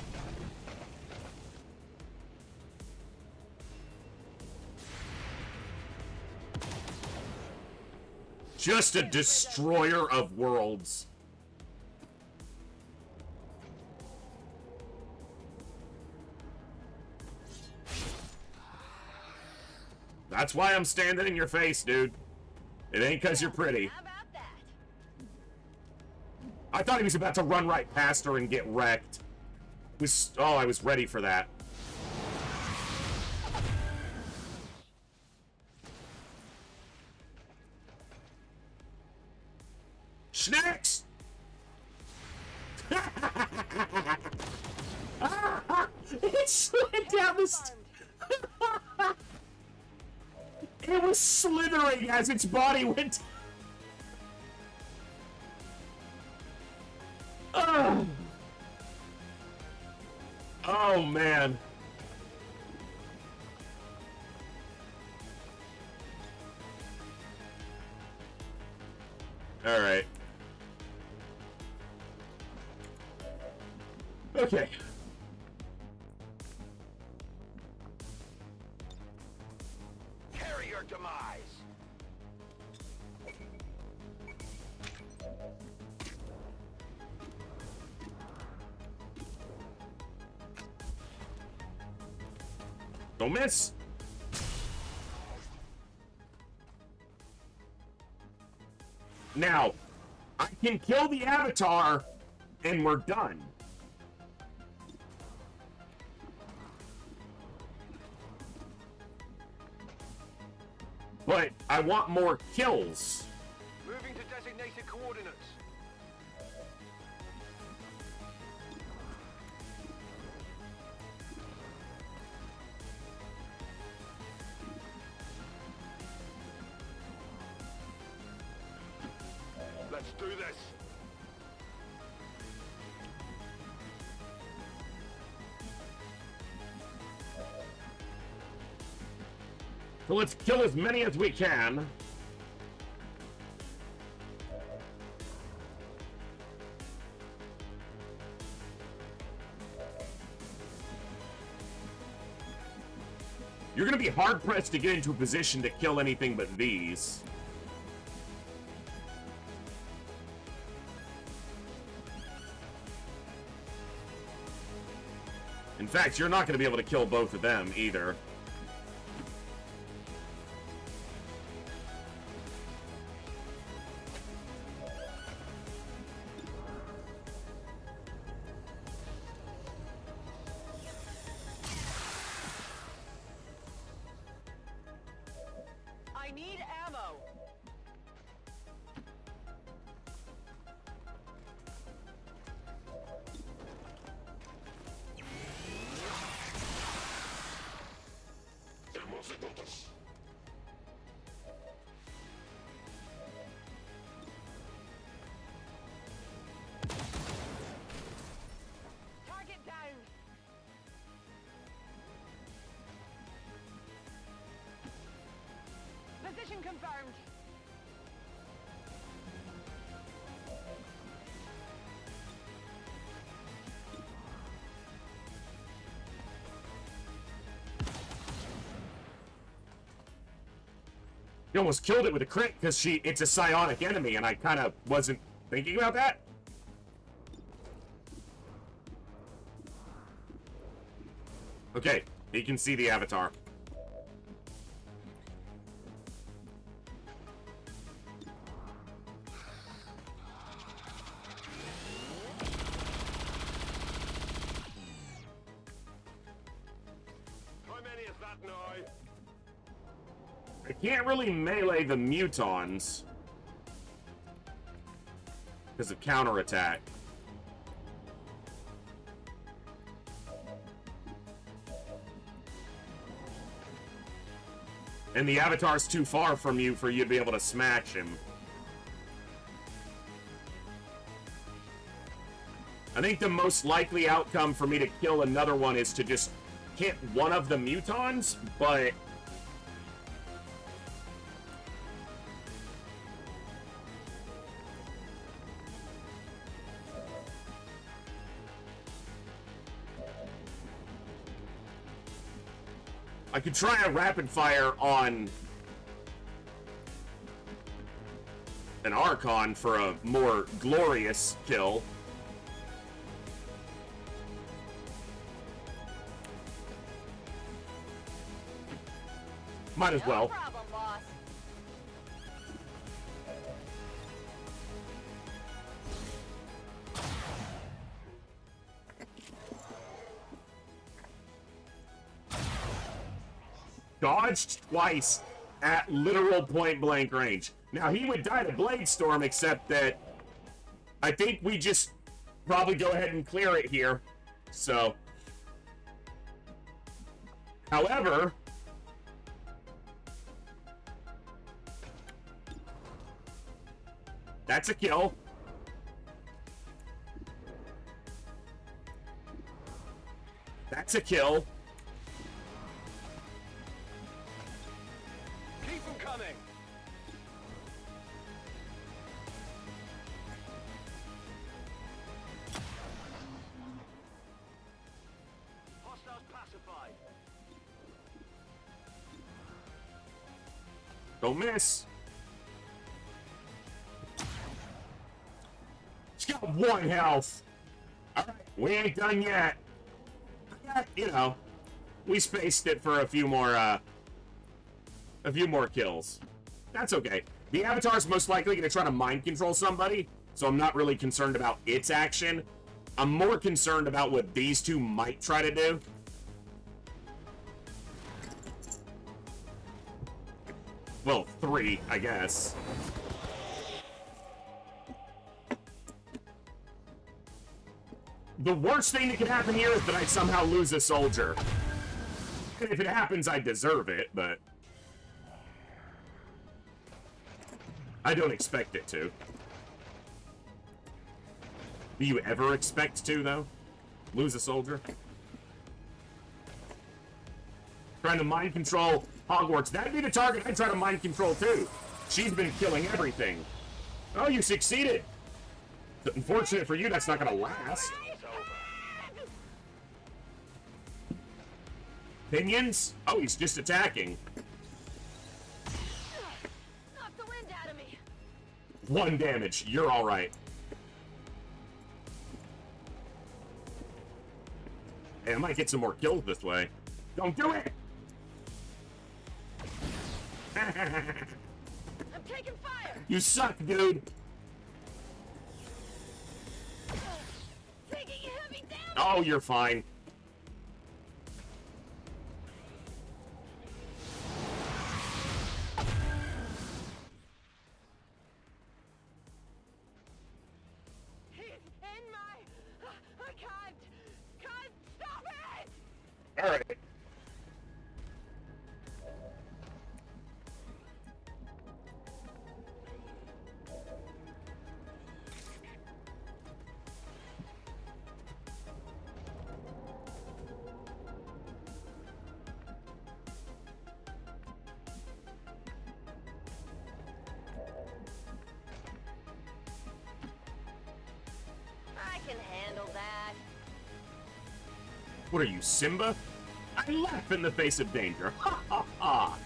Just a destroyer of worlds. That's why I'm standing in your face, dude. It ain't 'cause you're pretty. How about that? I thought he was about to run right past her and get wrecked. Oh, I was ready for that. Snacks! It slid down the It was slithering as its body went. Oh. Oh man. All right. Okay. Carry your demise. Don't miss. Now, I can kill the Avatar, and we're done. But I want more kills. Moving to designated coordinates. Let's do this. So let's kill as many as we can. You're gonna be hard-pressed to get into a position to kill anything but these. In fact, you're not gonna be able to kill both of them either. I need ammo. Target down. Position confirmed. You almost killed it with a crit because it's a psionic enemy, and I kind of wasn't thinking about that. Okay, he can see the Avatar. How many is that? I can't really melee the mutons because of counterattack. And the avatar's too far from you for you to be able to smash him. I think the most likely outcome for me to kill another one is to just hit one of the mutons, but I could try a rapid fire on an Archon for a more glorious kill. Might as well. No problem, boss. Dodged twice at literal point blank range. Now he would die to Blade Storm, except that I think we just probably go ahead and clear it here. So, however, that's a kill. That's a kill. Keep them coming. Hostiles pacified. Don't miss. He's got 1 health. Alright, we ain't done yet. You know, we spaced it for a few more kills. That's okay. The Avatar's most likely going to try to mind control somebody, so I'm not really concerned about its action. I'm more concerned about what these two might try to do. Well, 3, I guess. The worst thing that could happen here is that I somehow lose a soldier. And if it happens, I deserve it, but I don't expect it to. Do you ever expect to, though? Lose a soldier? Trying to mind control Hogwarts. That'd be the target I'd try to mind control, too. She's been killing everything. Oh, you succeeded. Unfortunate for you, that's not going to last. Pinions? Oh, he's just attacking. Knock the wind out of me. 1 damage. You're all right. Hey, I might get some more kills this way. Don't do it! I'm taking fire. You suck, dude. Taking heavy damage. Oh, you're fine. He's in my... I can't stop it! All right. I can handle that. What are you, Simba? I laugh in the face of danger. Ha ha ha!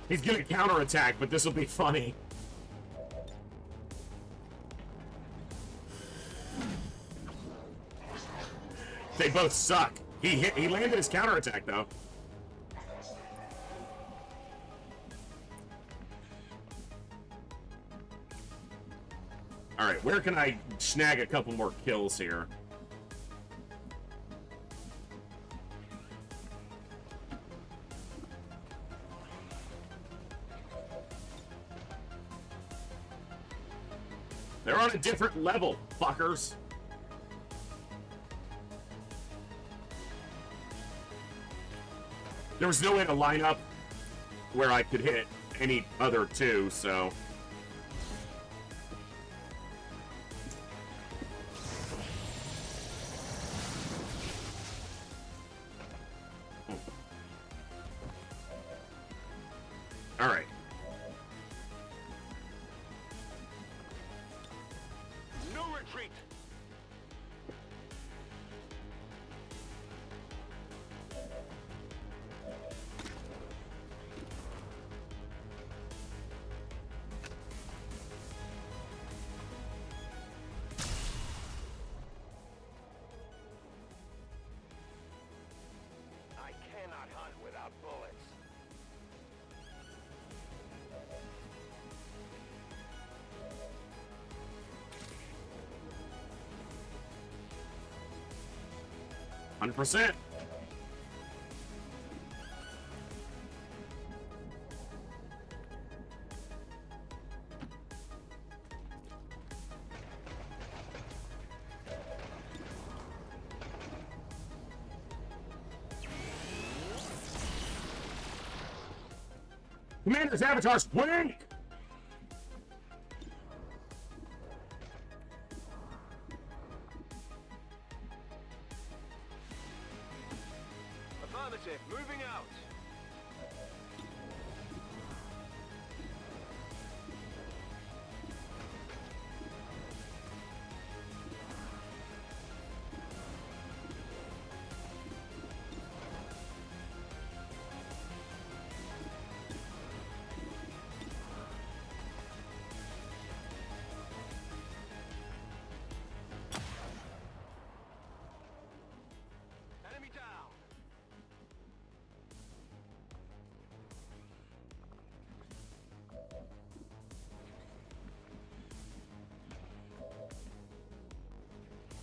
He's gonna counterattack, but this will be funny. They both suck. He landed his counterattack though. Alright, where can I snag a couple more kills here? They're on a different level, fuckers. There was no way to line up where I could hit any other two, so... Alright. No retreat! I cannot hunt without bullets. %. Commander's avatars blink! Affirmative, moving out. Enemy down.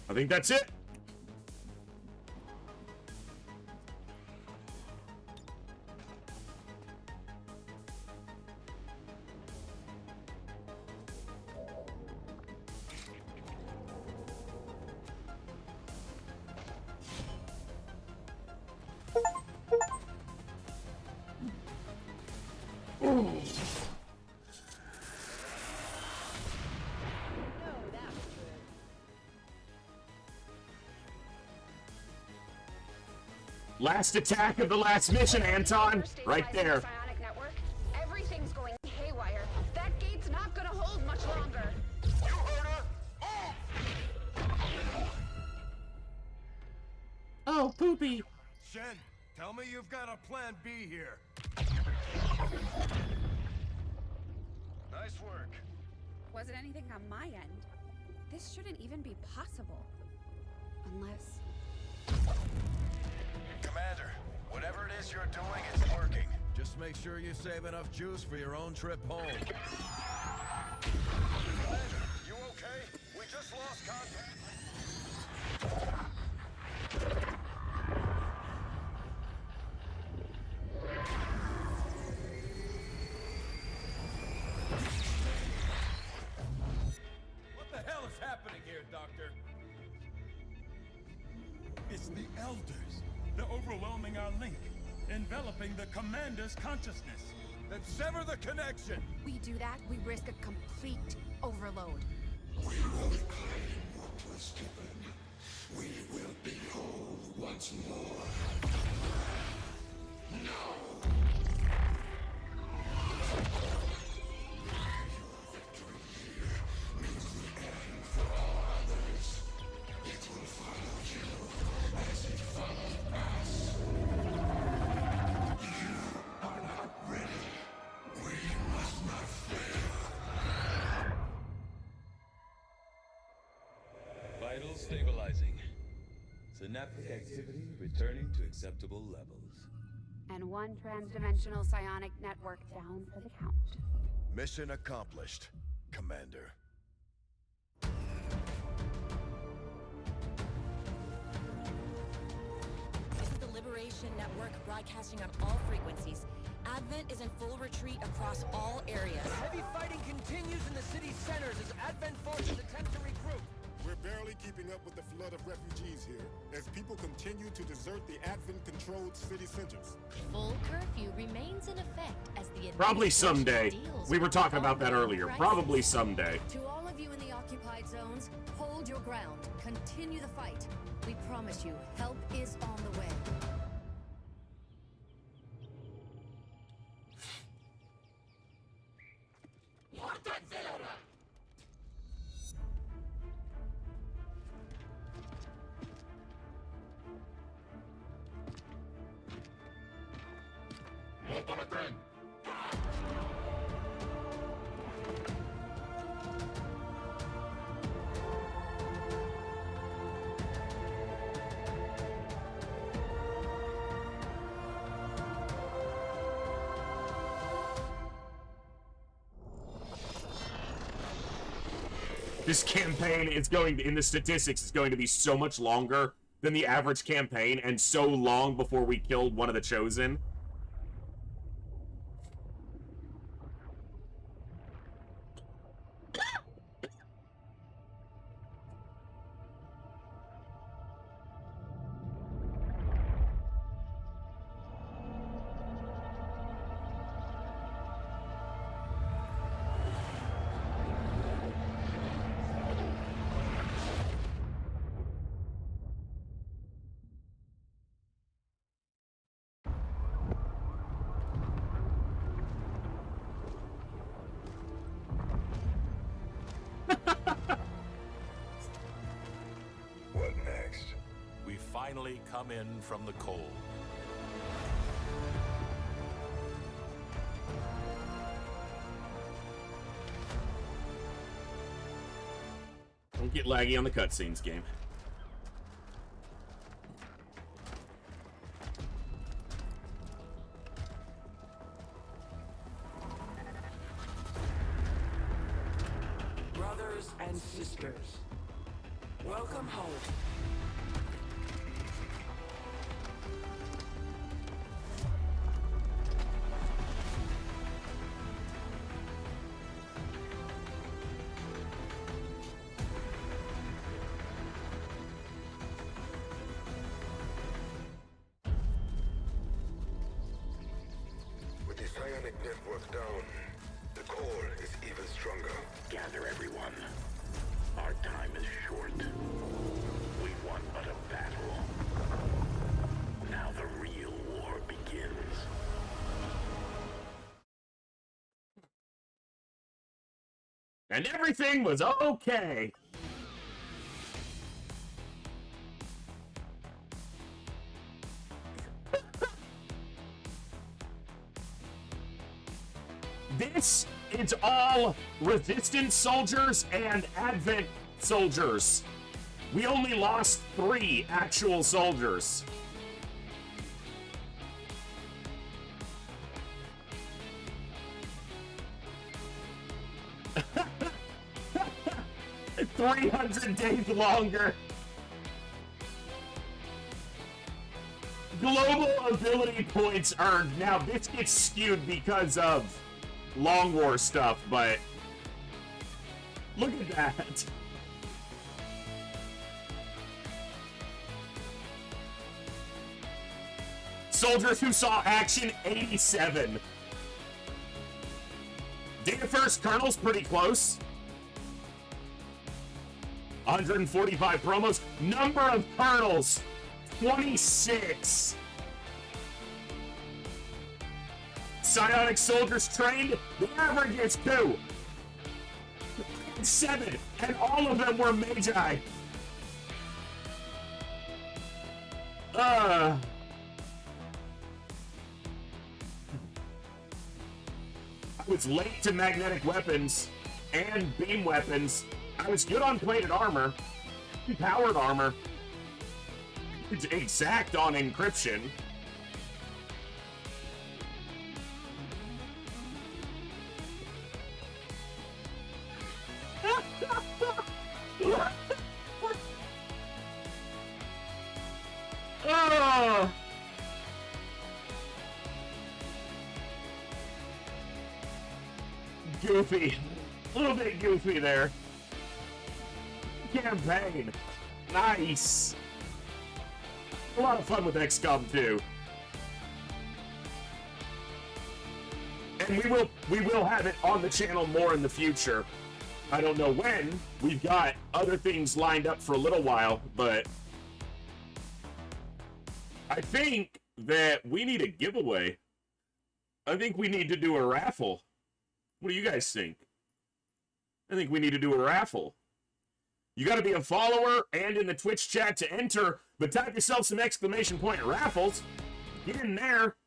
I think that's it. Last attack of the last mission, Anton. Right there. Psionic network. Everything's going haywire. That gate's not gonna hold much longer. You heard her! Oh, poopy. Shen, tell me you've got a plan B here. Nice work. Wasn't anything on my end. This shouldn't even be possible. Unless... Commander, whatever it is you're doing, it's working. Just make sure you save enough juice for your own trip home. Commander, you okay? We just lost contact. What the hell is happening here, Doctor? It's the Elders. They're overwhelming our link, enveloping the Commander's consciousness. Then sever the connection! we do that, we risk a complete overload. We will reclaim what was given. We will be whole once more. No! Your victory here means the end for all others. It will follow you as it followed us. You are not ready. We must not fail. Vitals stabilizing. Synaptic Traffic activity returning to acceptable levels. And one trans-dimensional psionic network down for the count. Mission accomplished, Commander. This is the Liberation Network broadcasting on all frequencies. Advent is in full retreat across all areas. Heavy fighting continues in the city's centers as Advent forces attempt to regroup. We're barely keeping up with the flood of refugees here, as people continue to desert the Advent-controlled city centers. Full curfew remains in effect as the Probably someday. deals We were with talking about that ongoing earlier. crisis. Probably someday. To all of you in the occupied zones, hold your ground. Continue the fight. We promise you, help is on the way. This campaign is going to, in the statistics, is going to be so much longer than the average campaign, and so long before we killed one of the Chosen. What next? We finally come in from the cold. Don't get laggy on the cutscenes, game. Brothers and sisters, welcome home. With the psionic network down, the core is even stronger. Gather everyone. Our time is short. We won but a battle. Now the real war begins. And everything was okay. This is all Resistance soldiers and Advent soldiers. We only lost 3 actual soldiers. $300 days longer. Global ability points earned. Now, this gets skewed because of Long War stuff, but look at that. Soldiers who saw action, 87. Data first colonel's pretty close. 145 promos. Number of colonels, 26. Psionic soldiers trained, the average is 2. 7, and all of them were Magi. I was late to magnetic weapons and beam weapons. I was good on plated armor, powered armor. It's exact on encryption. Oh. Goofy. A little bit goofy there. Campaign. Nice. A lot of fun with XCOM 2. And we will have it on the channel more in the future. I don't know when. We've got other things lined up for a little while, but I think that we need a giveaway. I think we need to do a raffle. What do you guys think? I think we need to do a raffle. You got to be a follower and in the Twitch chat to enter, but type yourself some exclamation point raffles. Get in there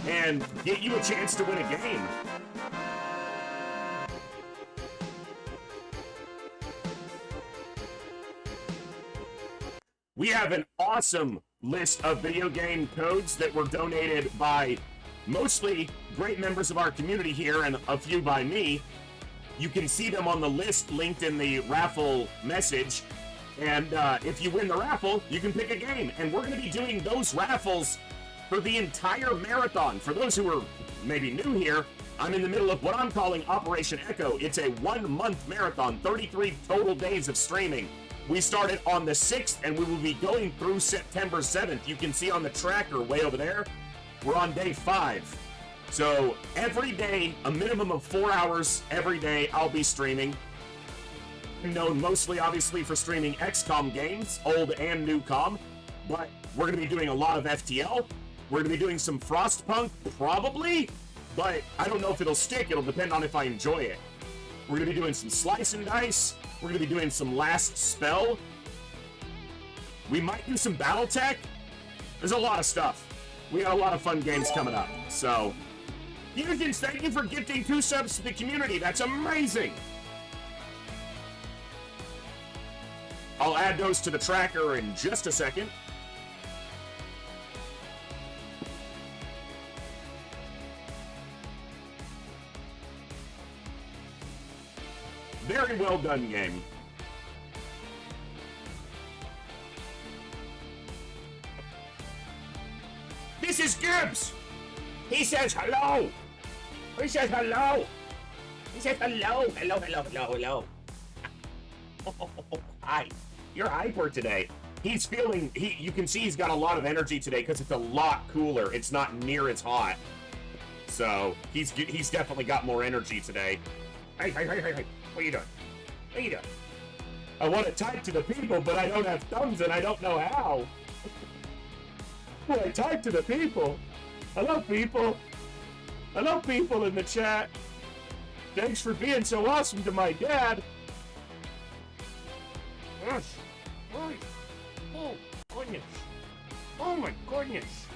and get you a chance to win a game. We have an awesome list of video game codes that were donated by mostly great members of our community here and a few by me. You can see them on the list linked in the raffle message. And if you win the raffle, you can pick a game. And we're going to be doing those raffles for the entire marathon. For those who are maybe new here, I'm in the middle of what I'm calling Operation Echo. It's a 1-month marathon, 33 total days of streaming. We started on the 6th, and we will be going through September 7th. You can see on the tracker way over there, we're on day 5. So every day, a minimum of 4 hours every day, I'll be streaming. I'm known mostly, obviously, for streaming XCOM games, old and new COM, but we're going to be doing a lot of FTL. We're going to be doing some Frostpunk, probably, but I don't know if it'll stick. It'll depend on if I enjoy it. We're going to be doing some Slice and Dice. We're going to be doing some Last Spell. We might do some Battletech. There's a lot of stuff. We got a lot of fun games coming up. So, Fusions, thank you for gifting 2 subs to the community. That's amazing. I'll add those to the tracker in just a second. Very well done game. This is Gibbs. He says hello. He says hello. He says hello. Hello, hello, hello, hello. Hi. You're hyper today. He's feeling, you can see he's got a lot of energy today because it's a lot cooler. It's not near as hot. So, he's definitely got more energy today. Hey, hey, hey, hey, hey. What are you doing? What are you doing? I want to type to the people, but I don't have thumbs and I don't know how. Well, I type to the people. Hello, people. Hello, people in the chat. Thanks for being so awesome to my dad. Yes. Right. Oh, goodness. Oh, my goodness.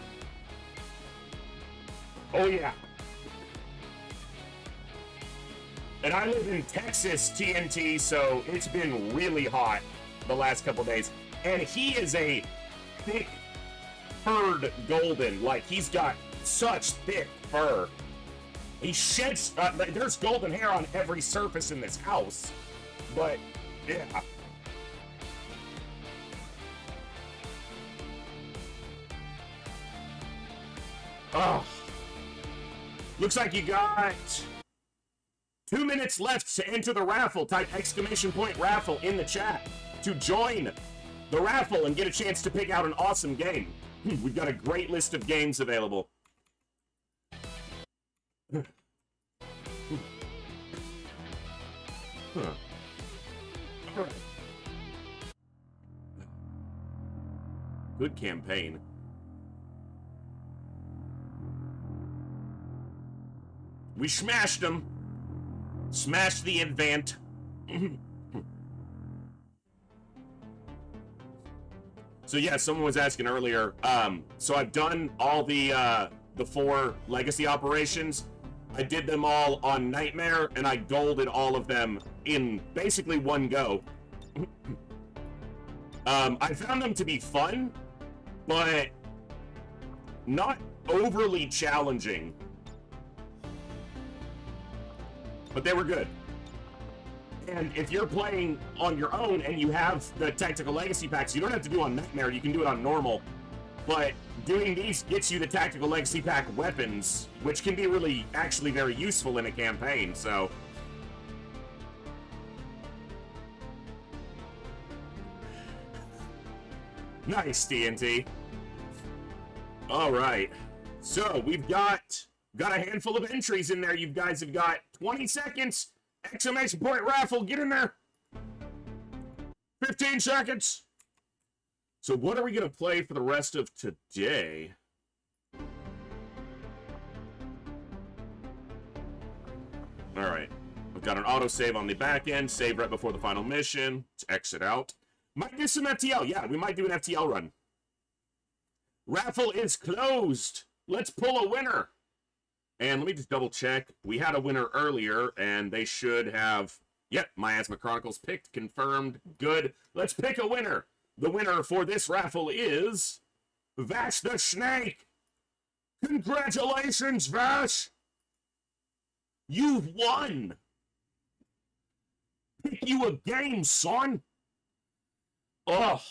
Oh, yeah. And I live in Texas, TNT, so it's been really hot the last couple days. And he is a thick furred golden. Like, he's got such thick fur. He sheds, there's golden hair on every surface in this house. But, yeah. Oh. Looks like you got 2 minutes left to enter the raffle. Type exclamation point raffle in the chat to join the raffle and get a chance to pick out an awesome game. We've got a great list of games available. Huh. All right. Good campaign. We smashed them. Smashed the event. So yeah, someone was asking earlier. So I've done all the 4 legacy operations. I did them all on Nightmare, and I golded all of them in basically one go. I found them to be fun, but not overly challenging. But they were good. And if you're playing on your own and you have the Tactical Legacy packs, you don't have to do on Nightmare, you can do it on Normal. But doing these gets you the Tactical Legacy pack weapons, which can be really, actually very useful in a campaign, so... Nice, TNT. Alright. So, we've got a handful of entries in there. You guys have got 20 seconds. Exclamation point raffle, get in there. 15 seconds. So what are we going to play for the rest of today? All right. We've got an autosave on the back end. Save right before the final mission. Let's exit out. Might do some FTL. Yeah, we might do an FTL run. Raffle is closed. Let's pull a winner. And let me just double check. We had a winner earlier, and they should have... Yep, Miasma Chronicles picked, confirmed, good. Let's pick a winner. The winner for this raffle is... Vash the Snake. Congratulations, Vash. You've won. Pick you a game, son. Oh,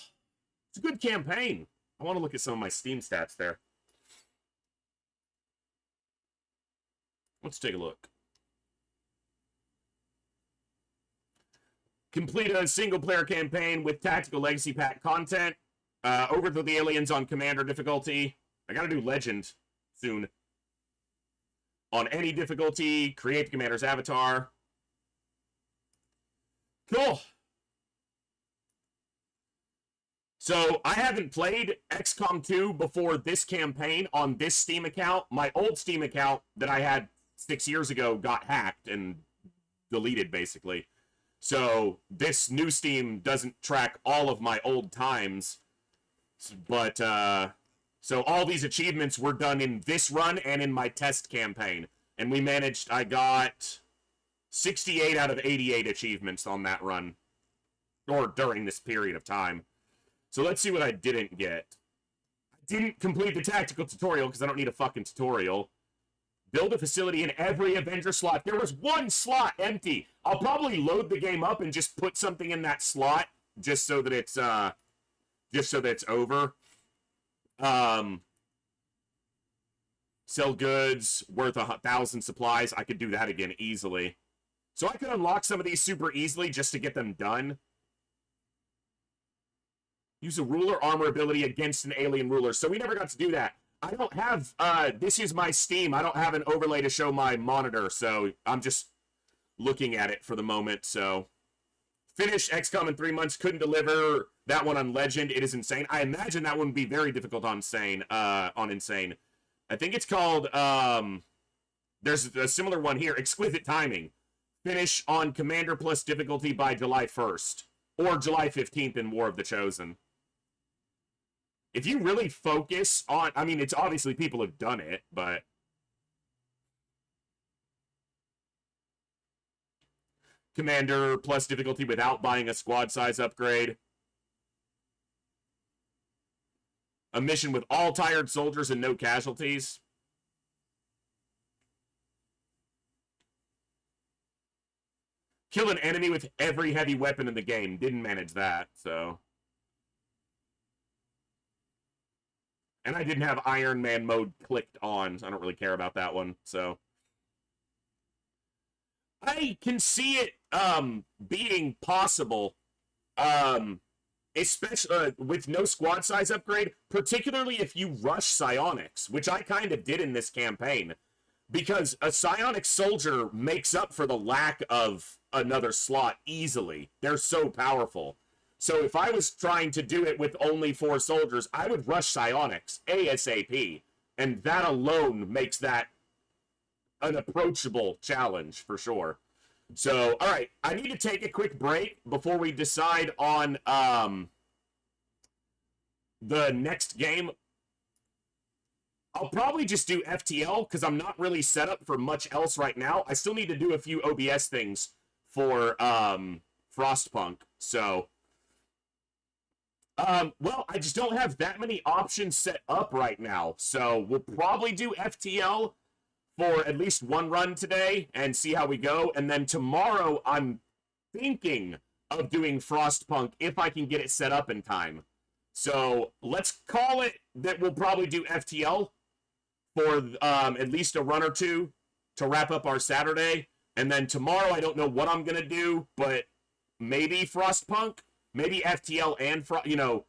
it's a good campaign. I want to look at some of my Steam stats there. Let's take a look. Complete a single-player campaign with Tactical Legacy Pack content. Overthrow the aliens on Commander difficulty. I gotta do Legend soon. On any difficulty, create the Commander's avatar. Cool. So, I haven't played XCOM 2 before this campaign on this Steam account. My old Steam account that I had 6 years ago got hacked and deleted, basically. So, this new Steam doesn't track all of my old times. But, so all these achievements were done in this run and in my test campaign. And we managed, I got 68 out of 88 achievements on that run. Or during this period of time. So let's see what I didn't get. I didn't complete the tactical tutorial because I don't need a fucking tutorial. Build a facility in every Avenger slot. There was one slot empty. I'll probably load the game up and just put something in that slot just so that it's over. Sell goods worth 1,000 supplies. I could do that again easily. So I could unlock some of these super easily just to get them done. Use a ruler armor ability against an alien ruler. So we never got to do that. I don't have, this is my Steam. I don't have an overlay to show my monitor, so I'm just looking at it for the moment, so. Finished XCOM in 3 months, couldn't deliver that one on Legend. It is insane. I imagine that one would be very difficult on Insane. I think it's called, there's a similar one here, Exquisite Timing. Finish on Commander plus difficulty by July 1st. Or July 15th in War of the Chosen. If you really focus on... I mean, it's obviously people have done it, but... Commander plus difficulty without buying a squad size upgrade. A mission with all tired soldiers and no casualties. Kill an enemy with every heavy weapon in the game. Didn't manage that, so... And I didn't have Iron Man mode clicked on, so I don't really care about that one, so... I can see it, being possible, especially, with no squad size upgrade, particularly if you rush psionics, which I kind of did in this campaign, because a psionic soldier makes up for the lack of another slot easily. They're so powerful. So if I was trying to do it with only 4 soldiers, I would rush psionics ASAP, and that alone makes that an approachable challenge for sure. So, all right, I need to take a quick break before we decide on the next game. I'll probably just do FTL because I'm not really set up for much else right now. I still need to do a few OBS things for Frostpunk. So, Well, I just don't have that many options set up right now, so we'll probably do FTL for at least one run today and see how we go, and then tomorrow I'm thinking of doing Frostpunk if I can get it set up in time. So let's call it that we'll probably do FTL for at least a run or two to wrap up our Saturday, and then tomorrow I don't know what I'm gonna do, but maybe Frostpunk, maybe FTL and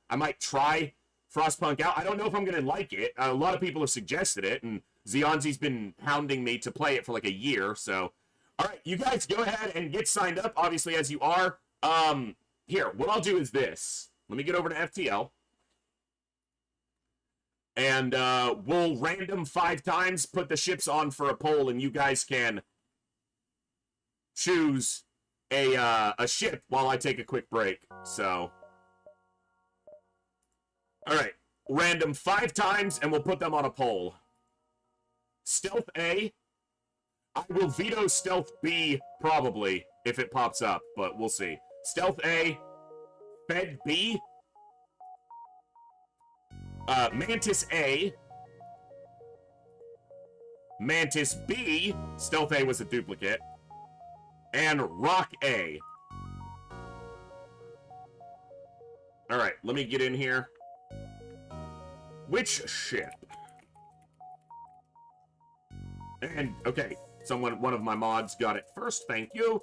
I might try Frostpunk out. I don't know if I'm gonna like it. A lot of people have suggested it, and Zionzi's been hounding me to play it for like a year. So, all right, you guys go ahead and get signed up, obviously, as you are. Here, what I'll do is this. Let me get over to FTL. And we'll random 5 times, put the ships on for a poll, and you guys can choose a ship while I take a quick break. So, all right, random 5 times, and we'll put them on a poll. Stealth A. I will veto Stealth B, probably, if it pops up, but we'll see. Stealth A. Fed B. Mantis A. Mantis B. Stealth A was a duplicate. And Rock A. Alright, let me get in here. Which ship? And, okay, one of my mods got it first, thank you.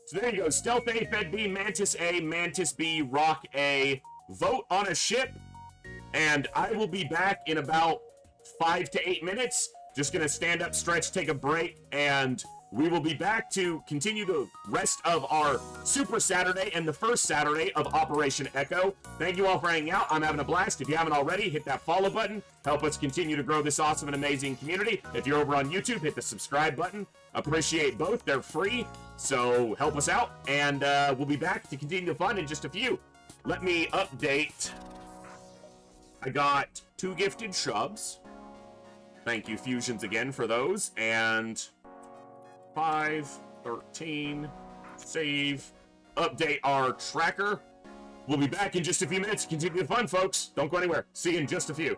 So there you go, Stealth A, Fed B, Mantis A, Mantis B, Rock A. Vote on a ship, and I will be back in about 5 to 8 minutes. Just gonna stand up, stretch, take a break, and we will be back to continue the rest of our Super Saturday and the first Saturday of Operation Echo. Thank you all for hanging out. I'm having a blast. If you haven't already, hit that follow button. Help us continue to grow this awesome and amazing community. If you're over on YouTube, hit the subscribe button. Appreciate both. They're free, so help us out. And we'll be back to continue the fun in just a few. Let me update. I got 2 gifted shrubs. Thank you, Fusions, again for those. And 5, 13, save, update our tracker. We'll be back in just a few minutes to continue the fun, folks. Don't go anywhere. See you in just a few.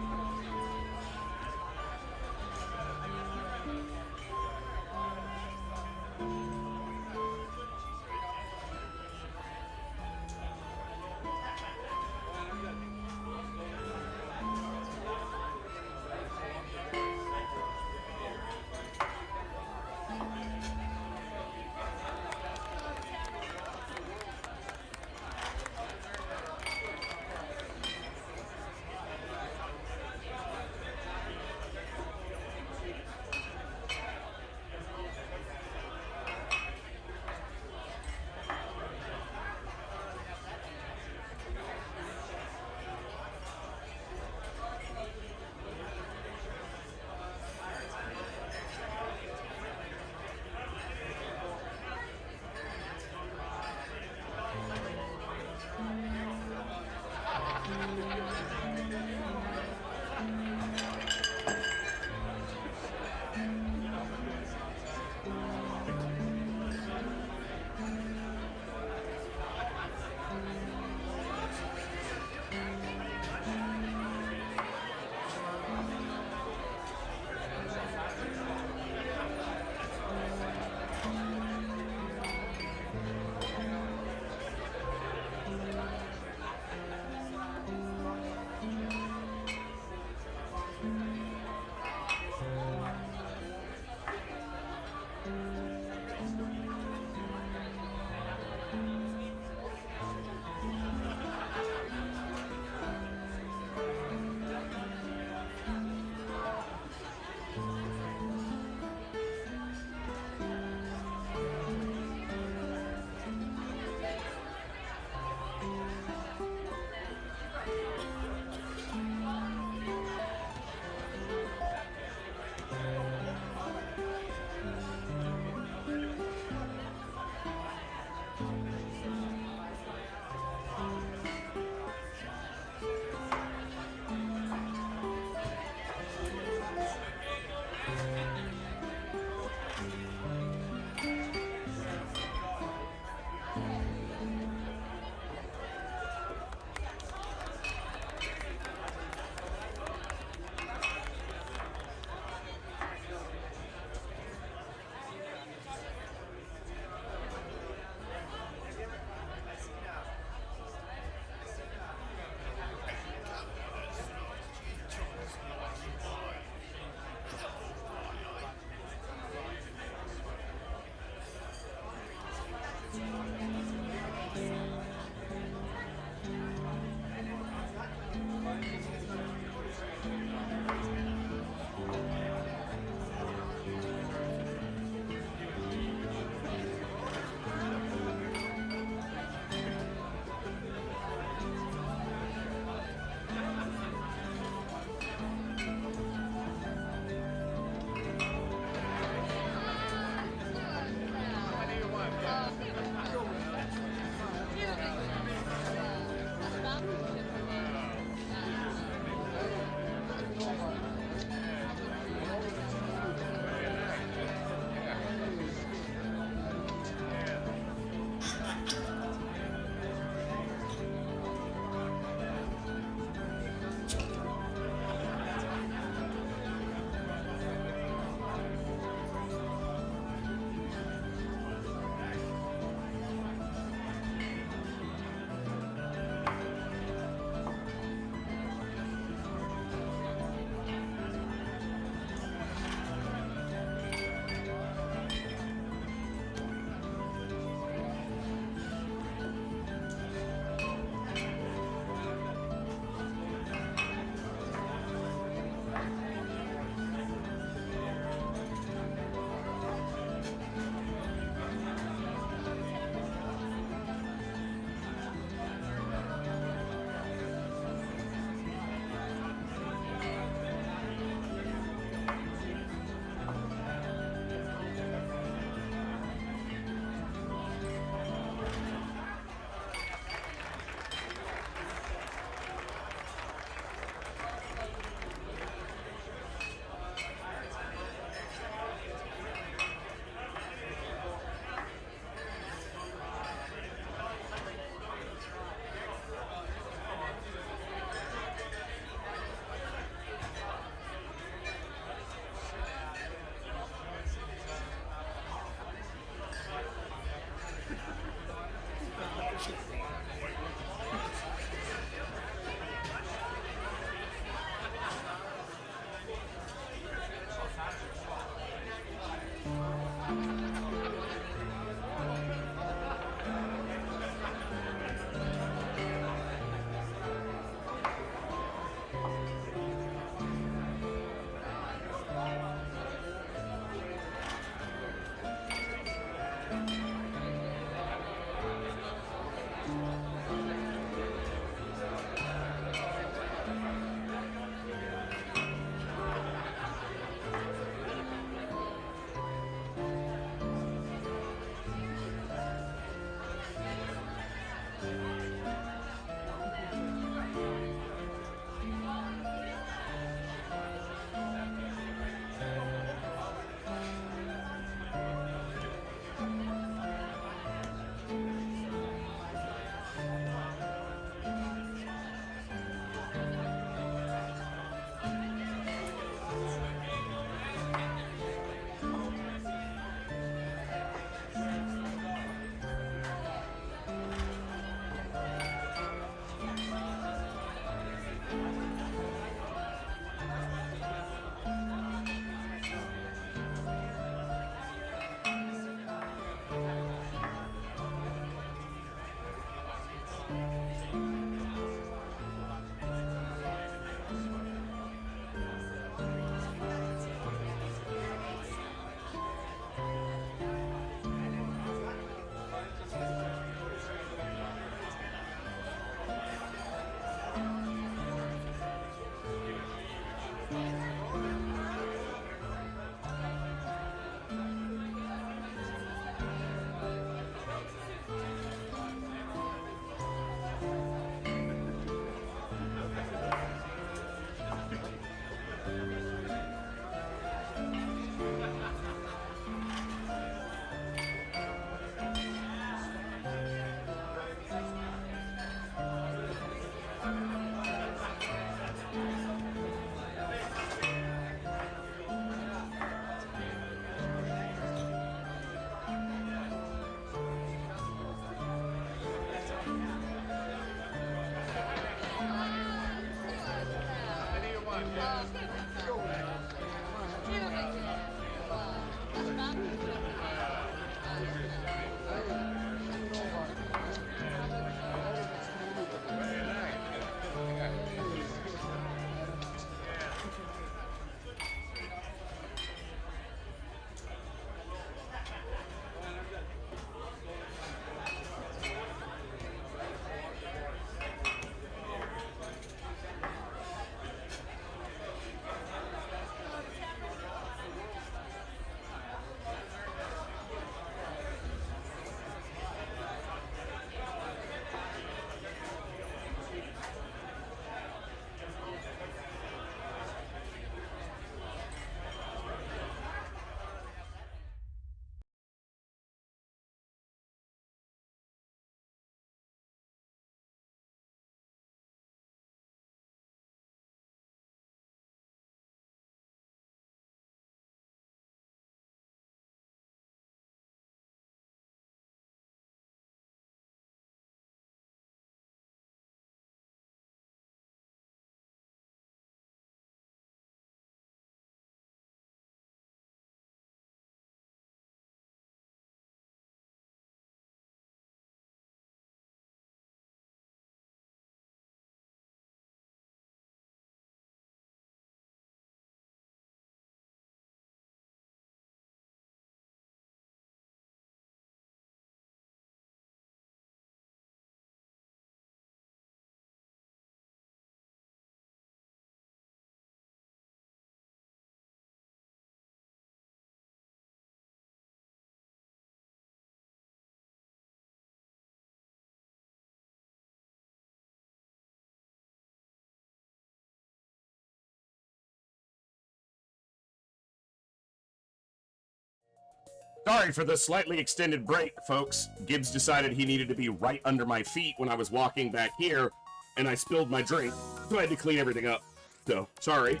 Sorry for the slightly extended break, folks. Gibbs decided he needed to be right under my feet when I was walking back here, and I spilled my drink, so I had to clean everything up. So, sorry.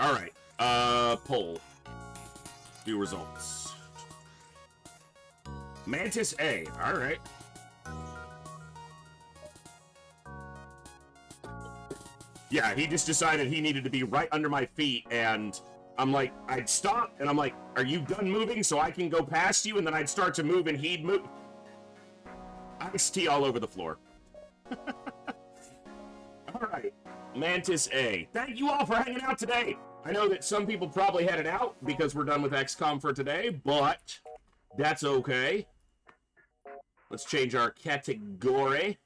Alright, poll. Do results. Mantis A, alright. Yeah, he just decided he needed to be right under my feet, and I'm like, I'd stop, and I'm like, are you done moving so I can go past you? And then I'd start to move, and he'd move. Iced tea all over the floor. Alright, Mantis A. Thank you all for hanging out today. I know that some people probably headed out because we're done with XCOM for today, but that's okay. Let's change our category.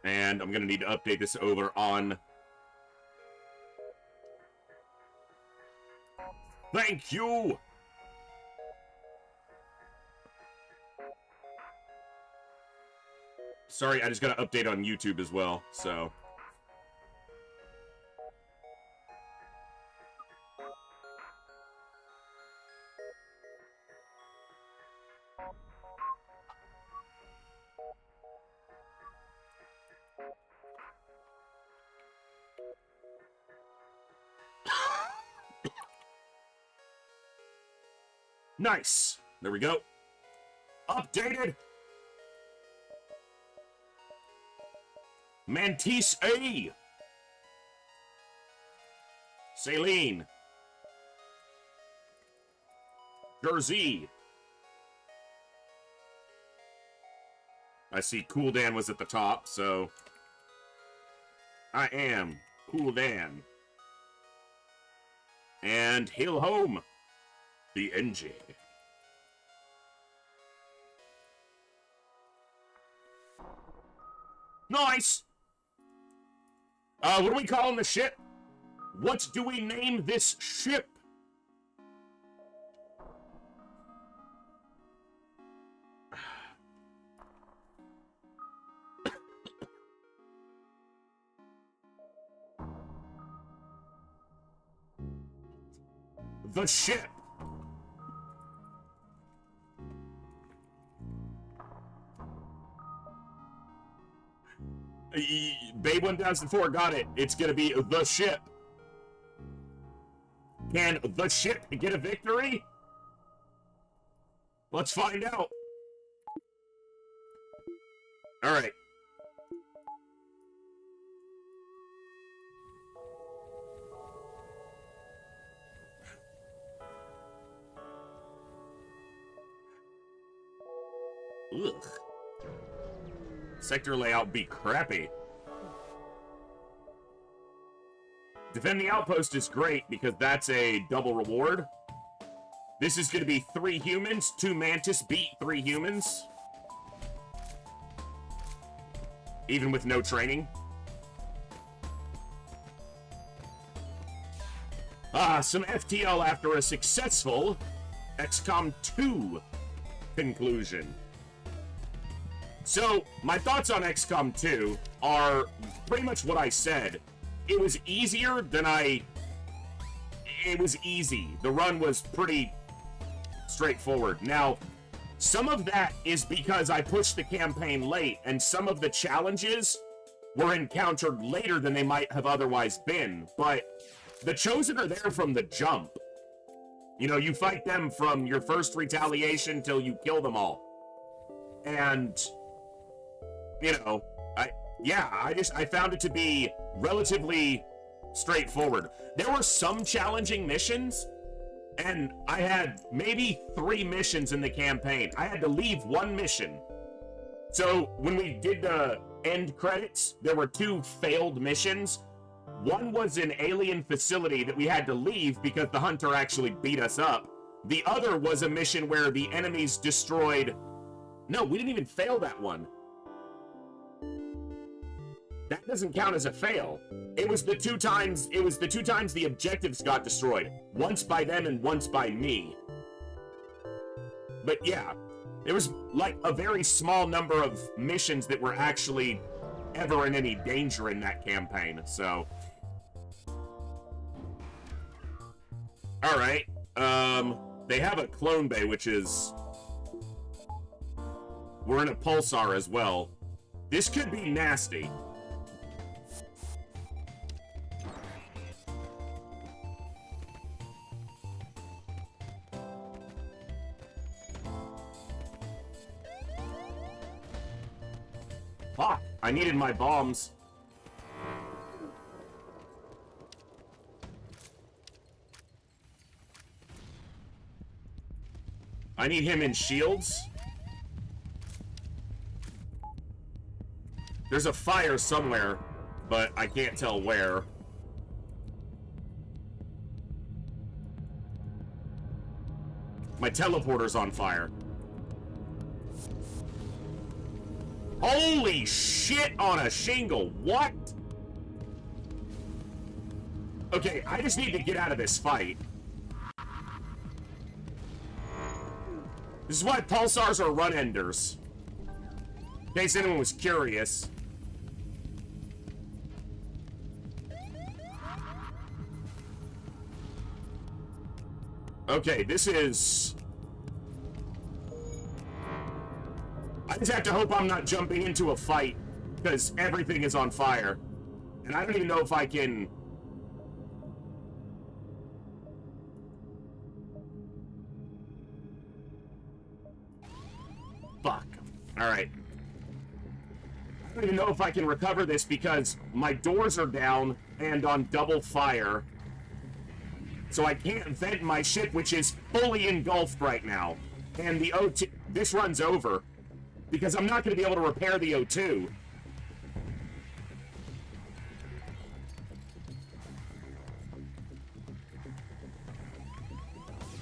And I'm going to need to update this over on... Thank you! Sorry, I just got to update on YouTube as well, so... Nice. There we go. Updated. Mantis A. Saline. Jersey. I see Cool Dan was at the top, so I am Cool Dan. And Hill Home. The NG. Nice! What are we calling the ship? What do we name this ship? The ship. Babe 1004 got it. It's gonna be the ship. Can the ship get a victory? Let's find out. All right. Ugh. Sector layout be crappy. Defend the outpost is great because that's a double reward. This is going to be 3 humans, 2 mantis beat 3 humans. Even with no training. Some FTL after a successful XCOM 2 conclusion. So, my thoughts on XCOM 2 are pretty much what I said. It was easier than It was easy. The run was pretty straightforward. Now, some of that is because I pushed the campaign late, and some of the challenges were encountered later than they might have otherwise been, but the Chosen are there from the jump. You know, you fight them from your first retaliation till you kill them all. And... you know, I found it to be relatively straightforward. There were some challenging missions, and I had maybe 3 missions in the campaign. I had to leave 1 mission. So when we did the end credits, there were 2 failed missions. One was an alien facility that we had to leave because the hunter actually beat us up. The other was a mission where the enemies destroyed... No, we didn't even fail that one. That doesn't count as a fail. It was the two times the objectives got destroyed. Once by them and once by me. But yeah, there was like a very small number of missions that were actually ever in any danger in that campaign, so. Alright, they have a clone bay, which is... We're in a pulsar as well. This could be nasty. Fuck, I needed my bombs. I need him in shields. There's a fire somewhere, but I can't tell where. My teleporter's on fire. Holy shit on a shingle. What? Okay, I just need to get out of this fight. This is why pulsars are run-enders. In case anyone was curious. Okay, this is... I just have to hope I'm not jumping into a fight, because everything is on fire. And I don't even know if I can... Fuck. Alright. I don't even know if I can recover this because my doors are down and on double fire. So I can't vent my ship, which is fully engulfed right now. And the O2... This runs over. Because I'm not going to be able to repair the O2.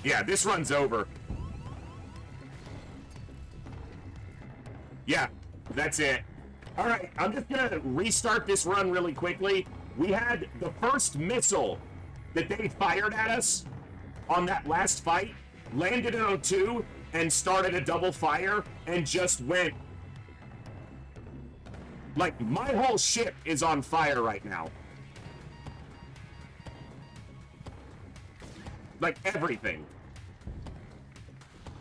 Yeah, this runs over. Yeah, that's it. Alright, I'm just going to restart this run really quickly. We had the first missile that they fired at us on that last fight, landed in O2, and started a double fire, and just went... Like, my whole ship is on fire right now. Like, everything.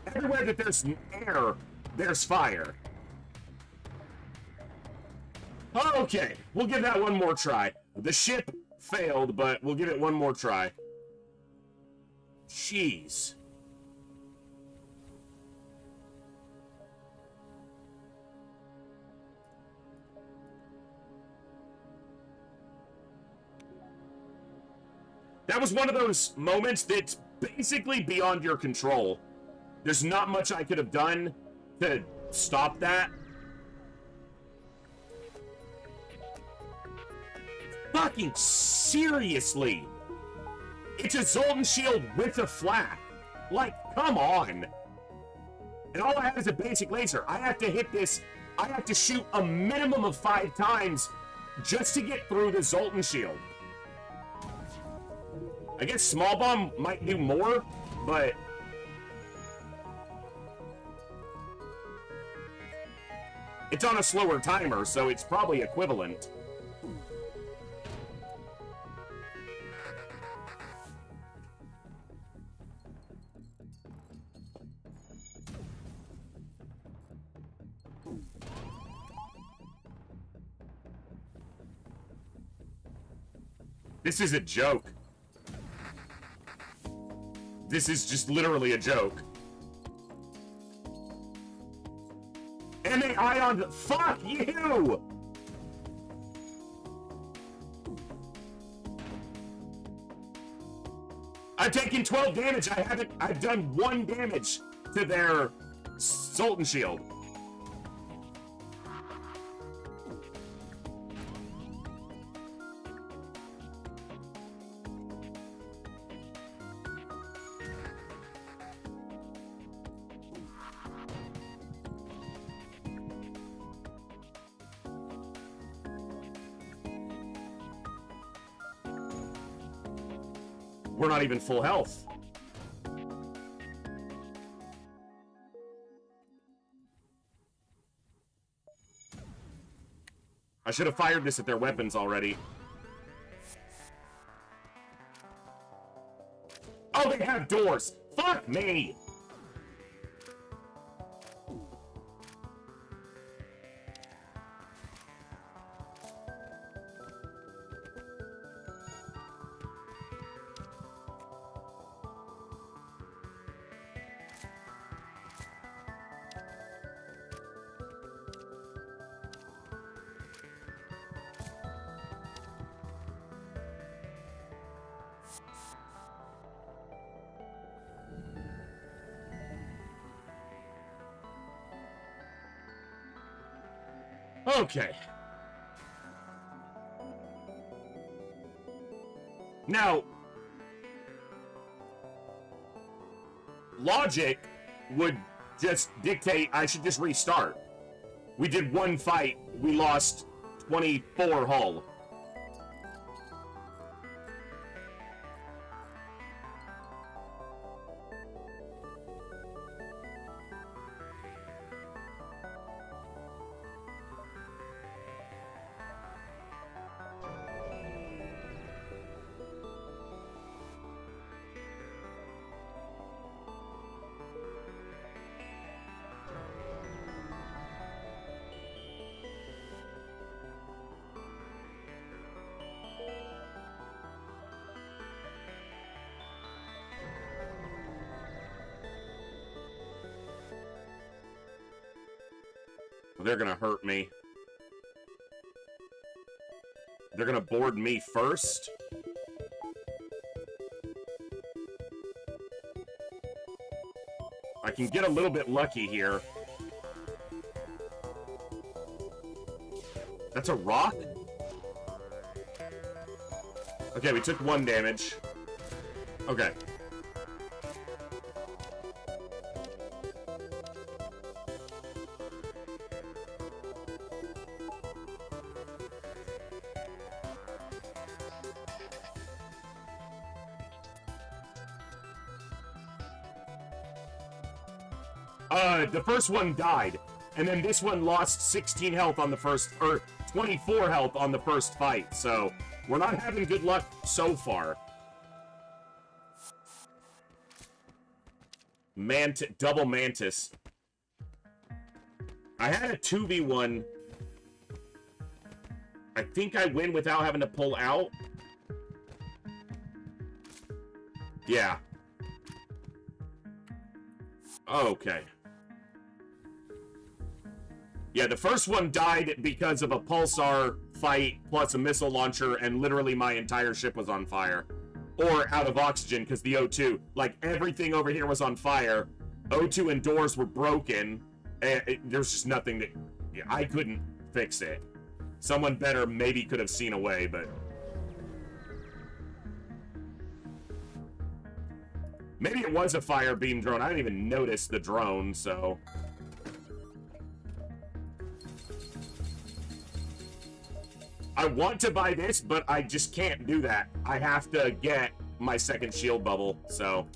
Everywhere that there's air, there's fire. Okay, we'll give that one more try. The ship failed, but we'll give it one more try. Jeez. That was one of those moments that's basically beyond your control. There's not much I could have done to stop that. Fucking seriously! It's a Zoltan shield with a flak. Like, come on. And all I have is a basic laser. I have to hit this. I have to shoot a minimum of 5 times just to get through the Zoltan shield. I guess small bomb might do more, but... It's on a slower timer, so it's probably equivalent. This is a joke. This is just literally a joke. And they ioned... Fuck you! I've taken 12 damage. I've done 1 damage to their Zoltan shield. We're not even full health. I should have fired this at their weapons already. Oh, they have doors! Fuck me! Okay. Now, logic would just dictate I should just restart. We did one fight, we lost 24 hull. They're gonna hurt me. They're gonna board me first. I can get a little bit lucky here. That's a rock? Okay, we took 1 damage. Okay. The first one died, and then this one lost 16 health on the first, or 24 health on the first fight, so we're not having good luck so far. Double Mantis. I had a 2v1. I think I win without having to pull out. Yeah. Okay. Yeah, the first one died because of a pulsar fight plus a missile launcher, and literally my entire ship was on fire. Or out of oxygen because the O2. Like, everything over here was on fire. O2 and doors were broken. And there's just nothing that... Yeah, I couldn't fix it. Someone better maybe could have seen a way, but... Maybe it was a fire beam drone. I didn't even notice the drone, so... I want to buy this, but I just can't do that. I have to get my second shield bubble, so...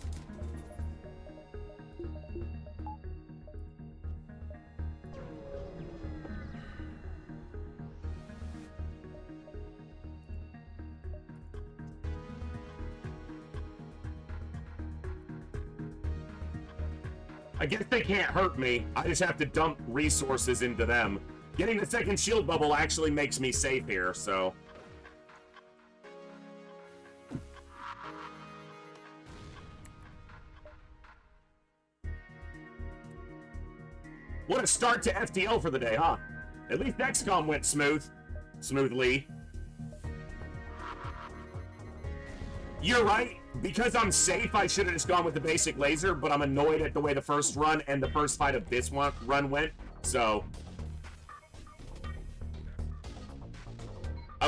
I guess they can't hurt me. I just have to dump resources into them. Getting the second shield bubble actually makes me safe here, so... What a start to FTL for the day, huh? At least XCOM went smoothly. You're right. Because I'm safe, I should have just gone with the basic laser, but I'm annoyed at the way the first run and the first fight of this run went, so...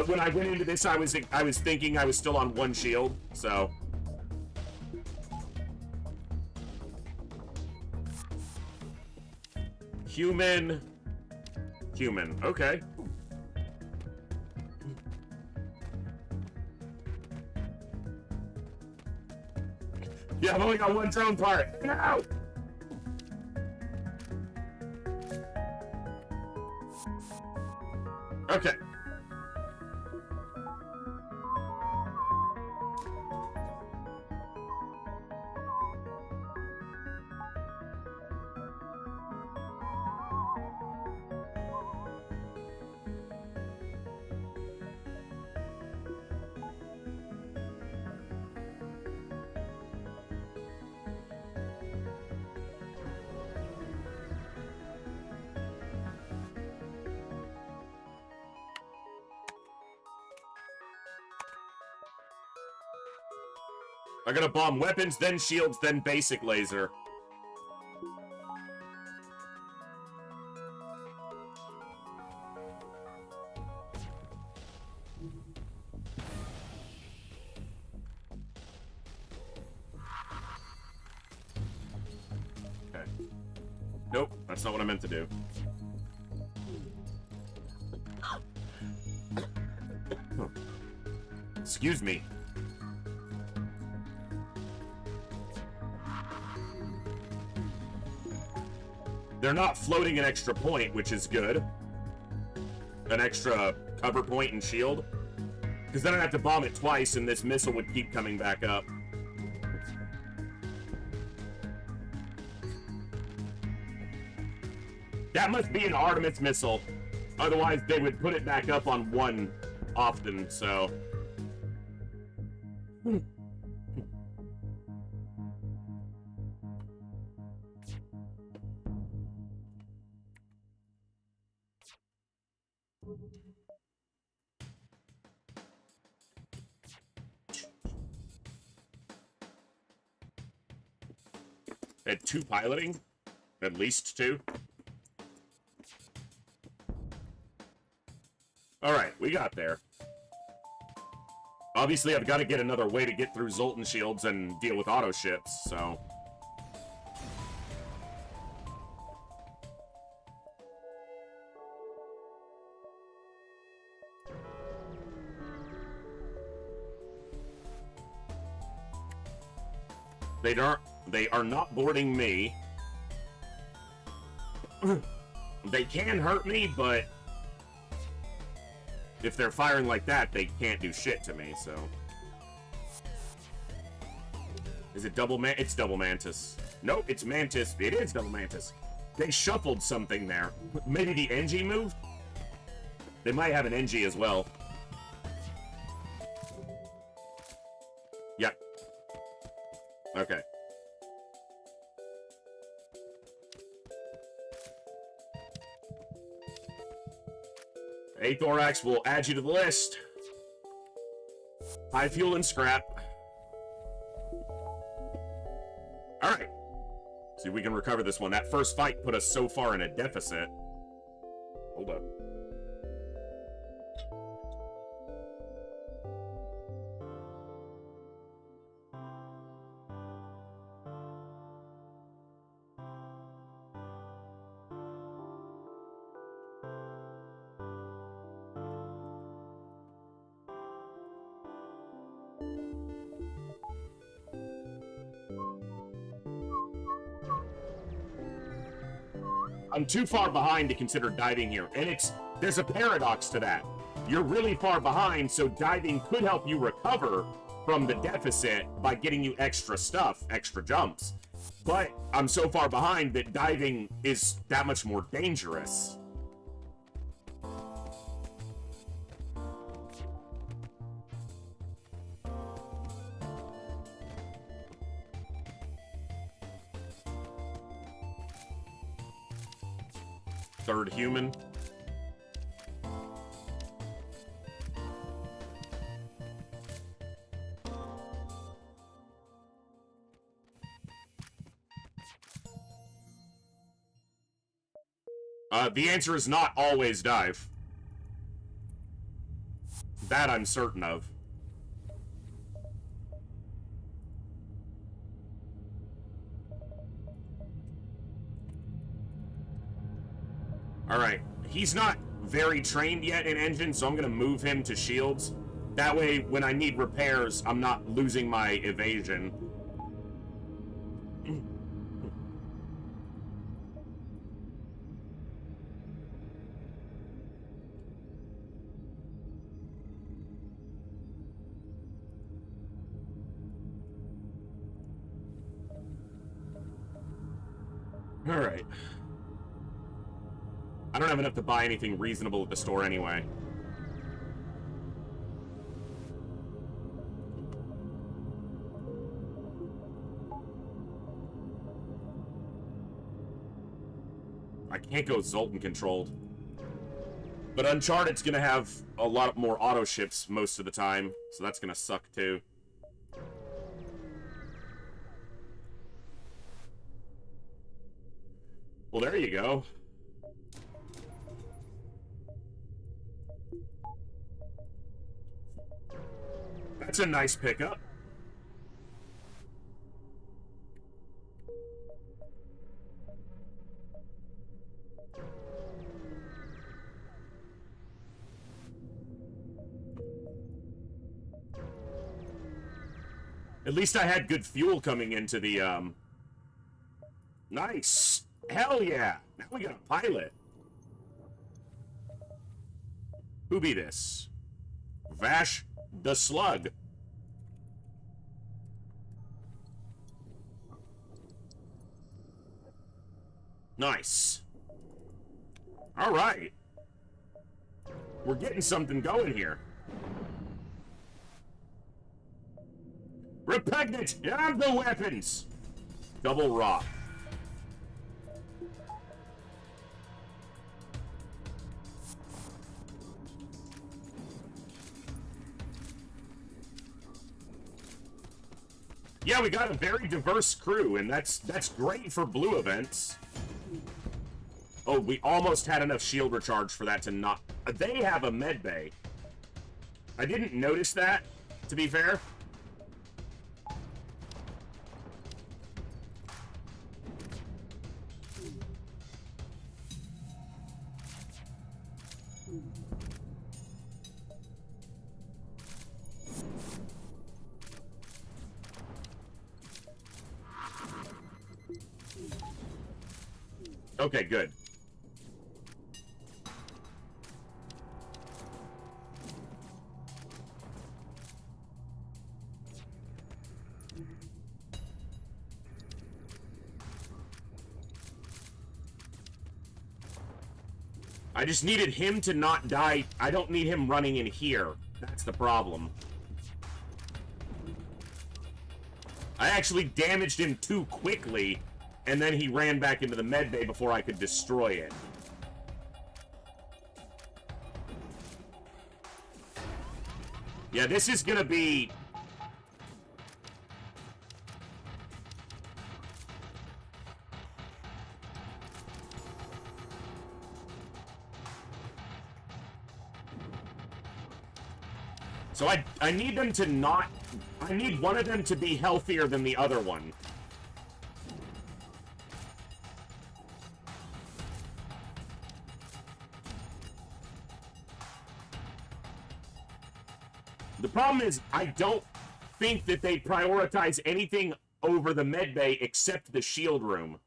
when I went into this, I was thinking I was still on 1 shield, so... Human, okay. Yeah, I've only got one drone part. No! Okay. I gotta bomb weapons, then shields, then basic laser. Okay. Nope, that's not what I meant to do. Excuse me. They're not floating an extra point, which is good. An extra cover point and shield. Because then I'd have to bomb it twice, and this missile would keep coming back up. That must be an Artemis missile. Otherwise, they would put it back up on one often, so... Had 2 piloting? At least 2? Alright, we got there. Obviously, I've got to get another way to get through Zoltan shields and deal with auto ships, so... They are not boarding me. They can hurt me, but if they're firing like that, they can't do shit to me, so... Is it double man? It's double mantis. Nope, it's mantis. It is double mantis. They shuffled something there. Maybe the NG moved? They might have an NG as well. Yep. Okay. Hey, Thorax, we'll add you to the list. High fuel and scrap. Alright. See if we can recover this one. That first fight put us so far in a deficit. Hold up. I'm too far behind to consider diving here, and there's a paradox to that. You're really far behind, so diving could help you recover from the deficit by getting you extra stuff, extra jumps. But I'm so far behind that diving is that much more dangerous. Third human. The answer is not always dive. That I'm certain of. Alright, he's not very trained yet in engine, so I'm gonna move him to shields. That way, when I need repairs, I'm not losing my evasion. Alright. I don't have enough to buy anything reasonable at the store anyway. I can't go Zoltan controlled. But Uncharted's gonna have a lot more auto ships most of the time, so that's gonna suck too. Well, there you go. That's a nice pickup. At least I had good fuel coming into the, Nice! Hell yeah! Now we got a pilot. Who be this? Vash the Slug. Nice. Alright. We're getting something going here. Repugnant! Have the weapons! Double rock. Yeah, we got a very diverse crew, and that's great for blue events. Oh, we almost had enough shield recharge for that to not... They have a med bay. I didn't notice that, to be fair. Okay, good. I just needed him to not die. I don't need him running in here. That's the problem. I actually damaged him too quickly, and then he ran back into the med bay before I could destroy it. Yeah, this is gonna be... So I need them to not... I need one of them to be healthier than the other one. The problem is, I don't think that they prioritize anything over the med bay except the shield room.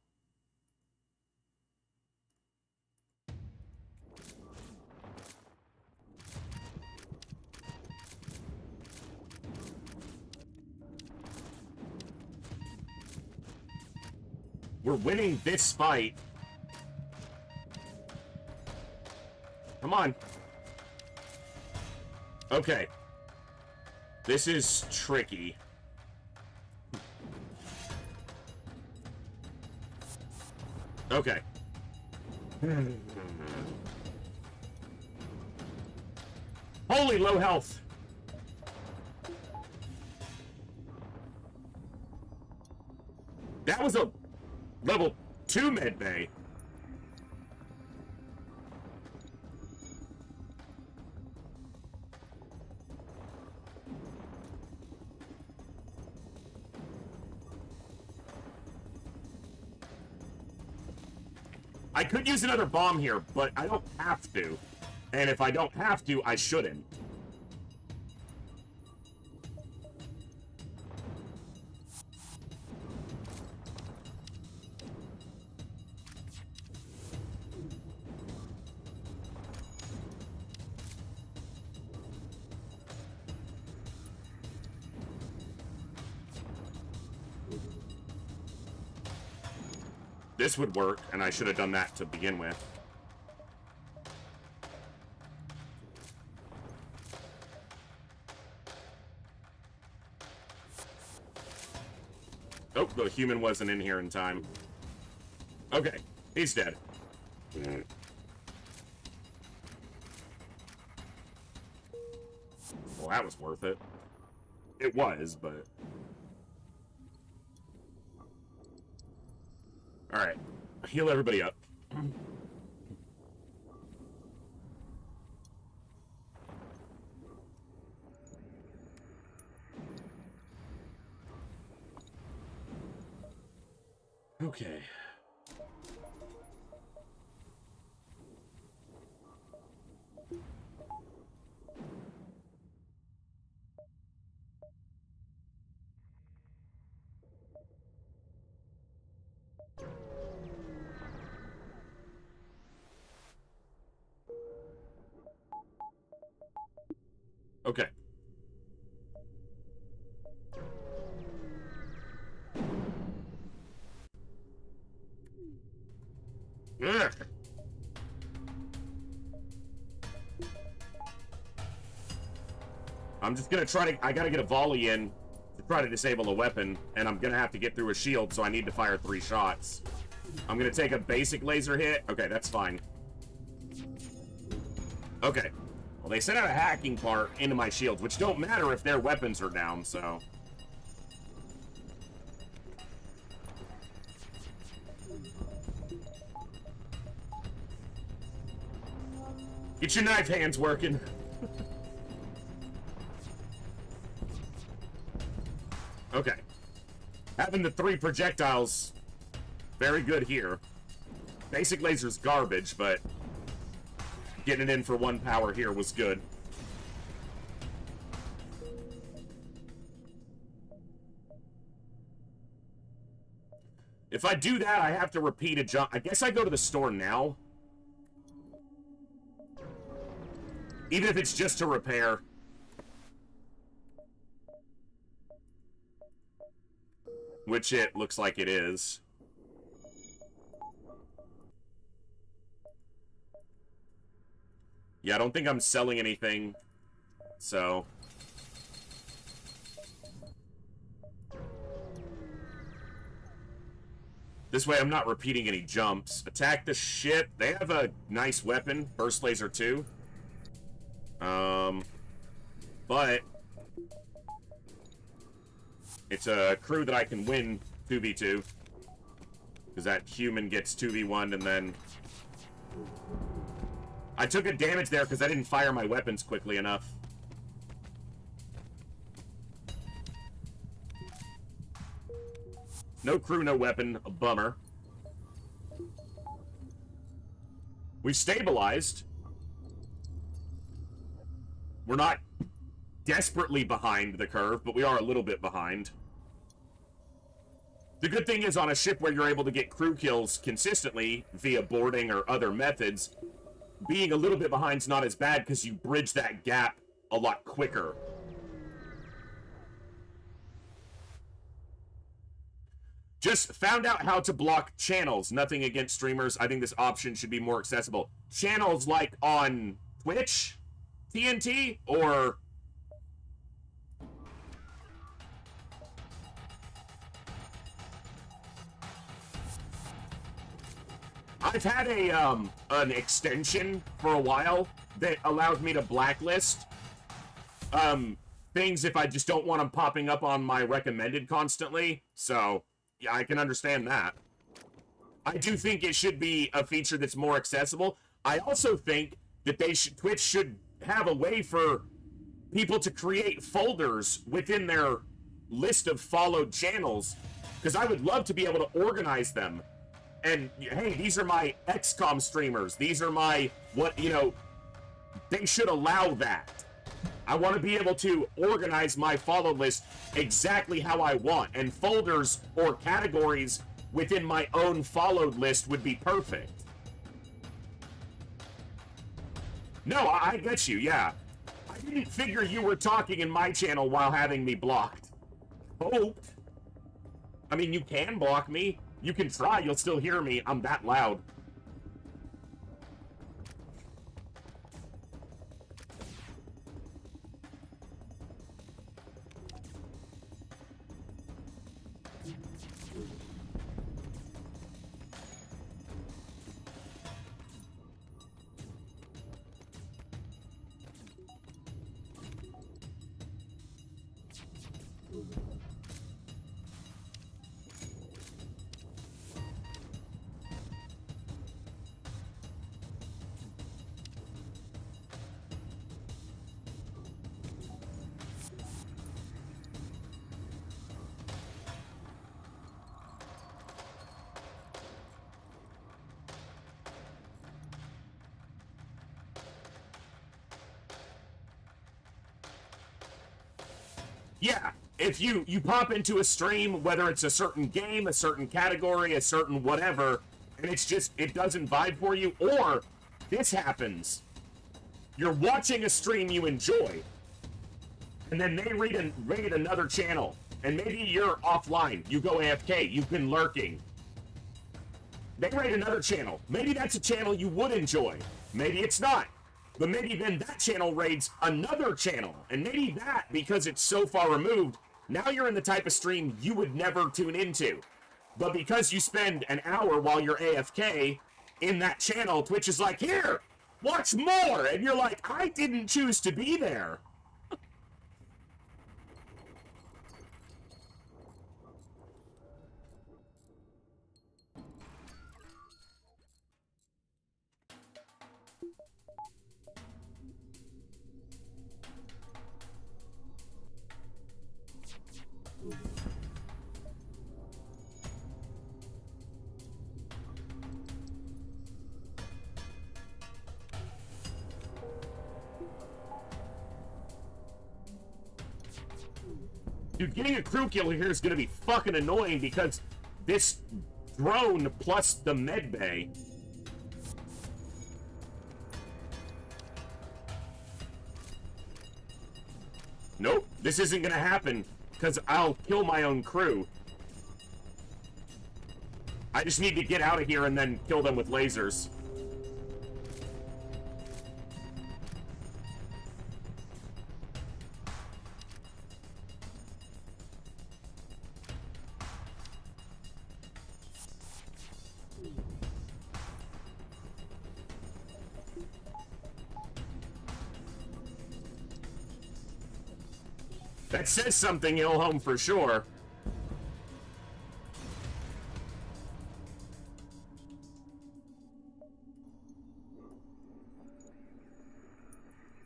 We're winning this fight. Come on. Okay. This is tricky. Okay. Holy low health. That was a level 2 med bay. I could use another bomb here, but I don't have to. And if I don't have to, I shouldn't. This would work, and I should have done that to begin with. Oh, the human wasn't in here in time. Okay, he's dead. Well, that was worth it. It was, but... Alright. Heal everybody up. Okay. Okay. Ugh. I'm just gonna try to... I gotta get a volley in to try to disable a weapon, and I'm gonna have to get through a shield, so I need to fire 3 shots. I'm gonna take a basic laser hit. Okay, that's fine. Okay. Well, they sent out a hacking part into my shields, which don't matter if their weapons are down, so... Get your knife hands working. Okay. Having the 3 projectiles, very good here. Basic laser's garbage, but getting it in for 1 power here was good. If I do that, I have to repeat a jump. I guess I go to the store now. Even if it's just to repair. Which it looks like it is. Yeah, I don't think I'm selling anything. So... This way I'm not repeating any jumps. Attack the ship. They have a nice weapon. Burst Laser 2. But... It's a crew that I can win 2v2. Because that human gets 2v1 and then... I took a damage there because I didn't fire my weapons quickly enough. No crew, no weapon. A bummer. We've stabilized. We're not desperately behind the curve, but we are a little bit behind. The good thing is on a ship where you're able to get crew kills consistently via boarding or other methods, being a little bit behind's not as bad because you bridge that gap a lot quicker. Just found out how to block channels. Nothing against streamers. I think this option should be more accessible. Channels like on Twitch, TNT, or... I've had a, an extension for a while that allows me to blacklist, things if I just don't want them popping up on my recommended constantly, so, yeah, I can understand that. I do think it should be a feature that's more accessible. I also think that Twitch should have a way for people to create folders within their list of followed channels, because I would love to be able to organize them. And, hey, these are my XCOM streamers. These are my, they should allow that. I want to be able to organize my follow list exactly how I want. And folders or categories within my own followed list would be perfect. No, I get you, yeah. I didn't figure you were talking in my channel while having me blocked. Hoped. I mean, you can block me. You can try, you'll still hear me. I'm that loud. Yeah, if you pop into a stream, whether it's a certain game, a certain category, a certain whatever, and it's just, it doesn't vibe for you, or this happens. You're watching a stream you enjoy, and then they raid another channel, and maybe you're offline, you go AFK, you've been lurking. They raid another channel. Maybe that's a channel you would enjoy. Maybe it's not. But maybe then that channel raids another channel. And maybe that, because it's so far removed, now you're in the type of stream you would never tune into. But because you spend an hour while you're AFK in that channel, Twitch is like, here, watch more. And you're like, I didn't choose to be there. Dude, getting a crew killer here is going to be fucking annoying because this drone plus the med bay. Nope, this isn't going to happen because I'll kill my own crew. I just need to get out of here and then kill them with lasers. That says something, Ilhome, for sure.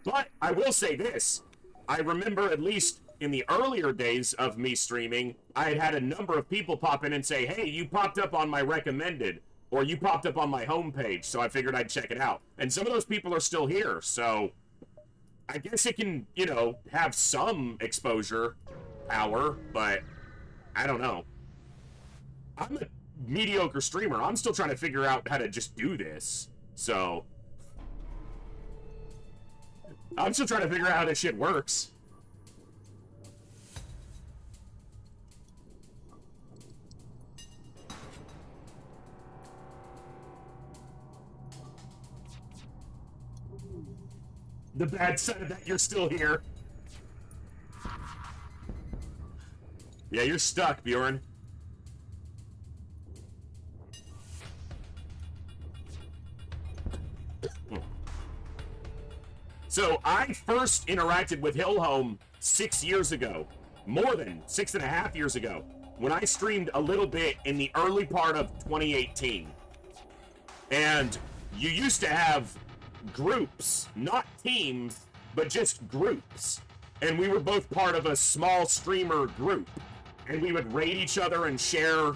But I will say this. I remember, at least in the earlier days of me streaming, I had had a number of people pop in and say, hey, you popped up on my recommended, or you popped up on my homepage, so I figured I'd check it out. And some of those people are still here, so I guess it can, you know, have some exposure power, but I don't know. I'm a mediocre streamer. I'm still trying to figure out how to just do this. So I'm still trying to figure out how this shit works. The bad side of that, you're still here. Yeah, you're stuck, Bjorn. So, I first interacted with Hillhome 6 years ago. More than 6.5 years ago. When I streamed a little bit in the early part of 2018. And you used to have groups, not teams, but just groups. And we were both part of a small streamer group. And we would raid each other and share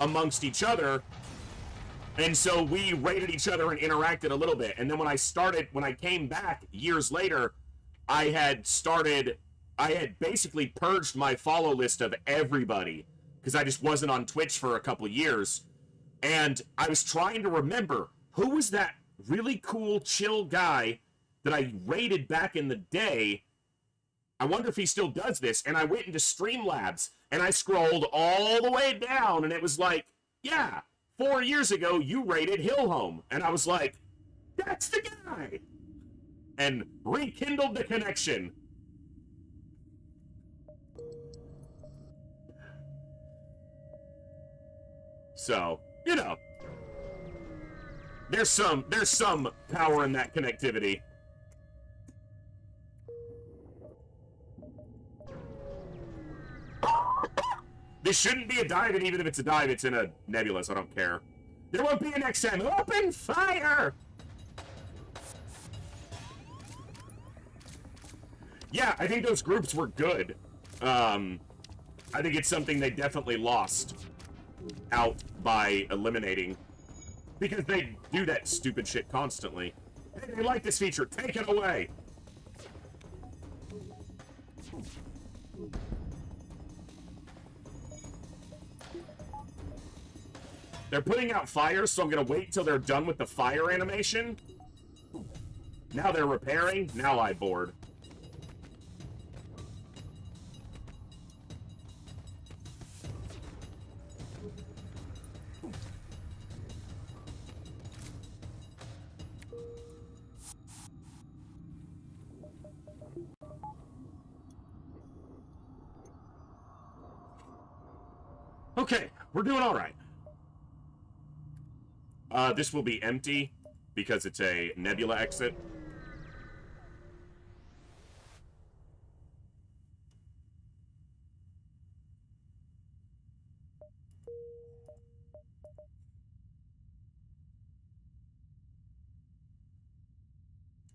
amongst each other. And so we raided each other and interacted a little bit. And then when I came back years later, I had basically purged my follow list of everybody because I just wasn't on Twitch for a couple years. And I was trying to remember, who was that really cool, chill guy that I raided back in the day? I wonder if he still does this. And I went into Streamlabs and I scrolled all the way down and it was like yeah, 4 years ago you raided Hillhome. And I was like, that's the guy. And rekindled the connection. So, you know, there's some power in that connectivity. This shouldn't be a dive, and even if it's a dive, it's in a nebula, so I don't care. There won't be an XM. Open fire! Yeah, I think those groups were good. I think it's something they definitely lost out by eliminating. Because they do that stupid shit constantly. Hey, they like this feature. Take it away! They're putting out fires, so I'm gonna wait till they're done with the fire animation. Now they're repairing. Now I board. Okay, we're doing all right. This will be empty because it's a nebula exit.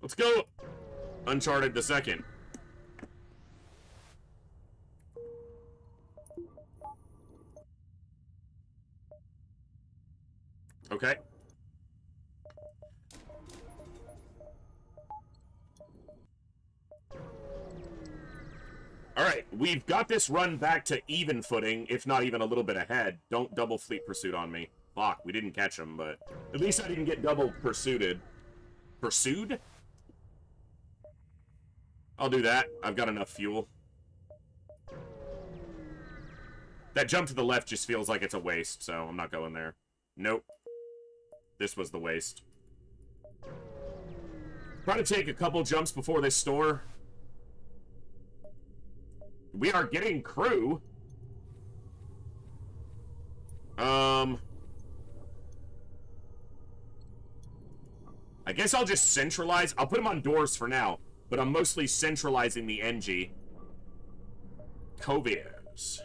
Let's go Uncharted the second. Okay. Alright, we've got this run back to even footing, if not even a little bit ahead. Don't double fleet pursuit on me. Fuck, we didn't catch him, but at least I didn't get double pursued. Pursued? I'll do that. I've got enough fuel. That jump to the left just feels like it's a waste, so I'm not going there. Nope. This was the waste. Try to take a couple jumps before this store. We are getting crew. I guess I'll just centralize. I'll put them on doors for now, but I'm mostly centralizing the NG. Coviers.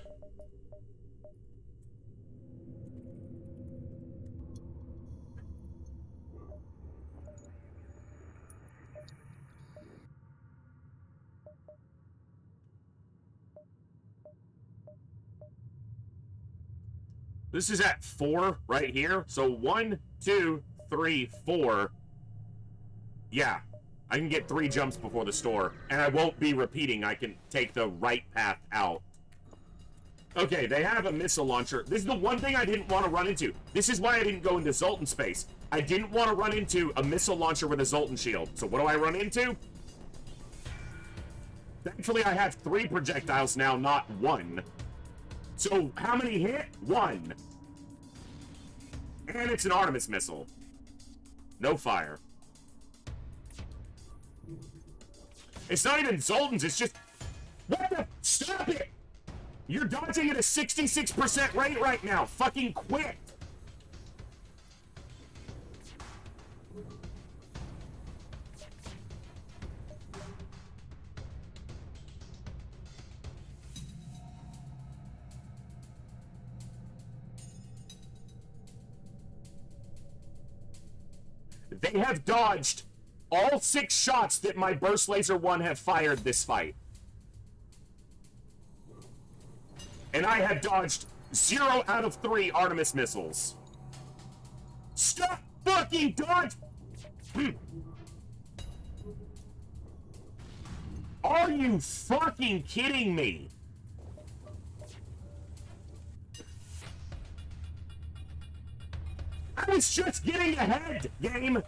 This is at 4 right here. So 1, 2, 3, 4. Yeah, I can get 3 jumps before the store. And I won't be repeating. I can take the right path out. Okay, they have a missile launcher. This is the one thing I didn't want to run into. This is why I didn't go into Zoltan space. I didn't want to run into a missile launcher with a Zoltan shield. So what do I run into? Thankfully, I have 3 projectiles now, not 1. So, how many hit? 1. And it's an Artemis missile. No fire. It's not even Zoltans, it's just... What the... Stop it! You're dodging at a 66% rate right now. Fucking quit! They have dodged all 6 shots that my Burst Laser 1 have fired this fight. And I have dodged 0 out of 3 Artemis missiles. Stop fucking dodge! Are you fucking kidding me? I was just getting ahead, game!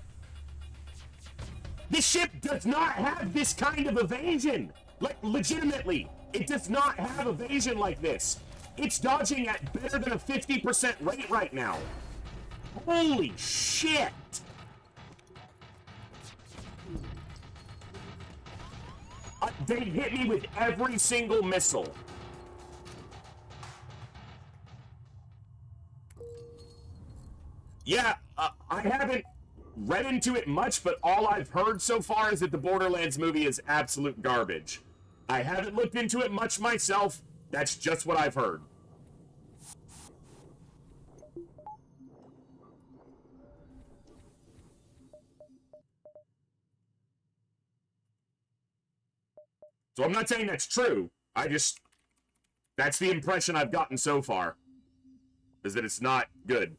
This ship does not have this kind of evasion! Like, legitimately, it does not have evasion like this. It's dodging at better than a 50% rate right now. Holy shit! They hit me with every single missile. Yeah, I haven't read into it much, but all I've heard so far is that the Borderlands movie is absolute garbage. I haven't looked into it much myself. That's just what I've heard. So I'm not saying that's true. That's the impression I've gotten so far, is that it's not good.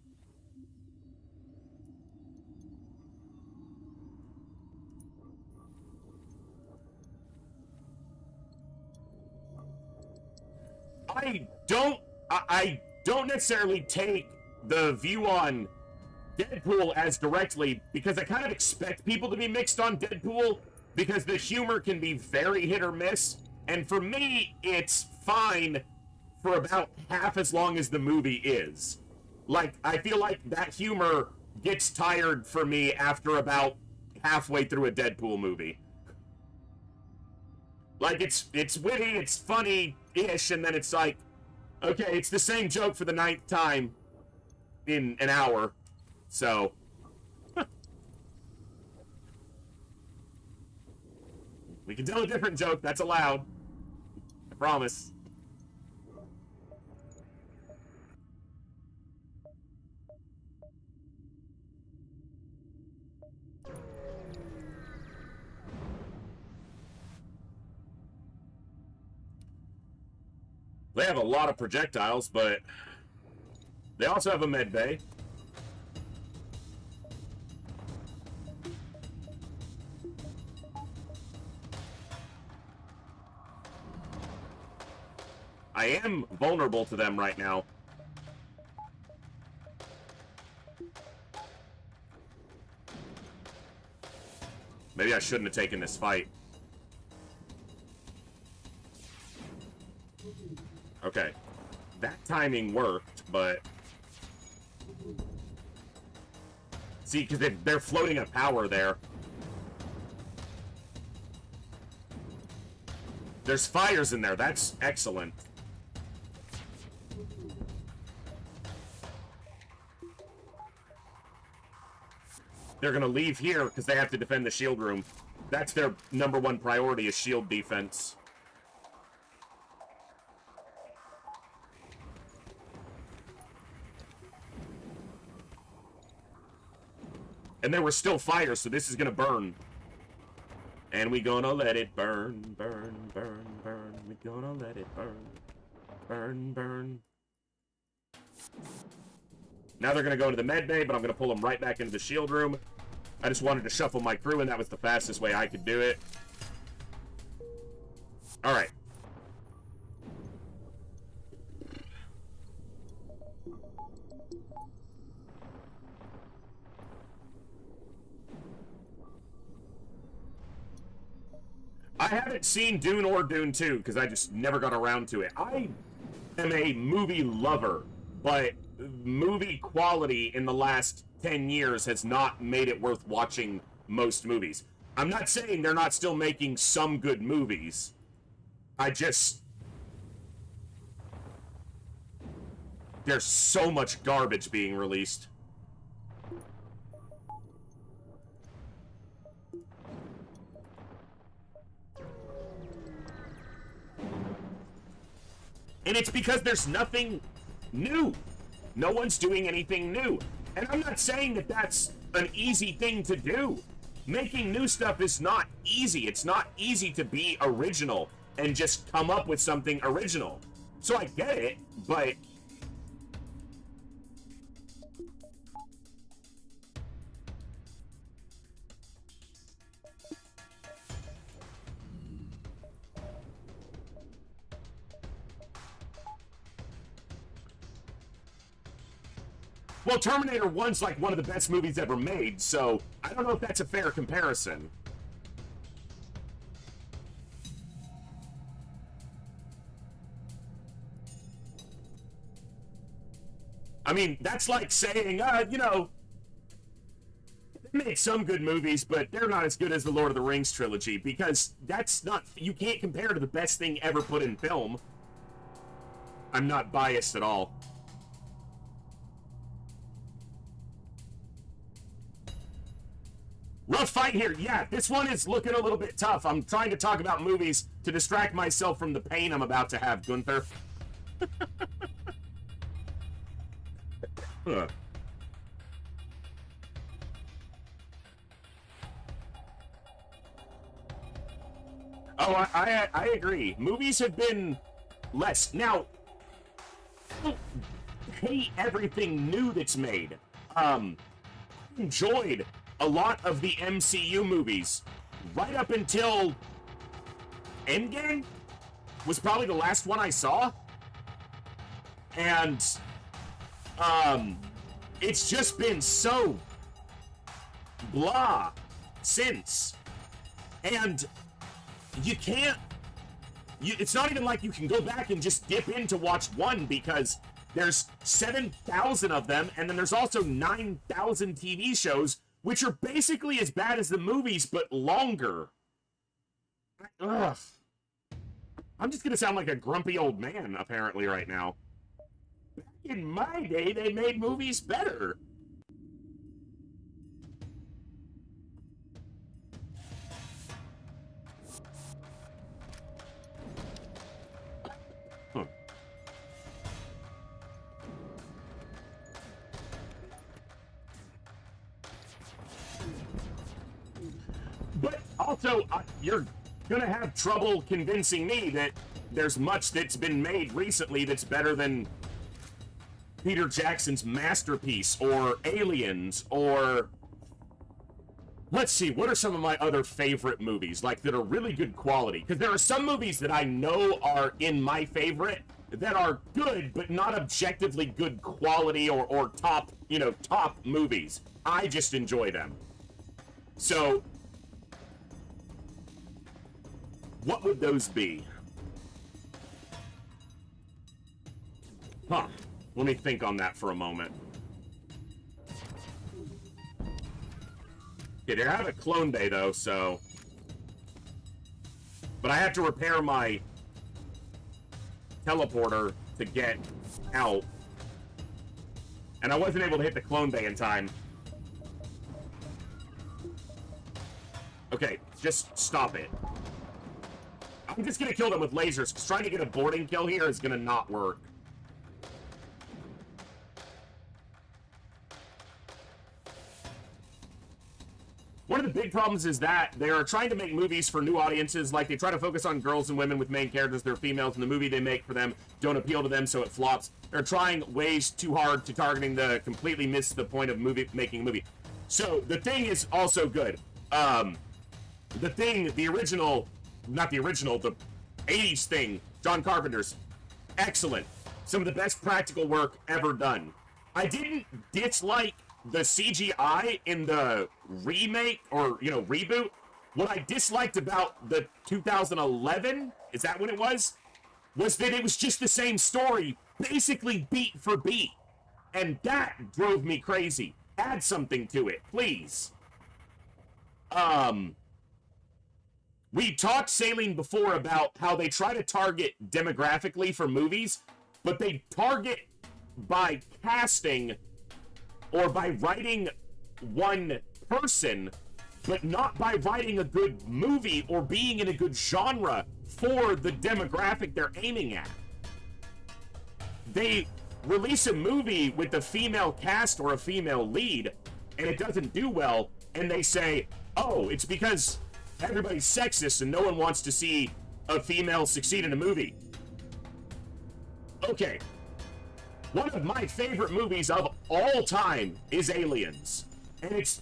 I don't necessarily take the view on Deadpool as directly, because I kind of expect people to be mixed on Deadpool, because the humor can be very hit or miss, and for me, it's fine for about half as long as the movie is. Like, I feel like that humor gets tired for me after about halfway through a Deadpool movie. Like, it's witty, it's funny-ish, and then it's like, okay, it's the same joke for the 9th time in an hour, so... We can tell a different joke, that's allowed. I promise. They have a lot of projectiles, but they also have a med bay. I am vulnerable to them right now. Maybe I shouldn't have taken this fight. Okay. That timing worked, but... See, because they're floating a power there. There's fires in there. That's excellent. They're going to leave here because they have to defend the shield room. That's their #1 priority, is shield defense. And there were still fires, so this is going to burn. And we gonna let it burn, burn, burn, burn. We gonna let it burn, burn, burn. Now they're gonna go into the med bay, but I'm gonna pull them right back into the shield room. I just wanted to shuffle my crew, and that was the fastest way I could do it. Alright. I haven't seen Dune or Dune 2, because I just never got around to it. I am a movie lover, but movie quality in the last 10 years has not made it worth watching most movies. I'm not saying they're not still making some good movies. There's so much garbage being released. And it's because there's nothing new. No one's doing anything new. And I'm not saying that that's an easy thing to do. Making new stuff is not easy. It's not easy to be original and just come up with something original. So I get it, but... Well, Terminator 1's like one of the best movies ever made, so I don't know if that's a fair comparison. I mean, that's like saying, you know, they made some good movies, but they're not as good as the Lord of the Rings trilogy, because that's not, you can't compare to the best thing ever put in film. I'm not biased at all. Rough fight here. Yeah, this one is looking a little bit tough. I'm trying to talk about movies to distract myself from the pain I'm about to have, Gunther. Huh. Oh, I agree. Movies have been less. Now, I hate everything new that's made. Enjoyed a lot of the MCU movies right up until Endgame was probably the last one I saw. And it's just been so blah since. And you can't, it's not even like you can go back and just dip in to watch one, because there's 7,000 of them, and then there's also 9,000 TV shows, which are basically as bad as the movies, but longer. Ugh. I'm just gonna sound like a grumpy old man, apparently, right now. Back in my day, they made movies better. Huh. But also, you're gonna have trouble convincing me that there's much that's been made recently that's better than Peter Jackson's masterpiece, or Aliens, or... Let's see, what are some of my other favorite movies, like, that are really good quality? Because there are some movies that I know are in my favorite that are good, but not objectively good quality or top, you know, top movies. I just enjoy them. So, what would those be? Huh. Let me think on that for a moment. Okay, they have a clone bay, though, so... But I have to repair my teleporter to get out. And I wasn't able to hit the clone bay in time. Okay, just stop it. I'm just gonna kill them with lasers, because trying to get a boarding kill here is gonna not work. One of the big problems is that they are trying to make movies for new audiences. Like, they try to focus on girls and women with main characters. They're females, and the movie they make for them don't appeal to them, so it flops. They're trying ways too hard to targeting the completely miss the point of making a movie. So, The Thing is also good. The Thing, the original, not the original, the 80s Thing, John Carpenter's, excellent. Some of the best practical work ever done. I didn't dislike the CGI in the remake, or, you know, reboot. What I disliked about the 2011, is that when it was that it was just the same story, basically beat for beat. And that drove me crazy. Add something to it, please. We talked, Saline, before about how they try to target demographically for movies, but they target by casting or by writing one person, but not by writing a good movie or being in a good genre for the demographic they're aiming at. They release a movie with a female cast or a female lead, and it doesn't do well, and they say, oh, it's because everybody's sexist and no one wants to see a female succeed in a movie. Okay. One of my favorite movies of all time is Aliens. And it's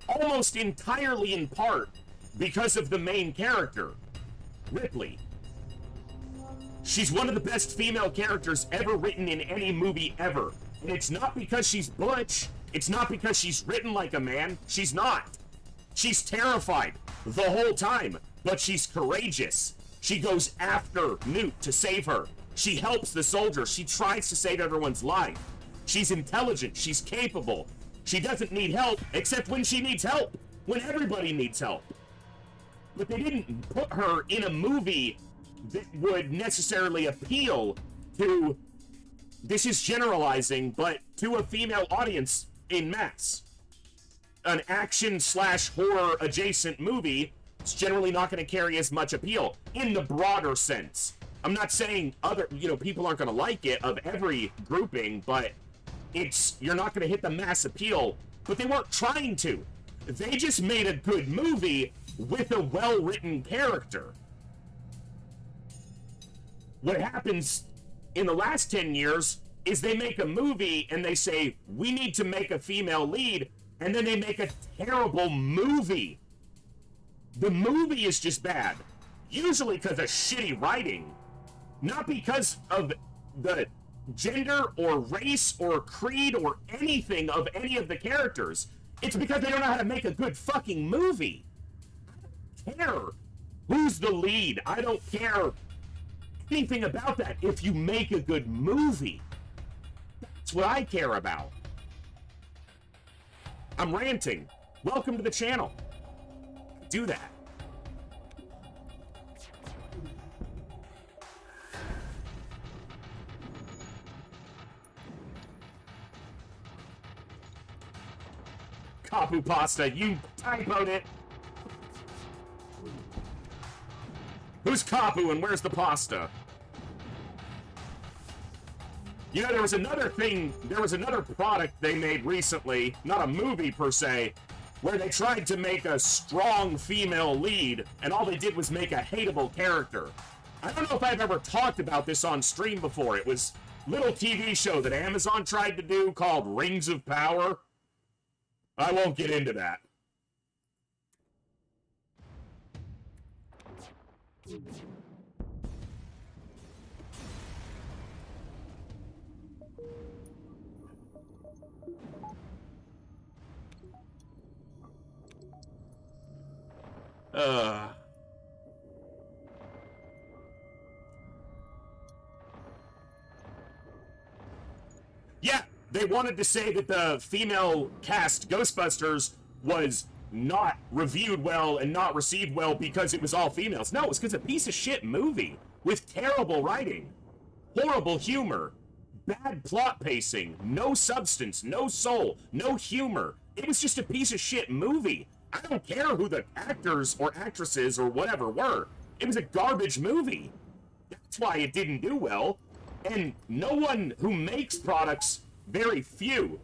almost entirely in part because of the main character, Ripley. She's one of the best female characters ever written in any movie ever. And it's not because she's butch. It's not because she's written like a man. She's not. She's terrified the whole time, but she's courageous. She goes after Newt to save her. She helps the soldiers. She tries to save everyone's life. She's intelligent. She's capable. She doesn't need help, except when she needs help. When everybody needs help. But they didn't put her in a movie that would necessarily appeal to, this is generalizing, but to a female audience in mass. An action/horror adjacent movie is generally not going to carry as much appeal in the broader sense. I'm not saying other, people aren't going to like it of every grouping, but you're not going to hit the mass appeal. But they weren't trying to. They just made a good movie with a well-written character. What happens in the last 10 years is they make a movie and they say, we need to make a female lead, and then they make a terrible movie. The movie is just bad. Usually because of shitty writing. Not because of the gender or race or creed or anything of any of the characters. It's because they don't know how to make a good fucking movie. I don't care who's the lead. I don't care anything about that. If you make a good movie, that's what I care about. I'm ranting. Welcome to the channel. Do that. Kapu pasta, you typoed it. Who's Kapu and where's the pasta? There was another product they made recently, not a movie per se, where they tried to make a strong female lead, and all they did was make a hateable character. I don't know if I've ever talked about this on stream before. It was a little TV show that Amazon tried to do called Rings of Power. I won't get into that. Yeah, they wanted to say that the female cast Ghostbusters was not reviewed well and not received well because it was all females. No, it's because a piece of shit movie with terrible writing, horrible humor, bad plot pacing, no substance, no soul, no humor. It was just a piece of shit movie. I don't care who the actors or actresses or whatever were. It was a garbage movie. That's why it didn't do well. And no one who makes products, very few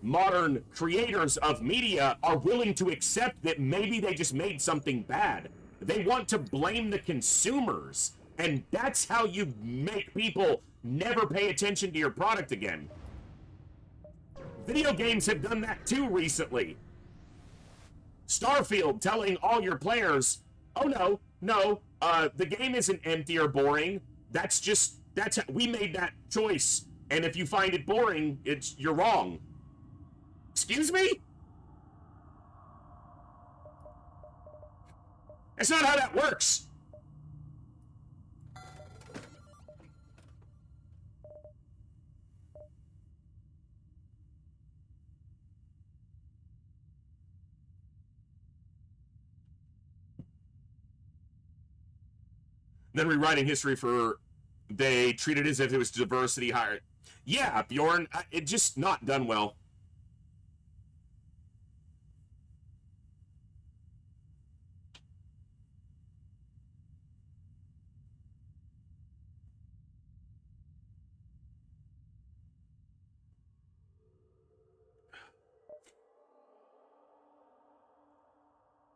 modern creators of media are willing to accept that maybe they just made something bad. They want to blame the consumers. And that's how you make people never pay attention to your product again. Video games have done that too recently. Starfield telling all your players, oh no, the game isn't empty or boring. We made that choice. And if you find it boring, you're wrong. Excuse me? That's not how that works. Then rewriting history they treat it as if it was diversity hired. Yeah, Bjorn, it just not done well.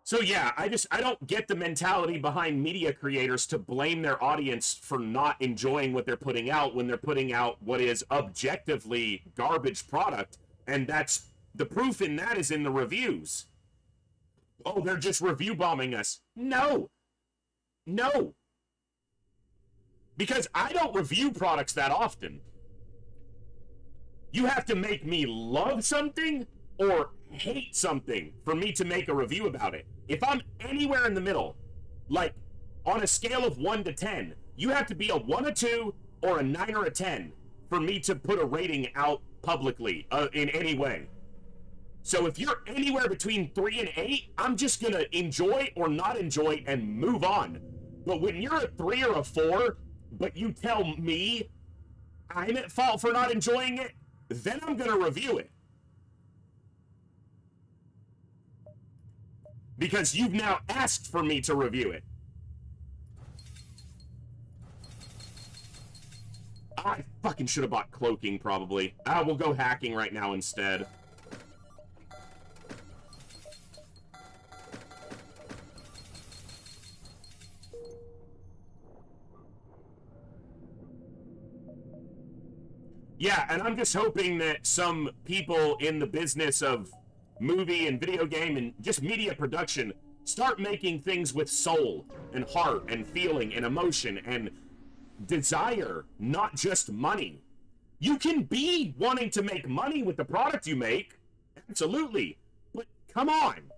So yeah, I don't get the mentality behind media creators to blame their audience for not enjoying what they're putting out when they're putting out what is objectively garbage product, and that's the proof in that is in the reviews. Oh, they're just review bombing us. No. Because I don't review products that often. You have to make me love something or hate something for me to make a review about it. If I'm anywhere in the middle, like on a scale of 1 to 10, you have to be a 1, a 2, or a 9 or a 10 for me to put a rating out publicly in any way. So if you're anywhere between 3 and 8, I'm just gonna enjoy or not enjoy and move on. But when you're a 3 or a 4, but you tell me I'm at fault for not enjoying it, then I'm gonna review it. Because you've now asked for me to review it. I fucking should have bought cloaking, probably. We'll go hacking right now instead. Yeah, and I'm just hoping that some people in the business of movie and video game and just media production start making things with soul and heart and feeling and emotion and desire, not just money. You can be wanting to make money with the product you make, absolutely, but come on.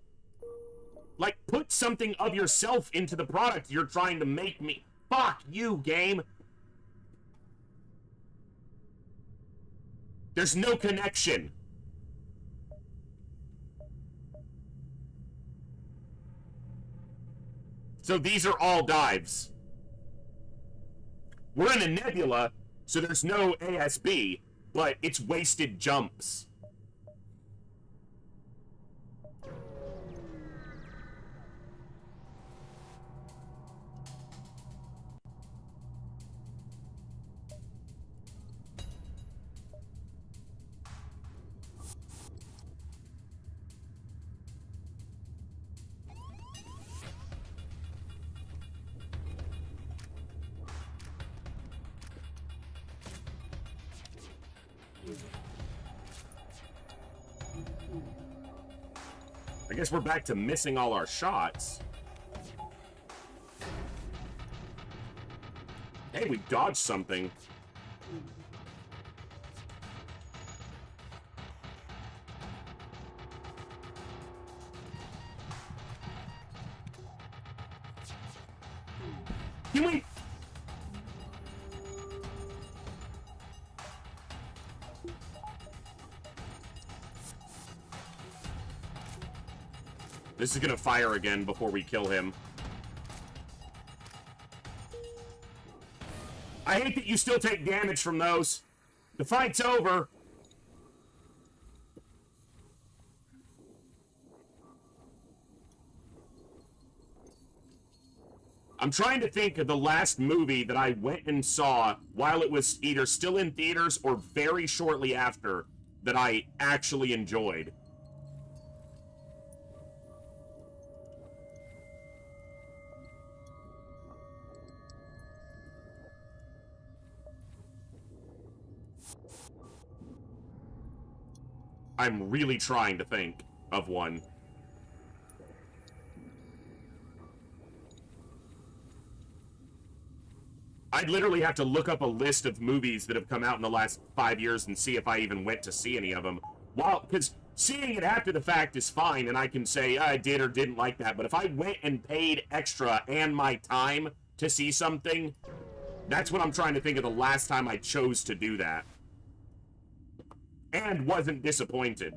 Like, put something of yourself into the product you're trying to make me. Fuck you, game. There's no connection. So these are all dives. We're in a nebula, so there's no ASB, but it's wasted jumps. I guess we're back to missing all our shots. Hey, we dodged something. Can we... This is gonna fire again before we kill him. I hate that you still take damage from those. The fight's over. I'm trying to think of the last movie that I went and saw while it was either still in theaters or very shortly after that I actually enjoyed. I'm really trying to think of one. I'd literally have to look up a list of movies that have come out in the last 5 years and see if I even went to see any of them. Well, because seeing it after the fact is fine, and I can say I did or didn't like that. But if I went and paid extra and my time to see something, that's what I'm trying to think of the last time I chose to do that. And wasn't disappointed.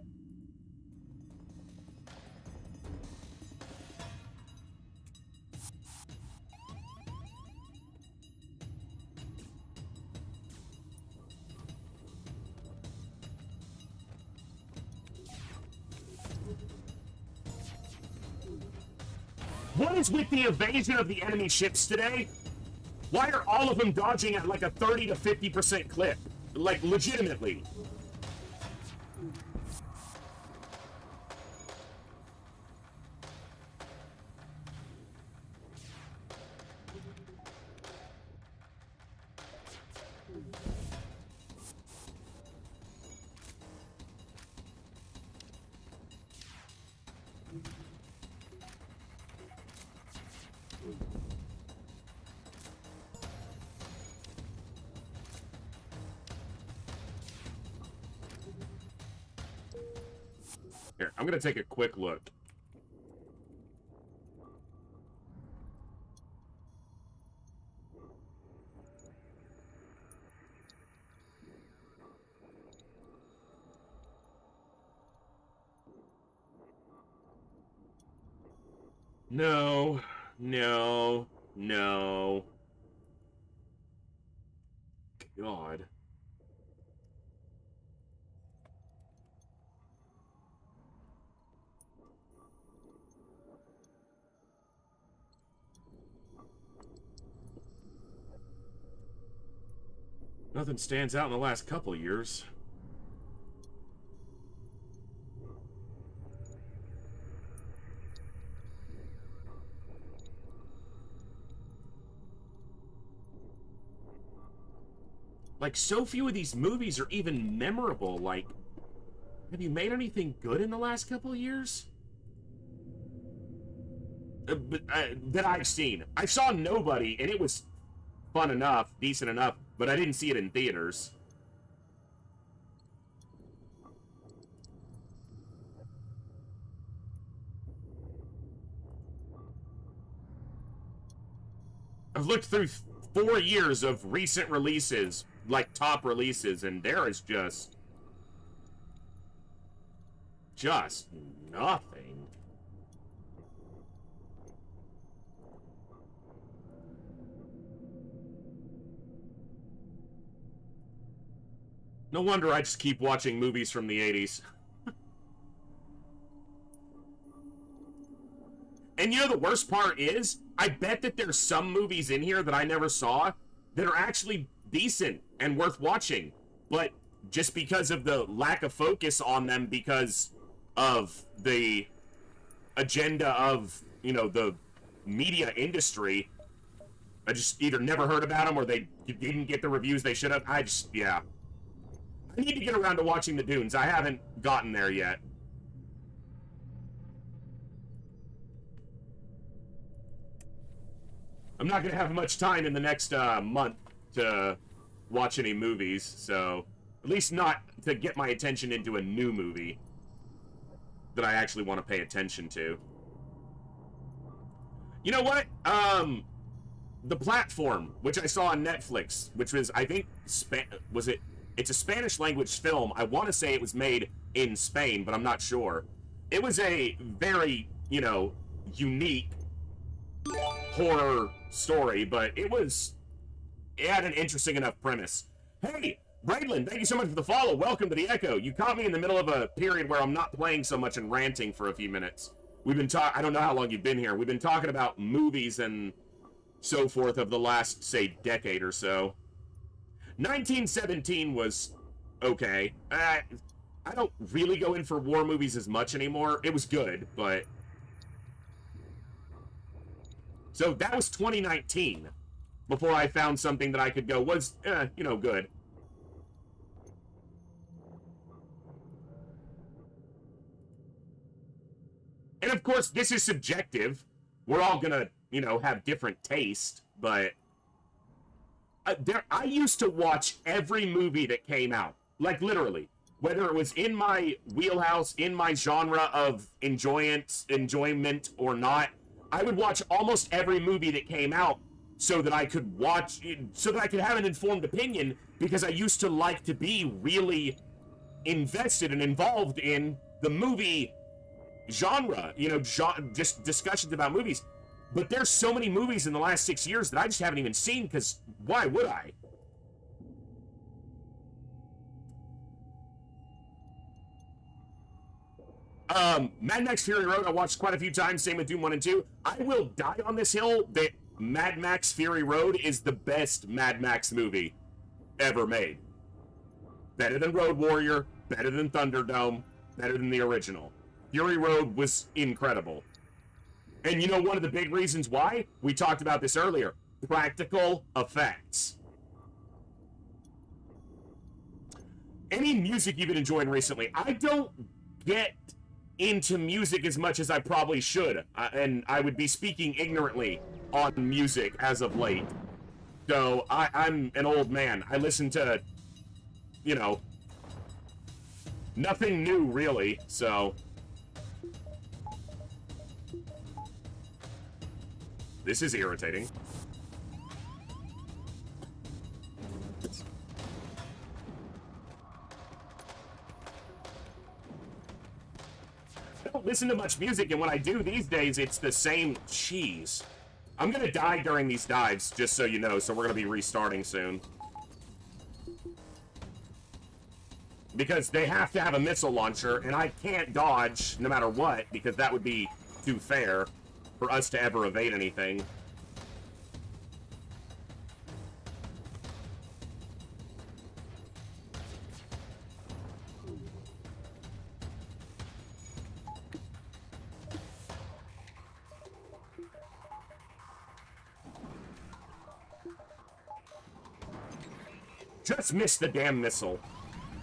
What is with the evasion of the enemy ships today? Why are all of them dodging at like a 30 to 50% clip? Like, legitimately. Here, I'm gonna take a quick look. No. God. Nothing stands out in the last couple years. Like, so few of these movies are even memorable. Like, have you made anything good in the last couple of years? That I've seen. I saw Nobody, and it was fun enough, decent enough, but I didn't see it in theaters. I've looked through 4 years of recent releases, like top releases, and there is just nothing. No wonder I just keep watching movies from the 80s. And you know the worst part is, I bet that there's some movies in here that I never saw that are actually decent and worth watching. But just because of the lack of focus on them because of the agenda of, you know, the media industry, I just either never heard about them or they didn't get the reviews they should have. Yeah. I need to get around to watching the Dunes. I haven't gotten there yet. I'm not going to have much time in the next month to watch any movies, so at least not to get my attention into a new movie that I actually want to pay attention to. You know what? The Platform, which I saw on Netflix, which was, I think, it's a Spanish language film. I want to say it was made in Spain, but I'm not sure. It was a very, you know, unique horror story, but it had an interesting enough premise. Hey, Braidlin, thank you so much for the follow. Welcome to the Echo. You caught me in the middle of a period where I'm not playing so much and ranting for a few minutes. We've been I don't know how long you've been here. We've been talking about movies and so forth of the last, say, decade or so. 1917 was okay. I don't really go in for war movies as much anymore. It was good, but... So that was 2019 before I found something that I could go, was, you know, good. And of course, this is subjective. We're all gonna, you know, have different taste, but I used to watch every movie that came out. Like, literally. Whether it was in my wheelhouse, in my genre of enjoyment or not, I would watch almost every movie that came out so that I could have an informed opinion, because I used to like to be really invested and involved in the movie genre, you know, just discussions about movies. But there's so many movies in the last 6 years that I just haven't even seen, because why would I? Mad Max Fury Road, I watched quite a few times, same with Doom 1 and 2. I will die on this hill that Mad Max Fury Road is the best Mad Max movie ever made. Better than Road Warrior, better than Thunderdome, better than the original. Fury Road was incredible. And you know one of the big reasons why? We talked about this earlier. Practical effects. Any music you've been enjoying recently? I don't get into music as much as I probably should, and I would be speaking ignorantly on music as of late. So I'm an old man. I listen to, you know, nothing new really, so this is irritating. I don't listen to much music, and when I do these days, it's the same cheese. I'm gonna die during these dives, just so you know, so we're gonna be restarting soon. Because they have to have a missile launcher, and I can't dodge no matter what, because that would be too fair for us to ever evade anything. Just missed the damn missile.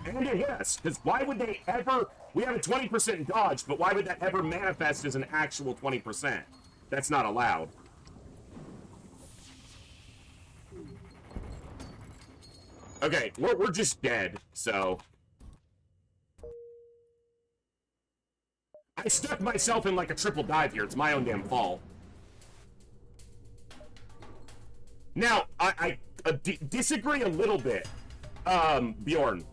And it hit us, because why would they ever... We have a 20% dodge, but why would that ever manifest as an actual 20%? That's not allowed. Okay, we're just dead, so... I stuck myself in like a triple dive here. It's my own damn fault. Now, I disagree a little bit, Bjorn.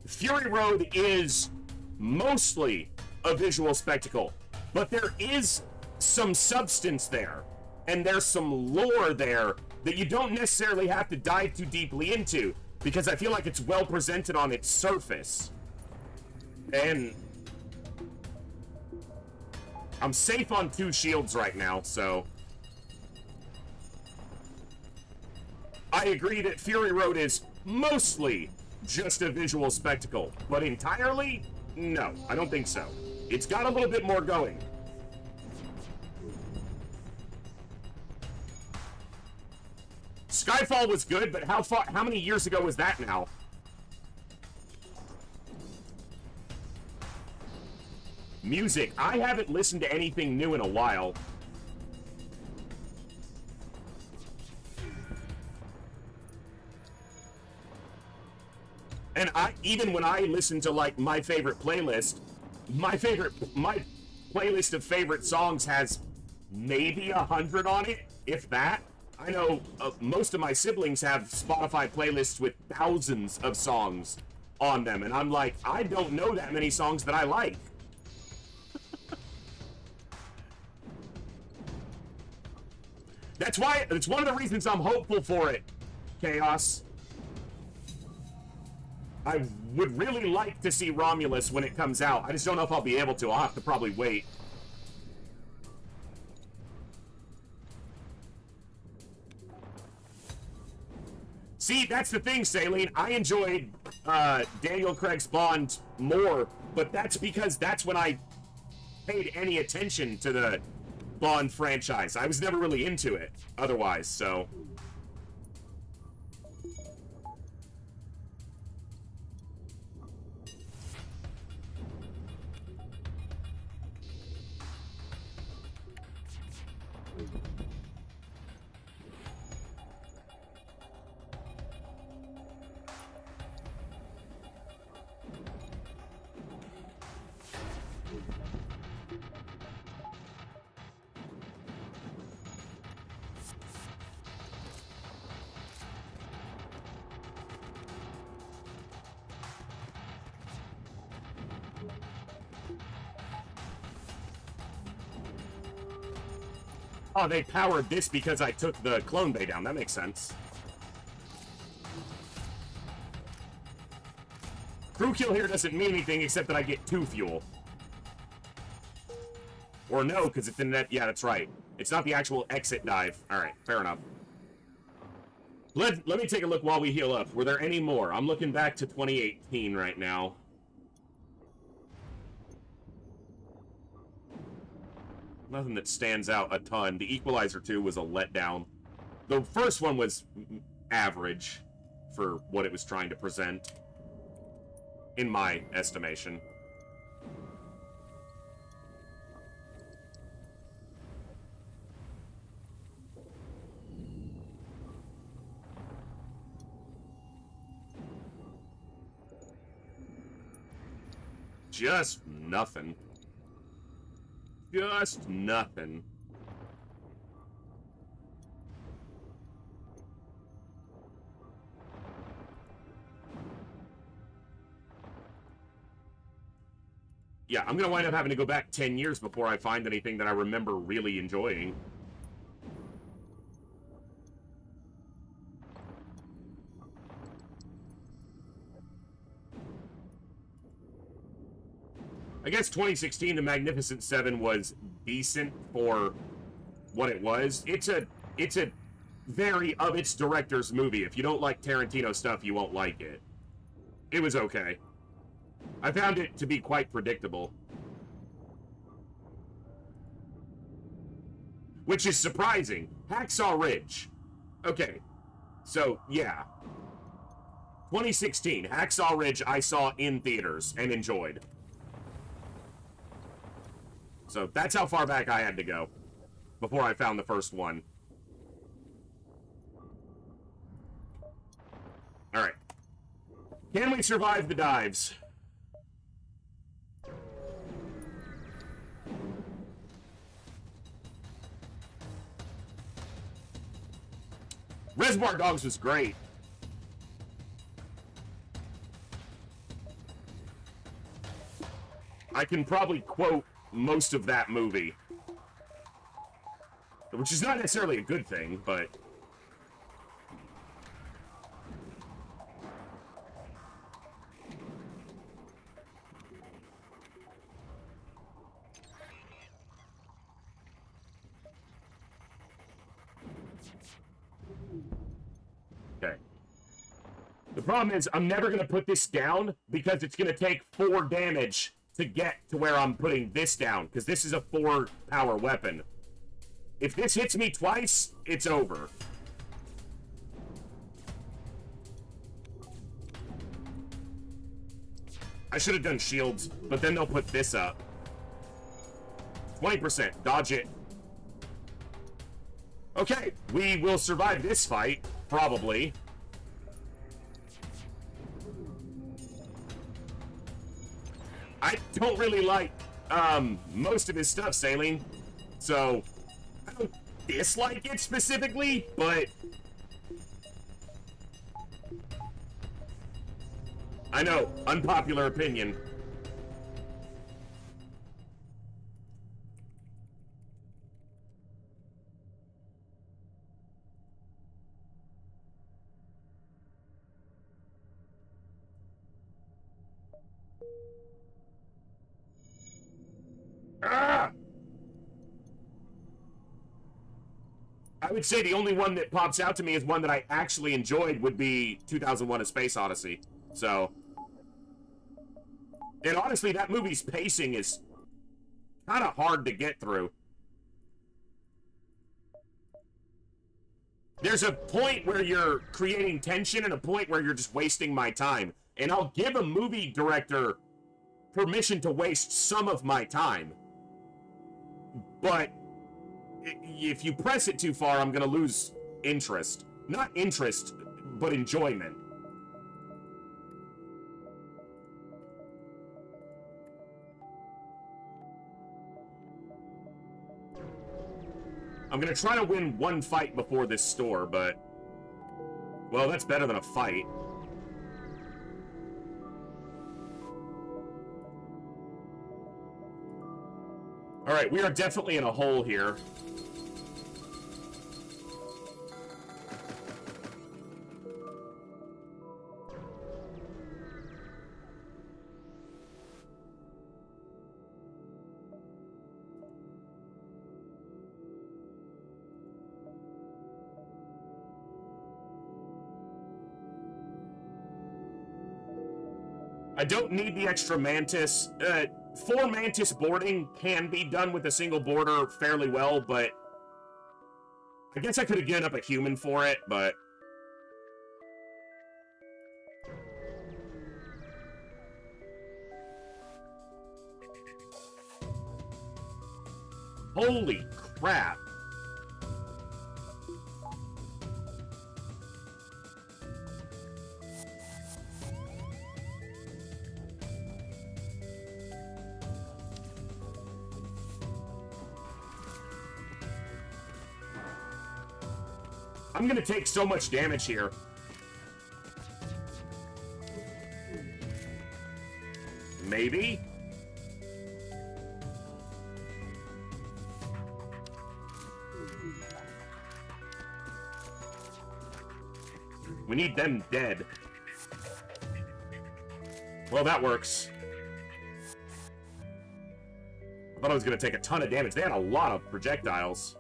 Fury Road is mostly a visual spectacle, but there is some substance there, and there's some lore there that you don't necessarily have to dive too deeply into, because I feel like it's well presented on its surface. And I'm safe on 2 shields right now, so... I agree that Fury Road is mostly just a visual spectacle, but entirely? No, I don't think so. It's got a little bit more going. Skyfall was good, but how many years ago was that now? Music. I haven't listened to anything new in a while. And even when I listen to like my favorite playlist, my playlist of favorite songs has maybe 100 on it, if that. I know most of my siblings have Spotify playlists with thousands of songs on them, and I'm like, I don't know that many songs that I like. That's one of the reasons I'm hopeful for it, Chaos. I would really like to see Romulus when it comes out. I just don't know if I'll be able to. I'll have to probably wait. See, that's the thing, Saline. I enjoyed Daniel Craig's Bond more, but that's because that's when I paid any attention to the Bond franchise. I was never really into it otherwise, so... Oh, they powered this because I took the clone bay down. That makes sense. Crew kill here doesn't mean anything except that I get 2 fuel. Or no, because it's in that... Yeah, that's right. It's not the actual exit dive. Alright, fair enough. Let me take a look while we heal up. Were there any more? I'm looking back to 2018 right now. Nothing that stands out a ton. The Equalizer 2 was a letdown. The first one was average for what it was trying to present, in my estimation. Just nothing. Just nothing. yeah, I'm gonna wind up having to go back 10 years before I find anything that I remember really enjoying. I guess 2016, The Magnificent Seven was decent for what it was. It's a very of its director's movie. If you don't like Tarantino stuff, you won't like it. It was okay. I found it to be quite predictable. Which is surprising. Hacksaw Ridge. Okay. So, yeah. 2016, Hacksaw Ridge I saw in theaters and enjoyed. So that's how far back I had to go before I found the first one. Alright. Can we survive the dives? Reservoir Dogs was great. I can probably quote most of that movie. Which is not necessarily a good thing, but... Okay. The problem is, I'm never going to put this down because it's going to take 4 damage to get to where I'm putting this down, because this is a 4-power weapon. If this hits me twice, it's over. I should have done shields, but then they'll put this up. 20%. Dodge it. Okay, we will survive this fight, probably. I don't really like most of his stuff, Saline, so I don't dislike it specifically, but I know, unpopular opinion. Ah! I would say the only one that pops out to me as one that I actually enjoyed would be 2001: A Space Odyssey. So, and honestly, that movie's pacing is kind of hard to get through. There's a point where you're creating tension and a point where you're just wasting my time. And I'll give a movie director permission to waste some of my time. But if you press it too far, I'm going to lose interest. Not interest, but enjoyment. I'm going to try to win one fight before this store, but... well, that's better than a fight. Alright, we are definitely in a hole here. I don't need the extra mantis. 4 mantis boarding can be done with a single boarder fairly well, but I guess I could have given up a human for it, but holy crap. I'm gonna take so much damage here. Maybe? We need them dead. Well, that works. I thought I was going to take a ton of damage. They had a lot of projectiles.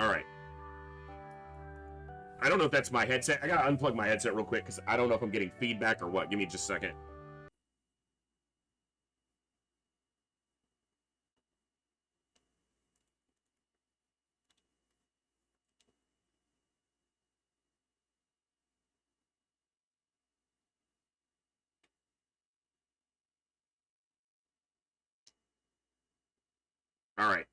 Alright. I don't know if that's my headset. I gotta unplug my headset real quick because I don't know if I'm getting feedback or what. Give me just a second. Alright.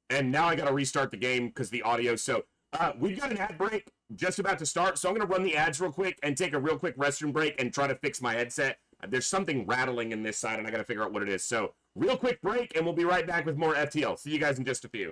And now I gotta restart the game because the audio. So, we've got an ad break just about to start. So I'm gonna run the ads real quick and take a real quick restroom break and try to fix my headset. There's something rattling in this side and I gotta figure out what it is. So, real quick break and we'll be right back with more FTL. See you guys in just a few.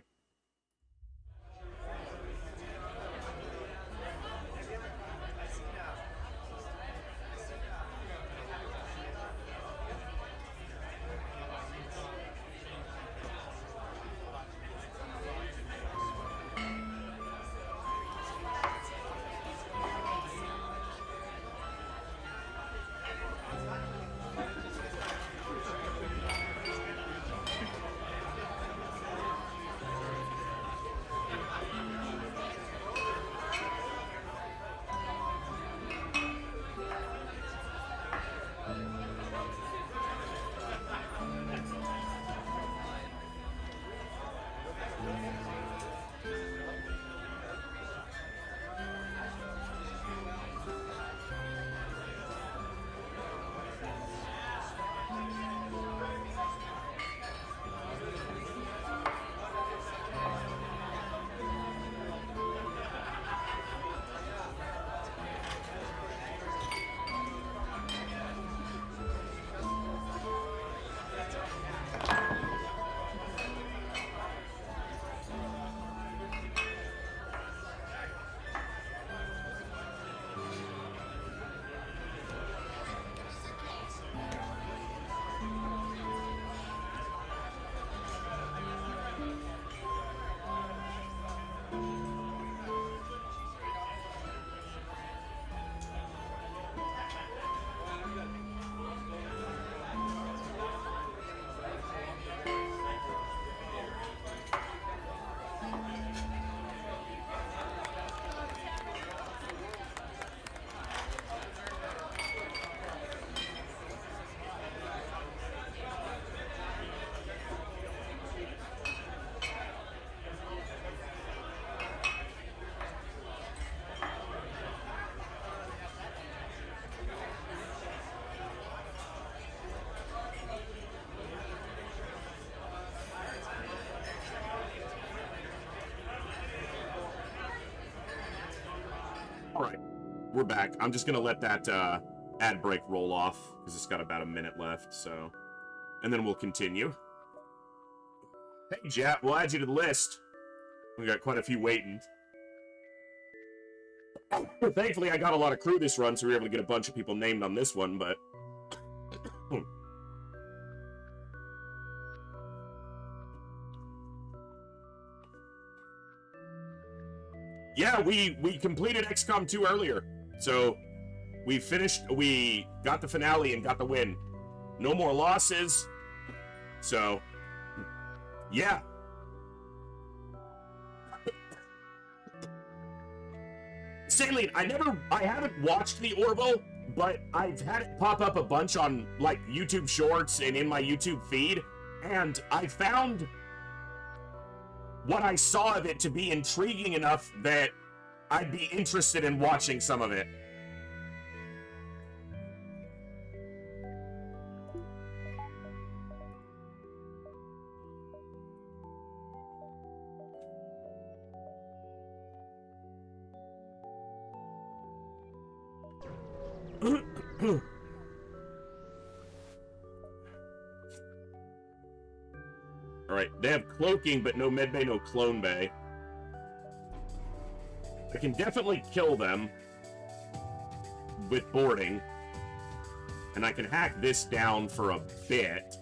Alright, we're back. I'm just gonna let that ad break roll off, because it's got about a minute left, so... And then we'll continue. Hey, Jap, we'll add you to the list. We got quite a few waiting. Thankfully, I got a lot of crew this run, so we were able to get a bunch of people named on this one, but... Yeah, we completed XCOM 2 earlier. So, we got the finale and got the win. No more losses. So, yeah. Saline, I haven't watched the Orville, but I've had it pop up a bunch on, like, YouTube Shorts and in my YouTube feed, and I found what I saw of it to be intriguing enough that I'd be interested in watching some of it. Alright, they have cloaking, but no medbay, no clone bay. I can definitely kill them with boarding. And I can hack this down for a bit.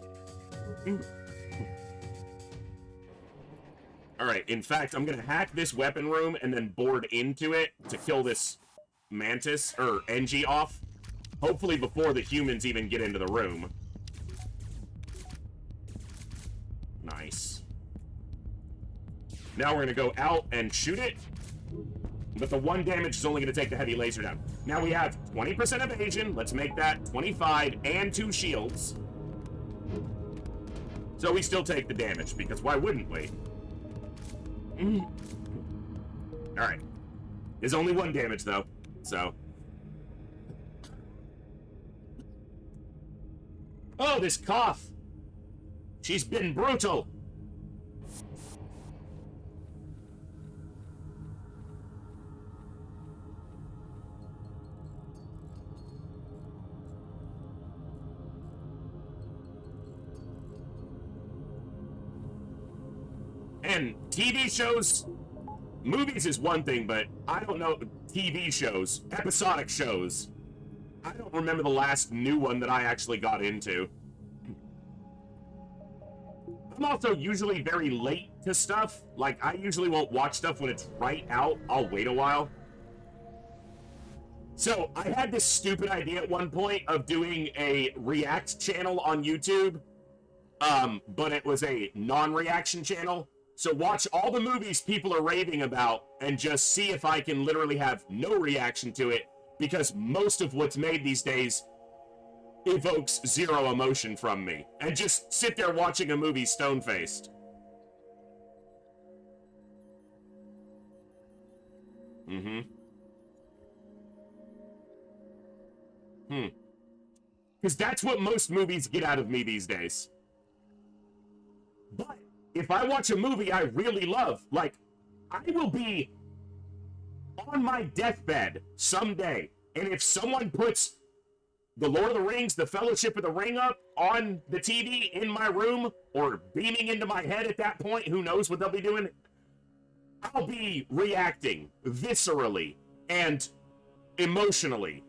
Alright, in fact, I'm gonna hack this weapon room and then board into it to kill this Mantis, or Engie off. Hopefully before the humans even get into the room. Nice. Now we're gonna go out and shoot it. But the 1 damage is only gonna take the heavy laser down. Now we have 20% evasion. Let's make that 25 and 2 shields. So we still take the damage, because why wouldn't we? Alright. There's only 1 damage, though, so... Oh, this cough! She's been brutal! And TV shows, movies is one thing, but I don't know, TV shows, episodic shows. I don't remember the last new one that I actually got into. I'm also usually very late to stuff. Like, I usually won't watch stuff when it's right out. I'll wait a while. So, I had this stupid idea at one point of doing a React channel on YouTube. But it was a non-reaction channel. So watch all the movies people are raving about and just see if I can literally have no reaction to it, because most of what's made these days evokes zero emotion from me. And just sit there watching a movie stone-faced. Because that's what most movies get out of me these days. But if I watch a movie I really love, like, I will be on my deathbed someday, and if someone puts The Lord of the Rings, The Fellowship of the Ring up on the TV in my room, or beaming into my head at that point, who knows what they'll be doing, I'll be reacting viscerally and emotionally.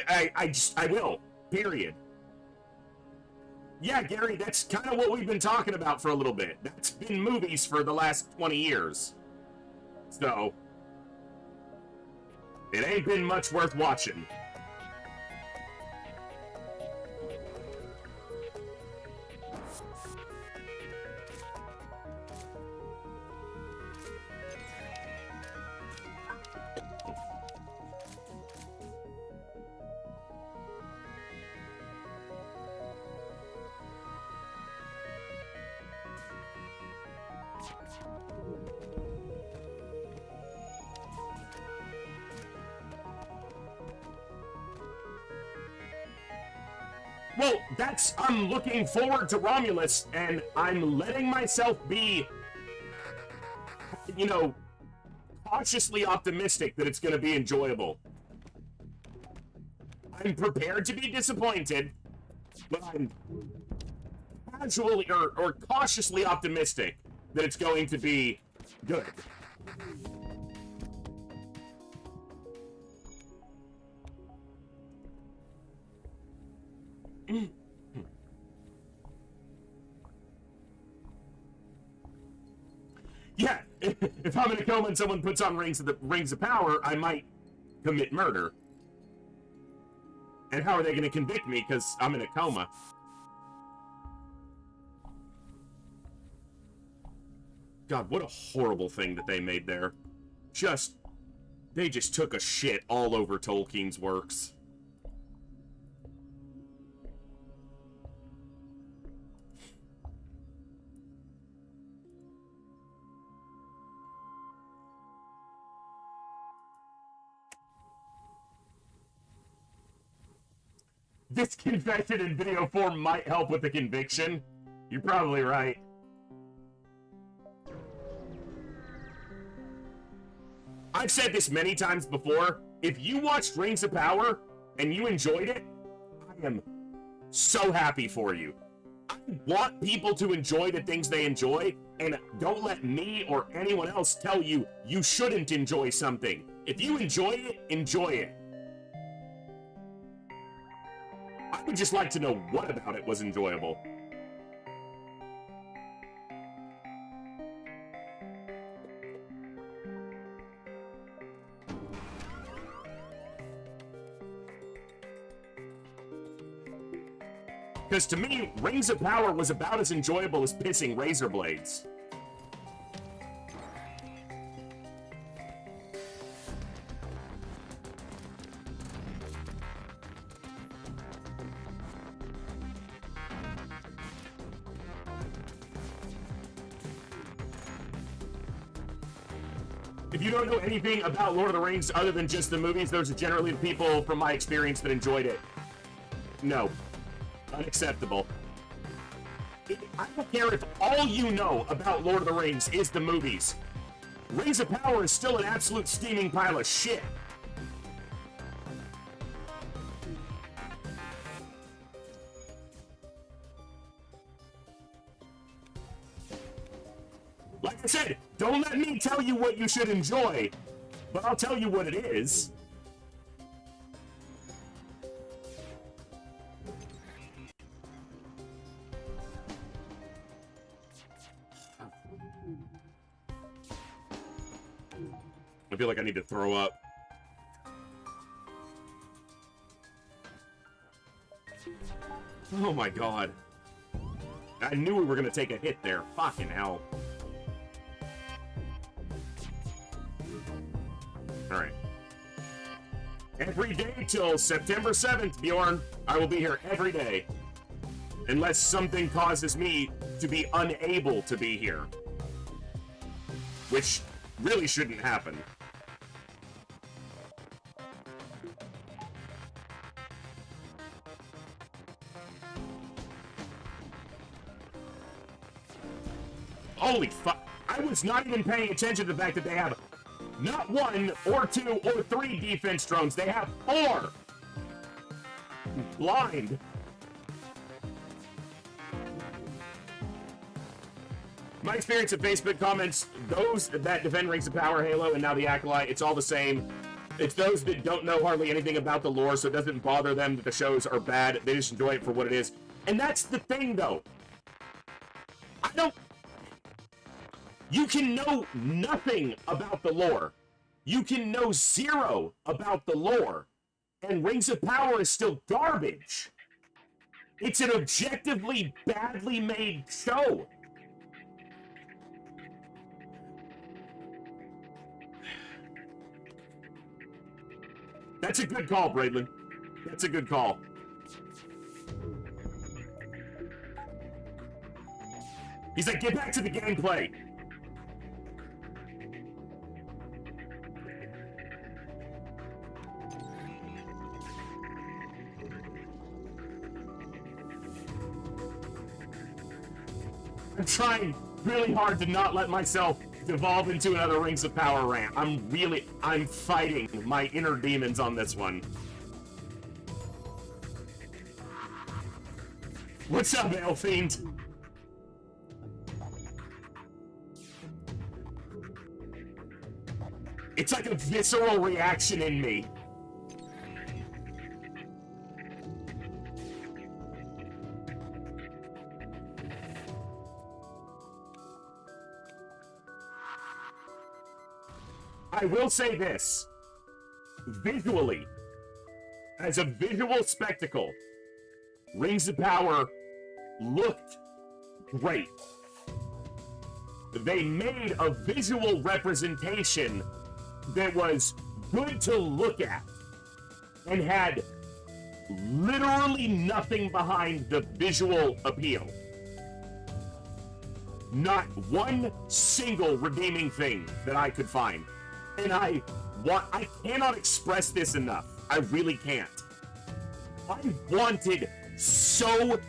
I will, period. Yeah, Gary, that's kind of what we've been talking about for a little bit. That's been movies for the last 20 years. So, it ain't been much worth watching. Well, I'm looking forward to Romulus, and I'm letting myself be, you know, cautiously optimistic that it's going to be enjoyable. I'm prepared to be disappointed, but I'm casually or cautiously optimistic that it's going to be good. Yeah, if I'm in a coma and someone puts on rings of power, I might commit murder. And how are they going to convict me because I'm in a coma? God, what a horrible thing that they made there. They just took a shit all over Tolkien's works. This confession in video form might help with the conviction. You're probably right. I've said this many times before. If you watched Rings of Power and you enjoyed it, I am so happy for you. I want people to enjoy the things they enjoy, and don't let me or anyone else tell you you shouldn't enjoy something. If you enjoy it, enjoy it. I would just like to know what about it was enjoyable. Because to me, Rings of Power was about as enjoyable as pissing razor blades. If you don't know anything about Lord of the Rings other than just the movies, those are generally the people from my experience that enjoyed it. No. Unacceptable. I don't care if all you know about Lord of the Rings is the movies. Rings of Power is still an absolute steaming pile of shit. Like I said, don't let me tell you what you should enjoy, but I'll tell you what it is. I feel like I need to throw up. Oh my god. I knew we were gonna take a hit there. Fucking hell. Alright. Every day till September 7th, Bjorn. I will be here every day. Unless something causes me to be unable to be here. Which really shouldn't happen. Holy fuck. I was not even paying attention to the fact that they have not 1 or 2 or 3 defense drones. They have 4. Blind. My experience of Facebook comments, those that defend Rings of Power, Halo, and now the Acolyte, it's all the same. It's those that don't know hardly anything about the lore, so it doesn't bother them that the shows are bad. They just enjoy it for what it is. And that's the thing, though. I don't... You can know nothing about the lore. You can know 0 about the lore. And Rings of Power is still garbage. It's an objectively badly made show. That's a good call, Braidlin. That's a good call. He's like, get back to the gameplay. I'm trying really hard to not let myself devolve into another Rings of Power rant. I'm fighting my inner demons on this one. What's up, Elfiend? It's like a visceral reaction in me. I will say this. Visually, as a visual spectacle, Rings of Power looked great. They made a visual representation that was good to look at and had literally nothing behind the visual appeal. Not one single redeeming thing that I could find. And I cannot express this enough. I really can't. I wanted so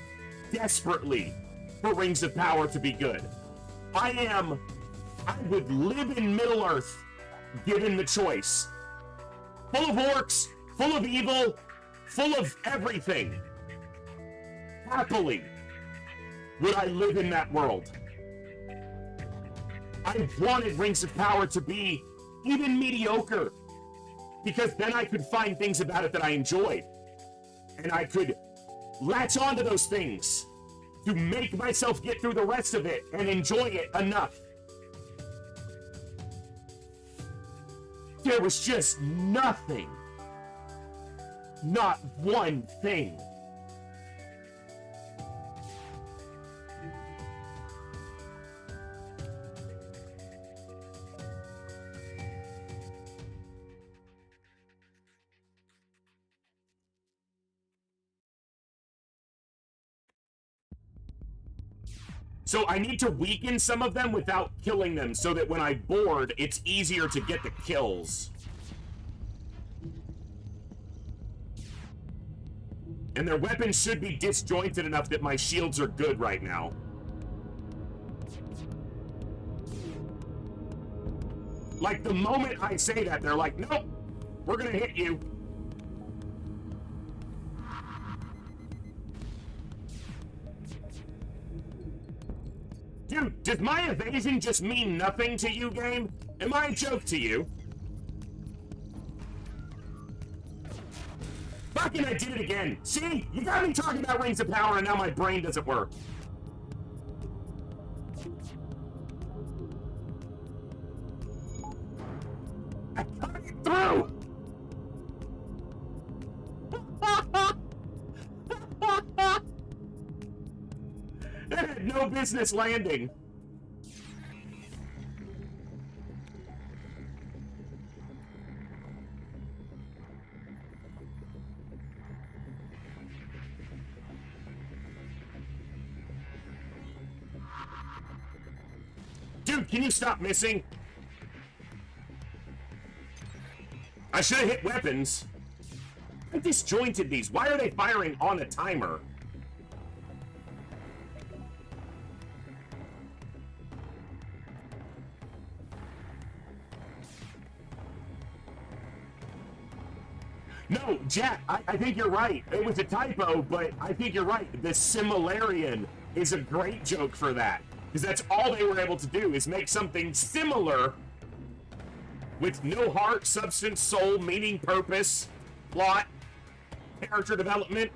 desperately for Rings of Power to be good. I would live in Middle-earth given the choice. Full of orcs, full of evil, full of everything. Happily. would I live in that world. I wanted Rings of Power to be even mediocre, because then I could find things about it that I enjoyed. And I could latch onto those things to make myself get through the rest of it and enjoy it enough. There was just nothing. Not one thing. So I need to weaken some of them without killing them so that when I board, it's easier to get the kills. And their weapons should be disjointed enough that my shields are good right now. Like, the moment I say that, they're like, nope, we're gonna hit you. Dude, does my evasion just mean nothing to you, game? Am I a joke to you? Fucking I did it again. See? You got me talking about Rings of Power and now my brain doesn't work. I cut it through! It had no business landing. Dude, can you stop missing? I should have hit weapons. I disjointed these. Why are they firing on a timer? No, Jack, I think you're right. It was a typo, but I think you're right. The Similarian is a great joke for that. Because that's all they were able to do, is make something similar with no heart, substance, soul, meaning, purpose, plot, character development.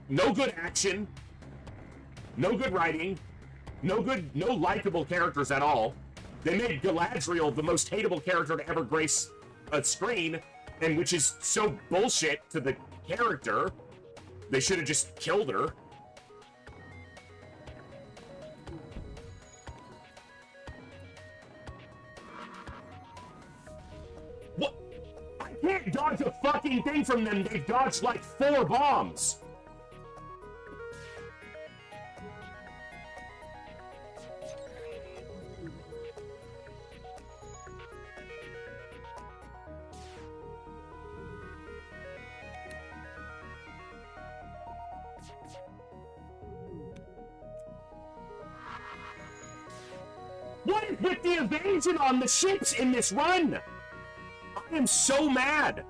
No good action. No good writing. No likable characters at all. They made Galadriel the most hateable character to ever grace a screen, and which is so bullshit to the character. They should have just killed her. What? I can't dodge a fucking thing from them. They've dodged like 4 bombs. What is with the evasion on the ships in this run? I am so mad.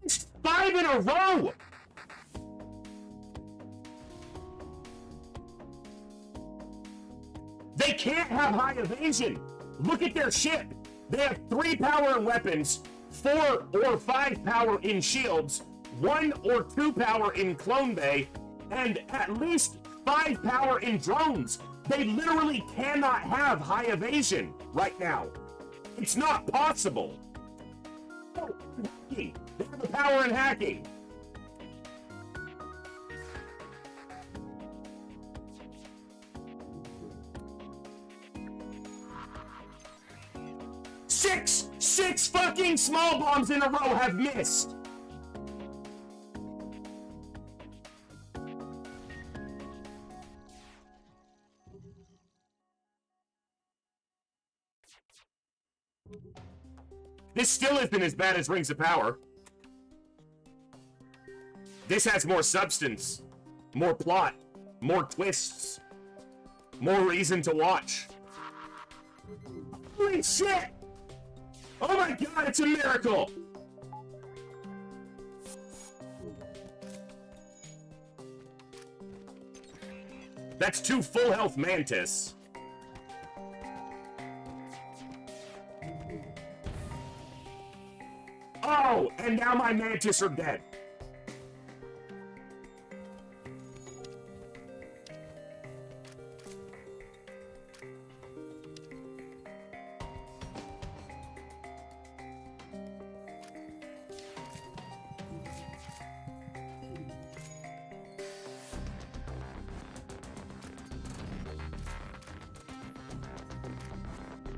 It's 5 in a row! They can't have high evasion! Look at their ship! They have 3 power in weapons, 4 or 5 power in shields, 1 or 2 power in clone bay, and at least 5 power in drones. They literally cannot have high evasion right now. It's not possible. Oh, hacking. They have the power in hacking. Six fucking small bombs in a row have missed. This still isn't as bad as Rings of Power. This has more substance, more plot, more twists, more reason to watch. Holy shit! Oh my god, it's a miracle! That's 2 full health Mantis. Oh, and now my Mantis are dead.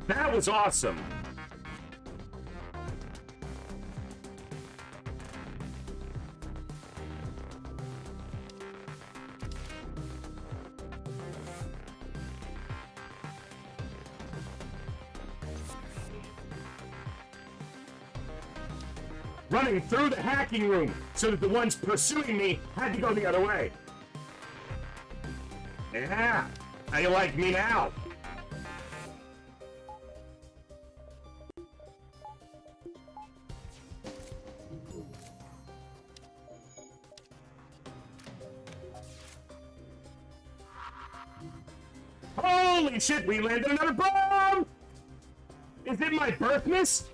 That was awesome. Running through the hacking room so that the ones pursuing me had to go the other way. Yeah, how you like me now? Holy shit, we landed another bomb! Is it my birth miss?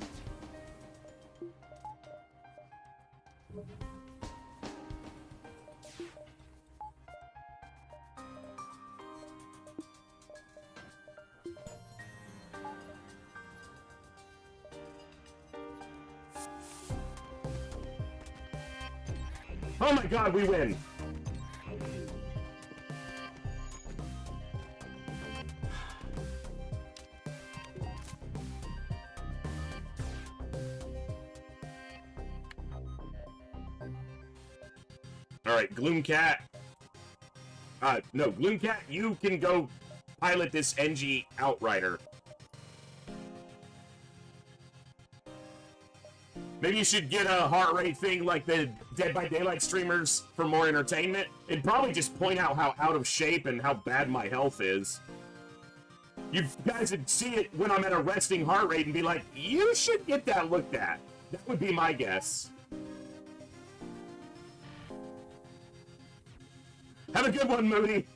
Oh my god, we win! Alright, Gloomcat. No, Gloomcat, you can go pilot this NG Outrider. Maybe you should get a heart rate thing like the Dead by Daylight streamers for more entertainment. It'd probably just point out how out of shape and how bad my health is. You guys would see it when I'm at a resting heart rate and be like, you should get that looked at. That would be my guess. Have a good one, Moody.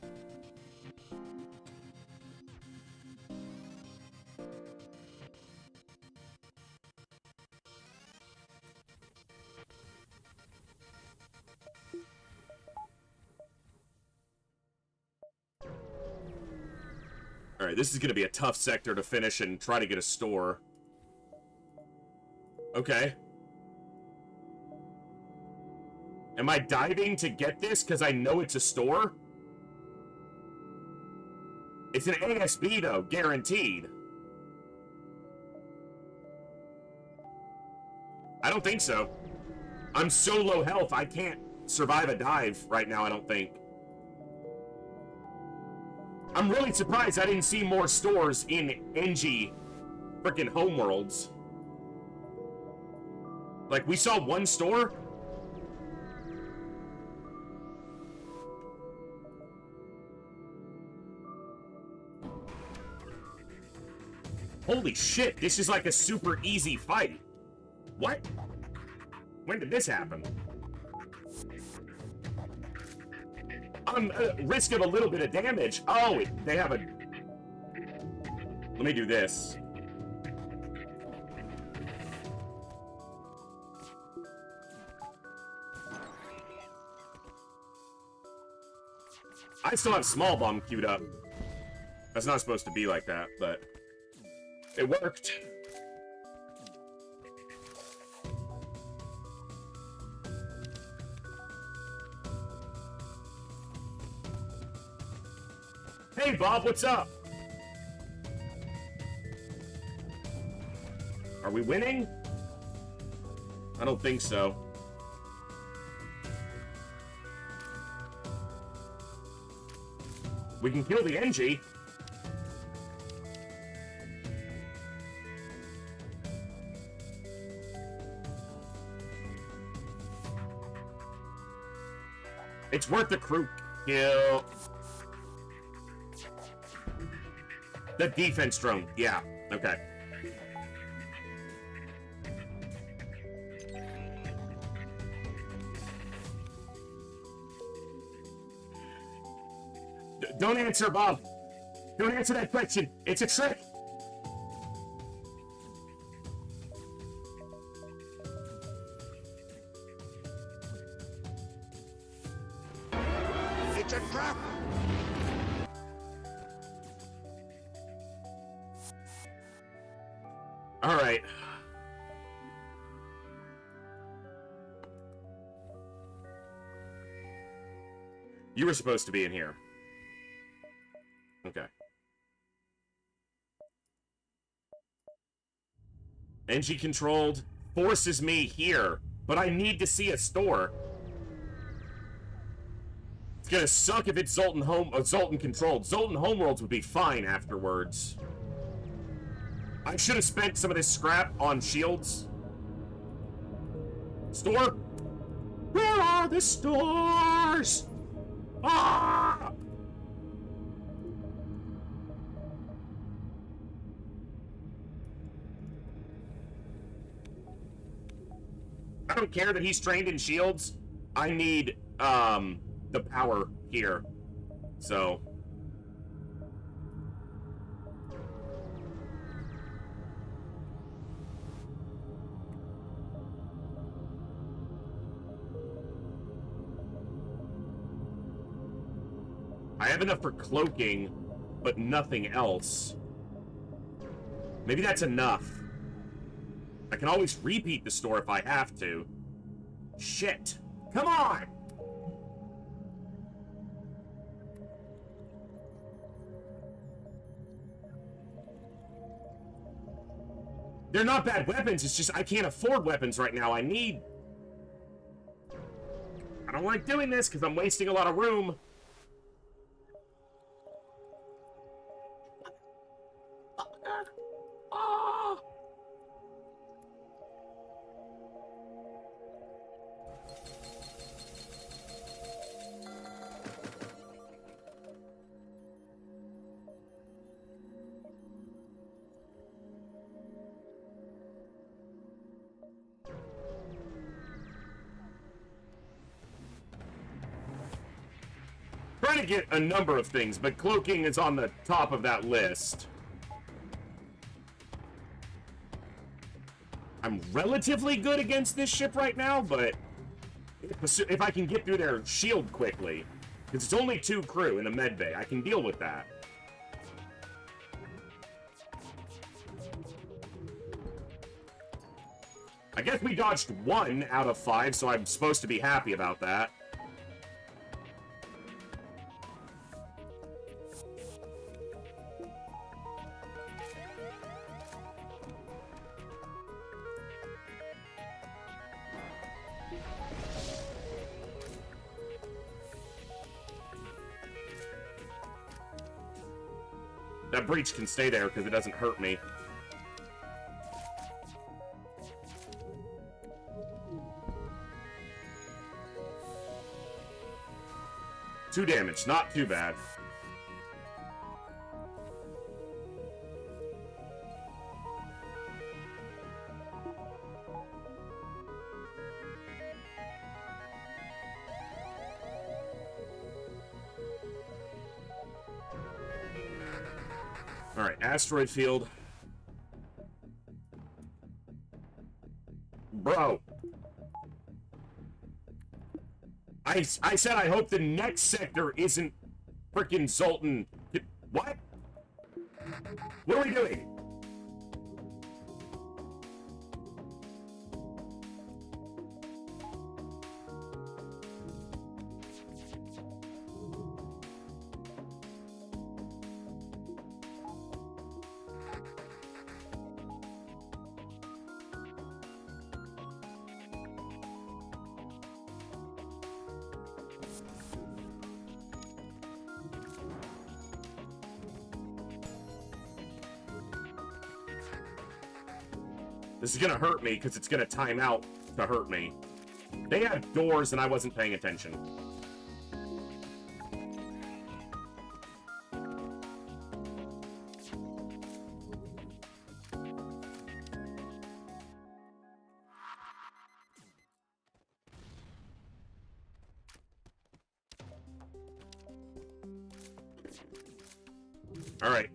Alright, this is going to be a tough sector to finish and try to get a store. Okay. Am I diving to get this because I know it's a store? It's an ASB, though, guaranteed. I don't think so. I'm so low health, I can't survive a dive right now, I don't think. I'm really surprised I didn't see more stores in NG frickin' homeworlds. Like, we saw one store? Holy shit, this is like a super easy fight. What? When did this happen? Risk of a little bit of damage. Oh, they have a... Let me do this. I still have small bomb queued up. That's not supposed to be like that, but it worked. Hey, Bob, what's up? Are we winning? I don't think so. We can kill the NG. It's worth the crew kill. The defense drone. Yeah. Okay. Don't answer, Bob. Don't answer that question. It's a trick. It's a trap! All right. You were supposed to be in here. Okay. Engine controlled forces me here, but I need to see a store. It's gonna suck if it's Zoltan controlled. Zoltan Homeworlds would be fine afterwards. I should have spent some of this scrap on shields. Store? Where are the stores? Ah! I don't care that he's trained in shields. I need, the power here. So. I have enough for cloaking, but nothing else. Maybe that's enough. I can always repeat the store if I have to. Shit. Come on! They're not bad weapons, it's just I can't afford weapons right now. I don't like doing this because I'm wasting a lot of room. Trying to get a number of things, but cloaking is on the top of that list. I'm relatively good against this ship right now, but if I can get through their shield quickly, because it's only 2 crew in a med bay, I can deal with that. I guess we dodged 1 out of 5, so I'm supposed to be happy about that. That breach can stay there because it doesn't hurt me. Two damage, not too bad. All right, asteroid field. Bro. I said I hope the next sector isn't frickin' Zoltan. What? What are we doing? This is gonna hurt me because it's gonna time out to hurt me. They have doors and I wasn't paying attention. All right.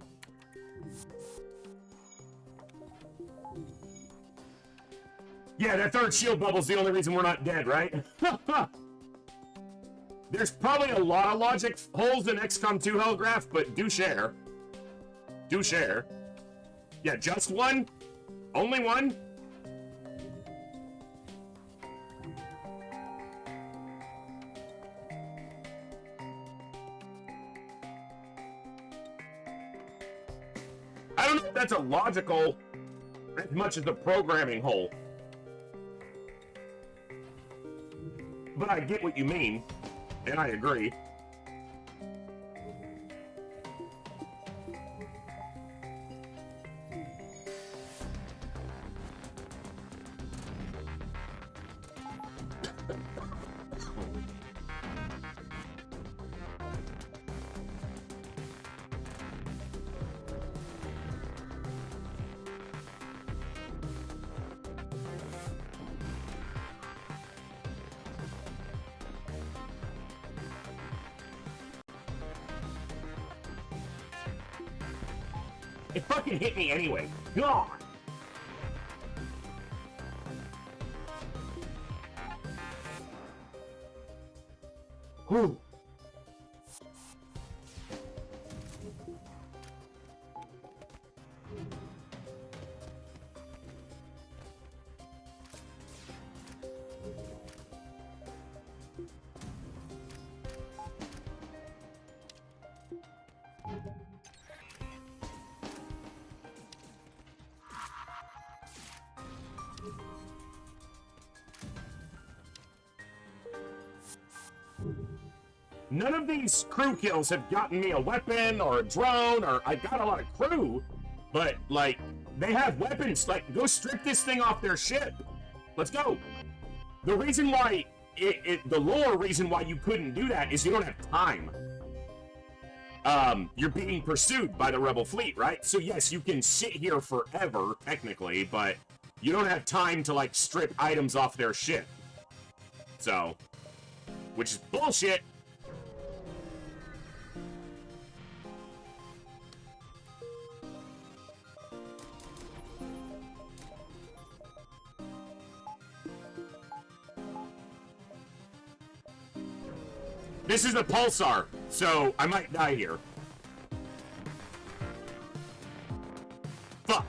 Yeah, that third shield bubble's the only reason we're not dead, right? There's probably a lot of logic holes in XCOM 2 Hellgraph, but do share. Do share. Yeah, just one? Only one? I don't know if that's a logical as much as a programming hole. But I get what you mean, and I agree. It fucking hit me anyway. God! Whew. None of these crew kills have gotten me a weapon or a drone, or I got a lot of crew, but, like, they have weapons. Like, go strip this thing off their ship. Let's go. The reason why, the lore reason why you couldn't do that is you don't have time. You're being pursued by the rebel fleet, right? So yes, you can sit here forever, technically, but you don't have time to, like, strip items off their ship. So, which is bullshit. This is a pulsar, so I might die here. Fuck.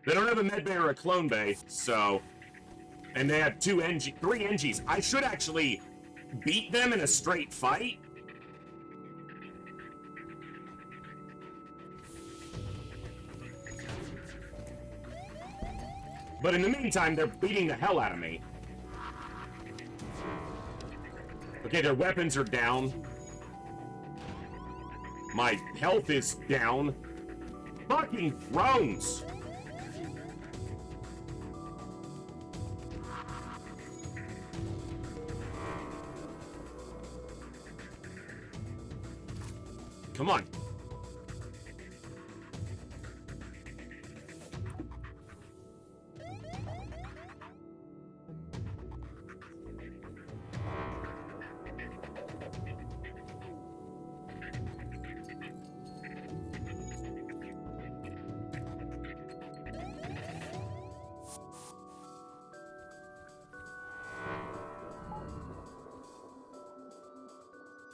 They don't have a med bay or a clone bay, so... And they have 3 NGs. I should actually beat them in a straight fight. But in the meantime, they're beating the hell out of me. Okay, their weapons are down. My health is down. Fucking drones! Come on.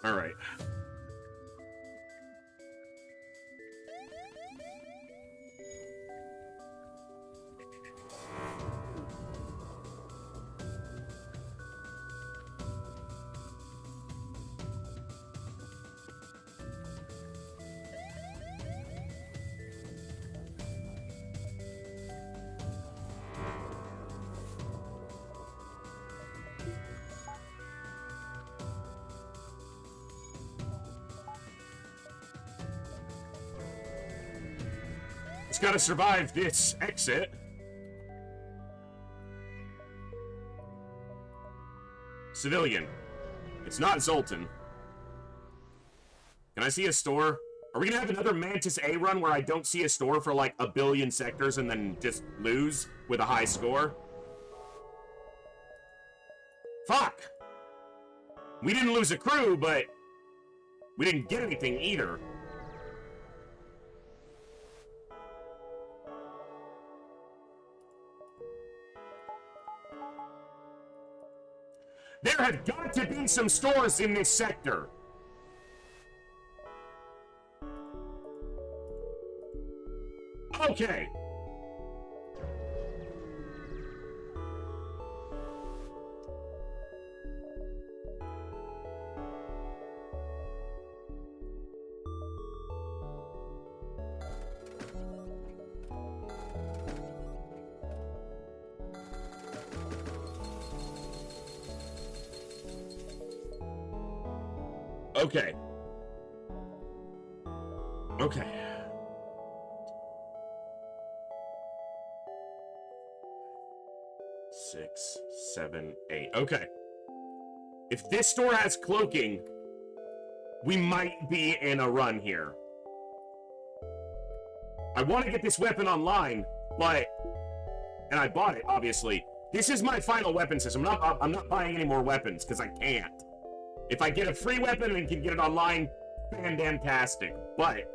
All right. It's gotta survive this exit. Civilian. It's not Zoltan. Can I see a store? Are we gonna have another Mantis A run where I don't see a store for like 1 billion sectors and then just lose with a high score? Fuck! We didn't lose a crew, but we didn't get anything either. There have got to be some stores in this sector. Okay. Okay. Okay. Six, 7, 8. Okay. If this store has cloaking, we might be in a run here. I want to get this weapon online, but... And I bought it, obviously. This is my final weapon system. I'm not buying any more weapons, because I can't. If I get a free weapon and can get it online, fantastic. But...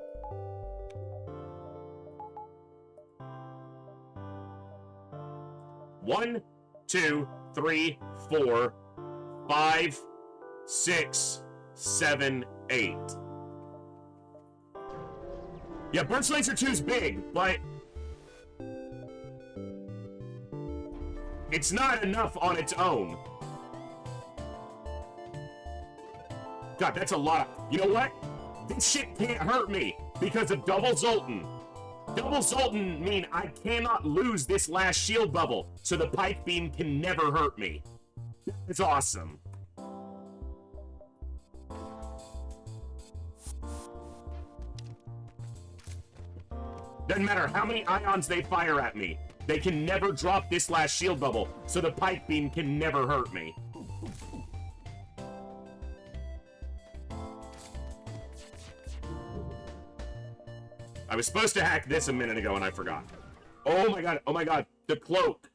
One, 2, 3, 4, 5, 6, 7, 8. Yeah, Burst Laser 2 is big, but... it's not enough on its own. God, that's a lot of... You know what? This shit can't hurt me because of Double Zoltan. Double Zoltan mean I cannot lose this last shield bubble, so the pike beam can never hurt me. It's awesome. Doesn't matter how many ions they fire at me, they can never drop this last shield bubble, so the pike beam can never hurt me. I was supposed to hack this a minute ago and I forgot. Oh my god, the cloak.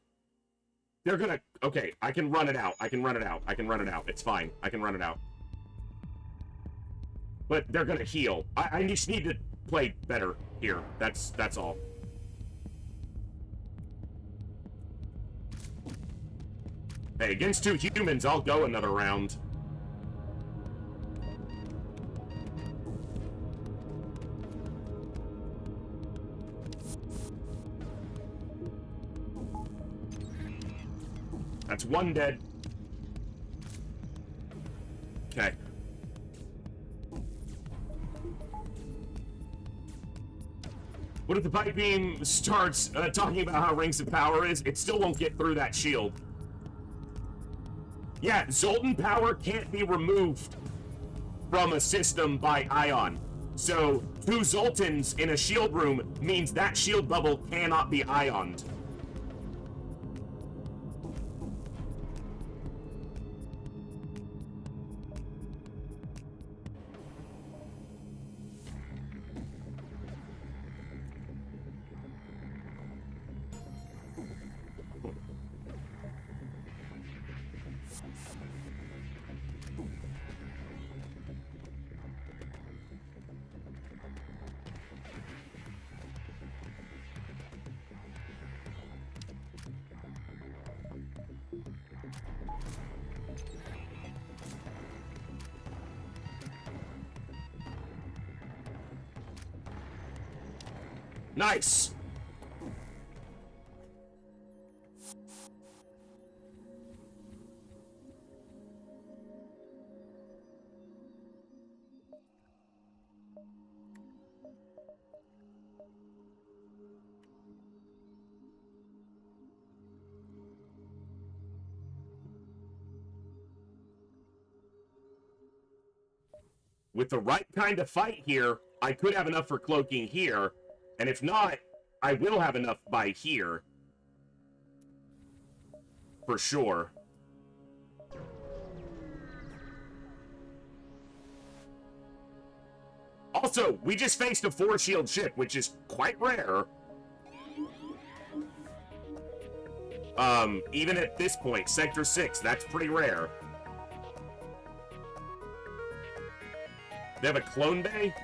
They're gonna... Okay, I can run it out. It's fine. I can run it out. But they're gonna heal. I just need to play better here. That's all. Hey, against 2 humans, I'll go another round. That's 1 dead. Okay. What if the pike beam starts talking about how Rings of Power is? It still won't get through that shield. Yeah, Zoltan power can't be removed from a system by ion. So, 2 Zoltans in a shield room means that shield bubble cannot be ioned. Nice! With the right kind of fight here, I could have enough for cloaking here, and if not, I will have enough by here. For sure. Also, we just faced a 4-shield ship, which is quite rare. Even at this point, Sector 6, that's pretty rare. They have a clone bay?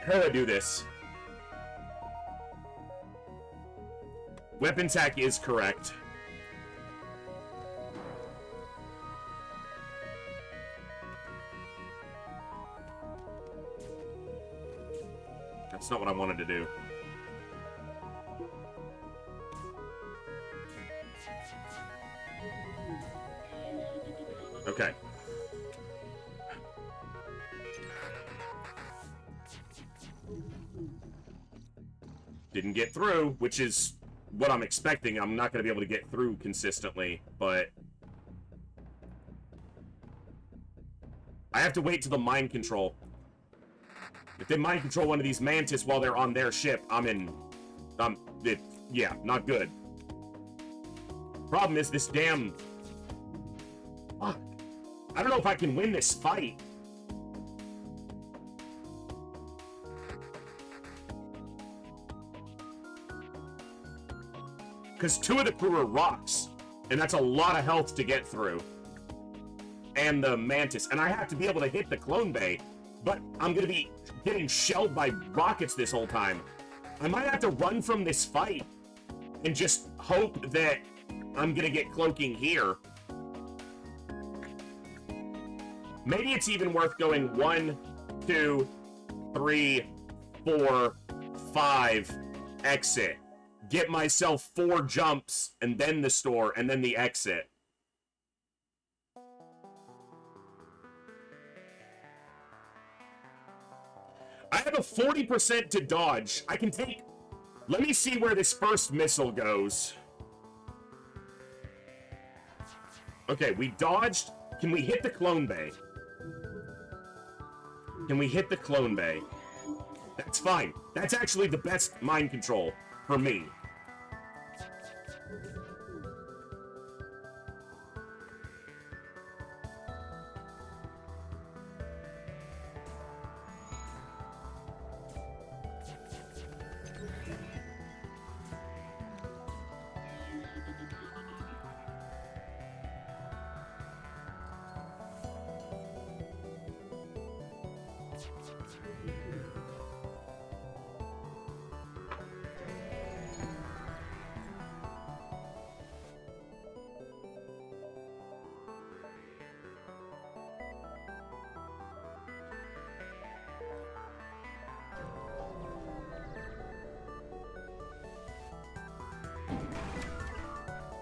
How do I do this? Weapon tack is correct. That's not what I wanted to do. Okay. Didn't get through, which is what I'm expecting. I'm not going to be able to get through consistently, but I have to wait till the mind control. If they mind control one of these mantis while they're on their ship, yeah, not good. Problem is this damn... Fuck. I don't know if I can win this fight. Because 2 of the crew are rocks, and that's a lot of health to get through. And the mantis. And I have to be able to hit the clone bay, but I'm going to be getting shelled by rockets this whole time. I might have to run from this fight and just hope that I'm going to get cloaking here. Maybe it's even worth going 1, 2, 3, 4, 5, exit. Get myself 4 jumps, and then the store, and then the exit. I have a 40% to dodge. I can take... Let me see where this first missile goes. Okay, we dodged. Can we hit the clone bay? Can we hit the clone bay? That's fine. That's actually the best mind control for me.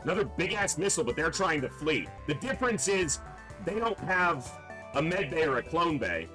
Another big-ass missile, but they're trying to flee. The difference is they don't have a med bay or a clone bay.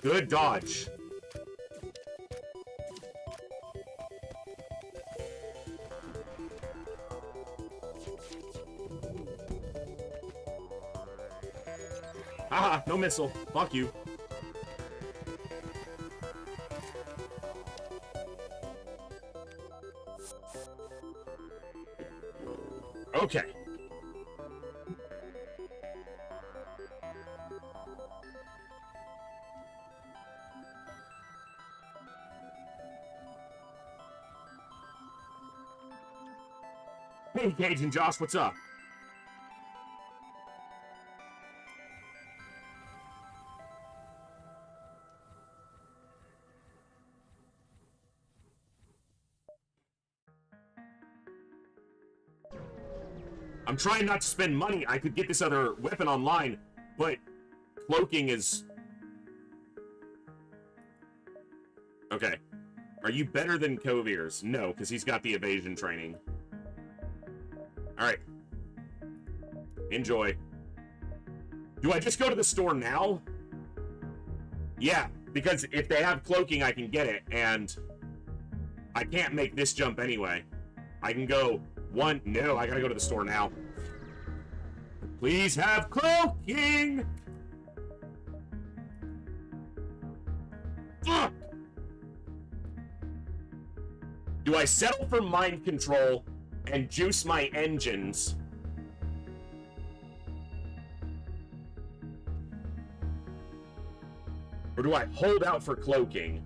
Good dodge. Haha, no missile. Fuck you. Okay. Hey, Gage and Josh, what's up? I'm trying not to spend money. I could get this other weapon online, but cloaking is... Okay. Are you better than Coviers? No, because he's got the evasion training. Alright. Enjoy. Do I just go to the store now? Yeah, because if they have cloaking, I can get it, and I can't make this jump anyway. I can go one... No, I gotta go to the store now. Please have cloaking! Fuck! Do I settle for mind control and juice my engines? Or do I hold out for cloaking?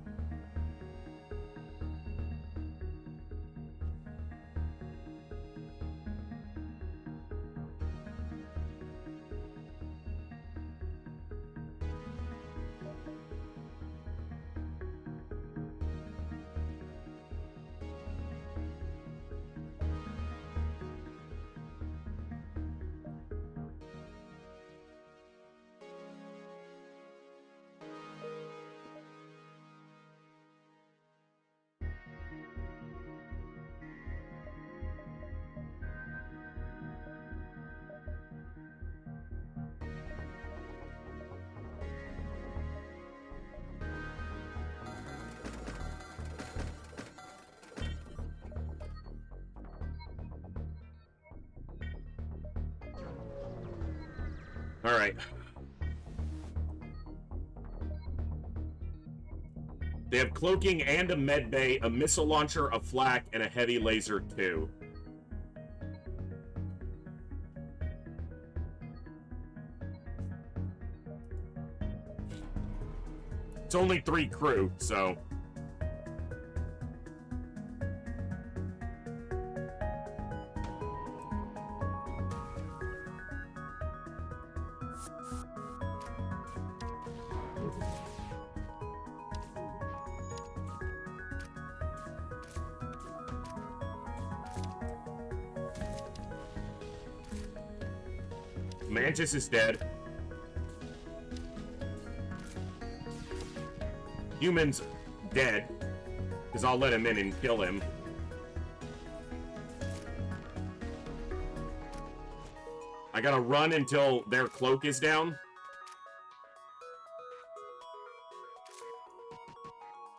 Alright. They have cloaking and a med bay, a missile launcher, a flak, and a heavy laser too. It's only 3 crew, so... Mantis is dead. Human's dead, because I'll let him in and kill him. I gotta run until their cloak is down.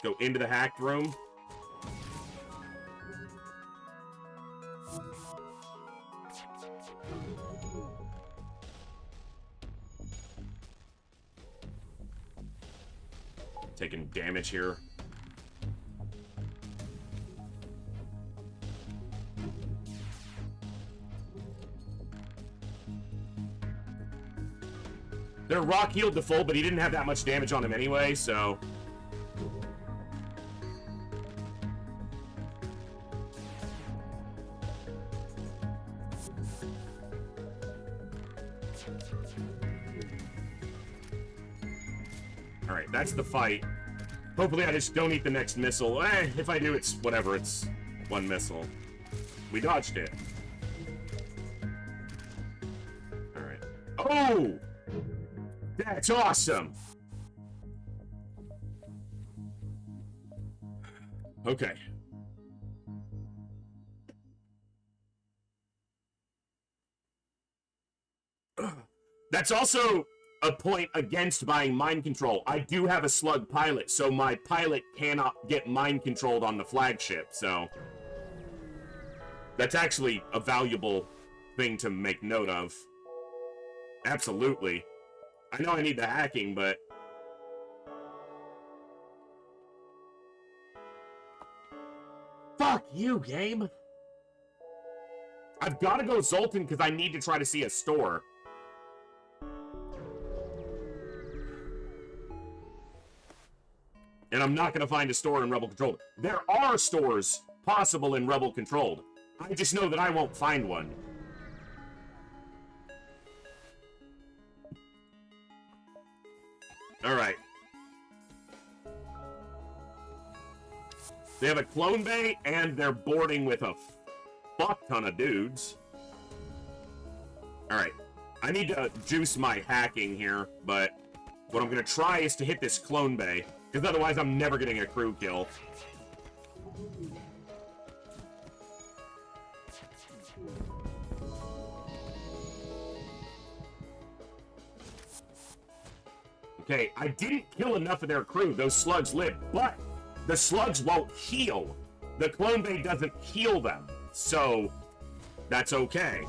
Go into the hacked room. Taking damage here. Their rock healed to full, but he didn't have that much damage on him anyway, so... Alright, that's the fight. Hopefully I just don't eat the next missile. If I do, it's whatever, it's 1 missile. We dodged it. Alright. Oh! That's awesome! Okay. That's also a point against buying mind control. I do have a slug pilot, so my pilot cannot get mind controlled on the flagship, so... That's actually a valuable thing to make note of. Absolutely. I know I need the hacking, but... Fuck you, game! I've gotta go Zoltan because I need to try to see a store. And I'm not going to find a store in Rebel Controlled. There are stores possible in Rebel Controlled. I just know that I won't find one. Alright. They have a clone bay, and they're boarding with a fuck ton of dudes. Alright. I need to juice my hacking here, but what I'm going to try is to hit this clone bay. Because otherwise, I'm never getting a crew kill. Okay, I didn't kill enough of their crew. Those slugs live, but the slugs won't heal. The clone bay doesn't heal them, so that's okay.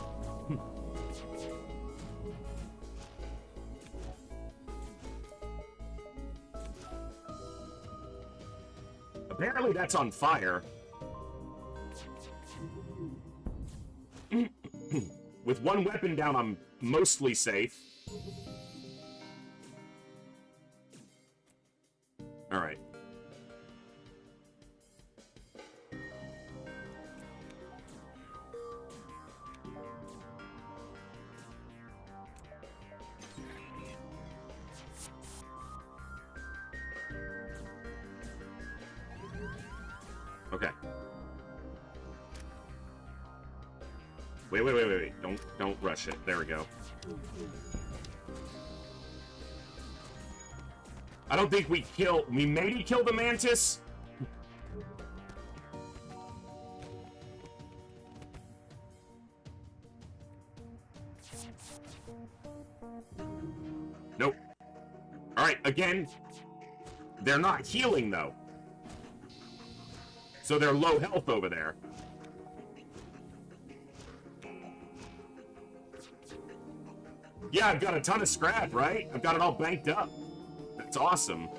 Apparently that's on fire. With one weapon down, I'm mostly safe. All right. Okay. Wait. Don't rush it. There we go. I don't think we maybe kill the mantis. Nope. All right, again, they're not healing though. So they're low health over there. Yeah, I've got a ton of scrap, right? I've got it all banked up. That's awesome.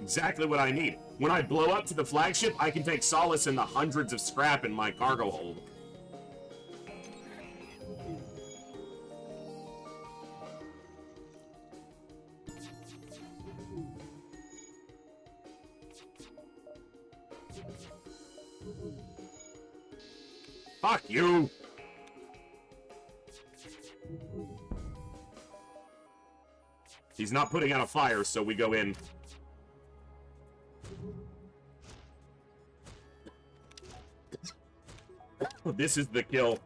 Exactly what I need. When I blow up to the flagship, I can take solace in the hundreds of scrap in my cargo hold. Fuck you! He's not putting out a fire, so we go in. This is the kill.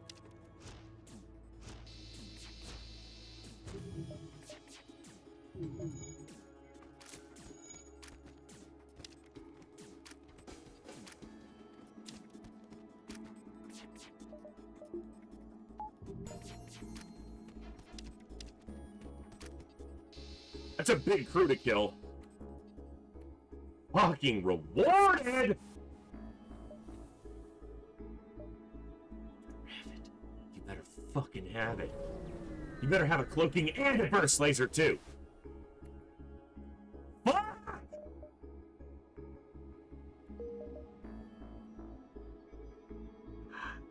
That's a big crew to kill. Fucking rewarded! You better fucking have it. You better have a cloaking and a burst laser too. Fuck!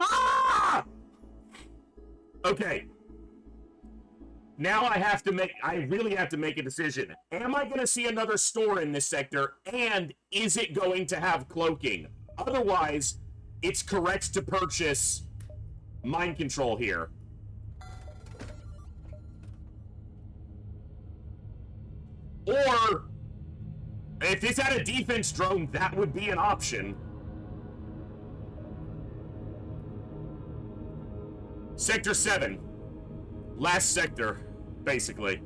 Ah! Okay. Now I really have to make a decision. Am I going to see another store in this sector, and is it going to have cloaking? Otherwise, it's correct to purchase mind control here. Or, if this had a defense drone, that would be an option. Sector 7. Last sector, basically.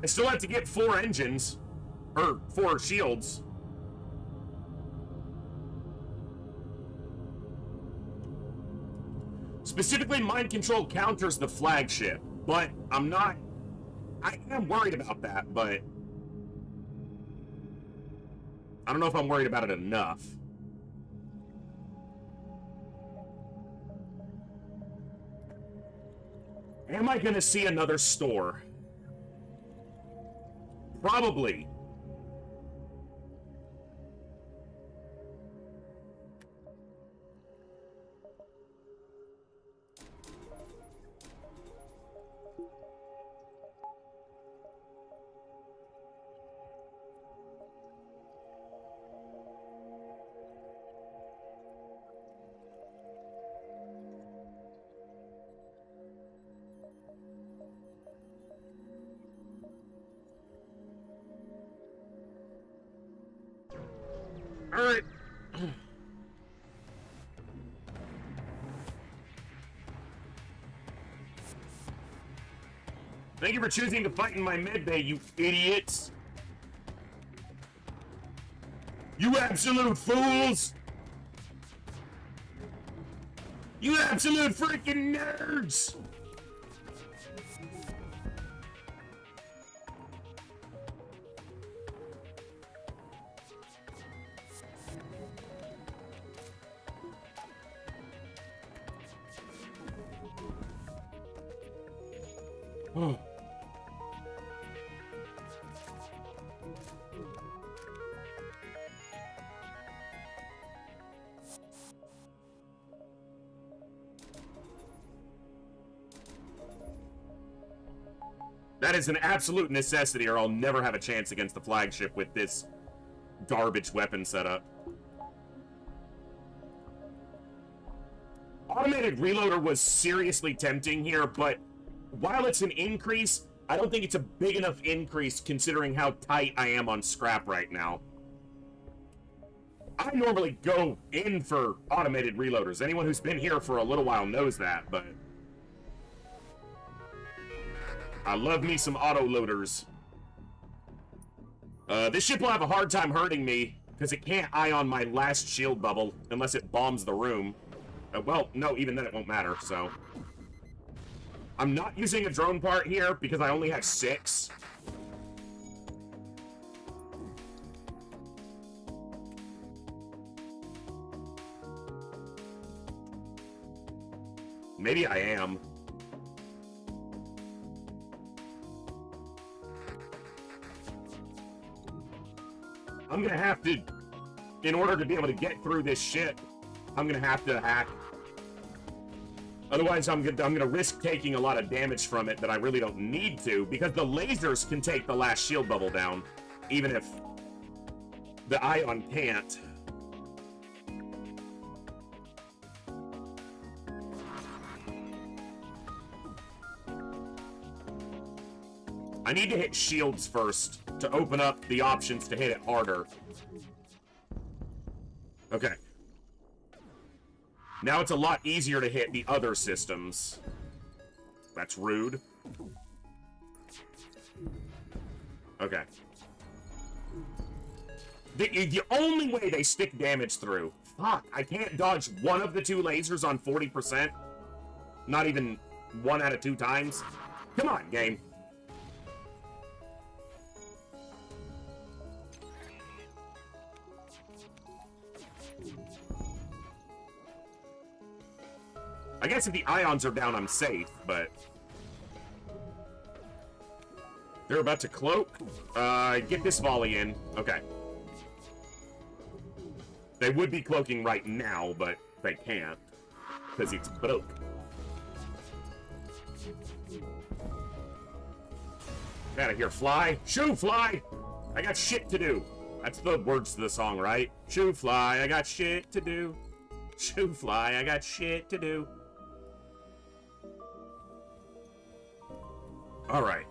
I still have to get 4 engines, or 4 shields. Specifically, mind control counters the flagship, but I am worried about that, but I don't know if I'm worried about it enough. Am I going to see another store? Probably. All right. Thank you for choosing to fight in my medbay, you idiots. You absolute fools! You absolute freaking nerds! Oh. That is an absolute necessity, or I'll never have a chance against the flagship with this garbage weapon setup. Automated reloader was seriously tempting here, but while it's an increase, I don't think it's a big enough increase considering how tight I am on scrap right now. I normally go in for automated reloaders. Anyone who's been here for a little while knows that, but I love me some auto loaders. This ship will have a hard time hurting me because it can't ion my last shield bubble unless it bombs the room. Well, no, even then it won't matter, so. I'm not using a drone part here because I only have 6. Maybe I am. I'm gonna have to, in order to be able to get through this shit, I'm gonna have to hack. Otherwise, I'm gonna risk taking a lot of damage from it that I really don't need to, because the lasers can take the last shield bubble down, even if the ion can't. I need to hit shields first to open up the options to hit it harder. Okay. Now it's a lot easier to hit the other systems. That's rude. Okay. The only way they stick damage through... Fuck, I can't dodge one of the 2 lasers on 40%? Not even 1 out of 2 times? Come on, game. I guess if the ions are down, I'm safe, but... They're about to cloak. Get this volley in. Okay. They would be cloaking right now, but they can't. Because it's broke. Get out of here, fly. Shoo, fly! I got shit to do. That's the words to the song, right? Shoo, fly, I got shit to do. Shoo, fly, I got shit to do. All right.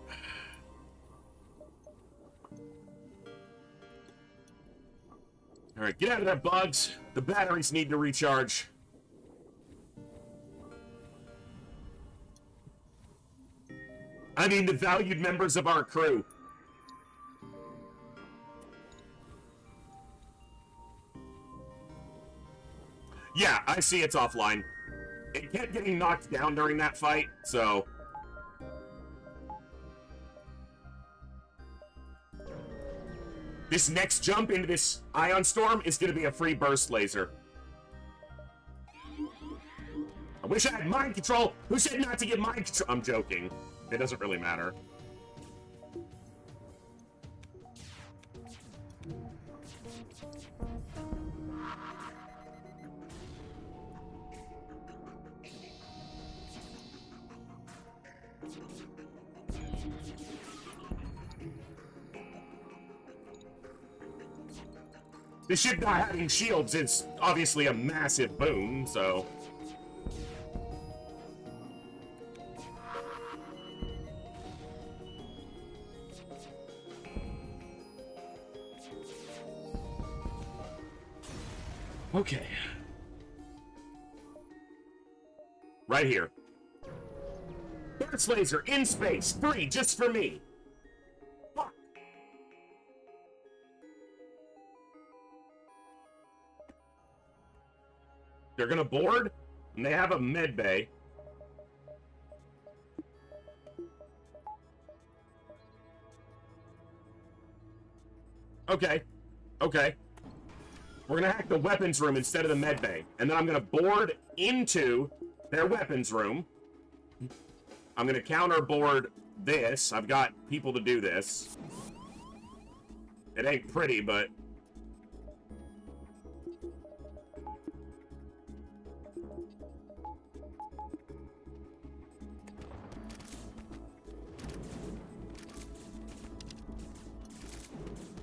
All right, get out of there, bugs. The batteries need to recharge. I mean, the valued members of our crew. Yeah, I see it's offline. It kept getting knocked down during that fight, so... This next jump into this ion storm is going to be a free burst laser. I wish I had mind control. Who said not to get mind control? I'm joking. It doesn't really matter. The ship not having shields is obviously a massive boon, so... Okay. Right here. burst laser in space, free, just for me. Fuck. They're gonna board, and they have a med bay. Okay. Okay. We're gonna hack the weapons room instead of the med bay. And then I'm gonna board into their weapons room. I'm gonna counterboard this. I've got people to do this. It ain't pretty, but...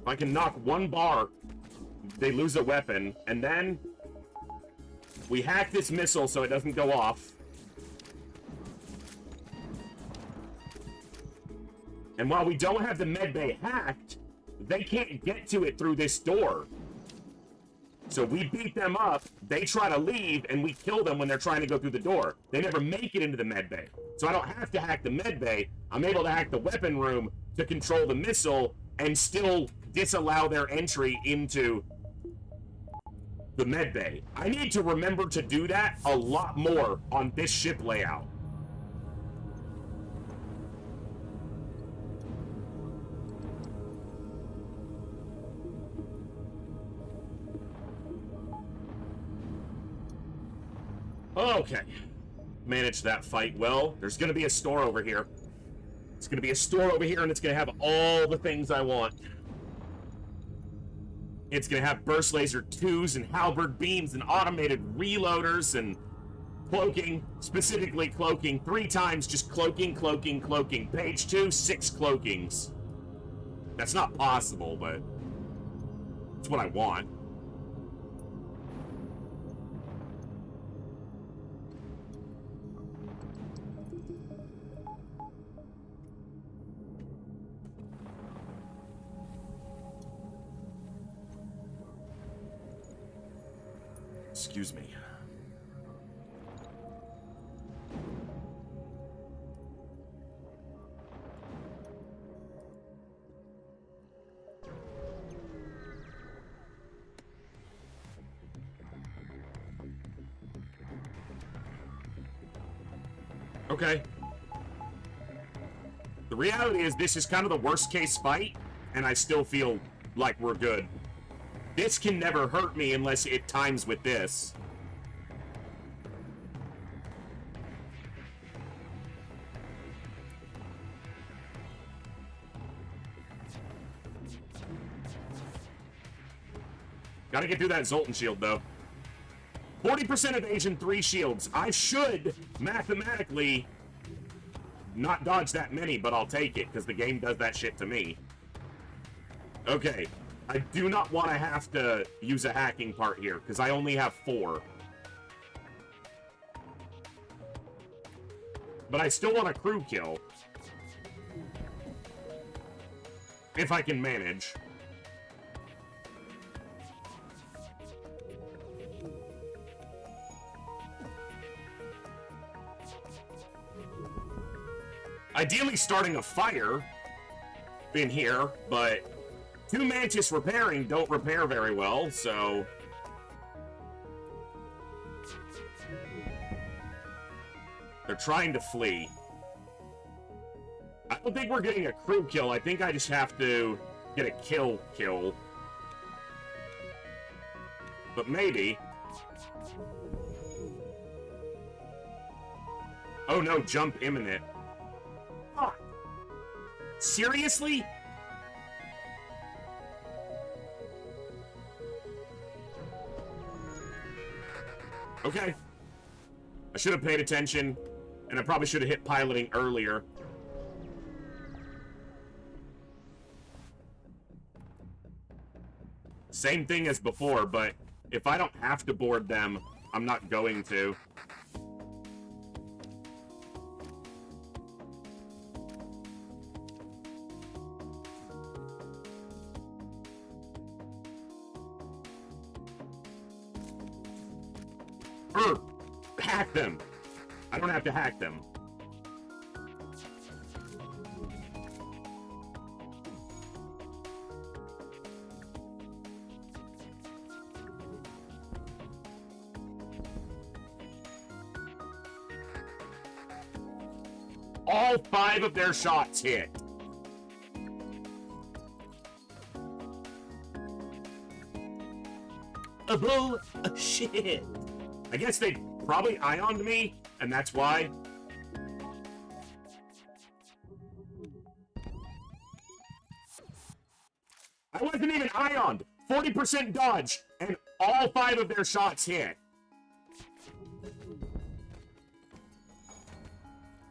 if I can knock one bar, they lose a weapon, and then we hack this missile so it doesn't go off. And while we don't have the medbay hacked, they can't get to it through this door. So we beat them up, they try to leave, and we kill them when they're trying to go through the door. They never make it into the medbay. So I don't have to hack the medbay. I'm able to hack the weapon room to control the missile and still disallow their entry into the medbay. I need to remember to do that a lot more on this ship layout. Okay. Managed that fight well. There's gonna be a store over here. It's gonna be a store over here, and it's gonna have all the things I want. It's gonna have burst laser 2s and halberd beams and automated reloaders and cloaking, specifically cloaking 3 times, just cloaking, cloaking, cloaking. Page 2, 6 cloakings. That's not possible, but it's what I want. Excuse me. Okay. The reality is this is kind of the worst case fight, and I still feel like we're good. This can never hurt me unless it times with this. Gotta get through that Zoltan shield, though. 40% evasion, 3 shields. I should, mathematically, not dodge that many, but I'll take it, because the game does that shit to me. Okay. I do not want to have to use a hacking part here, because I only have 4. But I still want a crew kill. If I can manage. Ideally starting a fire in here, but 2 Mantis repairing don't repair very well, so... they're trying to flee. I don't think we're getting a crew kill. I think I just have to get a kill. But maybe. Oh no, jump imminent. Fuck. Seriously? Okay. I should have paid attention, and I probably should have hit piloting earlier. Same thing as before, but if I don't have to board them, I'm not going to. Hack them. I don't have to hack them. all 5 of their shots hit. Bullshit. I guess they probably ioned me, and that's why. I wasn't even ioned. 40% dodge, and all 5 of their shots hit.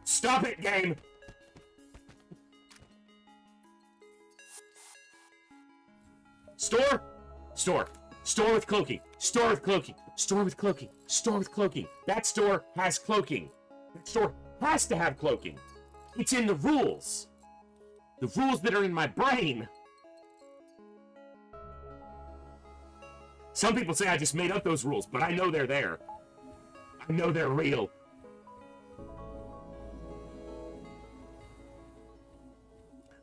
Stop it, game. Store? Store. Store with cloaking. Store with cloaking. Store with cloaking. Store with cloaking. That store has cloaking. That store has to have cloaking. It's in the rules. The rules that are in my brain. Some people say I just made up those rules, but I know they're there. I know they're real.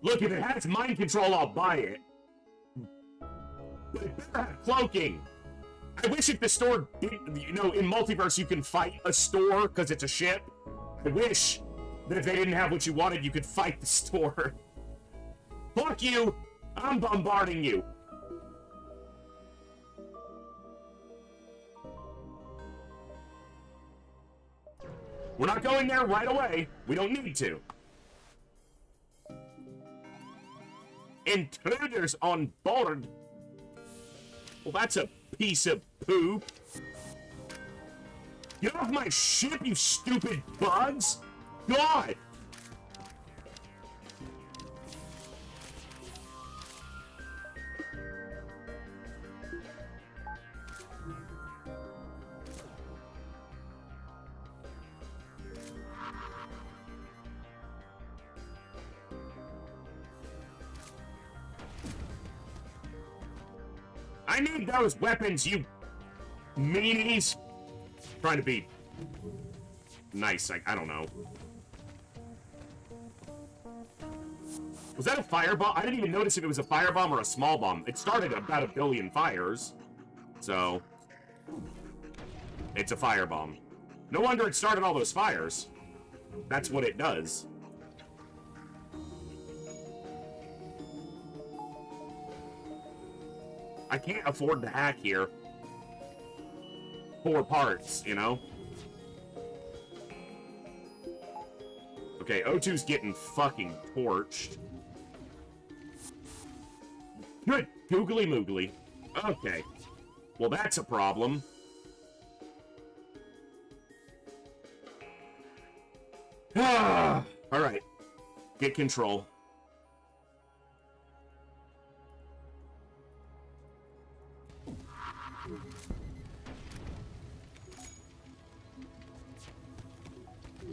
Look, if it has mind control, I'll buy it. But it better have cloaking. I wish if the store did, you know, in Multiverse you can fight a store because it's a ship. I wish that if they didn't have what you wanted, you could fight the store. Fuck you! I'm bombarding you. We're not going there right away. We don't need to. Intruders on board. Well, that's a piece of poop. Get off my ship, you stupid bugs! God! I need those weapons, you meanies. Trying to be nice, I don't know. Was that a firebomb? I didn't even notice if it was a firebomb or a small bomb. It started about 1 billion fires. So, it's a firebomb. No wonder it started all those fires. That's what it does. I can't afford to hack here. 4 parts, you know? Okay, O2's getting fucking torched. Good googly moogly. Okay. Well, that's a problem. Alright. Get control.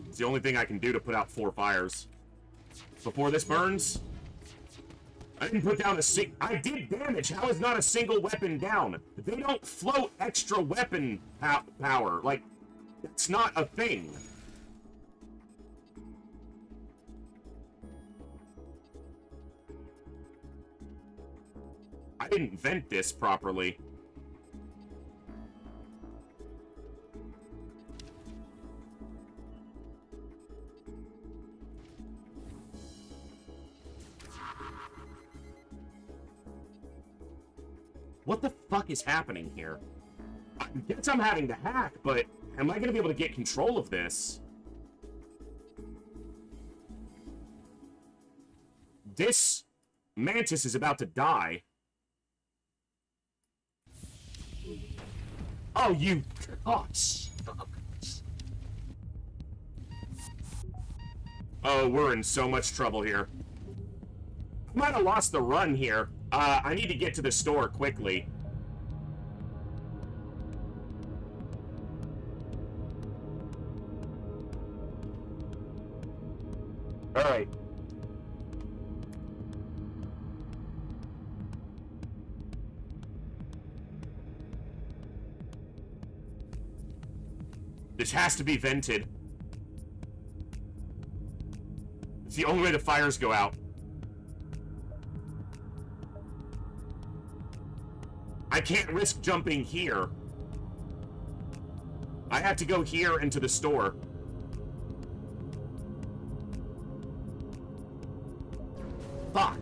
It's the only thing I can do to put out 4 fires. Before this burns, I didn't put down I did damage. How is not a single weapon down? They don't float extra weapon power. Like, that's not a thing. I didn't vent this properly. What the fuck is happening here? I guess I'm having to hack, but am I going to be able to get control of this? This mantis is about to die. Oh, you... Oh, oh, we're in so much trouble here. I might have lost the run here. I need to get to the store quickly. Alright. This has to be vented. It's the only way the fires go out. I can't risk jumping here. I have to go here into the store. Fuck.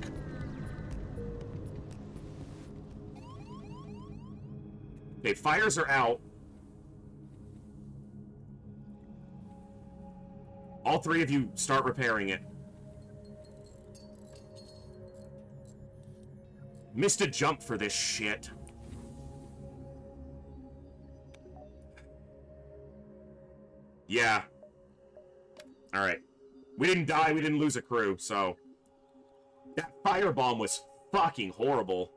Okay, fires are out. All three of you start repairing it. Missed a jump for this shit. Yeah. Alright. We didn't die, we didn't lose a crew, so... That firebomb was fucking horrible.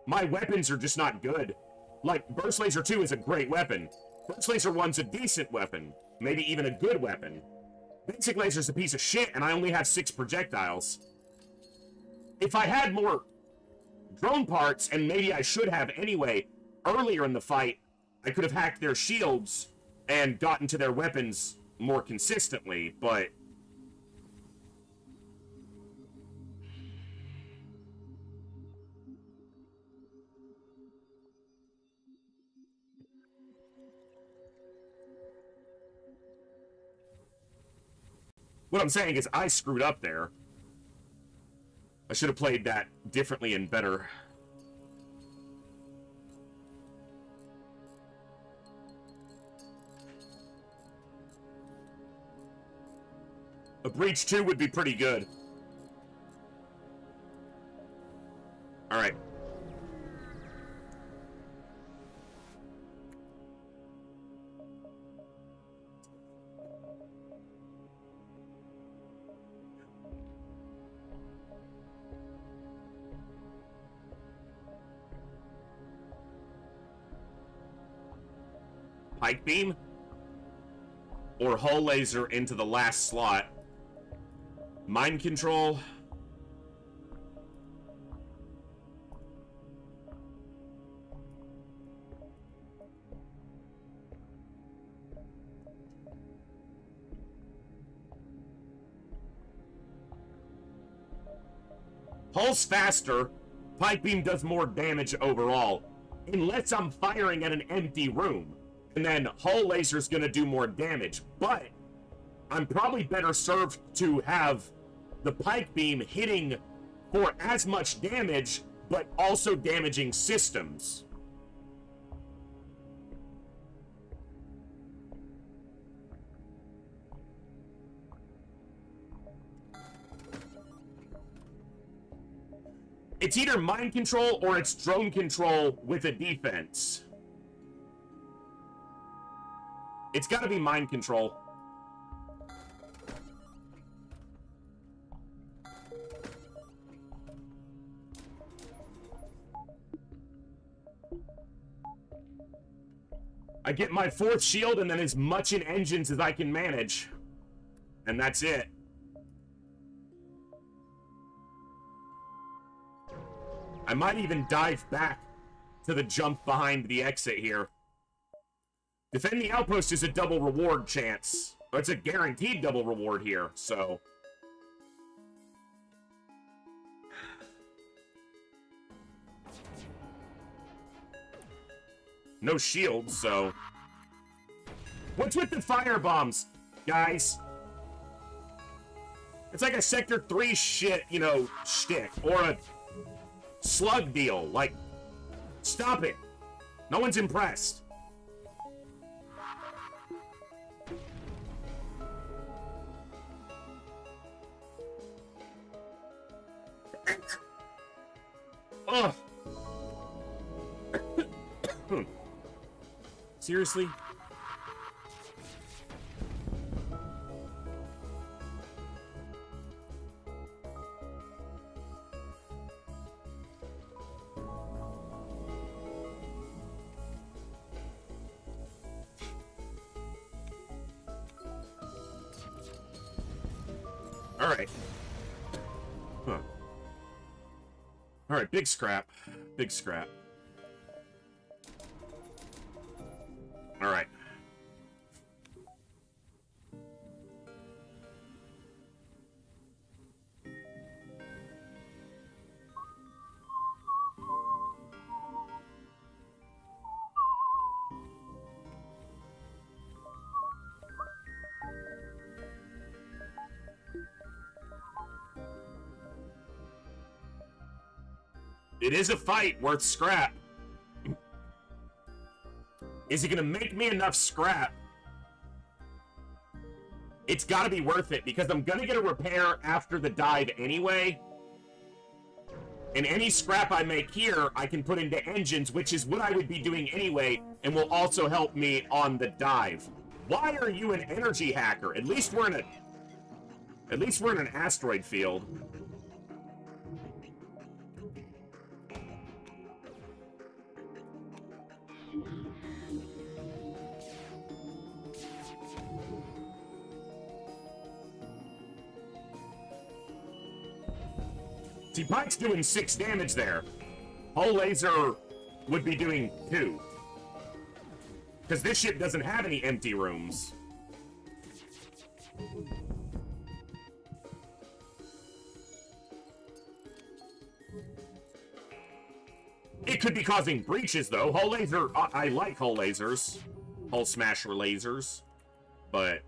My weapons are just not good. Like, Burst Laser 2 is a great weapon. Burst Laser 1's a decent weapon. Maybe even a good weapon. Basic Laser's a piece of shit, and I only have 6 projectiles. If I had more drone parts, and maybe I should have anyway, earlier in the fight, I could have hacked their shields and gotten to their weapons more consistently, but... What I'm saying is I screwed up there. I should have played that differently and better. A Breach 2 would be pretty good. Alright. Pike beam or hull laser into the last slot. Mind control. Hull's faster. Pike beam does more damage overall, unless I'm firing at an empty room. And then hull laser's gonna do more damage, but I'm probably better served to have the pike beam hitting for as much damage, but also damaging systems. It's either mind control or it's drone control with a defense. It's gotta be mind control. I get my 4th shield and then as much in engines as I can manage. And that's it. I might even dive back to the jump behind the exit here. Defend the outpost is a double reward chance. But it's a guaranteed double reward here, so... No shields, so... What's with the fire bombs, guys? It's like a Sector 3 shit, you know, shtick. Or a slug deal. Like, stop it. No one's impressed. Ugh. Seriously? All right. Huh. All right, big scrap. Big scrap. All right. It is a fight worth scrap. Is it gonna make me enough scrap? It's gotta be worth it, because I'm gonna get a repair after the dive anyway. And any scrap I make here, I can put into engines, which is what I would be doing anyway, and will also help me on the dive. Why are you an energy hacker? At least we're in an asteroid field. See, Pike's doing 6 damage there. Hull Laser would be doing 2. Because this ship doesn't have any empty rooms. It could be causing breaches, though. Hull Laser, I like Hull Lasers. Hull Smasher lasers. But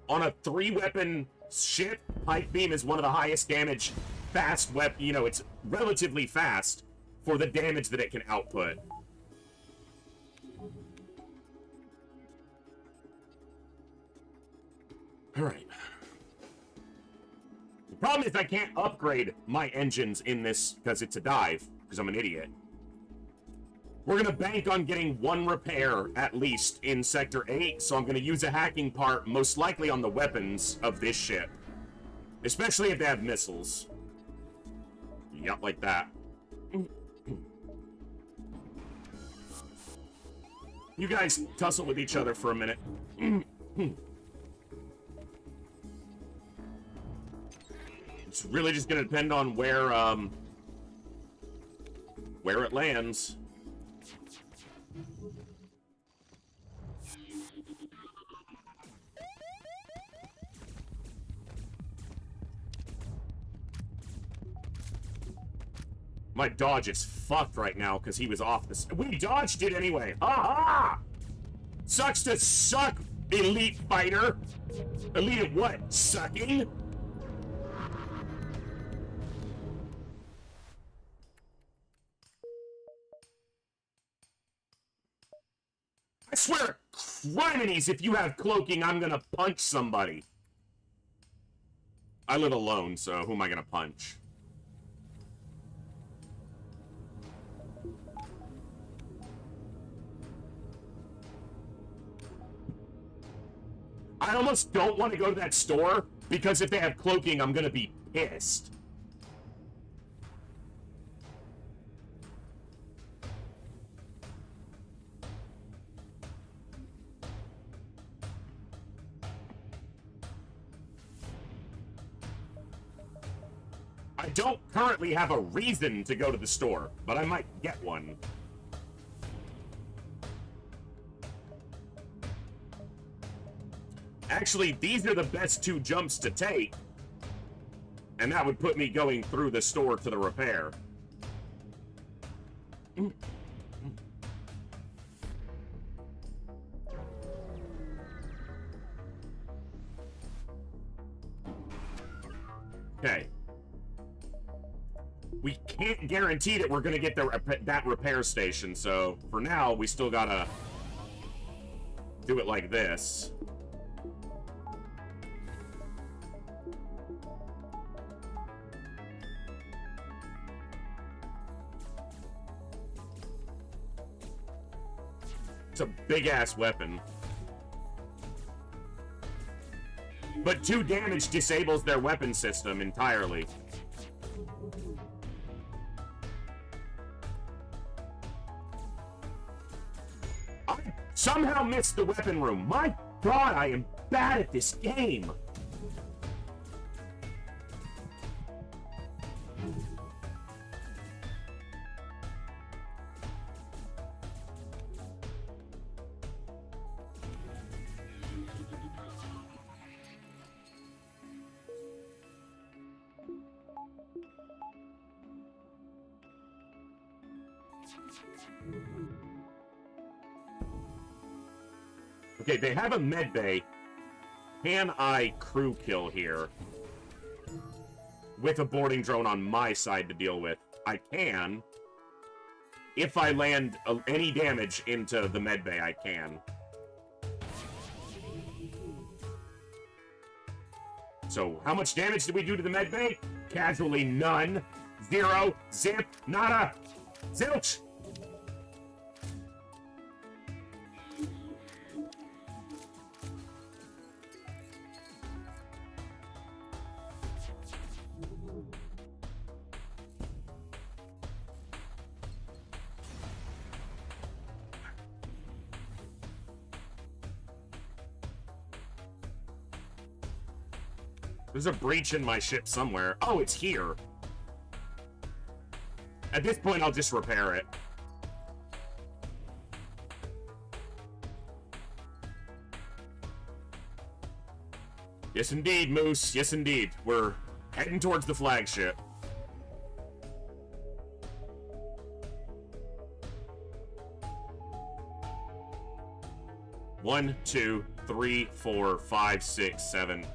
on a 3-weapon ship, Pike Beam is one of the highest damage fast weapon. You know, it's relatively fast for the damage that it can output. Alright. The problem is I can't upgrade my engines in this because it's a dive, because I'm an idiot. We're going to bank on getting 1 repair, at least, in Sector 8, so I'm going to use a hacking part, most likely on the weapons of this ship. Especially if they have missiles. Yep, like that. You guys tussle with each other for a minute. It's really just going to depend on where it lands. My dodge is fucked right now because he was off this. We dodged it anyway. Aha! Sucks to suck, elite fighter. Elite at what? Sucking? I swear, criminies, if you have cloaking, I'm gonna punch somebody. I live alone, so who am I gonna punch? I almost don't want to go to that store, because if they have cloaking, I'm gonna be pissed. I don't currently have a reason to go to the store, but I might get one. Actually, these are the best 2 jumps to take. And that would put me going through the store to the repair. Okay. We can't guarantee that we're going to get that repair station, so for now, we still gotta do it like this. It's a big-ass weapon. But 2 damage disables their weapon system entirely. I somehow missed the weapon room. My God, I am bad at this game. Okay, they have a med bay. Can I crew kill here? With a boarding drone on my side to deal with. I can. If I land any damage into the medbay, I can. So, how much damage did we do to the medbay? Casually, none. 0. Zip. Nada. Zilch. There's a breach in my ship somewhere. Oh, it's here. At this point, I'll just repair it. Yes, indeed, Moose. Yes, indeed. We're heading towards the flagship. One, 2, 3, 4, 5, 6, 7.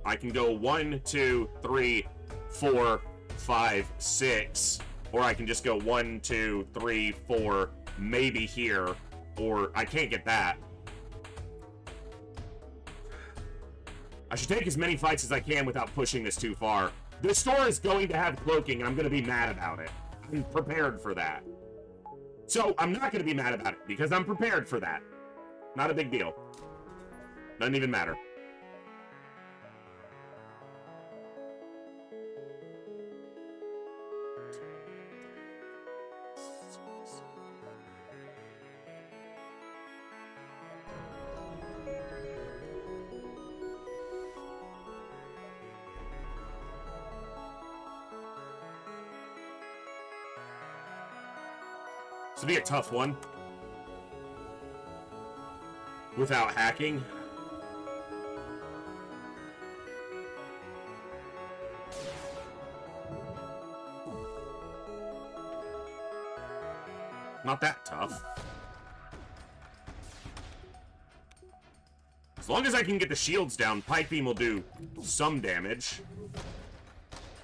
I can go 1, 2, 3, 4, 5, 6. Or I can just go 1, 2, 3, 4, maybe here. Or I can't get that. I should take as many fights as I can without pushing this too far. This store is going to have cloaking, and I'm going to be mad about it. I'm prepared for that. So, I'm not going to be mad about it, because I'm prepared for that. Not a big deal. Doesn't even matter. This will be a tough one. Without hacking. Not that tough. As long as I can get the shields down, Pipe Beam will do some damage.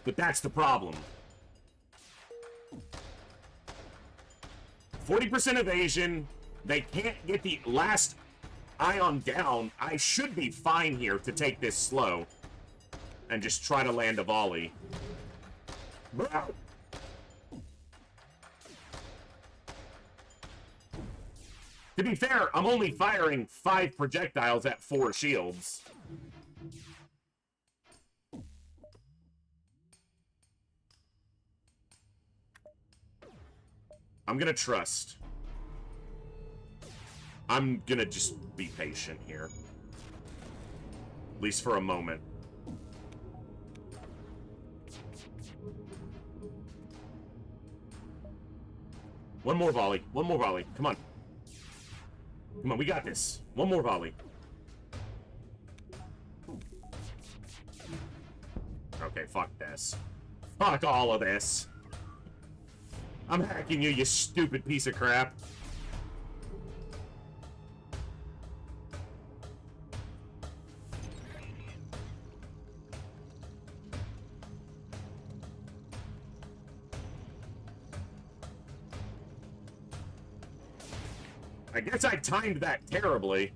But that's the problem. 40% evasion. They can't get the last ion down. I should be fine here to take this slow. And just try to land a volley. Bro. To be fair, I'm only firing 5 projectiles at 4 shields. I'm gonna trust. I'm gonna just be patient here. At least for a moment. One more volley. One more volley. Come on. Come on, we got this. One more volley. Okay, fuck this. Fuck all of this. I'm hacking you, you stupid piece of crap. I guess I timed that terribly.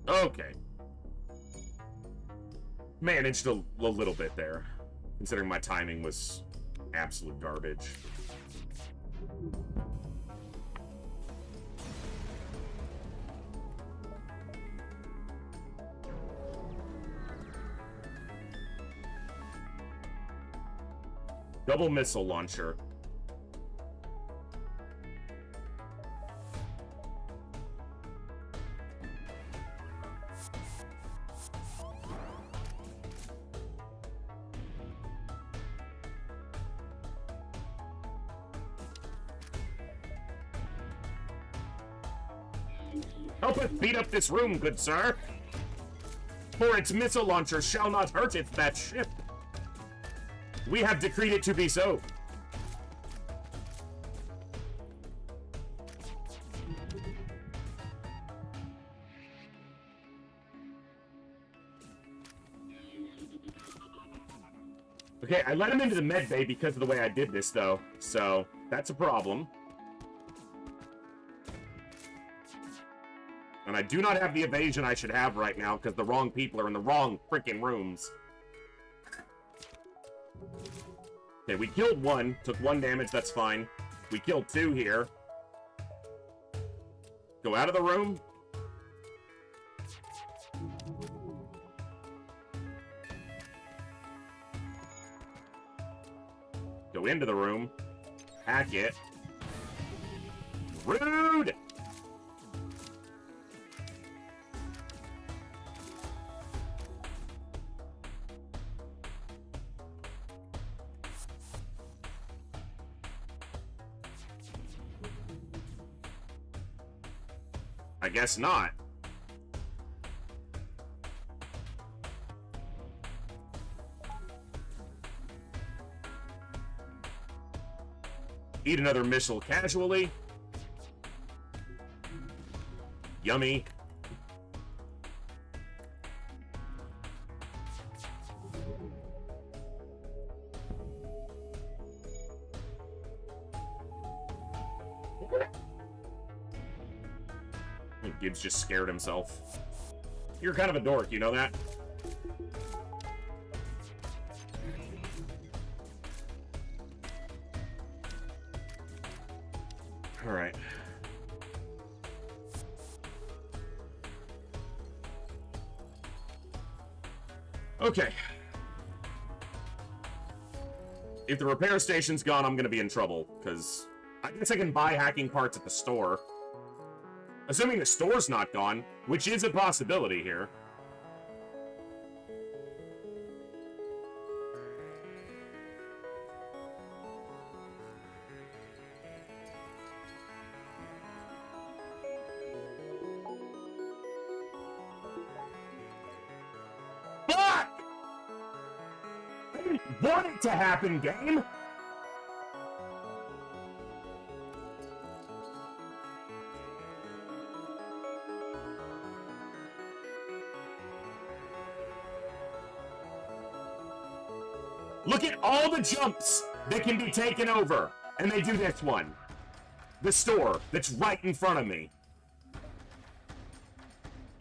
Okay. Managed a little bit there, considering my timing was absolute garbage. Double missile launcher. Help us beat up this room, good sir. For its missile launcher shall not hurteth that ship. We have decreed it to be so. Okay, I let him into the med bay because of the way I did this, though. So, that's a problem. And I do not have the evasion I should have right now because the wrong people are in the wrong freaking rooms. Okay, we killed one. Took 1 damage, that's fine. We killed 2 here. Go out of the room. Go into the room. Hack it. Rude! I guess not. Eat another missile casually. Yummy. Gibbs just scared himself. You're kind of a dork, you know that? Alright. Okay. If the repair station's gone, I'm gonna be in trouble, because I guess I can buy hacking parts at the store. Assuming the store's not gone, which is a possibility here. Fuck! I didn't want it to happen, game! Look at all the jumps that can be taken over. And they do this one. The store that's right in front of me.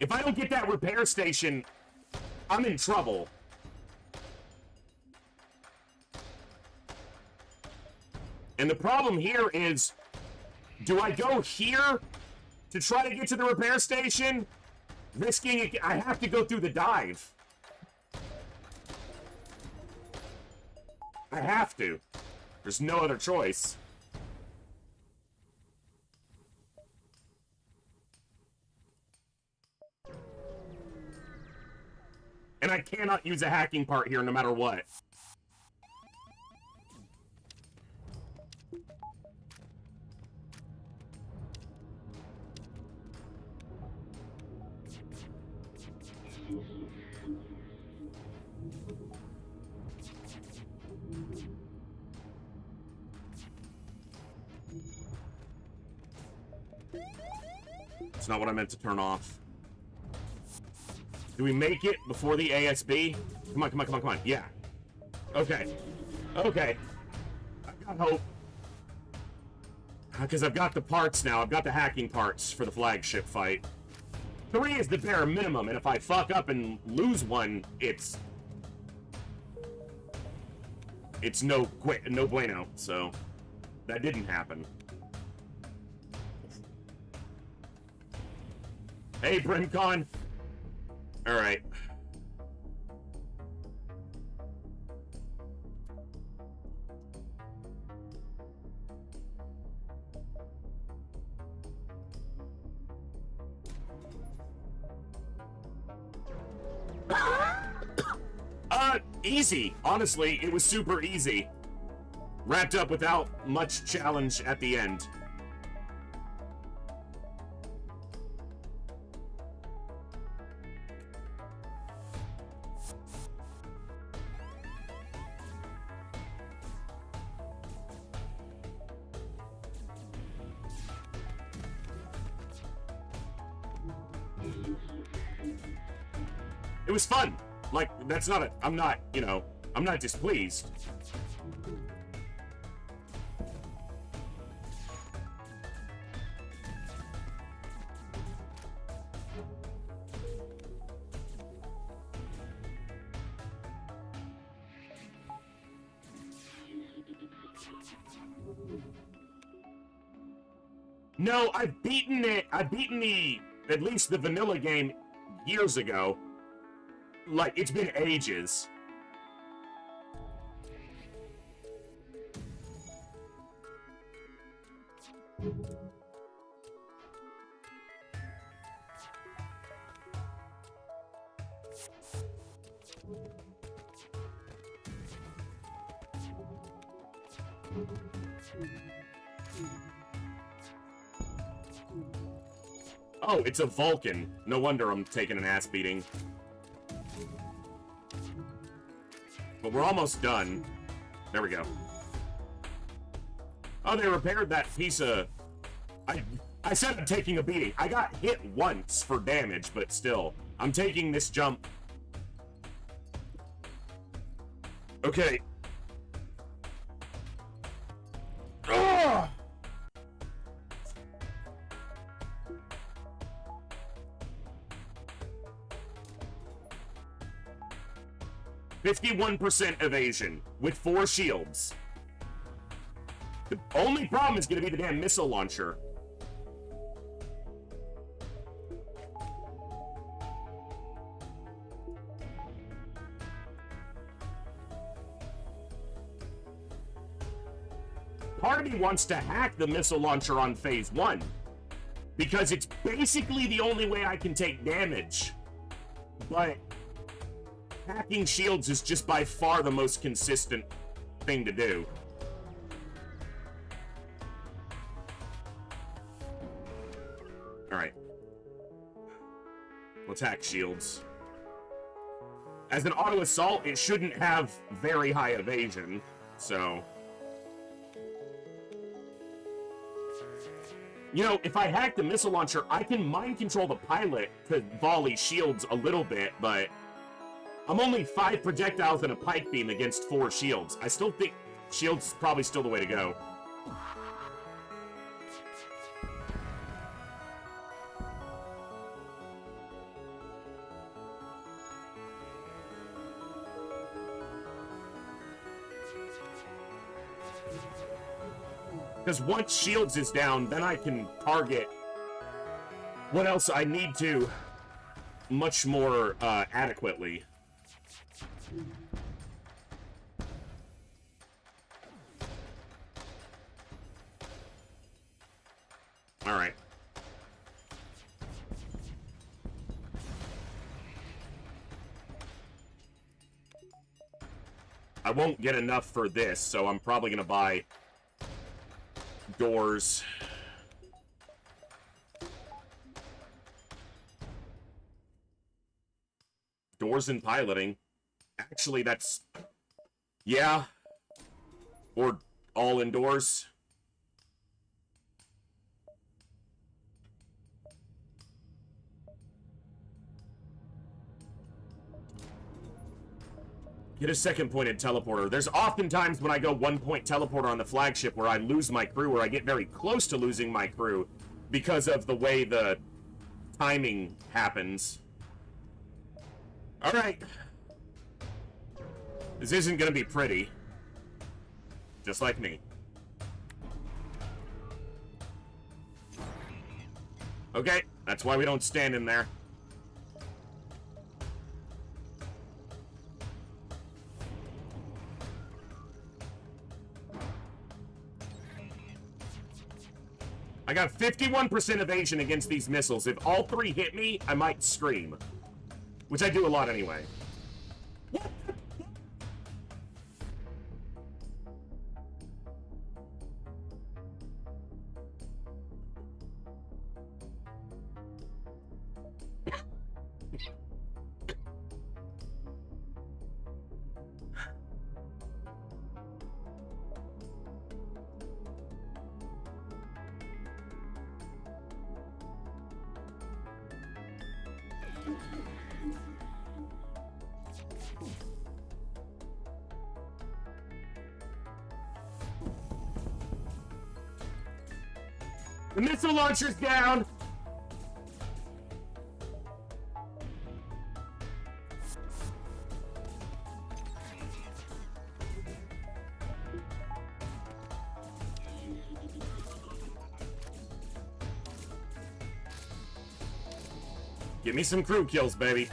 If I don't get that repair station, I'm in trouble. And the problem here is, do I go here to try to get to the repair station? Risking it, I have to go through the dive. I have to. There's no other choice. And I cannot use a hacking part here no matter what. It's not what I meant to turn off. Do we make it before the ASB? Come on, come on, come on, come on. Yeah. Okay. Okay. I've got hope. Because I've got the parts now. I've got the hacking parts for the flagship fight. 3 is the bare minimum, and if I fuck up and lose one, it's no bueno. So that didn't happen. Hey, Brimcon. All right. Easy. Honestly, it was super easy. Wrapped up without much challenge at the end. It was fun. Like, that's not I'm not, you know, I'm not displeased. No, I've beaten it. I've beaten at least the vanilla game years ago. Like, it's been ages. Oh, it's a Vulcan. No wonder I'm taking an ass beating. But we're almost done. There we go. Oh, they repaired that piece of... I said I'm taking a beating. I got hit once for damage, but still. I'm taking this jump. Okay. Ugh! 51% evasion with 4 shields. The only problem is going to be the damn missile launcher. Part of me wants to hack the missile launcher on phase 1 because it's basically the only way I can take damage. But hacking shields is just by far the most consistent thing to do. Alright. Let's hack shields. As an auto assault, it shouldn't have very high evasion, so... You know, if I hack the missile launcher, I can mind control the pilot to volley shields a little bit, but I'm only 5 projectiles and a pike beam against 4 shields. I still think shields is probably still the way to go. Because once shields is down, then I can target what else I need to much more adequately. All right. I won't get enough for this, so I'm probably going to buy doors. Doors and piloting. Actually, that's... Yeah. Or all indoors. Get a second pointed teleporter. There's often times when I go 1-point teleporter on the flagship where I lose my crew, or I get very close to losing my crew because of the way the timing happens. Alright. This isn't gonna be pretty. Just like me. Okay, that's why we don't stand in there. I got 51% evasion against these missiles. If all 3 hit me, I might scream. Which I do a lot anyway. The missile launcher's down! Give me some crew kills, baby.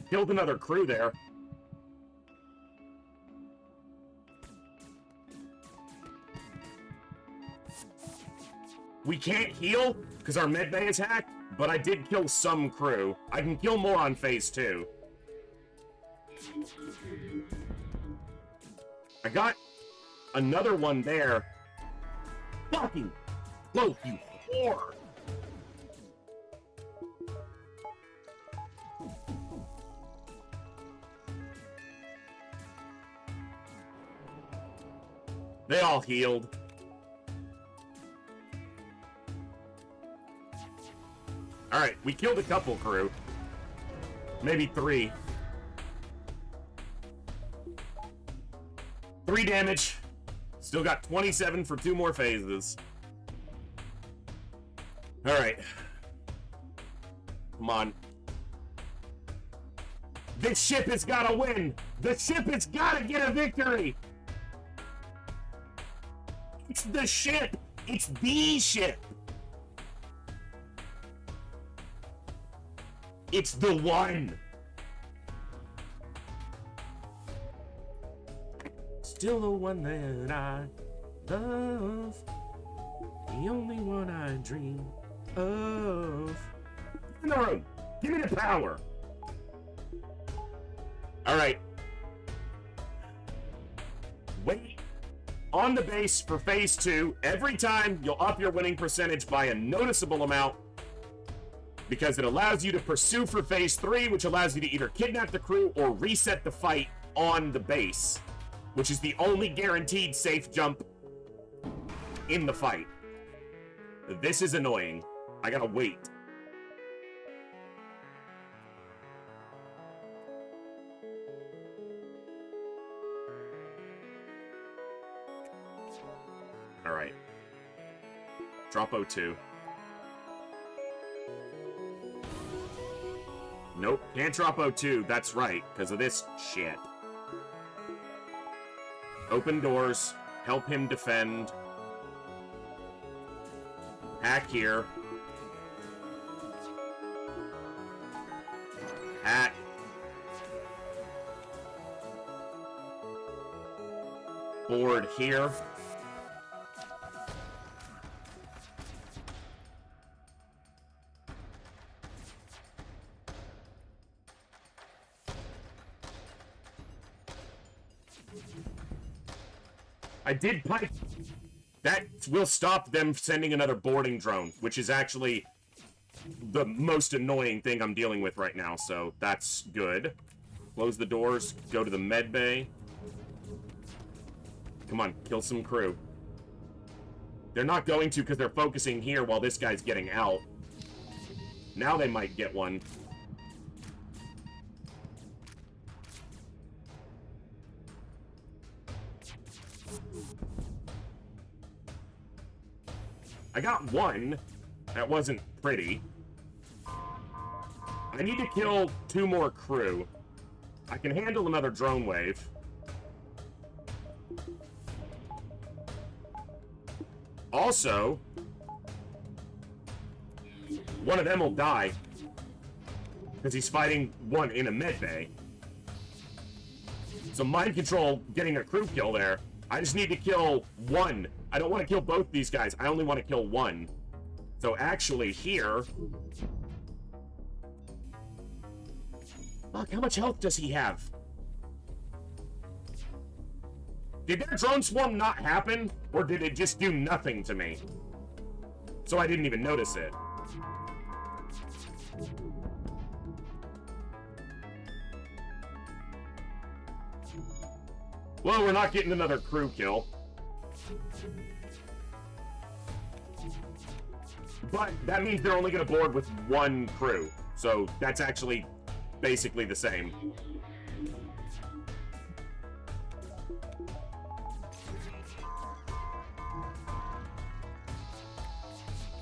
Killed another crew there. We can't heal because our medbay is hacked, but I did kill some crew. I can kill more on phase 2. I got another one there. Fucking close, you whore! They all healed. Alright, we killed a couple crew. Maybe 3. 3 damage. Still got 27 for 2 more phases. Alright. Come on. This ship has got to win! The ship has got to get a victory! It's the ship! It's the ship! It's the one! Still the one that I love. The only one I dream of. In the room! Give me the power! Alright. Wait on the base for phase 2. Every time you'll up your winning percentage by a noticeable amount, because it allows you to pursue for phase 3, which allows you to either kidnap the crew or reset the fight on the base, which is the only guaranteed safe jump in the fight. This is annoying. I gotta wait. Alright. Drop O2. Nope, can't drop O2, that's right, because of this shit. Open doors, help him defend. Hack here. Hack. Board here. I did pipe. That will stop them sending another boarding drone, which is actually the most annoying thing I'm dealing with right now, so that's good. Close the doors, go to the med bay. Come on, kill some crew. They're not going to because they're focusing here while this guy's getting out. Now they might get one. I got one. That wasn't pretty. I need to kill 2 more crew. I can handle another drone wave. Also, one of them will die because he's fighting one in a med bay. So mind control getting a crew kill there. I just need to kill 1. I don't want to kill both these guys. I only want to kill 1. So actually here... Fuck, how much health does he have? Did that drone swarm not happen? Or did it just do nothing to me? So I didn't even notice it. Well, we're not getting another crew kill. But that means they're only going to board with one crew. So that's actually basically the same.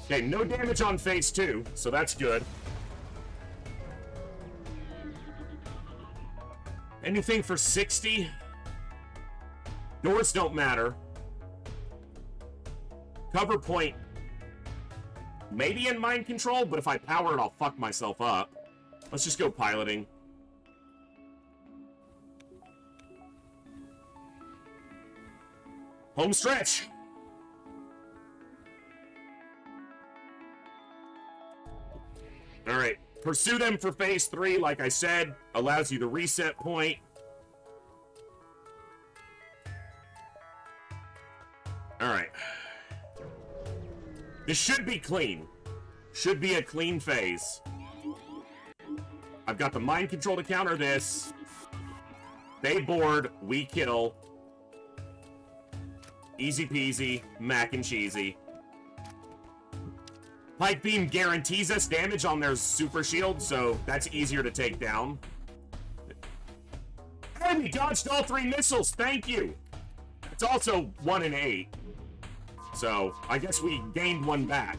Okay, no damage on phase 2, so that's good. Anything for 60? Doors don't matter. Cover point. Maybe in mind control, but if I power it, I'll fuck myself up. Let's just go piloting. Home stretch. All right. Pursue them for phase 3, like I said. Allows you the reset point. All right. This should be clean. Should be a clean phase. I've got the mind control to counter this. They board, we kill. Easy peasy, mac and cheesy. Pike Beam guarantees us damage on their super shield, so that's easier to take down. And we dodged all 3 missiles, thank you! It's also 1 in 8. So, I guess we gained 1 back.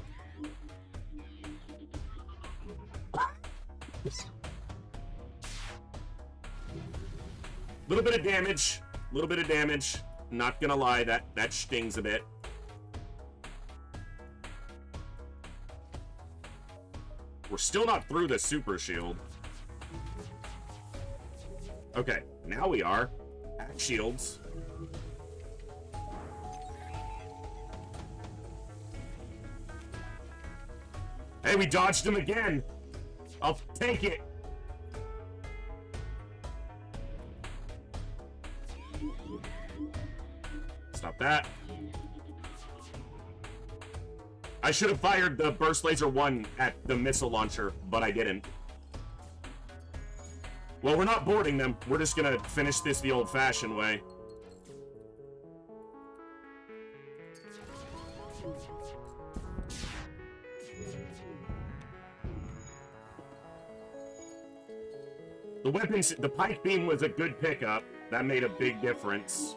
Little bit of damage. Little bit of damage. Not gonna lie, that stings a bit. We're still not through the super shield. Okay, now we are. At shields. Hey, we dodged him again. I'll take it. Stop that. I should have fired the Burst Laser 1 at the missile launcher, but I didn't. Well, we're not boarding them. We're just gonna finish this the old-fashioned way. The weapons, the Pike Beam was a good pickup. That made a big difference.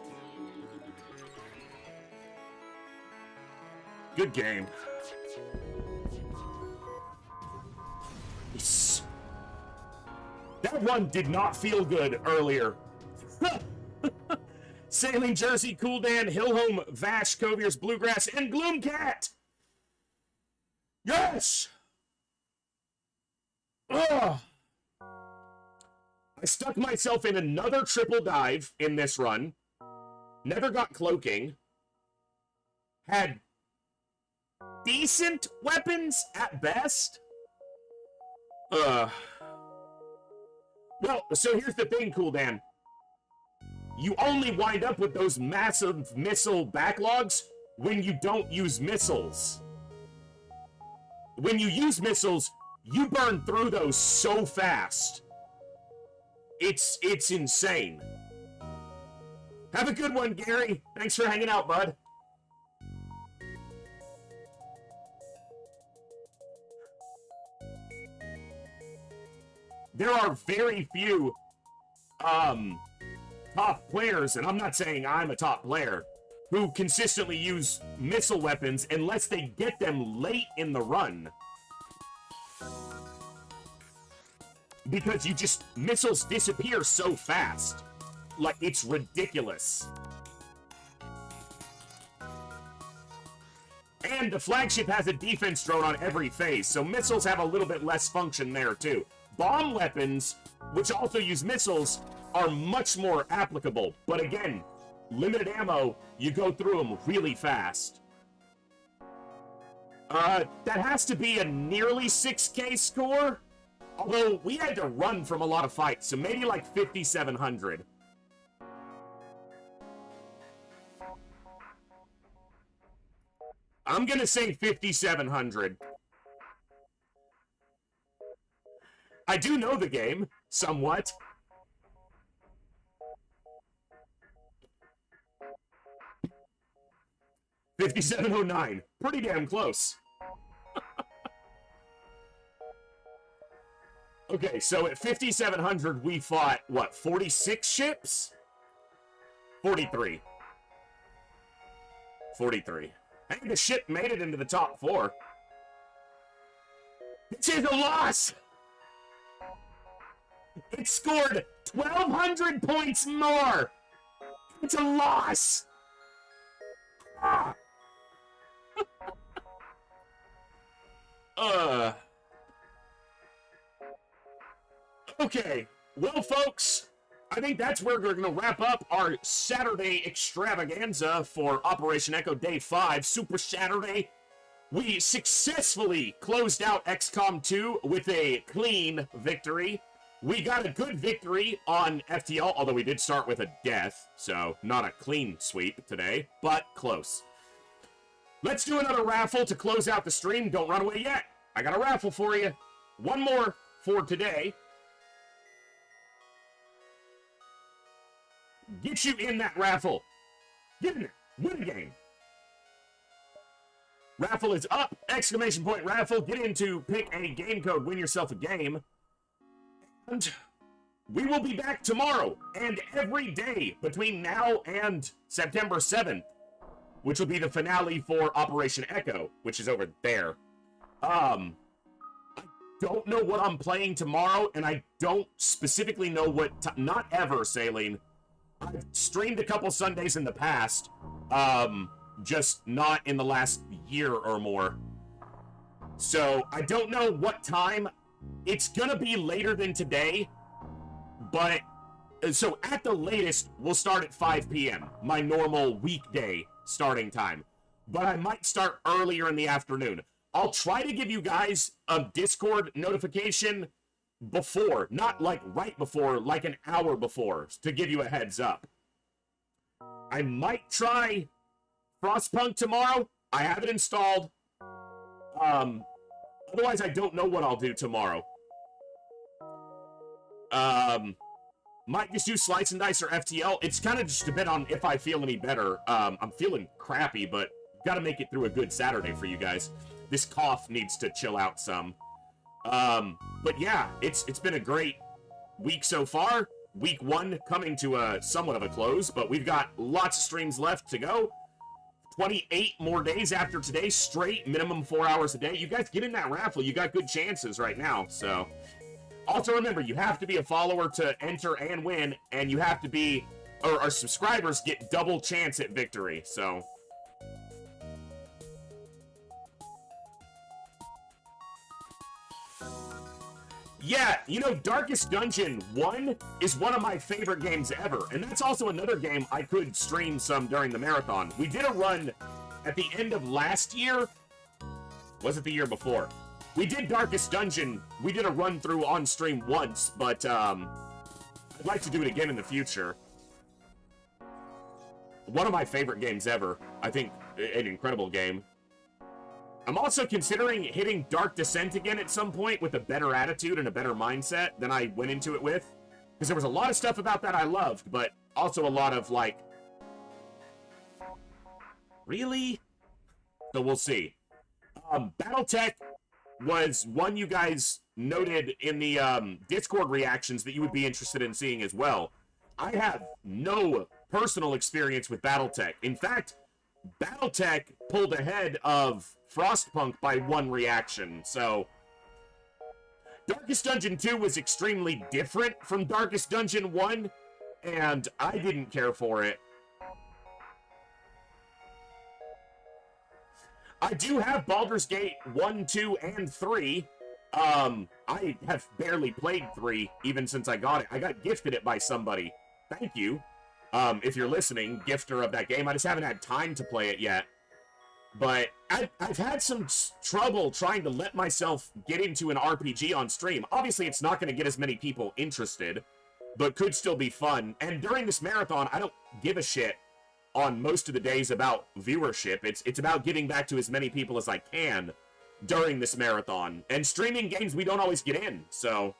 Good game. That one did not feel good earlier. Sailing Jersey, Cooldan, Hillhome, Vash, Covier's Bluegrass, and Gloomcat! Yes! Ugh! I stuck myself in another triple dive in this run. Never got cloaking. Had decent weapons at best. Well, so here's the thing, Cooldan. You only wind up with those massive missile backlogs when you don't use missiles. When you use missiles, you burn through those so fast. It's insane. Have a good one, Gary. Thanks for hanging out, bud. There are very few top players, and I'm not saying I'm a top player, who consistently use missile weapons unless they get them late in the run. Because missiles disappear so fast. Like, it's ridiculous. And the flagship has a defense drone on every phase, so missiles have a little bit less function there, too. Bomb weapons, which also use missiles, are much more applicable. But again, limited ammo, you go through them really fast. That has to be a nearly 6K score. Although, we had to run from a lot of fights, so maybe like 5,700. I'm gonna say 5,700. I do know the game, somewhat. $57.09. Pretty damn close. Okay, so at 5,700, we fought, what, 46 ships? 43. 43. I think the ship made it into the top 4. This is a loss! It scored 1,200 points more! It's a loss! Ah. Okay, well, folks, I think that's where we're going to wrap up our Saturday extravaganza for Operation Echo Day 5, Super Saturday. We successfully closed out XCOM 2 with a clean victory. We got a good victory on FTL, although we did start with a death, so not a clean sweep today, but close. Let's do another raffle to close out the stream. Don't run away yet. I got a raffle for you. One more for today. Get you in that raffle. Get in there. Win a game. Raffle is up. Exclamation point raffle. Get in to pick a game code. Win yourself a game. And we will be back tomorrow and every day between now and September 7th, which will be the finale for Operation Echo, which is over there. I don't know what I'm playing tomorrow, and I don't specifically know what not ever, Saline. I've streamed a couple Sundays in the past, just not in the last year or more. So I don't know what time. It's gonna be later than today, but so at the latest, we'll start at 5 p.m., my normal weekday starting time. But I might start earlier in the afternoon. I'll try to give you guys a Discord notification before, not like right before, like an hour before, to give you a heads up. I might try Frostpunk tomorrow. I have it installed. Otherwise, I don't know what I'll do tomorrow. Might just do Slice and Dice or FTL. It's kind of just a bit on if I feel any better. I'm feeling crappy, but gotta make it through a good Saturday for you guys. This cough needs to chill out some. But yeah, it's been a great week so far. Week 1 coming to a somewhat of a close, but we've got lots of streams left to go. 28 more days after today, straight, minimum 4 hours a day. You guys get in that raffle. You got good chances right now, so. Also remember, you have to be a follower to enter and win, and you have to be, or our subscribers get double chance at victory, so. Yeah, you know, Darkest Dungeon 1 is one of my favorite games ever, and that's also another game I could stream some during the marathon. We did a run at the end of last year. Was it the year before? We did Darkest Dungeon. We did a run through on stream once, but I'd like to do it again in the future. One of my favorite games ever. I think an incredible game. I'm also considering hitting Dark Descent again at some point with a better attitude and a better mindset than I went into it with. Because there was a lot of stuff about that I loved, but also a lot of, like, really? So we'll see. Battletech was one you guys noted in the Discord reactions that you would be interested in seeing as well. I have no personal experience with Battletech. In fact, Battletech pulled ahead of Frostpunk by 1 reaction, so. Darkest Dungeon 2 was extremely different from Darkest Dungeon 1, and I didn't care for it. I do have Baldur's Gate 1, 2, and 3. I have barely played 3, even since I got it. I got gifted it by somebody. Thank you. If you're listening, gifter of that game. I just haven't had time to play it yet. But I've had some trouble trying to let myself get into an RPG on stream. Obviously, it's not going to get as many people interested, but could still be fun. And during this marathon, I don't give a shit on most of the days about viewership. It's about getting back to as many people as I can during this marathon. And streaming games we don't always get in, so.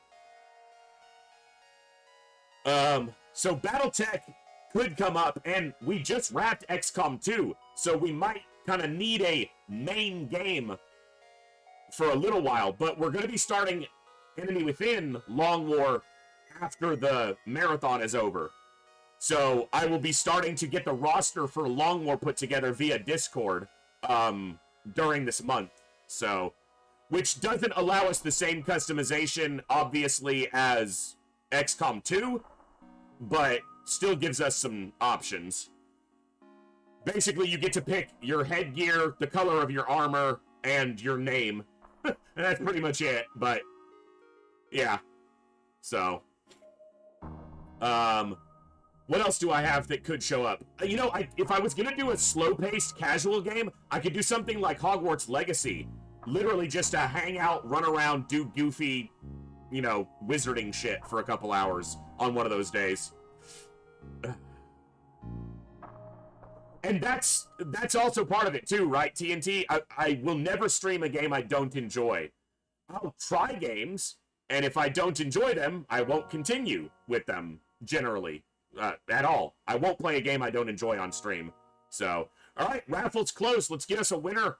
So Battletech could come up, and we just wrapped XCOM 2, so we might kind of need a main game for a little while, but we're going to be starting Enemy Within Long War after the marathon is over. So I will be starting to get the roster for Long War put together via Discord during this month. So, which doesn't allow us the same customization, obviously, as XCOM 2, but still gives us some options. Basically, you get to pick your headgear, the color of your armor, and your name. And that's pretty much it, but yeah. So, what else do I have that could show up? You know, if I was gonna do a slow-paced casual game, I could do something like Hogwarts Legacy. Literally just to hang out, run around, do goofy, you know, wizarding shit for a couple hours on one of those days. And that's also part of it too, right, TNT? I will never stream a game I don't enjoy. I'll try games, and if I don't enjoy them, I won't continue with them, generally, at all. I won't play a game I don't enjoy on stream. So, all right, raffle's closed. Let's get us a winner.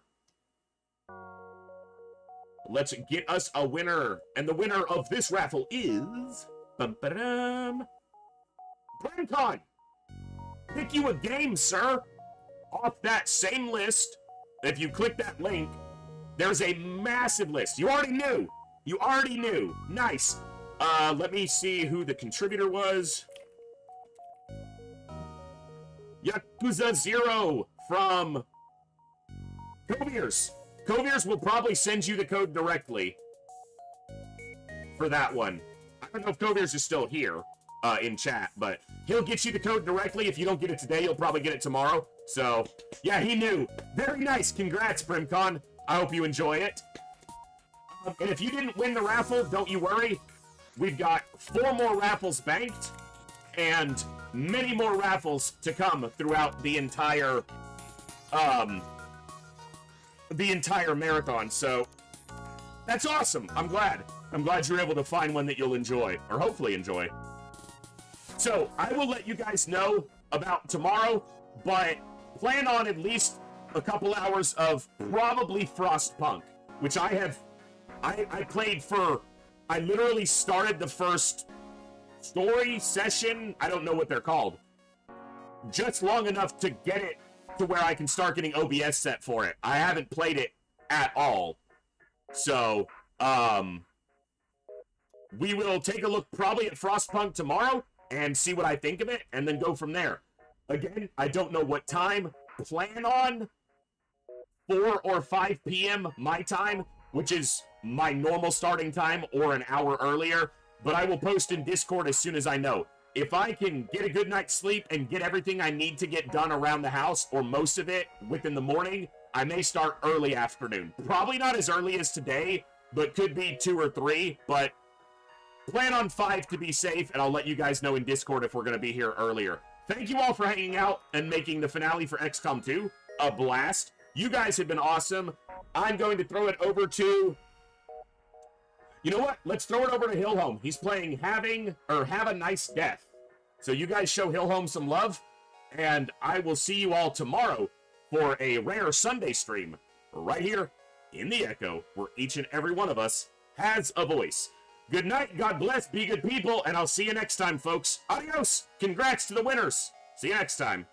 Let's get us a winner. And the winner of this raffle is... BremCon. Pick you a game, sir. Off that same list, if you click that link, there's a massive list. You already knew. You already knew. Nice. Let me see who the contributor was. Yakuza 0 from Coviers. Coviers will probably send you the code directly for that one. I don't know if Coviers is still here in chat, but he'll get you the code directly. If you don't get it today, you'll probably get it tomorrow. So, yeah, he knew. Very nice. Congrats, BremCon. I hope you enjoy it. And if you didn't win the raffle, don't you worry. We've got 4 more raffles banked and many more raffles to come throughout the entire marathon. So that's awesome. I'm glad you're able to find one that you'll enjoy, or hopefully enjoy. So I will let you guys know about tomorrow, but plan on at least a couple hours of probably Frostpunk, which I played for. I literally started the first story session, I don't know what they're called, just long enough to get it to where I can start getting OBS set for it. I haven't played it at all. So, we will take a look probably at Frostpunk tomorrow and see what I think of it, and then go from there. Again, I don't know what time. Plan on 4 or 5 p.m. my time, which is my normal starting time, or an hour earlier, but I will post in Discord as soon as I know. If I can get a good night's sleep and get everything I need to get done around the house, or most of it within the morning, I may start early afternoon. Probably not as early as today, but could be 2 or 3, but plan on 5 to be safe, and I'll let you guys know in Discord if we're going to be here earlier. Thank you all for hanging out and making the finale for XCOM 2 a blast. You guys have been awesome. I'm going to throw it over to... You know what? Let's throw it over to Hillhome. He's playing Have a Nice Death. So you guys show Hillhome some love, and I will see you all tomorrow for a Rare Sunday stream right here in the Echo, where each and every one of us has a voice. Good night, God bless, be good people, and I'll see you next time, folks. Adios! Congrats to the winners! See you next time.